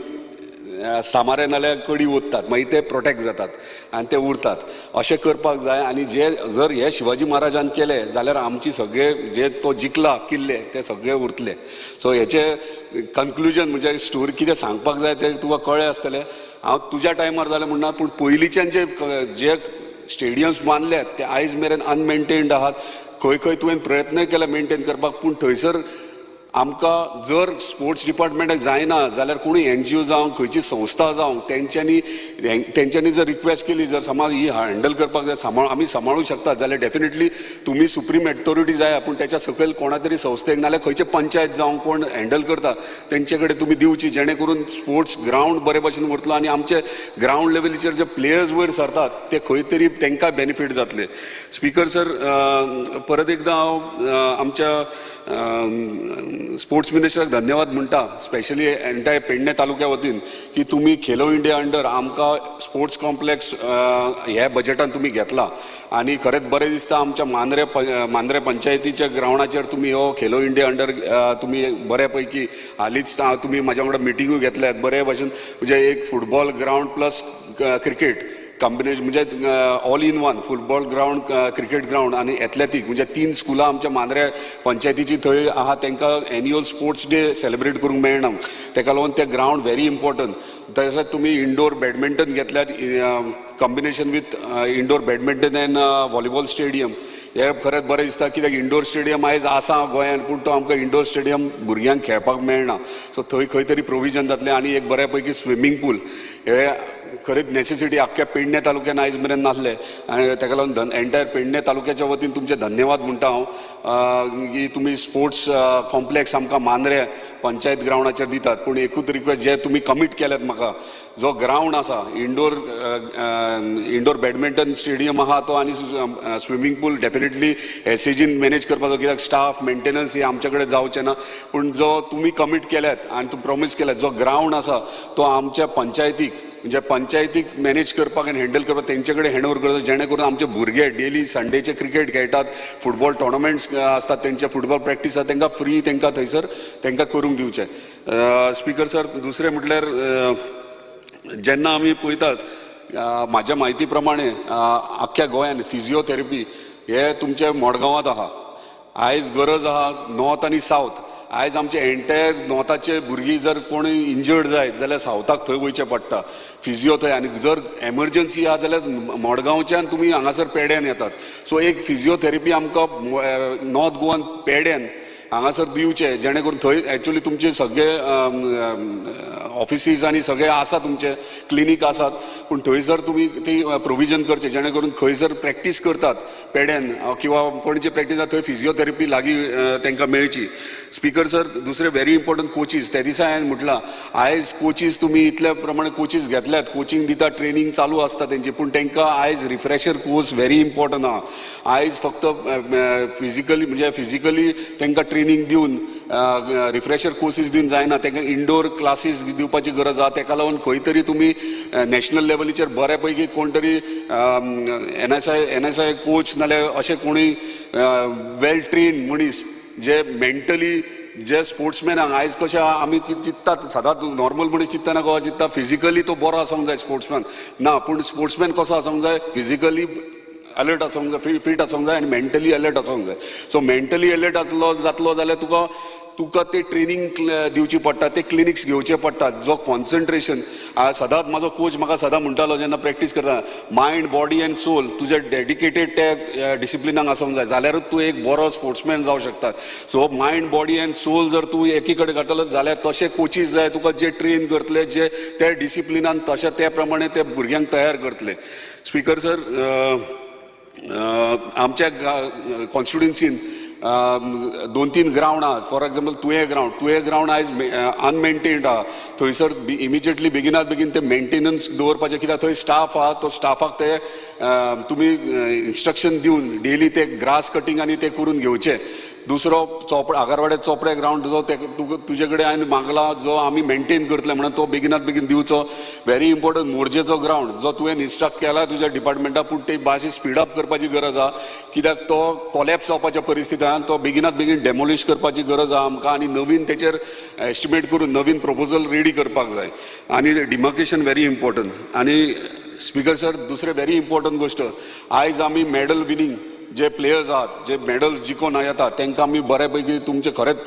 सामारे नाल्यार कडी ओततात मागीर ते प्रोटेक्ट जातात आनी ते उरतात अशें करपाक जाय. आनी जे जर हे शिवाजी महाराजान केले जाल्यार आमची सगळे जे तो जिखला किल्ले ते सगळे उरतले. सो हेचे कन्क्लुजन म्हणजे स्टोरी कितें सांगपाक जाय ते तुका कळ्ळें आसतलें. हांव तुज्या टायमार जालें म्हणना पूण पयलींच्यान जे स्टेडियम्स बांदल्यात ते आयज मेरेन अनमेंटेन्ड आहात. खंय खंय तुवें प्रयत्न केला मेंटेन करपाक पूण थंयसर आमकां जर स्पोर्ट्स डिपार्टमेंटाक जायना जाल्यार कोणूय NGO जावं खंयची संस्था जावं तेंच्यांनी जर रिक्वेस्ट केली जर समज ही हँडल करपाक जाय आमी सांबाळूंक शकतात जाल्यार डेफिनेटली तुमी सुप्रीम अथॉरिटी जाय पूण त्याच्या सकयल कोणा तरी संस्थेक नाल्यार खंयचे पंचायत जावं कोण हँडल करता तेंचे कडेन तुमी दिवची जेणे करून स्पोर्ट्स ग्रावंड बरे भशेन उरतलो आनी आमचे ग्रावंड लेवलीचेर जे प्लेयर्स वयर सरतात ते खंय तरी तेंकां बेनिफीट जातले. स्पीकर सर परत एकदां हांव आमच्या स्पोर्ट्स मिनिस्टराक धन्यवाद म्हणटा स्पेशली एंटायर पेडणे तालुक्या वतीन की तुम्ही खेलो इंडिया अंडर आमकां स्पोर्ट्स कॉम्प्लेक्स ह्या बजेटान तुम्ही घेतला आनी खरेंच बरें दिसता आमच्या मांद्रे पंचायतीच्या ग्रावंडाचेर तुम्ही हो खेलो इंडिया अंडर तुम्ही बऱ्या पैकी हालींच तुम्ही म्हाज्या वांगडा मिटिंगूय घेतल्यात बरे भशेन म्हणजे एक football ground plus cricket combination म्हणजे all in one football ground cricket ground आनी एथलेटीक म्हणजे 3 स्कुलां आमच्या मांद्रे पंचायतीची थंय आहा तांकां एन्युअल स्पोर्ट्स डे सेलिब्रेट करूंक मेळना ताका लागून ते ग्रावंड व्हेरी इम्पॉर्टंट. तशेंच तुमी इंडोर बॅडमिंटन घेतल्यात combination with indoor badminton end volleyball stadium हे खरेंच बरें दिसता कित्याक इंडोर स्टेडियम आयज आसा गोंयांत पूण तो आमकां इंडोर स्टेडियम भुरग्यांक खेळपाक मेळना. सो थंय खंय तरी प्रोविजन जातलें आनी एक बऱ्या पैकी स्विमींग पूल हे खरेंच नेसेसिटी आख्ख्या पेडणे तालुक्यान आयज मेरेन नासले आनी ताका लागून एंटायर पेडणे तालुक्याच्या वतीन तुमचे धन्यवाद म्हणटा हांव की तुमी स्पोर्ट्स कॉम्प्लेक्स आमकां मांद्रे पंचायत ग्रावंडाचेर दितात. पूण एकूच रिक्वेस्ट जे तुमी कमीट केल्यात म्हाका जो ग्रावंड आसा इंडोर बॅडमिंटन स्टेडियम आहा तो आनी स्विमींग पूल डेफिनेटली SAGन मॅनेज करपाचो कित्याक स्टाफ मेंटेनन्स हे आमचे कडेन जावचें ना पूण जो तुमी कमीट केल्यात आनी तुमी प्रॉमीस केल्यात जो ग्रावंड आसा तो आमच्या पंचायतीक म्हणजे पंचायतीक मॅनेज करपाक आनी हँडल करपाक तेंचे कडेन हँड ओवर करता जेणे करून आमचे भुरगे डेली संडेचे क्रिकेट खेळटात फुटबॉल टोर्नामेंट्स आसतात तेंचे फुटबॉल प्रॅक्टीस आसा तांकां फ्री तांकां थंयसर तांकां करूंक दिवचें. स्पीकर सर दुसरें म्हटल्यार जेन्ना आमी पळयतात म्हाज्या म्हायती प्रमाणे आख्ख्या गोंयान फिजिओथेरपी हे तुमचे मडगांवांत आहा. आयज गरज आहा नॉर्थ आनी सावथ आयज आमचे एंटायर नॉर्थाचे भुरगीं जर कोणी इंजर्ड जायत जाल्यार सावथाक थंय वयचें पडटा फिजिओ थंय आनी जर एमर्जन्सी आहा जाल्यार मडगांवच्यान तुमी हांगासर पेड्यान येतात. सो एक फिजिओथेरपी आमकां नॉर्थ गोवान पेड्यान हांगासर दिवचे जेणे करून थंय एक्चुअली तुमचे सगळे ऑफिसीस आनी सगळे आसा तुमचे क्लिनीक आसात पूण थंयसर तुमी ती प्रोविजन करचे जेणे करून खंयसर प्रॅक्टीस करतात पेड्यान किंवा कोणची प्रॅक्टीस आसा थंय फिजिओथेरपी लागीं तांकां मेळची. स्पीकर सर दुसरे व्हेरी इम्पॉर्टंट कोचीस त्या दिसा हांवें म्हटलां आयज कोचीस तुमी इतल्या प्रमाणे कोचीस घेतल्यात कोचिंग दितात ट्रेनींग चालू आसता तेंची पूण तांकां आयज रिफ्रेशर कोर्स व्हेरी इम्पॉर्टंट आहा. आयज फक्त फिजिकली तांकां ट्रेनिंग दिवन रिफ्रेशर कोर्सीस दिवन जायना तांकां इंडोर क्लासीस दिवपाची गरज आहा. ताका लागून खंय तरी तुमी नॅशनल लेवलीचेर बऱ्या पैकी कोण तरी NSI कोच नाल्यार अशें कोणूय वेल ट्रेन्ड मनीस जे मेंटली जे स्पोर्ट्समॅनाक आयज कशें आमी चिंततात सदांच नॉर्मल मनीस चिंतना गोवा चिंतता फिजिकली तो बरो आसूंक जाय स्पोर्ट्समॅन ना पूण स्पोर्ट्समॅन कसो आसूंक जाय फिजिकली अलर्ट आसूंक जाय फीट आसूंक जाय आनी मेंटली अलर्ट आसूंक जाय. सो मेंटली अलर्ट जातलो जाल्यार तुका ते ट्रेनिंग दिवची पडटा ते क्लिनिक्स घेवचे पडटात जो कॉन्सन्ट्रेशन सदांच म्हाजो कोच म्हाका सदां म्हणटालो जेन्ना प्रॅक्टीस करता मायंड बॉडी एंड सोल तुजे डेडिकेटेड त्या डिसिप्लिनाक आसूंक जाय जाल्यारूच तूं एक बरो स्पोर्ट्समॅन जावं शकता. So mind body and soul जर तूं एकी कडेन घातलो जाल्यार तशे कोचीस जाय तुका जे ट्रेन करतले जे त्या डिसिप्लिनान तशे त्या प्रमाणे ते भुरग्यांक तयार करतले. स्पीकर सर आमच्या कॉन्स्टिट्युएन्सीन 2-3 ग्रावंड आहात. फॉर एक्झाम्पल तुये ग्रावंड आयज अनमेंटेन्ड आहा. थंयसर इमिजिएटली बेगिनात बेगीन ते मेंटेनन्स दवरपाचें, कित्याक थंय स्टाफ आहा, तो स्टाफाक ते तुमी इन्स्ट्रक्शन दिवन डेली ते ग्रास कटींग आनी ते करून घेवचे. दुसरो आगारवाडे चोपडे ग्रावंड जो तुजे कडेन हांवें मागला, जो आमी मेंटेन करतले म्हणून तो बेगिनात बेगीन दिवचो. व्हेरी इम्पॉर्टंट मोरजेचो ग्रावंड जो तुवें इन्स्ट्रक्ट केला तुज्या डिपार्टमेंटा, पूण ते मातशी स्पीड अप करपाची गरज आहा, कित्याक तो कोलॅप्स जावपाच्या परिस्थितींत तो बेगिनात बेगीन डेमोलिश करपाची गरज आहा आमकां, आनी नवीन तेचेर एस्टिमेट करून नवीन प्रपोजल रेडी करपाक जाय. आनी डिमार्केशन व्हेरी इम्पॉर्टंट. आनी स्पीकर सर, दुसरें व्हेरी इम्पॉर्टंट गोश्ट, आयज आमी मेडल विनींग जे प्लेयर्स आहात, जे मेडल्स जिखून येतात, तांकां आमी बऱ्यापैकी तुमचे खरेंच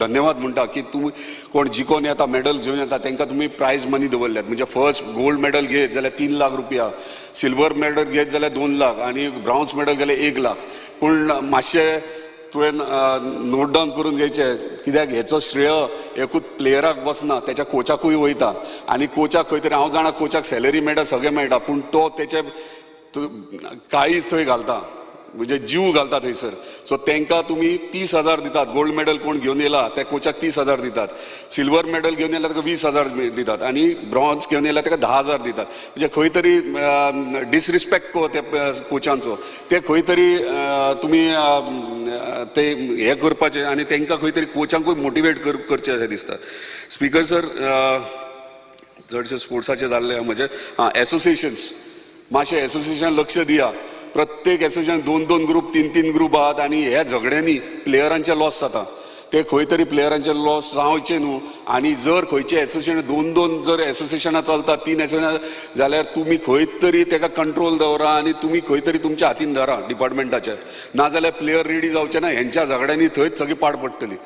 धन्यवाद म्हणटा की तुमी कोण जिखून येता, मेडल घेवन येता, तांकां तुमी प्रायज मनी दवरल्यात. म्हणजे फर्स्ट गोल्ड मेडल घेत जाल्यार 3 लाख रुपया, सिल्वर मेडल घेत जाल्यार 2 लाख, आनी ब्राउन्स मेडल गेल्यार 1 लाख. पूण मातशें तुवें नोट डावन करून घेवचें, कित्याक हेचो श्रेय एकूच प्लेयराक वचना, तेच्या कोचाकूय वयता. आनी कोचाक खंय तरी, हांव जाणा कोचाक सॅलरी मेळटा, सगळें मेळटा, पूण तो तेचे काळीज थंय घालता, म्हणजे जीव घालता थंयसर. सो तांकां तुमी 30,000 दितात. गोल्ड मेडल कोण घेवन येयला त्या कोचाक 30,000 दितात. सिल्वर मेडल घेवन येयला ताका 20,000 दितात, आनी ब्रॉन्झ घेवन येयला ताका 10,000 दितात. म्हणजे खंय तरी डिसरिस्पेक्ट ते कोचांचो ते खंय तरी तुमी ते हे करपाचें, आनी तांकां खंय तरी कोचांकूय मोटिवेट करचें अशें दिसता. स्पीकर सर, चडशे स्पोर्ट्साचे जाल्ले म्हणजे एसोसिएशन्स, मातशें एसोसिएशन लक्ष दिया. प्रत्येक एसोसिएशन 2-2 ग्रुप, 3-3 ग्रुप आहात, आनी ह्या झगड्यांनी प्लेयरांचे लॉस जाता. ते खंय तरी प्लेयरांचे लॉस जावचे न्हू. आनी जर खंयचे एसोसिएशन 2-2 जर एसोसिएशनां चलता, 3 एसोसिएशनां जाल्यार तुमी खंय तरी ताका कंट्रोल दवरा, आनी तुमी खंय तरी तुमच्या हातीन धरा डिपार्टमेंटाचे. नाजाल्यार प्लेयर रेडी जावचे ना, हेंच्या झगड्यांनी थंयच सगळी पाड पडटली.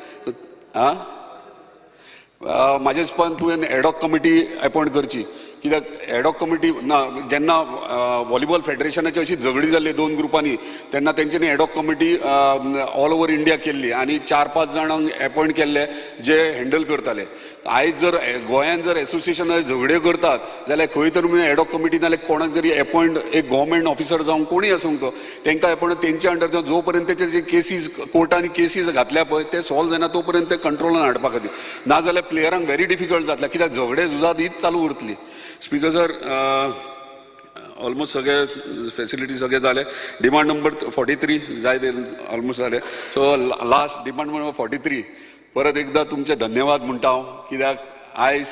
म्हाज्या हिसपान तुवें एडॉक कमिटी अपॉयंट करची, कित्याक एडॉक कमिटी ना, जेन्ना व्हॉलीबॉल फेडरेशनाची अशी झगडी जाल्ली 2 ग्रुपांनी, तेन्ना तेंच्यांनी ad hoc committee all over India केल्ली, आनी 4-5 जाणांक अपॉयंट केल्ले जे हँडल करताले. आयज जर गोंयांत जर एसोसिएशनां झगड्यो करतात जाल्यार खंय तरी तुमी एडॉक कमिटी नाल्यार कोणाक तरी अपॉयंट, एक गव्हर्मेंट ऑफिसर जावं कोणीय आसूंक तो, तांकां अपॉयंट तेंच्या अंडर जो पर्यंत तेचे जे केसीस कोर्टांनी केसीस घातल्या पळय ते सॉल्व जायना तो पर्यंत ते कंट्रोलान हाडपा खातीर. नाजाल्यार प्लेयरांक व्हेरी डिफिकल्ट जातलें, कित्याक झगडे झुजात हीच चालू उरतली. स्पीकर सर, ऑलमोस्ट सगळे फेसिलिटी सगळे जाले. डिमांड नंबर 43 जाय ते ऑलमोस्ट जाले. सो लास्ट डिमांड नंबर 43 परत एकदा तुमचे धन्यवाद म्हणटा हांव, कित्याक आयज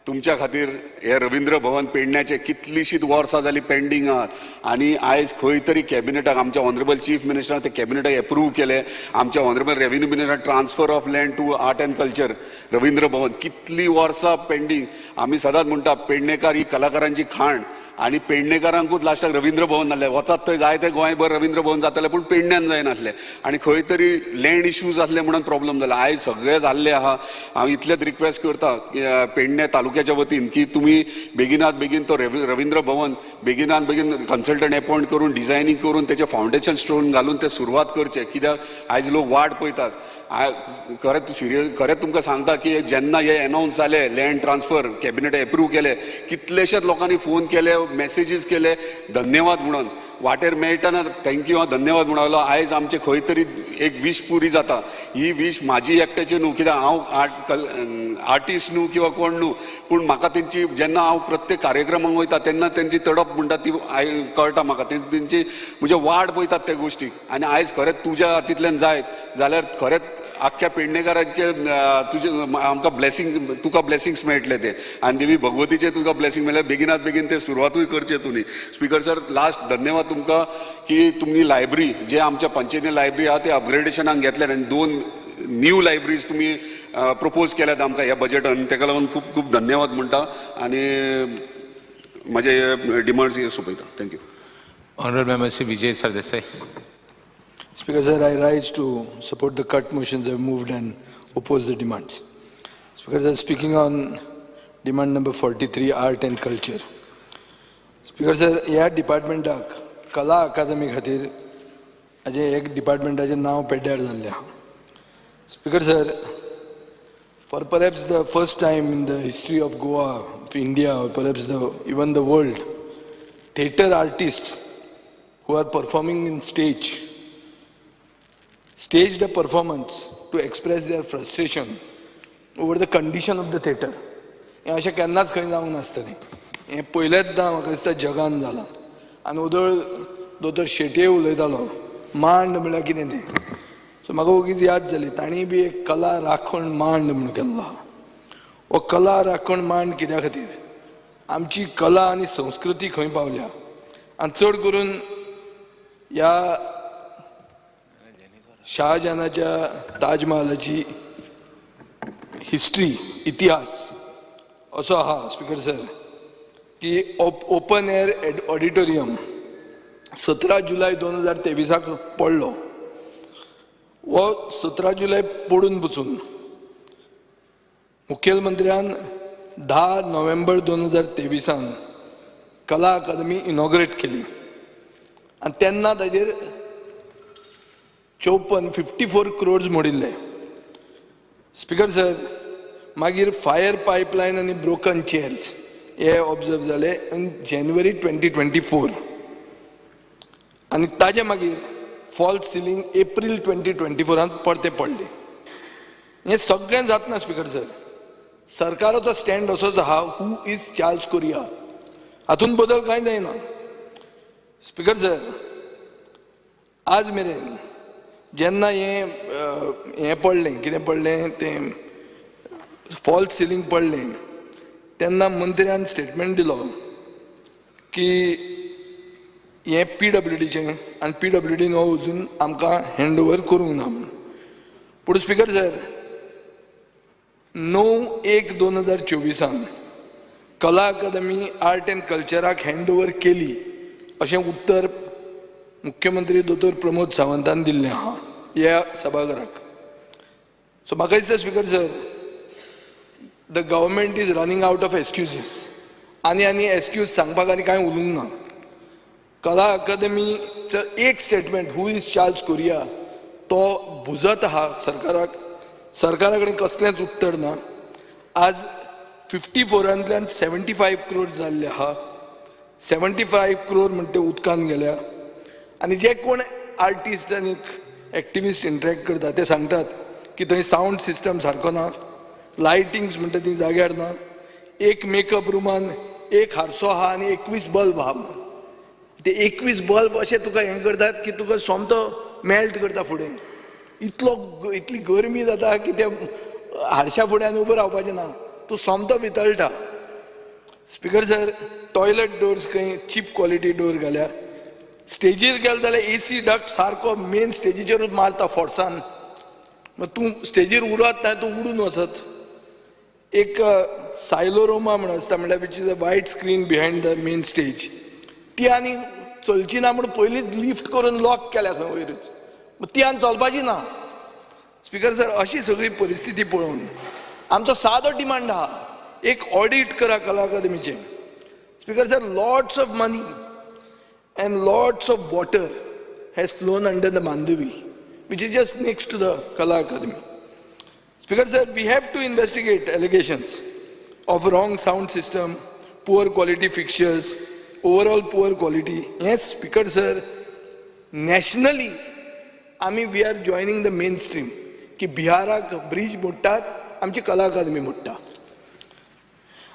तुमच्या खातीर हे रवींद्र भवन पेडण्याचे कितलीशींच वर्सां जालीं पेंडींग आहात, आनी आयज खंय तरी कॅबिनेटाक, आमच्या ऑनरेबल चीफ मिनिस्टरान ते कॅबिनेटाक एप्रूव केले. आमच्या ऑनरेबल रेव्हेन्यू मिनिस्टरान transfer of land to art and culture Ravindra Bhavan, कितली वर्सां पेंडींग. आमी सदांच म्हणटा पेडणेकार ही कलाकारांची खाण, आनी पेडणेकारांकूच लास्टाक रवींद्र भवन नासलें. वचात थंय जाय ते गोंयभर रवींद्र भवन जातालें, पूण पेडण्यान जायनासलें, आनी खंय तरी लँड इश्यूज आसले म्हणून प्रॉब्लम जाला. आयज सगळें जाल्लें आहा. हांव इतलेंच रिक्वेस्ट करता पेडणे तालुक्याच्या वतीन की तुमी बेगिनात बेगीन तो रवींद्र भवन बेगिनात बेगीन कन्सल्टंट अपॉयंट करून डिझायनींग करून तेचे फावंडेशन स्टोन घालून ते सुरवात करचे, कित्याक आयज लोक वाट पळयतात. खरेंच तुमकां सांगता की जेन्ना हे अनावन्स जाले लँड ट्रान्सफर कॅबिनेट एप्रूव केले, कितलेशेच लोकांनी फोन केले, मेसेजीस केले धन्यवाद म्हणून. वाटेर मेळटाना थँक्यू हांव धन्यवाद म्हणलो. आयज आमचे खंय तरी एक वीश पुरी जाता. ही वीश म्हाजी एकट्याची न्हू, कित्याक हांव आर्टिस्ट न्हू किंवा कोण न्हू, पूण म्हाका तेंची जेन्ना हांव प्रत्येक कार्यक्रमाक वयता तेन्ना तेंची तडप म्हणटा ती कळटा म्हाका. तेंची म्हणजे वाट पळयतात त्या गोश्टीक. आनी आयज खरेंच तुज्या हातींतल्यान जायत जाल्यार खरेंच आख्ख्या पेडणेकारांचे तुजे आमकां ब्लेसिंग, तुका ब्लेसिंग्स मेळटले ते, आनी देवी भगवतीचे तुका ब्लेसिंग मेळ्ळे. बेगिनात बेगीन ते सुरवातूय करचे तुमी. स्पीकर सर, लास्ट धन्यवाद तुमकां की तुमी लायब्ररी जे आमच्या पंचायती लायब्ररी आहा ते अपग्रेडेशनाक घेतल्यात, आनी 2 न्यू लायब्ररीज तुमी प्रपोज केल्यात आमकां ह्या बजेटान. ताका लागून खूब खूब धन्यवाद म्हणटा आनी म्हजे डिमांड्स सोंपयता. Thank you. Honourable member Shri Vijay Sardesai. Speaker sir, I rise to support the cut motions I've moved and oppose the demands. Speaker sir, speaking on demand number 43, art and culture. Speaker sir, ह्या डिपार्टमेंटाक कला अकादमी खातीर हाजे एक डिपार्टमेंटाचें नांव पेड्ड्यार जाल्लें आहा. Speaker sir, for perhaps the first time in the history of Goa, of India, or perhaps even the world, theatre artists who are performing in stage staged a performance to express their frustration over the condition of the theatre. हें अशें केन्नाच खंय जावंक नासतलें. हें पयलेचदां म्हाका दिसता जगान जालां. आनी उदळ दोतोर शेटये उलयतालो मांड म्हळ्यार कितें तें. सो म्हाका ओगीच याद जाली तांणी बी एक कला राखण मांड म्हूण केल्लो आहा. हो कला राखण मांड कित्या खातीर आमची कला आनी संस्कृती खंय पावल्या आनी चड करून ह्या शाहजहानाच्या ताजमहालाची हिस्ट्री इतिहास असो आहा स्पीकर सर की ओपन एअर ऑडिटोरियम 17 जुलय 2023 पडलो. हो 17 जुलय पडून पसून मुखेलमंत्र्यान 10 नोव्हेंबर 2023 कला अकादमी इनॉग्रेट केली आनी तेन्ना ताजेर 54 crores मोडिल्ले. स्पीकर सर मागीर फायर पायपलायन आनी ब्रोकन चेअर्स हे ऑब्जर्व जाले इन जानेवारी 2024 आनी ताजे मागीर फॉल्स सिलींग एप्रील 2024 परते पडले. हें सगळें जातना स्पीकर सर सरकाराचो स्टँड असोच आहा हू इज चार्ल्स कोरिया हातून बदल कांय जायना. स्पीकर सर आज मेरेन जेन्ना हें पडलें कितें पडलें तें फॉल्स सिलींग पडलें तेन्ना मंत्र्यान स्टेटमेंट दिलो की हें PWDचें आनी PWDन हो अजून आमकां हँड ओवर करूंक ना म्हूण. पूण स्पीकर सर 9/1/2024 कला अकादमी आर्ट एंड कल्चराक हँड ओवर केली अशें उत्तर मुख्यमंत्री दोतोर प्रमोद सावंतान दिल्लें आहा ह्या सभाघराक. सो म्हाका दिसता speaker sir the government is running out of excuses आनी एक्सक्यूज सांगपाक आनी कांय उलोवंक ना. कला अकादमीचो एक statement who is Charles Korea तो भुजत आहा सरकाराक. सरकारा कडेन कसलेंच उत्तर ना. आज 54 75 crores जाल्ले आहा. 75 crore म्हणटा ते उदकान गेल्या आनी जे कोण आर्टिस्ट आनी एक्टिविस्ट इंटरेक्ट करता ते सांगतात की थंय सावंड सिस्टम सारको ना, लायटिंग्स म्हणटा ती जाग्यार ना, एक मेकअप रूमान एक हारसो आहा आनी 21 बल्ब आहा. ते 21 बल्ब अशें तुका हें करतात की तुका सोमतो मेल्ट करता फुडें. इतली गरमी जाता की ते हारशा फुड्यान उबो रावपाचें ना, तूं सोमतो वितळटा. स्पीकर सर टॉयलेट डोर्स खंय चीप क्वॉलिटी डोर घाल्या. स्टेजीर गेलो जाल्यार AC डक्ट सारको मेन स्टेजीचेरूच मारता फोर्सान. मग तूं स्टेजीर उरत ना, तूं उडून वचत. एक सायलोरोमा म्हणून आसता म्हणल्यार which is a white screen behind the main stage, ती आनी चलची ना म्हणून पयलींच लिफ्ट करून लॉक केल्या खंय वयरूच. मग ती आनी चलपाची ना. स्पीकर सर अशी सगळी परिस्थिती पळोवन आमचो सादो डिमांड आहा एक ऑडिट करा कला अकादमीचें. Speaker sir lots of money and lots of water has flown under the Mandavi, which is just next to the Kala Academy. Speaker sir, we have to investigate allegations of wrong sound system, poor quality fixtures, overall poor quality. Yes, Speaker sir, nationally, we are joining the mainstream. की बिहाराक bridge मोडटात, आमची कला Academy मोडटा.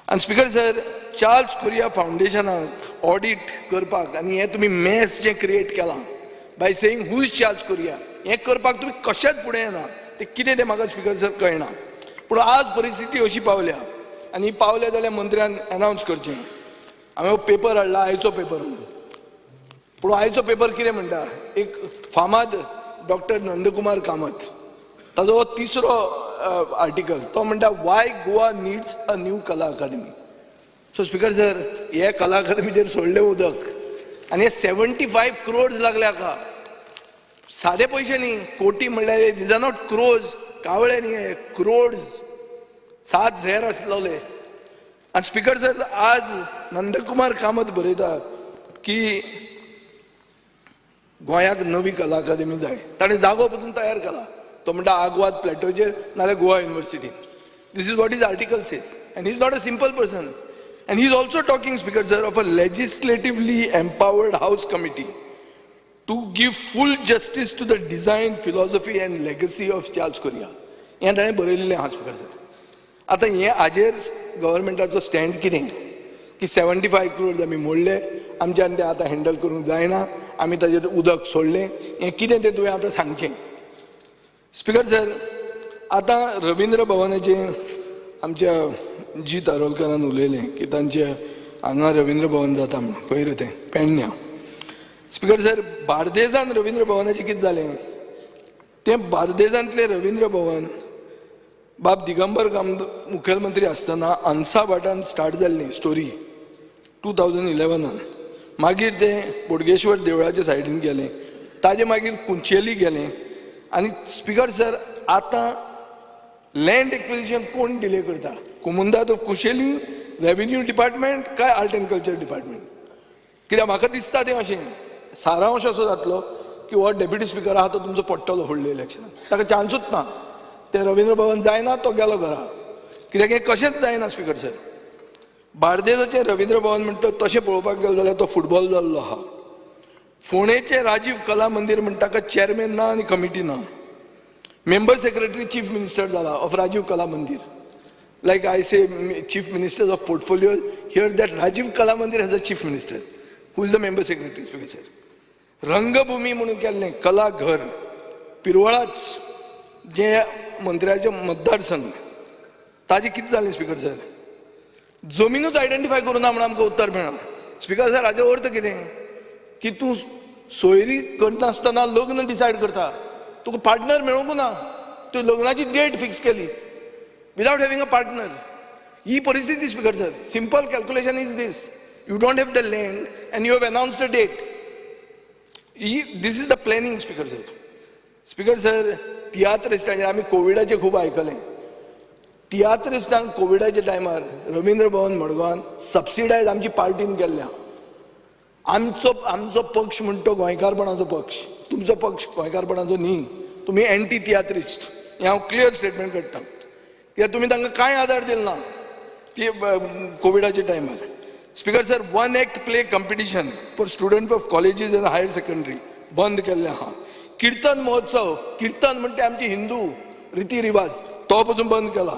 आनी speaker sir Charles Correa फाउंडेशनाक audit करपाक आनी हें तुमी मॅस जें क्रिएट केलां by saying who is Charles Correa हें करपाक तुमी कशेंच फुडें येना. तें कितें तें म्हाका स्पीकर सर कळना. पूण आज परिस्थिती अशी पावल्या आनी पावल्या जाल्यार मंत्र्यान अनावन्स करचें. हांवें पेपर हाडला आयचो पेपर म्हणून. पूण आयचो पेपर कितें म्हणटा, एक फामाद डॉक्टर नंदकुमार कामत ताजो 3रो आर्टिकल तो म्हणटा Y Goa needs a new कला अकादमी. सो स्पीकर सर हे कला अकादमीचेर सोडलें उदक आनी हे 75 crores लागल्या का. सादे पयशे न्ही, कोटी म्हणल्यार दीज आर नॉट क्रोज, कावळे न्ही हे, क्रोड्स, 7 झेर आसलेले. आनी स्पीकर सर आज नंदकुमार कामत बरयता की गोंयाक नवी कला अकादमी जाय. ताणें जागो पसून तयार केला. तो म्हणटा आग्वाद प्लॅटोचेर नाल्यार Goa युनिवर्सिटीन. This is what his article says. And he's not a simple person. And he's also talking, Speaker sir, of a legislatively empowered House committee to give full justice to the design philosophy and legacy of Charles Correa हें ताणें बरयलेलें आहा speaker sir. आतां हें हाजेर गव्हर्मेंटाचो stand कितें की 75 crores आमी मोडले, आमच्यान तें आतां हँडल करूंक जायना, आमी ताजेर उदक सोडलें, हें कितें तें तुवें आतां सांगचें. स्पिकर सर, आतां रविंद्र भवनाचें आमच्या जी तारोलकरान उलयलें की तांचे हांगा रविंद्र भवन जाता म्हूण, खंय रे तें पेडण्यां. स्पिकर सर, बार्देजान रविंद्र भवनाचें कितें जालें, तें बार्देजांतलें रविंद्र भवन बाब दिगंबर मुखेलमंत्री आसतना अनसा भाटान स्टार्ट जाल्ली स्टोरी 2011. मागीर तें बोडगेश्वर देवळाच्या सायडीन गेलें, ताजे मागीर कुंचेली गेलें. आनी स्पिकर सर, आतां लँड एक्विजिशन कोण डिले करता, कोमुंदाद ऑफ कुशेली, रेव्हेन्यू डिपार्टमेंट काय आर्ट एंड कल्चर डिपार्टमेंट? कित्याक म्हाका दिसता तें अशें सारांश असो जातलो की हो डेप्युटी स्पिकर आहा तो तुमचो पडटलो फुडल्या इलेक्शनाक, ताका चान्सूच ना. तें रविंद्र भवन जायना, तो गेलो घरा, कित्याक हें कशेंच जायना स्पिकर सर. बार्देजाचें रविंद्र भवन म्हणटा तशें पळोवपाक गेलो जाल्यार तो फुटबॉल जाल्लो आहा. फोंडेचें राजीव कला मंदिर म्हणटा ताका चेअरमॅन ना आनी कमिटी ना. मेंबर सेक्रेटरी चीफ मिनिस्टर जाला ऑफ राजीव कला मंदिर. Like I say, chief ministers of portfolio, here that Rajiv Kala Mandir has a chief minister, who is the member secretary, Speaker sir. रंगभूमी म्हणून केल्लें कला घर, पिरवळाच जे मंत्र्याचे मतदारसंघ, ताजें कितें जालें स्पिकर सर, जमीनूच आयडेंटिफाय करूना म्हणून आमकां उत्तर मेळ्ळां. स्पिकर सर, हाजो अर्थ कितें की तूं सोयरी करनासतना लग्न डिसायड करता, तुका पार्टनर मेळूंक ना, तूं लग्नाची डेट फिक्स केली without having a partner. ही परिस्थिती speaker sir. Simple calculation is this: you don't have the land and you have announced a date. This is the planning, speaker sir. Speaker sir, तियात्रिस्टांचेर आमी कोविडाचें खूब आयकलें. तियात्रिस्टांक कोविडाच्या टायमार Ravindra Bhavan मडगांवान subsidised आमची पार्टीन केल्ल्या. आमचो पक्ष म्हणटा तो गोंयकारपणाचो पक्ष, तुमचो पक्ष गोंयकारपणाचो न्ही, तुमी एंटी तियात्रिस्ट. हें हांव क्लियर स्टेटमेंट करता. कित्याक तुमी तांकां कांय आदार दिलो ना ती कोविडाच्या टायमार. Speaker sir, 1 act play competition for students of colleges and higher secondary बंद केल्लें आहा. किर्तन महोत्सव, किर्तन म्हणटा आमची हिंदू रिती रिवाज, तो पसून बंद केला.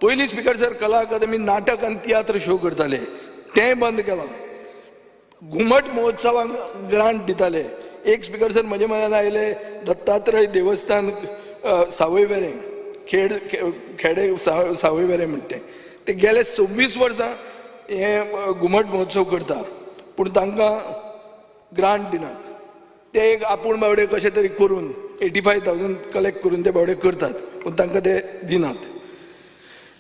पयलीं स्पिकर सर कला अकादमी नाटक आनी तियात्र शो करताले, तें बंद केलां. घुमट महोत्सवाक ग्रांट दिताले. एक स्पिकर सर म्हजे मनान आयले, दत्तात्रय देवस्थान सावयवेरें, खेडे सावयवेरें म्हणटा ते गेले 26 वर्सां हे घुमट महोत्सव करता, पूण तांकां ग्रांट दिनात. ते एक आपूण बावडे कशें तरी करून 85,000 कलेक्ट करून ते बावडे करतात, पूण तांकां ते दिनात.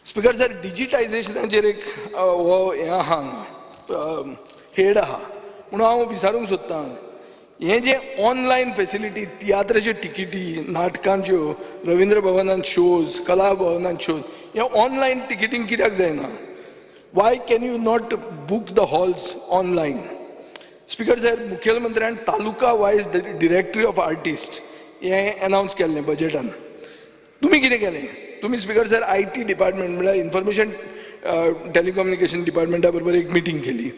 स्पिकर सर, डिजिटायझेशनाचेर एक हो हें आहा हांगा हेड आहा म्हणून हांव विचारूंक सोदतां, हे जे ऑनलायन फेसिलिटी, तियात्राच्यो तिकिटी, नाटकांच्यो, रविंद्र भवनांत शोज, कला भवनांत शोज, हे ऑनलायन तिकिटींग कित्याक जायना? Why can you not book the halls online? Speaker sir, मुखेलमंत्र्यान taluka wise directory of artist हें अनावन्स केल्लें बजेटान. तुमी कितें केलें? तुमी स्पिकर सर IT डिपार्टमेंट म्हळ्यार इन्फॉर्मेशन टेलिकम्युनिकेशन डिपार्टमेंटा बरोबर एक मिटींग केली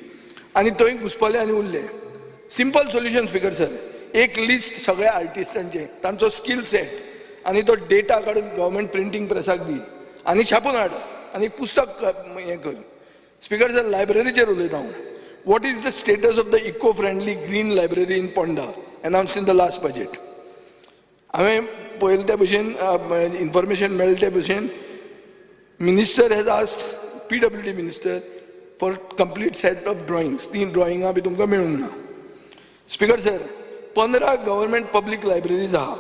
आनी थंय घुसपले आनी उरले. सिंपल सोल्युशन स्पिकर सर, एक लिस्ट सगळ्या आर्टिस्टांचे, तांचो स्कील सेट आनी तो डेटा काडून गव्हर्मेंट प्रिंटींग प्रेसाक दी आनी छापून हाड आनी पुस्तक हें कर. स्पिकर सर, लायब्ररीचेर उलयता हांव. What is the status of the eco friendly green library in Ponda announced in the last budget? हांवें पळयलें ते भशेन इन्फॉर्मेशन मेळ्ळें ते भशेन minister has asked PWD minister for complete set of drawings. ती ड्रॉइंगां बी तुमकां मेळूंक ना. Speaker sir, 15 government public libraries आहा,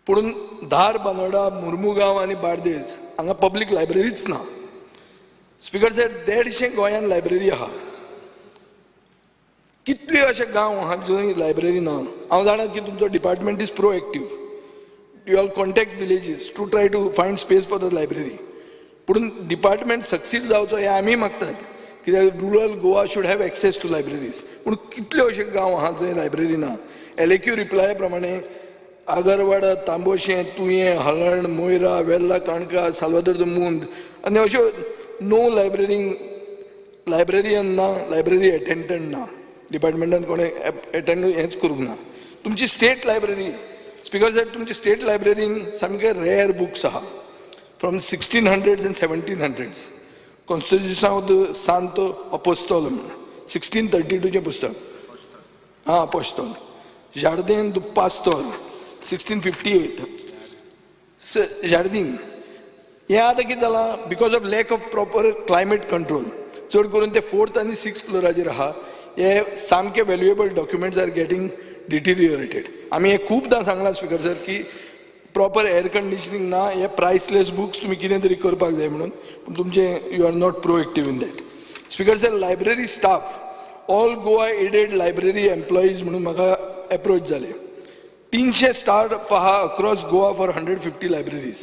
पूण धार, बानोडा, मुर्मुगांव आनी बार्देज हांगा पब्लीक लायब्ररीच ना. स्पिकर सर, 150 गोंयान लायब्ररी आहा. कितले अशे गांव आहा जंय लायब्ररी ना. हांव जाणा की तुमचो department is proactive, you all contact villages to try to find space for the library. पूण डिपार्टमेंट सक्सीड जावचो हें आमी मागतात, कित्याक rural Goa should have access to libraries. पूण कितले अशे गांव आहा जंय लायब्ररी ना. LAQ रिप्लाय प्रमाणे आगरवाडा, तांबोशें, तुयें, हळण, मोयरा, वेल्ला, काणका, साल्वादोर द मुंद आनी अश्यो नो लायब्ररियन ना, लायब्ररी अटेंडंट ना. डिपार्टमेंटान कोणें अटेंड हेंच करूंक ना. तुमची स्टेट लायब्ररी, स्पीकर सर, तुमची स्टेट लायब्ररीन सामके रेअर बुक्स आहा from 1600s and 1700s. Constitution of the सांत अपोस्तोल म्हणून 1632चें पुस्तक, अपोस्तोल. जार्दीन दो पास्तोर 1658. जार्दीन हें आतां कितें जालां, because of lack of proper climate control, चड करून ते 4th आनी 6th फ्लोराचेर आहा. हे सामके व्हॅल्युएबल डॉक्युमेंट्स आर गेटिंग डिटिरियोरेटेड. आमी हे खूबदां सांगलां स्पीकर सर की प्रॉपर एअर कंडिशनिंग ना, हे प्रायसलेस बुक्स तुमी कितें तरी करपाक जाय म्हणून, पूण तुमचे you are not proactive in that. Speaker sir, library staff, all Goa aided library employees म्हणून म्हाका एप्रोच जाले. 300 स्टाफ आहा अक्रॉस गोवा फॉर 150 लायब्ररीज.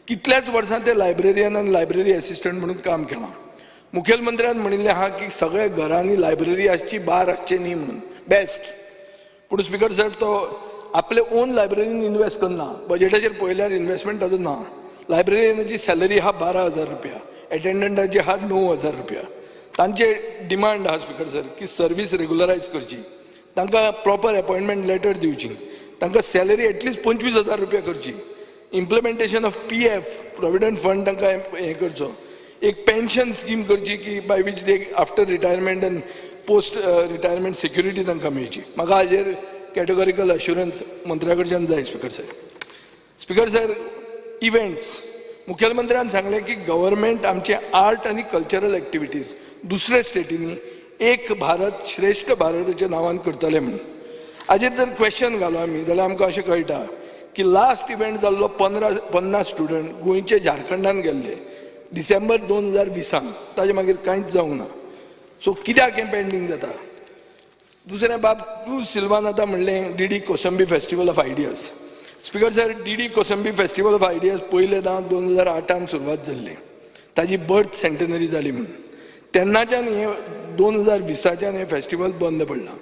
कितल्याच वर्सां ते लायब्ररियन आनी लायब्ररी असिस्टंट म्हणून काम केलां. मुखेलमंत्र्यान म्हणिल्लें आहा की सगळ्या घरांनी लायब्ररी आसची, बार आसचे न्ही म्हणून, बेस्ट. पूण स्पीकर सर, तो आपले ओन लायब्ररीन इन्वेस्ट करना. बजेटाचेर पळयल्यार इन्वेस्टमेंट ताजो ना. लायब्ररियनाची सॅलरी आहा 12,000 रुपया, एटेंडंटाची आहा 9,000 रुपया. तांचे डिमांड आहा स्पीकर सर की सर्वीस रेग्युलरायज करची, तांकां प्रॉपर अपॉयंटमेंट लेटर दिवची, तांकां सॅलरी एटलीस्ट 25,000 रुपया करची, implementation of PF provident fund तांकां हें करचो, एक पेन्शन स्कीम करची की by which they after retirement and post retirement security तांकां मेळची. म्हाका हाजेर कॅटेगॉरिकल अश्युरन्स मंत्र्या कडच्यान जाय speaker sir. Speaker sir, events, मुखेलमंत्र्यान सांगलें की गव्हर्मेंट आमचे आर्ट आनी कल्चरल एक्टिविटीज दुसऱ्या स्टेटींनी एक भारत श्रेष्ठ भारताच्या नांवान करतले म्हणून. हाजेर जर क्वेश्चन घालो आमी जाल्यार आमकां अशें कळटा की लास्ट इव्हेंट जाल्लो 50 स्टुडंट गोंयचे झारखंडान गेल्ले डिसेंबर 2020. ताजे मागीर कांयच जावंक ना. सो कित्याक हें पेंडींग जाता? दुसरें बाब, क्रूज सिल्वान आतां म्हणलें DD Kosambi festival of ideas. Speaker sir, DD Kosambi festival of ideas पयलेंदां 2008 सुरवात जाल्ली, ताजी बर्थ सेंटनरी जाली म्हणून. तेन्नाच्यान हें 2020च्यान हें फेस्टिवल बंद पडलां.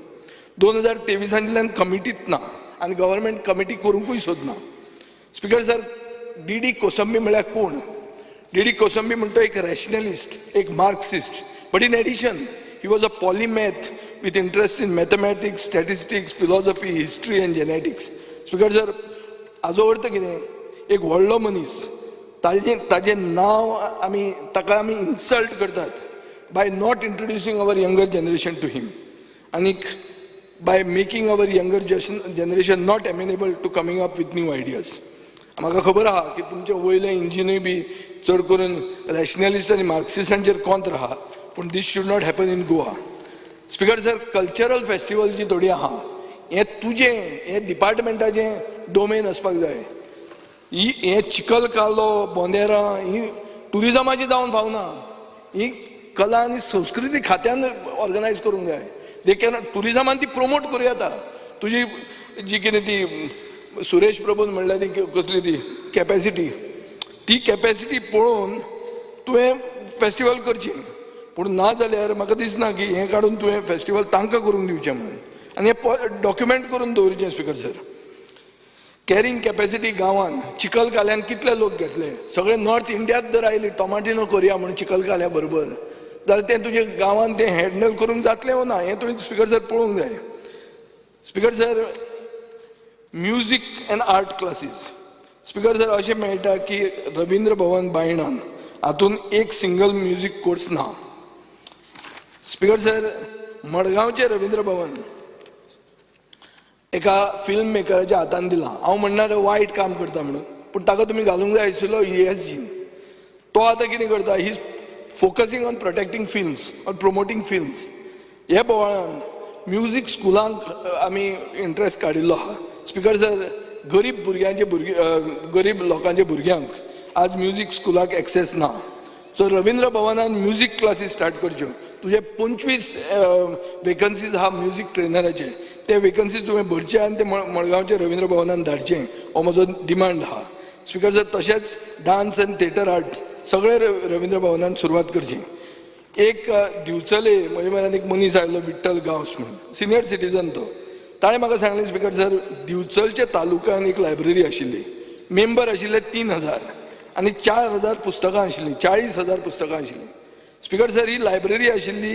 2023 कमिटीच ना आनी गव्हर्मेंट कमिटी करूंकूय सोदना. स्पीकर सर, DD कोसंबी म्हळ्यार कोण? DD कोसंबी म्हणटा एक रॅशनलिस्ट, एक Marxist, but in addition he was a polymath with interest in mathematics, statistics, philosophy, history and genetics. Speaker sir, हाजो अर्थ कितें? एक व्हडलो मनीस, ताजें नांव ताका आमी इन्सल्ट करतात by not introducing our younger generation to him, आनीक by making our younger generation not amenable to coming up with new ideas. म्हाका खबर आहा की तुमचे वयले इंजिनूय बी चड करून रॅशनलिस्ट आनी मार्क्सिस्टांचेर कोंत्र आहा, पूण this should not happen in Goa. Speaker sir, cultural festival जी थोडी आहा, हें तुजें, हें डिपार्टमेंटाचें डोमेन आसपाक जाय. हें चिखल कालो, बोंदेरां ही टुरिजमाची जावन फावना. ही कला आनी संस्कृती खात्यान ऑर्गनायज करूंक जाय. देखीक टुरिजमान ती प्रमोट करूं येता. तुजी जी कितें ती सुरेश प्रभून म्हणल्या ती कसली ती कॅपॅसिटी, ती कॅपॅसिटी पळोवन तुवें फेस्टिवल करची. पूण ना जाल्यार म्हाका दिसना की हें काडून तुवें फेस्टिवल तांकां करूंक दिवचें म्हणून, आनी हें डॉक्युमेंट करून दवरचें. स्पीकर सर, कॅरींग कॅपॅसिटी गांवांत चिखल काल्यान कितले लोक घेतले? सगळे नॉर्थ इंडियांत जर आयली टोमाटिनो करया म्हणून चिखल काल्या बरोबर, जाल्यार तें तुजे गांवांत तें हँडल करूंक जातलें वो ना, हें तुवें स्पीकर सर पळोवंक जाय. Speaker sir, music end art classes. Speaker sir, अशें मेळटा की रवींद्र भवन बायणान हातून एक सिंगल म्युजीक कोर्स ना. स्पीकर सर, मडगांवचे रवींद्र भवन एका फिल्म मेकराच्या हातान दिलां. हांव म्हणना तो वायट काम करता म्हणून, पूण ताका तुमी घालूंक जाय आशिल्लो ESG. तो आतां कितें करता? He is focusing on protecting films or promoting films. हे बोवाळान म्युजीक स्कुलांक आमी इंट्रस्ट काडिल्लो आहा. स्पीकर सर, गरीब लोकांच्या भुरग्यांक आज म्युजीक स्कुलाक एक्सेस ना. सो रवींद्र भवनान म्युजीक क्लासीस स्टार्ट करच्यो. तुजे 25 वेकन्सीज आहा म्युजीक ट्रेनराचे, ते वेकन्सीज तुवें भरचे आनी ते मडगांवच्या रवींद्र भवनान धाडचे, हो म्हजो डिमांड आहा. स्पीकर सर, तशेंच डान्स आनी थिएटर आर्ट सगळे रवींद्र भवनान सुरवात करची. एक दिवचले म्हजे म्हऱ्यान एक मनीस आयलो, विठ्ठल गांवस म्हणून, सिनियर सिटीजन तो. ताणें म्हाका सांगलें, स्पीकर सर, दिवचलच्या तालुक्यान एक लायब्ररी आशिल्ली, मेंबर आशिल्ले 3000 आनी 4000 पुस्तकां आशिल्लीं, 40,000 पुस्तकां आशिल्लीं. स्पीकर सर, ही लायब्ररी आशिल्ली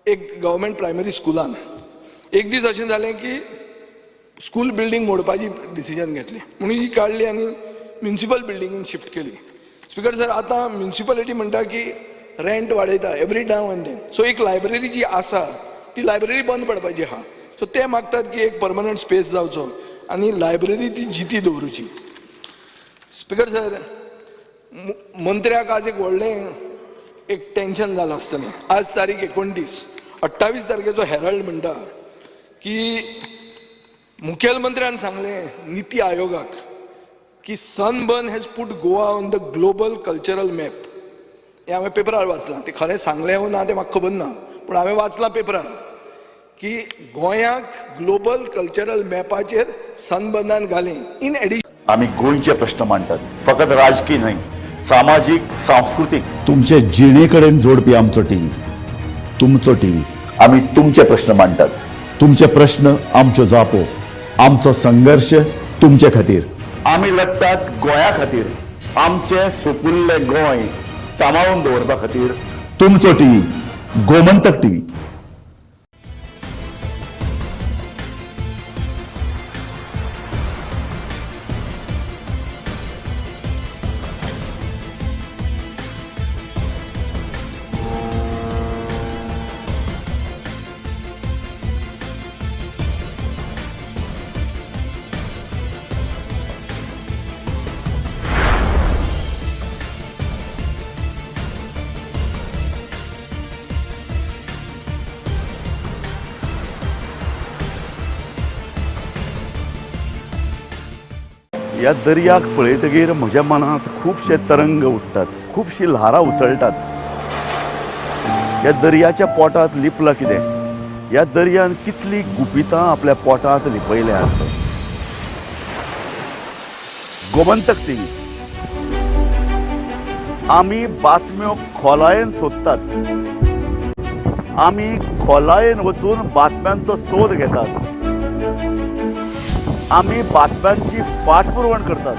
एक गव्हर्मेंट प्रायमरी स्कुलान एक दीस अशें जालें की स्कूल बिल्डींग मोडपाची डिसिजन घेतली म्हणून ही काडली आनी म्युनिसिपल बिल्डिंगेन शिफ्ट केली. स्पीकर सर, आतां म्युनिसिपालिटी म्हणटा की रेंट वाडयता every now and then. So एक लायब्ररी जी आसा ती लायब्ररी बंद पडपाची आहा. सो ते मागतात की एक परमनंट स्पेस जावचो आनी लायब्ररी ती जिती दवरूची. स्पीकर सर, मंत्र्याक आज एक व्हडलें एक टेन्शन जालां आसतलें. आज तारीख 29, 28 तारखेचो हेराल्ड म्हणटा की मुखेलमंत्र्यान सांगलें निती आयोगाक की sunburn has put Goa on the global cultural map. हें हांवें पेपरार वाचलां. तें खरें सांगलें वो ना तें म्हाका खबर ना, पूण हांवें वाचलां पेपरार की गोंयाक ग्लोबल कल्चरल मॅपाचेर सनबर्नान घालें. इन एडिशन आम्ही गोंयचे प्रश्न मांडटात, फकत राजकीय न्हय, सामाजीक सांस्कृतिक. तुमचे जिणेकडेन जोडपी आमचो टीव्ही, तुमचो टीव्ही. आम्ही तुमचे प्रश्न मांडटात, तुमचे प्रश्न आमच्यो जापो, आमचो संघर्ष तुमचे खातीर. आम्ही लढटात गोंया खातीर, आमचे सोपुल्ले गोंय सांबाळून दवरपा खातीर. तुमचो टीव्ही, गोमंतक टीव्ही. ह्या दर्याक पळयतकीर म्हज्या मनांत खुबशे तरंग उठटात, खुबशी ल्हारां उसळटात. ह्या दर्याच्या पोटांत लिपलां कितें? ह्या दर्यान कितलीं गुपितां आपल्या पोटांत लिपयल्यात. गोमंतक टीव्ही. आमी बातम्यो खोलायेन सोदतात, आमी खोलायेन वचून बातम्यांचो सोद घेतात, आमी बातम्यांची फाटपुरवण करतात.